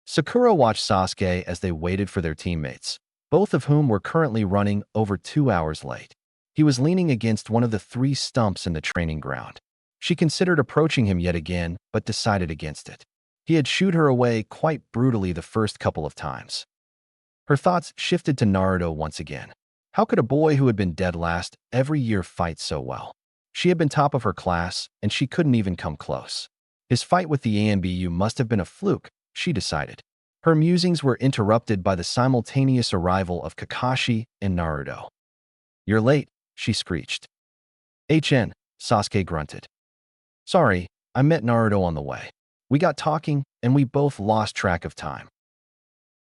Speaker 1: Sakura watched Sasuke as they waited for their teammates, both of whom were currently running over 2 hours late. He was leaning against one of the 3 stumps in the training ground. She considered approaching him yet again, but decided against it. He had shooed her away quite brutally the first couple of times. Her thoughts shifted to Naruto once again. How could a boy who had been dead last every year fight so well? She had been top of her class, and she couldn't even come close. His fight with the ANBU must have been a fluke, she decided. Her musings were interrupted by the simultaneous arrival of Kakashi and Naruto. "You're late," she screeched. "HN," Sasuke grunted. "Sorry, I met Naruto on the way. We got talking, and we both lost track of time."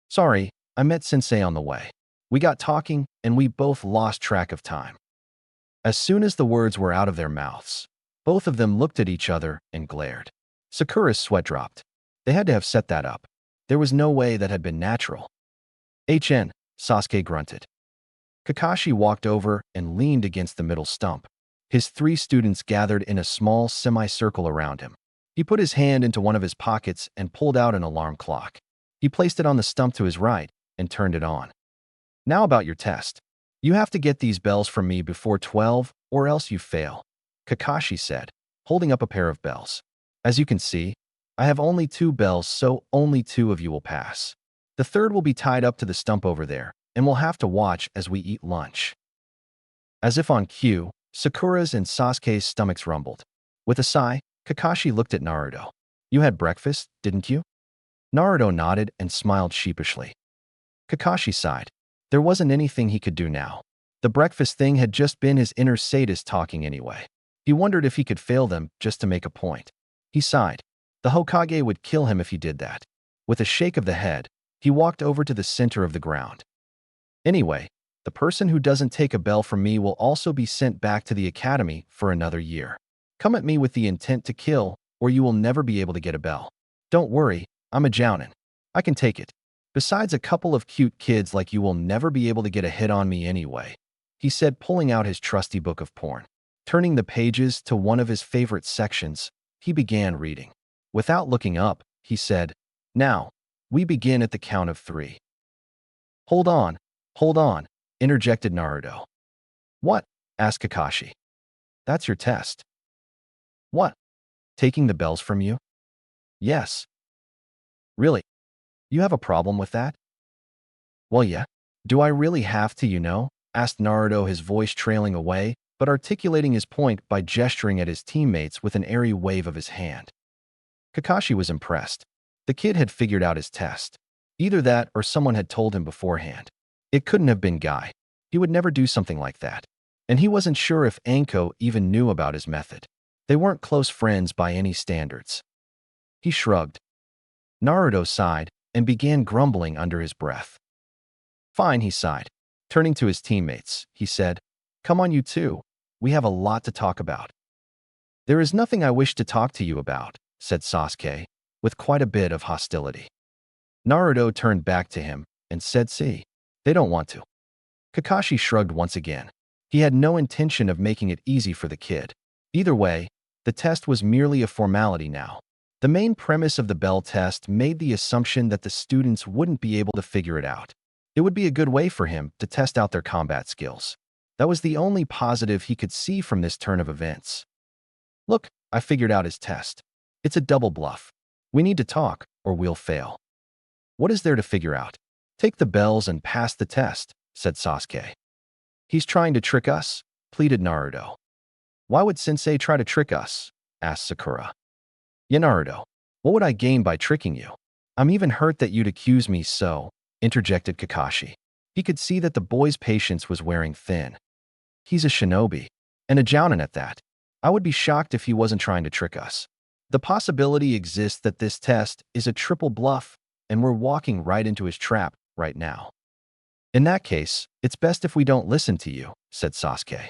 Speaker 1: "Sorry, I met Sensei on the way. We got talking, and we both lost track of time. As soon as the words were out of their mouths, both of them looked at each other and glared. Sakura's sweat dropped. They had to have set that up. There was no way that had been natural. Sasuke grunted. Kakashi walked over and leaned against the middle stump. His 3 students gathered in a small semicircle around him. He put his hand into one of his pockets and pulled out an alarm clock. He placed it on the stump to his right and turned it on. Now about your test. You have to get these bells from me before 12 or else you fail, Kakashi said, holding up a pair of bells. As you can see, I have only 2 bells, so only 2 of you will pass. The third will be tied up to the stump over there, and we'll have to watch as we eat lunch. As if on cue, Sakura's and Sasuke's stomachs rumbled. With a sigh, Kakashi looked at Naruto. You had breakfast, didn't you? Naruto nodded and smiled sheepishly. Kakashi sighed. There wasn't anything he could do now. The breakfast thing had just been his inner sadist talking anyway. He wondered if he could fail them just to make a point. He sighed. The Hokage would kill him if he did that. With a shake of the head, he walked over to the center of the ground. Anyway, the person who doesn't take a bell from me will also be sent back to the academy for another year. Come at me with the intent to kill, or you will never be able to get a bell. Don't worry, I'm a jounin. I can take it. Besides a couple of cute kids like you will never be able to get a hit on me anyway, he said, pulling out his trusty book of porn. Turning the pages to one of his favorite sections, he began reading. Without looking up, he said, Now, we begin at the count of 3. Hold on, interjected Naruto. What? Asked Kakashi. That's your test. What? Taking the bells from you? Yes. Really? You have a problem with that? Well, yeah. Do I really have to, you know? Asked Naruto, his voice trailing away, but articulating his point by gesturing at his teammates with an airy wave of his hand. Kakashi was impressed. The kid had figured out his test. Either that or someone had told him beforehand. It couldn't have been Guy. He would never do something like that. And he wasn't sure if Anko even knew about his method. They weren't close friends by any standards. He shrugged. Naruto sighed and began grumbling under his breath. Fine, he sighed. Turning to his teammates, he said, Come on, you two. We have a lot to talk about. There is nothing I wish to talk to you about, said Sasuke, with quite a bit of hostility. Naruto turned back to him and said, See, they don't want to. Kakashi shrugged once again. He had no intention of making it easy for the kid. Either way, the test was merely a formality now. The main premise of the bell test made the assumption that the students wouldn't be able to figure it out. It would be a good way for him to test out their combat skills. That was the only positive he could see from this turn of events. Look, I figured out his test. It's a double bluff. We need to talk, or we'll fail. What is there to figure out? Take the bells and pass the test, said Sasuke. He's trying to trick us, pleaded Naruto. Why would Sensei try to trick us? Asked Sakura. Yeah, Naruto, what would I gain by tricking you? I'm even hurt that you'd accuse me so, interjected Kakashi. He could see that the boy's patience was wearing thin. He's a shinobi, and a jounin at that. I would be shocked if he wasn't trying to trick us. The possibility exists that this test is a triple bluff, and we're walking right into his trap right now. In that case, it's best if we don't listen to you, said Sasuke.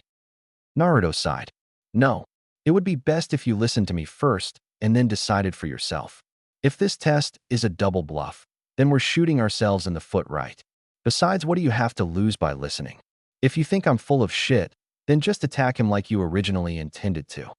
Speaker 1: Naruto sighed. No, it would be best if you listened to me first and then decided for yourself. If this test is a double bluff, then we're shooting ourselves in the foot, right? Besides, what do you have to lose by listening? If you think I'm full of shit, then just attack him like you originally intended to.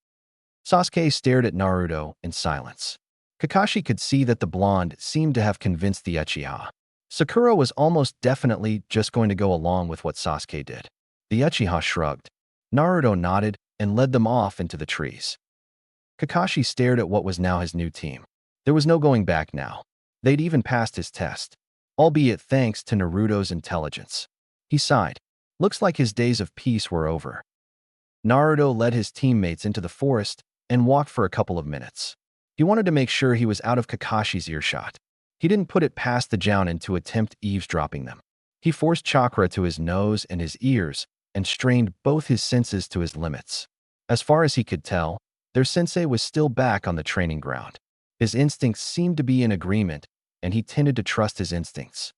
Speaker 1: Sasuke stared at Naruto in silence. Kakashi could see that the blonde seemed to have convinced the Uchiha. Sakura was almost definitely just going to go along with what Sasuke did. The Uchiha shrugged. Naruto nodded and led them off into the trees. Kakashi stared at what was now his new team. There was no going back now. They'd even passed his test, albeit thanks to Naruto's intelligence. He sighed. Looks like his days of peace were over. Naruto led his teammates into the forest and walked for a couple of minutes. He wanted to make sure he was out of Kakashi's earshot. He didn't put it past the jounin to attempt eavesdropping them. He forced chakra to his nose and his ears and strained both his senses to his limits. As far as he could tell, their sensei was still back on the training ground. His instincts seemed to be in agreement, and he tended to trust his instincts.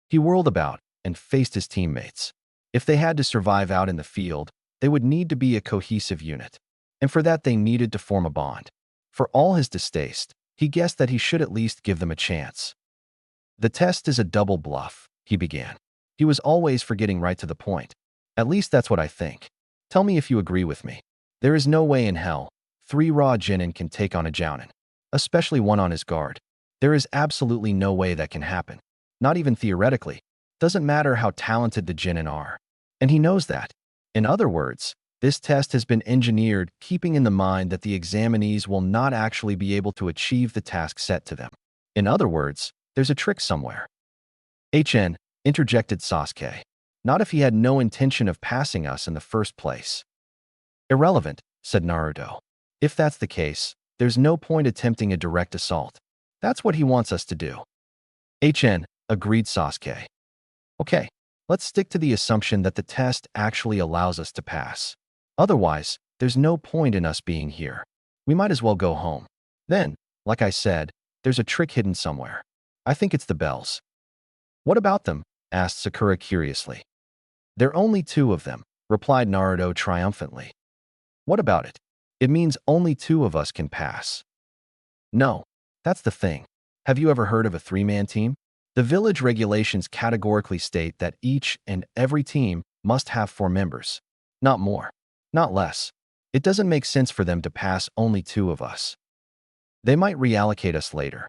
Speaker 1: He whirled about and faced his teammates. If they had to survive out in the field, they would need to be a cohesive unit. And for that, they needed to form a bond. For all his distaste, he guessed that he should at least give them a chance. The test is a double bluff, he began. He was always for getting right to the point. At least that's what I think. Tell me if you agree with me. There is no way in hell 3 raw genin can take on a jounin, especially one on his guard. There is absolutely no way that can happen. Not even theoretically. Doesn't matter how talented the genin are. And he knows that. In other words, this test has been engineered keeping in the mind that the examinees will not actually be able to achieve the task set to them. In other words, there's a trick somewhere. Interjected Sasuke. Not if he had no intention of passing us in the first place. Irrelevant, said Naruto. If that's the case, there's no point attempting a direct assault. That's what he wants us to do. Agreed Sasuke. Okay, let's stick to the assumption that the test actually allows us to pass. Otherwise, there's no point in us being here. We might as well go home. Then, like I said, there's a trick hidden somewhere. I think it's the bells. What about them? Asked Sakura curiously. There are only 2 of them, replied Naruto triumphantly. What about it? It means only 2 of us can pass. No, that's the thing. Have you ever heard of a 3-man team? The village regulations categorically state that each and every team must have 4 members. Not more. Not less. It doesn't make sense for them to pass only 2 of us. They might reallocate us later.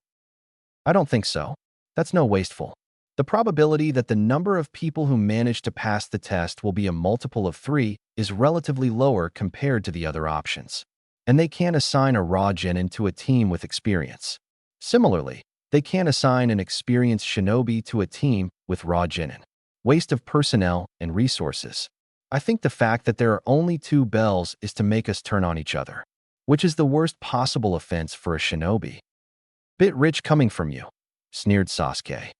Speaker 1: I don't think so. That's no wasteful. The probability that the number of people who manage to pass the test will be a multiple of 3 is relatively lower compared to the other options. And they can't assign a raw genin to a team with experience. Similarly, they can't assign an experienced shinobi to a team with raw genin. Waste of personnel and resources. I think the fact that there are only 2 bells is to make us turn on each other, which is the worst possible offense for a shinobi. Bit rich coming from you, sneered Sasuke.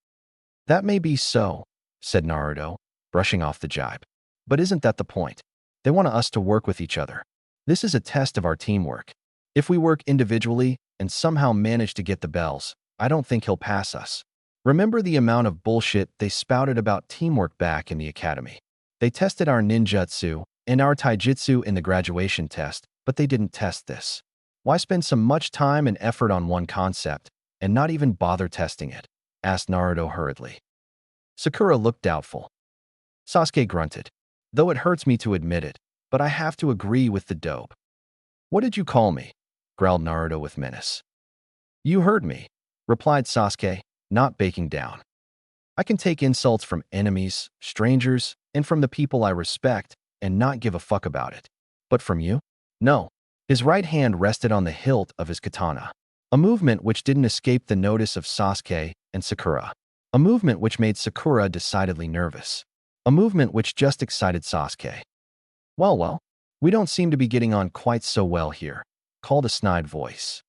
Speaker 1: That may be so, said Naruto, brushing off the jibe. But isn't that the point? They want us to work with each other. This is a test of our teamwork. If we work individually and somehow manage to get the bells, I don't think he'll pass us. Remember the amount of bullshit they spouted about teamwork back in the academy. They tested our ninjutsu and our taijutsu in the graduation test, but they didn't test this. Why spend so much time and effort on one concept and not even bother testing it? Asked Naruto hurriedly. Sakura looked doubtful. Sasuke grunted. Though it hurts me to admit it, but I have to agree with the dope. What did you call me? Growled Naruto with menace. You heard me, replied Sasuke, not backing down. I can take insults from enemies, strangers, and from the people I respect and not give a fuck about it. But from you? No. His right hand rested on the hilt of his katana, a movement which didn't escape the notice of Sasuke and Sakura, a movement which made Sakura decidedly nervous, a movement which just excited Sasuke. Well, we don't seem to be getting on quite so well here, called a snide voice.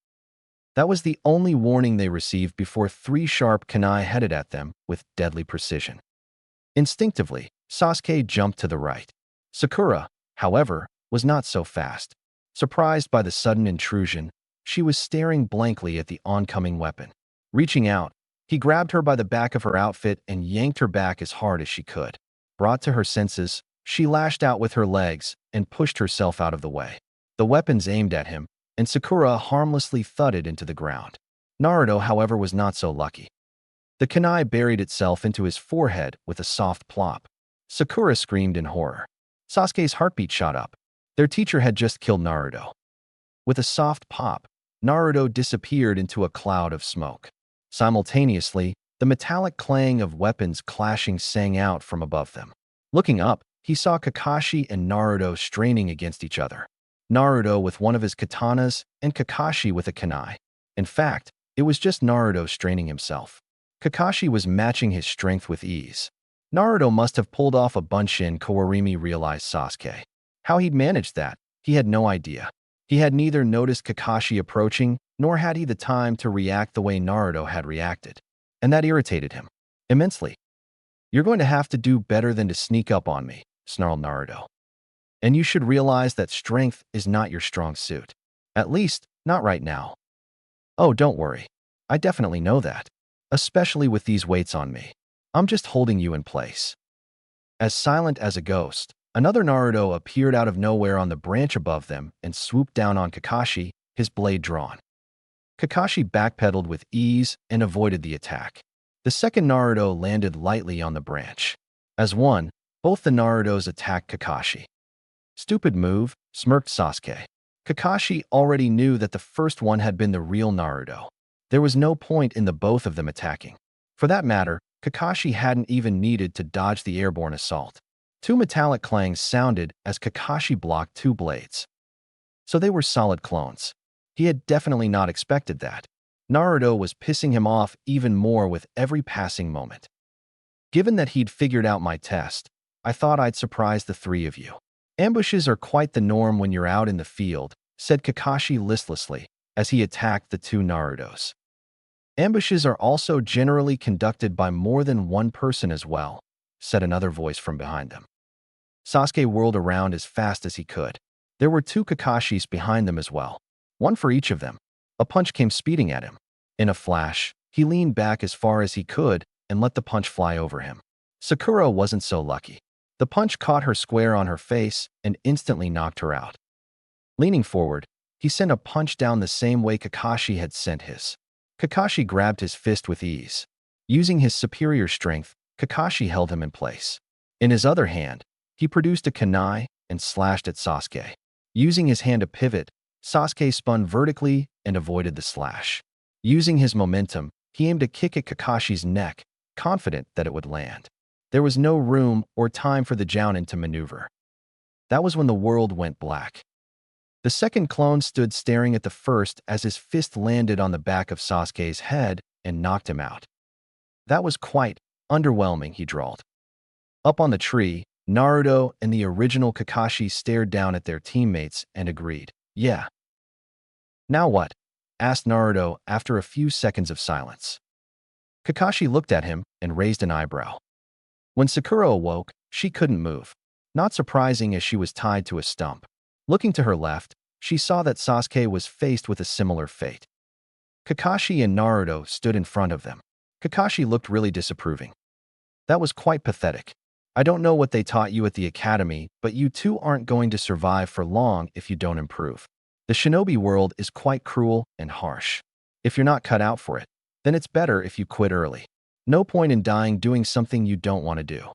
Speaker 1: That was the only warning they received before 3 sharp kunai headed at them with deadly precision. Instinctively, Sasuke jumped to the right. Sakura, however, was not so fast. Surprised by the sudden intrusion, she was staring blankly at the oncoming weapon. Reaching out, he grabbed her by the back of her outfit and yanked her back as hard as she could. Brought to her senses, she lashed out with her legs and pushed herself out of the way. The weapons aimed at him, and Sakura harmlessly thudded into the ground. Naruto, however, was not so lucky. The kunai buried itself into his forehead with a soft plop. Sakura screamed in horror. Sasuke's heartbeat shot up. Their teacher had just killed Naruto. With a soft pop, Naruto disappeared into a cloud of smoke. Simultaneously, the metallic clang of weapons clashing sang out from above them. Looking up, he saw Kakashi and Naruto straining against each other. Naruto with one of his katanas and Kakashi with a kunai. In fact, it was just Naruto straining himself. Kakashi was matching his strength with ease. Naruto must have pulled off a bunshin, Kawarimi realized Sasuke. How he'd managed that, he had no idea. He had neither noticed Kakashi approaching, nor had he the time to react the way Naruto had reacted. And that irritated him immensely. You're going to have to do better than to sneak up on me, snarled Naruto. And you should realize that strength is not your strong suit. At least, not right now. Oh, don't worry. I definitely know that. Especially with these weights on me. I'm just holding you in place." As silent as a ghost, another Naruto appeared out of nowhere on the branch above them and swooped down on Kakashi, his blade drawn. Kakashi backpedaled with ease and avoided the attack. The second Naruto landed lightly on the branch. As one, both the Narutos attacked Kakashi. "Stupid move," smirked Sasuke. Kakashi already knew that the first one had been the real Naruto. There was no point in the both of them attacking. For that matter, Kakashi hadn't even needed to dodge the airborne assault. Two metallic clangs sounded as Kakashi blocked two blades. So they were solid clones. He had definitely not expected that. Naruto was pissing him off even more with every passing moment. "Given that he'd figured out my test, I thought I'd surprise the three of you." "Ambushes are quite the norm when you're out in the field," said Kakashi listlessly as he attacked the two Narutos. "Ambushes are also generally conducted by more than one person as well," said another voice from behind them. Sasuke whirled around as fast as he could. There were two Kakashis behind them as well, one for each of them. A punch came speeding at him. In a flash, he leaned back as far as he could and let the punch fly over him. Sakura wasn't so lucky. The punch caught her square on her face and instantly knocked her out. Leaning forward, he sent a punch down the same way Kakashi had sent his. Kakashi grabbed his fist with ease. Using his superior strength, Kakashi held him in place. In his other hand, he produced a kunai and slashed at Sasuke. Using his hand to pivot, Sasuke spun vertically and avoided the slash. Using his momentum, he aimed a kick at Kakashi's neck, confident that it would land. There was no room or time for the Jounin to maneuver. That was when the world went black. The second clone stood staring at the first as his fist landed on the back of Sasuke's head and knocked him out. "That was quite underwhelming," he drawled. Up on the tree, Naruto and the original Kakashi stared down at their teammates and agreed. "Yeah." "Now what?" asked Naruto after a few seconds of silence. Kakashi looked at him and raised an eyebrow. When Sakura awoke, she couldn't move. Not surprising as she was tied to a stump. Looking to her left, she saw that Sasuke was faced with a similar fate. Kakashi and Naruto stood in front of them. Kakashi looked really disapproving. "That was quite pathetic. I don't know what they taught you at the academy, but you two aren't going to survive for long if you don't improve. The shinobi world is quite cruel and harsh. If you're not cut out for it, then it's better if you quit early. No point in dying doing something you don't want to do."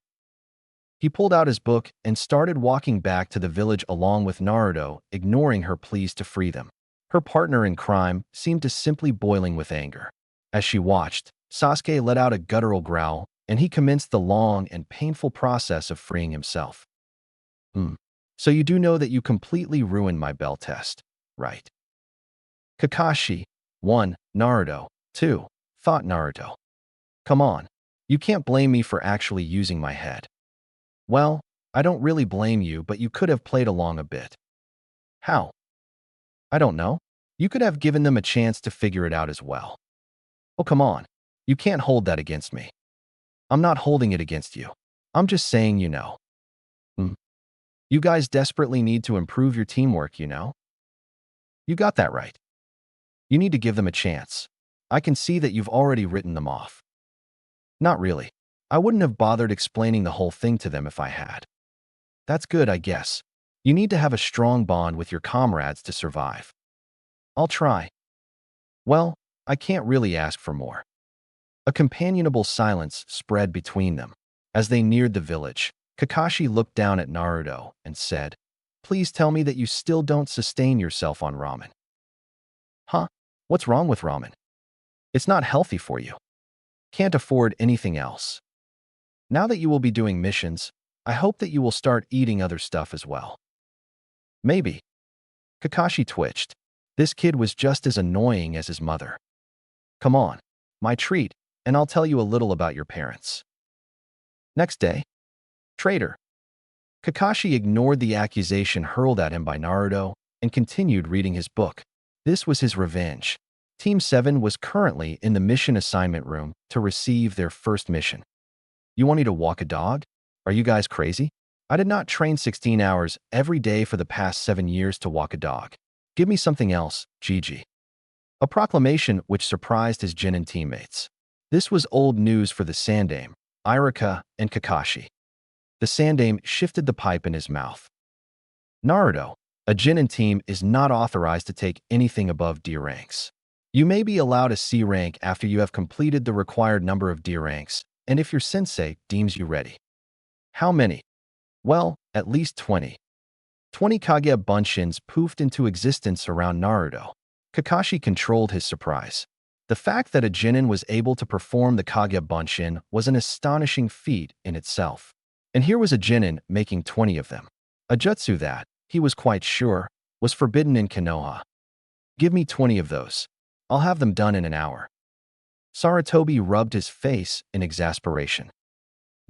Speaker 1: He pulled out his book and started walking back to the village along with Naruto, ignoring her pleas to free them. Her partner in crime seemed to simply boiling with anger. As she watched, Sasuke let out a guttural growl, and he commenced the long and painful process of freeing himself. So you do know that you completely ruined my bell test, right?" Kakashi, 1, Naruto, 2, thought Naruto. "Come on, you can't blame me for actually using my head." "Well, I don't really blame you, but you could have played along a bit." "How?" "I don't know. You could have given them a chance to figure it out as well." "Oh, come on. You can't hold that against me." "I'm not holding it against you. I'm just saying you know. You guys desperately need to improve your teamwork, you know." "You got that right. You need to give them a chance. I can see that you've already written them off." "Not really. I wouldn't have bothered explaining the whole thing to them if I had." "That's good, I guess. You need to have a strong bond with your comrades to survive." "I'll try." "Well, I can't really ask for more." A companionable silence spread between them. As they neared the village, Kakashi looked down at Naruto and said, "Please tell me that you still don't sustain yourself on ramen." "Huh? What's wrong with ramen? It's not healthy for you. Can't afford anything else. Now that you will be doing missions, I hope that you will start eating other stuff as well." "Maybe." Kakashi twitched. This kid was just as annoying as his mother. "Come on, my treat, and I'll tell you a little about your parents." Next day, traitor. Kakashi ignored the accusation hurled at him by Naruto and continued reading his book. This was his revenge. Team 7 was currently in the mission assignment room to receive their first mission. "You want me to walk a dog? Are you guys crazy? I did not train 16 hours every day for the past 7 years to walk a dog. Give me something else, GG." A proclamation which surprised his Genin teammates. This was old news for the Sandaime. Iruka, and Kakashi. The Sandaime shifted the pipe in his mouth. Naruto, a Genin team is not authorized to take anything above D ranks. You may be allowed a C rank after you have completed the required number of D ranks, and if your sensei deems you ready. How many? Well, at least 20. 20 Kage Bunshins poofed into existence around Naruto. Kakashi controlled his surprise. The fact that a Genin was able to perform the Kage Bunshin was an astonishing feat in itself. And here was a Genin making 20 of them. A jutsu that, he was quite sure, was forbidden in Konoha. Give me 20 of those. I'll have them done in an hour. Sarutobi rubbed his face in exasperation.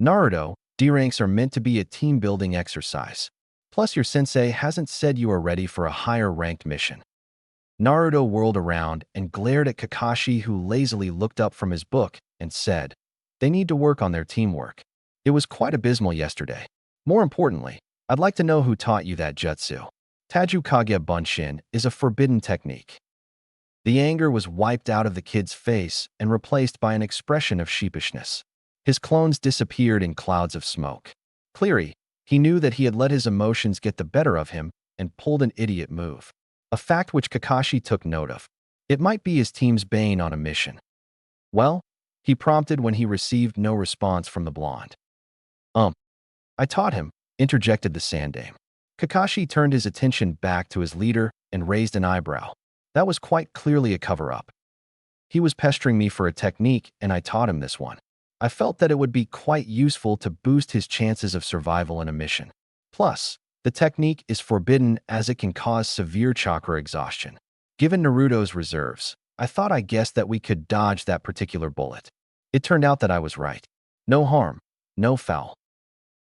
Speaker 1: Naruto, D ranks are meant to be a team-building exercise. Plus, your sensei hasn't said you are ready for a higher-ranked mission. Naruto whirled around and glared at Kakashi, who lazily looked up from his book and said, "They need to work on their teamwork. It was quite abysmal yesterday. More importantly, I'd like to know who taught you that jutsu. Taju Kage Bunshin is a forbidden technique." The anger was wiped out of the kid's face and replaced by an expression of sheepishness. His clones disappeared in clouds of smoke. Clearly, he knew that he had let his emotions get the better of him and pulled an idiot move. A fact which Kakashi took note of. It might be his team's bane on a mission. Well, he prompted when he received no response from the blonde. I taught him, interjected the Sandaime. Kakashi turned his attention back to his leader and raised an eyebrow. That was quite clearly a cover-up. He was pestering me for a technique, and I taught him this one. I felt that it would be quite useful to boost his chances of survival in a mission. Plus, the technique is forbidden as it can cause severe chakra exhaustion. Given Naruto's reserves, I thought I guessed that we could dodge that particular bullet. It turned out that I was right. No harm, no foul.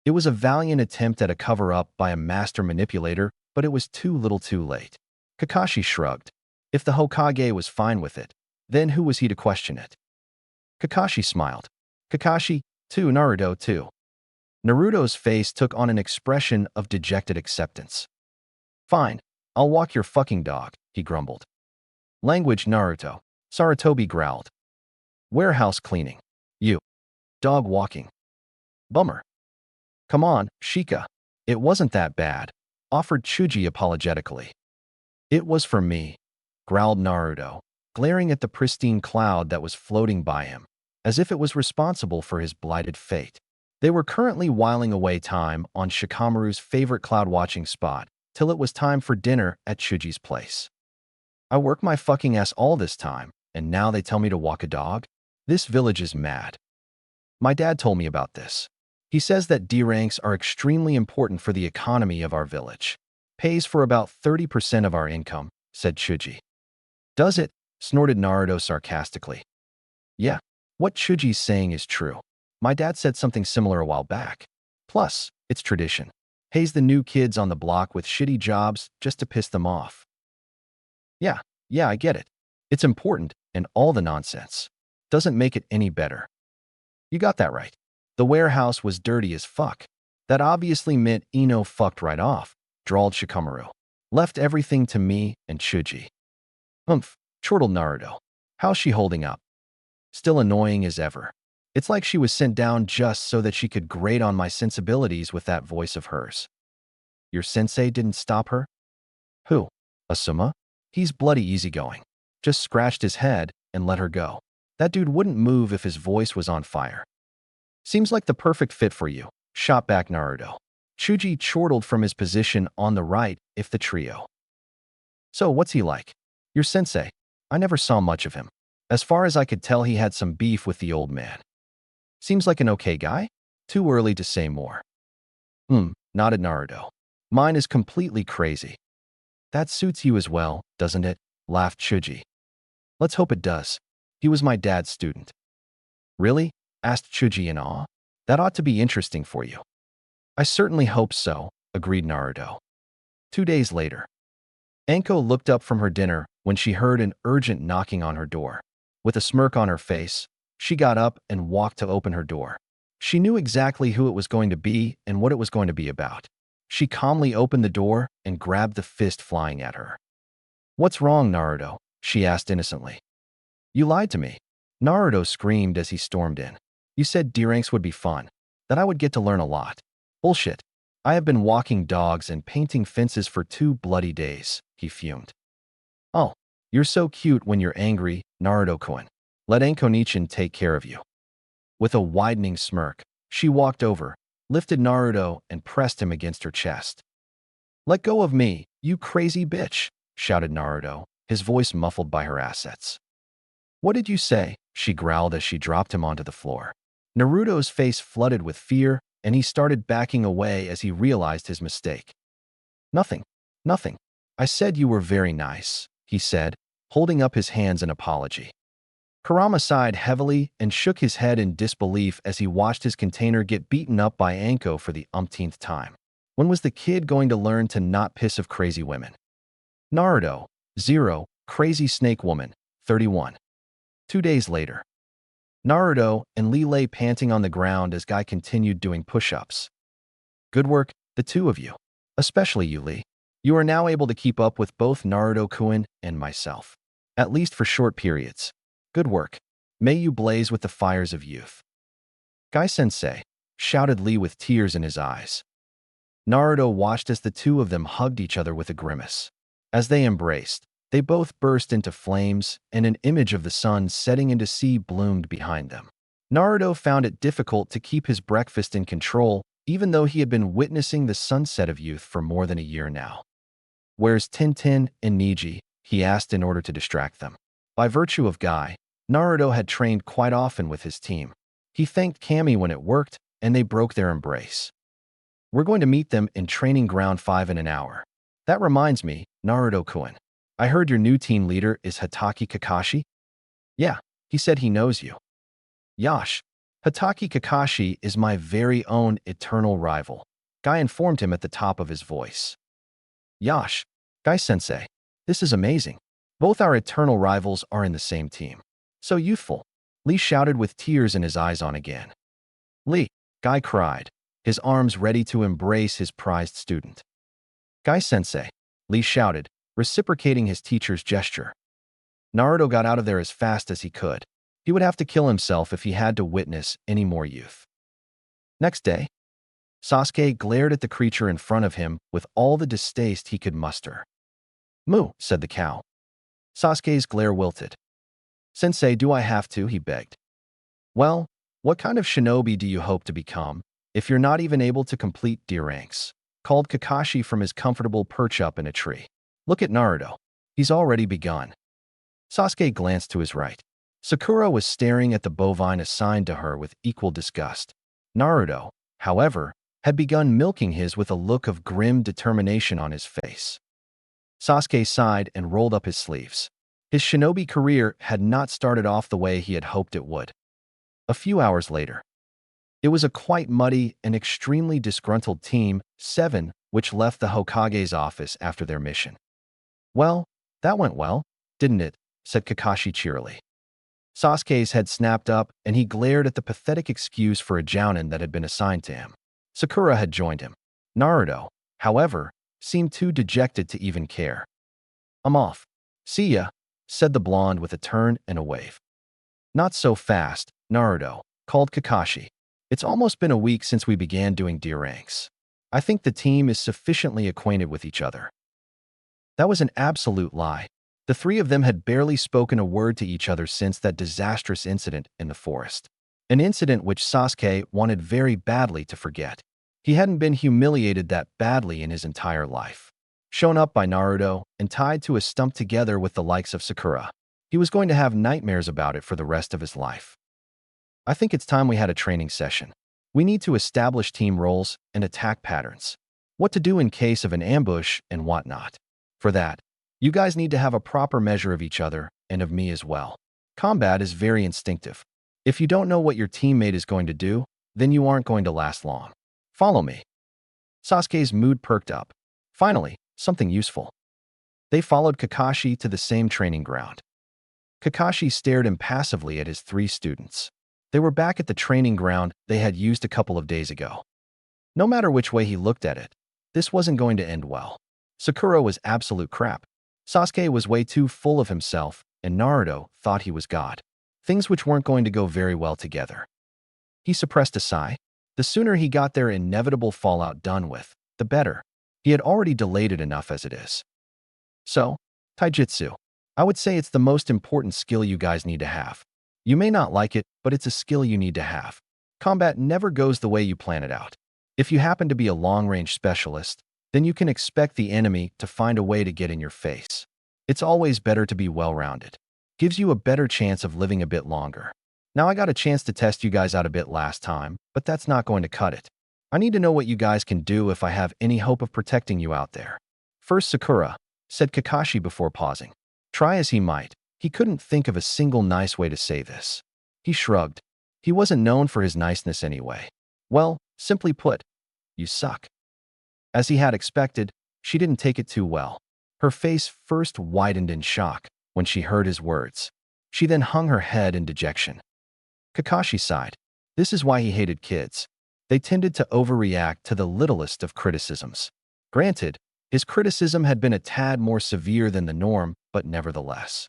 Speaker 1: It was a valiant attempt at a cover-up by a master manipulator, but it was too little too late. Kakashi shrugged. If the Hokage was fine with it, then who was he to question it? Kakashi smiled. Kakashi, too, Naruto, too. Naruto's face took on an expression of dejected acceptance. Fine, I'll walk your fucking dog, he grumbled. Language, Naruto, Sarutobi growled. Warehouse cleaning. You. Dog walking. Bummer. Come on, Shika. It wasn't that bad, offered Chuji apologetically. It was for me, growled Naruto, glaring at the pristine cloud that was floating by him, as if it was responsible for his blighted fate. They were currently whiling away time on Shikamaru's favorite cloud-watching spot, till it was time for dinner at Chuji's place. I worked my fucking ass all this time, and now they tell me to walk a dog? This village is mad. My dad told me about this. He says that D ranks are extremely important for the economy of our village. Pays for about 30% of our income, said Chuji. Does it? Snorted Naruto sarcastically. Yeah, what Chuji's saying is true. My dad said something similar a while back. Plus, it's tradition. Pays the new kids on the block with shitty jobs just to piss them off. Yeah, I get it. It's important, and all the nonsense. Doesn't make it any better. You got that right. The warehouse was dirty as fuck. That obviously meant Ino fucked right off, drawled Shikamaru. Left everything to me and Chuji. Chortled Naruto. How's she holding up? Still annoying as ever. It's like she was sent down just so that she could grate on my sensibilities with that voice of hers. Your sensei didn't stop her? Who? Asuma? He's bloody easygoing. Just scratched his head and let her go. That dude wouldn't move if his voice was on fire. Seems like the perfect fit for you, shot back Naruto. Chuji chortled from his position on the right if the trio. So what's he like? Your sensei. I never saw much of him. As far as I could tell, he had some beef with the old man. Seems like an okay guy? Too early to say more. Nodded Naruto. Mine is completely crazy. That suits you as well, doesn't it? Laughed Chuji. Let's hope it does. He was my dad's student. Really? Asked Chuji in awe. That ought to be interesting for you. I certainly hope so, agreed Naruto. 2 days later. Anko looked up from her dinner when she heard an urgent knocking on her door. With a smirk on her face, she got up and walked to open her door. She knew exactly who it was going to be and what it was going to be about. She calmly opened the door and grabbed the fist flying at her. What's wrong, Naruto? She asked innocently. You lied to me. Naruto screamed as he stormed in. You said D-ranks would be fun, that I would get to learn a lot. Bullshit. I have been walking dogs and painting fences for 2 bloody days, he fumed. Oh, you're so cute when you're angry, Naruto-kun. Let Anko-nichan take care of you. With a widening smirk, she walked over, lifted Naruto, and pressed him against her chest. Let go of me, you crazy bitch, shouted Naruto, his voice muffled by her assets. What did you say? She growled as she dropped him onto the floor. Naruto's face flooded with fear, and he started backing away as he realized his mistake. Nothing, nothing. I said you were very nice, he said, holding up his hands in apology. Kurama sighed heavily and shook his head in disbelief as he watched his container get beaten up by Anko for the umpteenth time. When was the kid going to learn to not piss of crazy women? Naruto, 0, Crazy Snake Woman, 31. 2 days later. Naruto and Lee lay panting on the ground as Guy continued doing push-ups. Good work, the two of you. Especially you, Lee. You are now able to keep up with both Naruto-kun and myself. At least for short periods. Good work. May you blaze with the fires of youth. Guy-sensei, shouted Lee with tears in his eyes. Naruto watched as the two of them hugged each other with a grimace. As they embraced, they both burst into flames, and an image of the sun setting into sea bloomed behind them. Naruto found it difficult to keep his breakfast in control, even though he had been witnessing the sunset of youth for more than a year now. Where's Tintin and Niji? He asked in order to distract them. By virtue of Guy, Naruto had trained quite often with his team. He thanked Kami when it worked, and they broke their embrace. We're going to meet them in Training Ground 5 in an hour. That reminds me, Naruto-kun. I heard your new team leader is Hatake Kakashi? Yeah, he said he knows you. Yash, Hatake Kakashi is my very own eternal rival. Guy informed him at the top of his voice. Yash, Guy-sensei, this is amazing. Both our eternal rivals are in the same team. So youthful, Lee shouted with tears in his eyes on again. Lee, Guy cried, his arms ready to embrace his prized student. Guy-sensei, Lee shouted, reciprocating his teacher's gesture. Naruto got out of there as fast as he could. He would have to kill himself if he had to witness any more youth. Next day, Sasuke glared at the creature in front of him with all the distaste he could muster. Moo, said the cow. Sasuke's glare wilted. Sensei, do I have to? He begged. Well, what kind of shinobi do you hope to become, if you're not even able to complete D-ranks? Called Kakashi from his comfortable perch up in a tree. Look at Naruto. He's already begun. Sasuke glanced to his right. Sakura was staring at the bovine assigned to her with equal disgust. Naruto, however, had begun milking his with a look of grim determination on his face. Sasuke sighed and rolled up his sleeves. His shinobi career had not started off the way he had hoped it would. A few hours later, it was a quite muddy and extremely disgruntled Team 7 which left the Hokage's office after their mission. Well, that went well, didn't it? Said Kakashi cheerily. Sasuke's head snapped up, and he glared at the pathetic excuse for a jounin that had been assigned to him. Sakura had joined him. Naruto, however, seemed too dejected to even care. I'm off. See ya, said the blonde with a turn and a wave. Not so fast, Naruto, called Kakashi. It's almost been a week since we began doing D-ranks. I think the team is sufficiently acquainted with each other. That was an absolute lie. The three of them had barely spoken a word to each other since that disastrous incident in the forest. An incident which Sasuke wanted very badly to forget. He hadn't been humiliated that badly in his entire life. Shown up by Naruto and tied to a stump together with the likes of Sakura. He was going to have nightmares about it for the rest of his life. I think it's time we had a training session. We need to establish team roles and attack patterns. What to do in case of an ambush and whatnot. For that, you guys need to have a proper measure of each other and of me as well. Combat is very instinctive. If you don't know what your teammate is going to do, then you aren't going to last long. Follow me. Sasuke's mood perked up. Finally, something useful. They followed Kakashi to the same training ground. Kakashi stared impassively at his three students. They were back at the training ground they had used a couple of days ago. No matter which way he looked at it, this wasn't going to end well. Sakura was absolute crap. Sasuke was way too full of himself, and Naruto thought he was God. Things which weren't going to go very well together. He suppressed a sigh. The sooner he got their inevitable fallout done with, the better. He had already delayed it enough as it is. So, taijutsu. I would say it's the most important skill you guys need to have. You may not like it, but it's a skill you need to have. Combat never goes the way you plan it out. If you happen to be a long-range specialist, then you can expect the enemy to find a way to get in your face. It's always better to be well-rounded. Gives you a better chance of living a bit longer. Now I got a chance to test you guys out a bit last time, but that's not going to cut it. I need to know what you guys can do if I have any hope of protecting you out there. First Sakura, said Kakashi before pausing. Try as he might, he couldn't think of a single nice way to say this. He shrugged. He wasn't known for his niceness anyway. Well, simply put, you suck. As he had expected, she didn't take it too well. Her face first widened in shock when she heard his words. She then hung her head in dejection. Kakashi sighed. This is why he hated kids. They tended to overreact to the littlest of criticisms. Granted, his criticism had been a tad more severe than the norm, but nevertheless.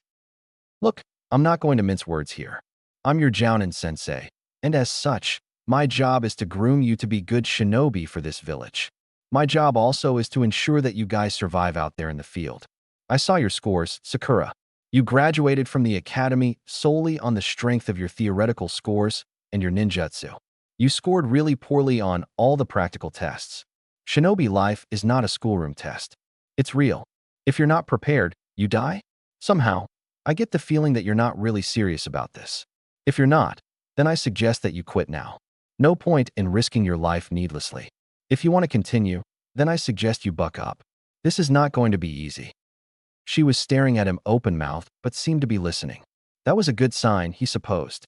Speaker 1: Look, I'm not going to mince words here. I'm your Jounin sensei, and as such, my job is to groom you to be good shinobi for this village. My job also is to ensure that you guys survive out there in the field. I saw your scores, Sakura. You graduated from the academy solely on the strength of your theoretical scores and your ninjutsu. You scored really poorly on all the practical tests. Shinobi life is not a schoolroom test. It's real. If you're not prepared, you die? Somehow, I get the feeling that you're not really serious about this. If you're not, then I suggest that you quit now. No point in risking your life needlessly. If you want to continue, then I suggest you buck up. This is not going to be easy. She was staring at him open-mouthed, but seemed to be listening. That was a good sign, he supposed.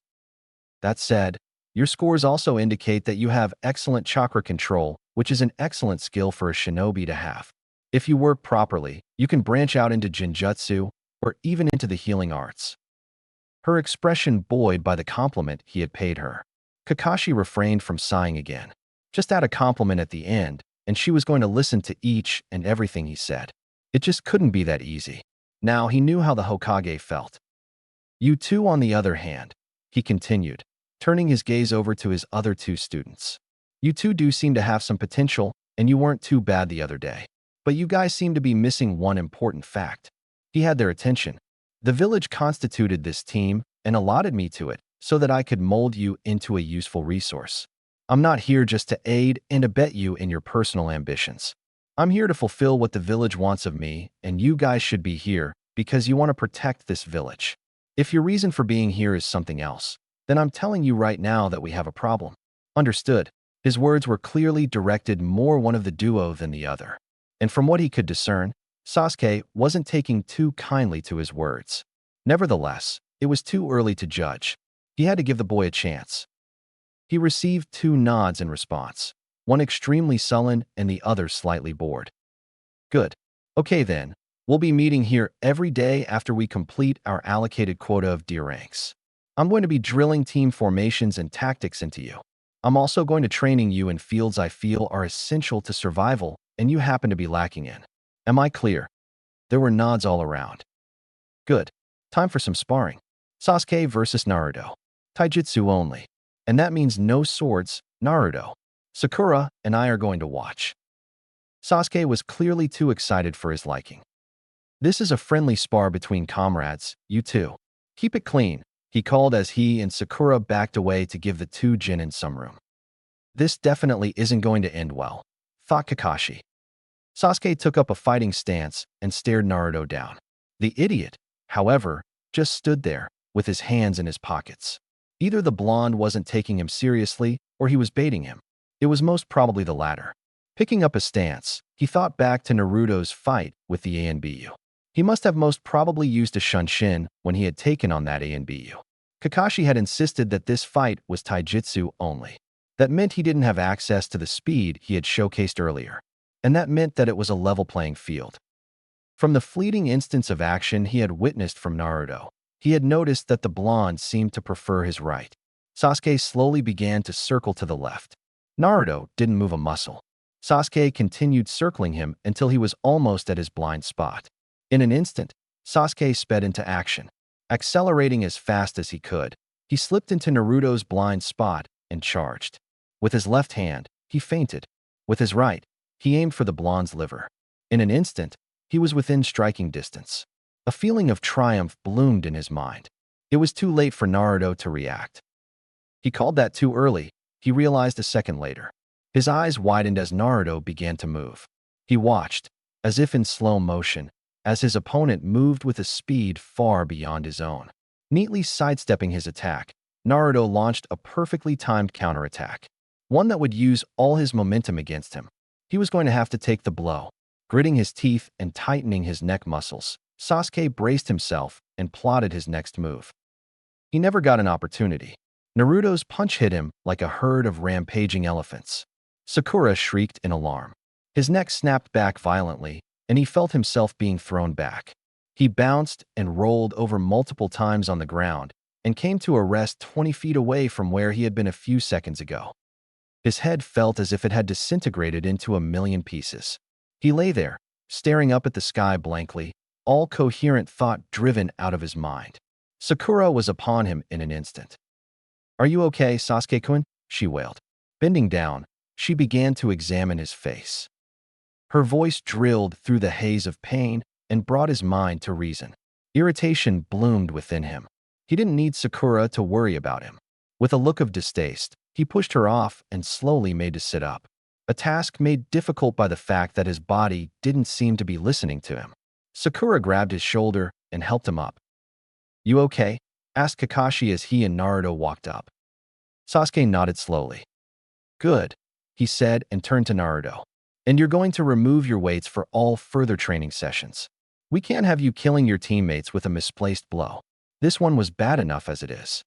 Speaker 1: That said, your scores also indicate that you have excellent chakra control, which is an excellent skill for a shinobi to have. If you work properly, you can branch out into genjutsu or even into the healing arts. Her expression buoyed by the compliment he had paid her. Kakashi refrained from sighing again. Just add a compliment at the end, and she was going to listen to each and everything he said. It just couldn't be that easy. Now he knew how the Hokage felt. You two, on the other hand, he continued, turning his gaze over to his other two students. You two do seem to have some potential, and you weren't too bad the other day. But you guys seem to be missing one important fact. He had their attention. The village constituted this team and allotted me to it so that I could mold you into a useful resource. I'm not here just to aid and abet you in your personal ambitions. I'm here to fulfill what the village wants of me, and you guys should be here because you want to protect this village. If your reason for being here is something else, then I'm telling you right now that we have a problem. Understood. His words were clearly directed more one of the duo than the other. And from what he could discern, Sasuke wasn't taking too kindly to his words. Nevertheless, it was too early to judge. He had to give the boy a chance. He received two nods in response, one extremely sullen and the other slightly bored. Good. Okay then, we'll be meeting here every day after we complete our allocated quota of D ranks. I'm going to be drilling team formations and tactics into you. I'm also going to training you in fields I feel are essential to survival and you happen to be lacking in. Am I clear? There were nods all around. Good. Time for some sparring. Sasuke versus Naruto. Taijutsu only. And that means no swords, Naruto. Sakura and I are going to watch. Sasuke was clearly too excited for his liking. This is a friendly spar between comrades, you two. Keep it clean, he called as he and Sakura backed away to give the two Jonin some room. This definitely isn't going to end well, thought Kakashi. Sasuke took up a fighting stance and stared Naruto down. The idiot, however, just stood there, with his hands in his pockets. Either the blonde wasn't taking him seriously, or he was baiting him. It was most probably the latter. Picking up a stance, he thought back to Naruto's fight with the ANBU. He must have most probably used a Shunshin when he had taken on that ANBU. Kakashi had insisted that this fight was taijutsu only. That meant he didn't have access to the speed he had showcased earlier. And that meant that it was a level playing field. From the fleeting instance of action he had witnessed from Naruto, he had noticed that the blonde seemed to prefer his right. Sasuke slowly began to circle to the left. Naruto didn't move a muscle. Sasuke continued circling him until he was almost at his blind spot. In an instant, Sasuke sped into action. Accelerating as fast as he could, he slipped into Naruto's blind spot and charged. With his left hand, he feinted. With his right, he aimed for the blonde's liver. In an instant, he was within striking distance. A feeling of triumph bloomed in his mind. It was too late for Naruto to react. He called that too early, he realized a second later. His eyes widened as Naruto began to move. He watched, as if in slow motion, as his opponent moved with a speed far beyond his own. Neatly sidestepping his attack, Naruto launched a perfectly timed counterattack, one that would use all his momentum against him. He was going to have to take the blow. Gritting his teeth and tightening his neck muscles, Sasuke braced himself and plotted his next move. He never got an opportunity. Naruto's punch hit him like a herd of rampaging elephants. Sakura shrieked in alarm. His neck snapped back violently, and he felt himself being thrown back. He bounced and rolled over multiple times on the ground and came to a rest 20 feet away from where he had been a few seconds ago. His head felt as if it had disintegrated into a million pieces. He lay there, staring up at the sky blankly, all coherent thought driven out of his mind. Sakura was upon him in an instant. "Are you okay, Sasuke-kun?" she wailed. Bending down, she began to examine his face. Her voice drilled through the haze of pain and brought his mind to reason. Irritation bloomed within him. He didn't need Sakura to worry about him. With a look of distaste, he pushed her off and slowly made to sit up, a task made difficult by the fact that his body didn't seem to be listening to him. Sakura grabbed his shoulder and helped him up. "You okay?" asked Kakashi as he and Naruto walked up. Sasuke nodded slowly. "Good," he said and turned to Naruto. "And you're going to remove your weights for all further training sessions. We can't have you killing your teammates with a misplaced blow. This one was bad enough as it is."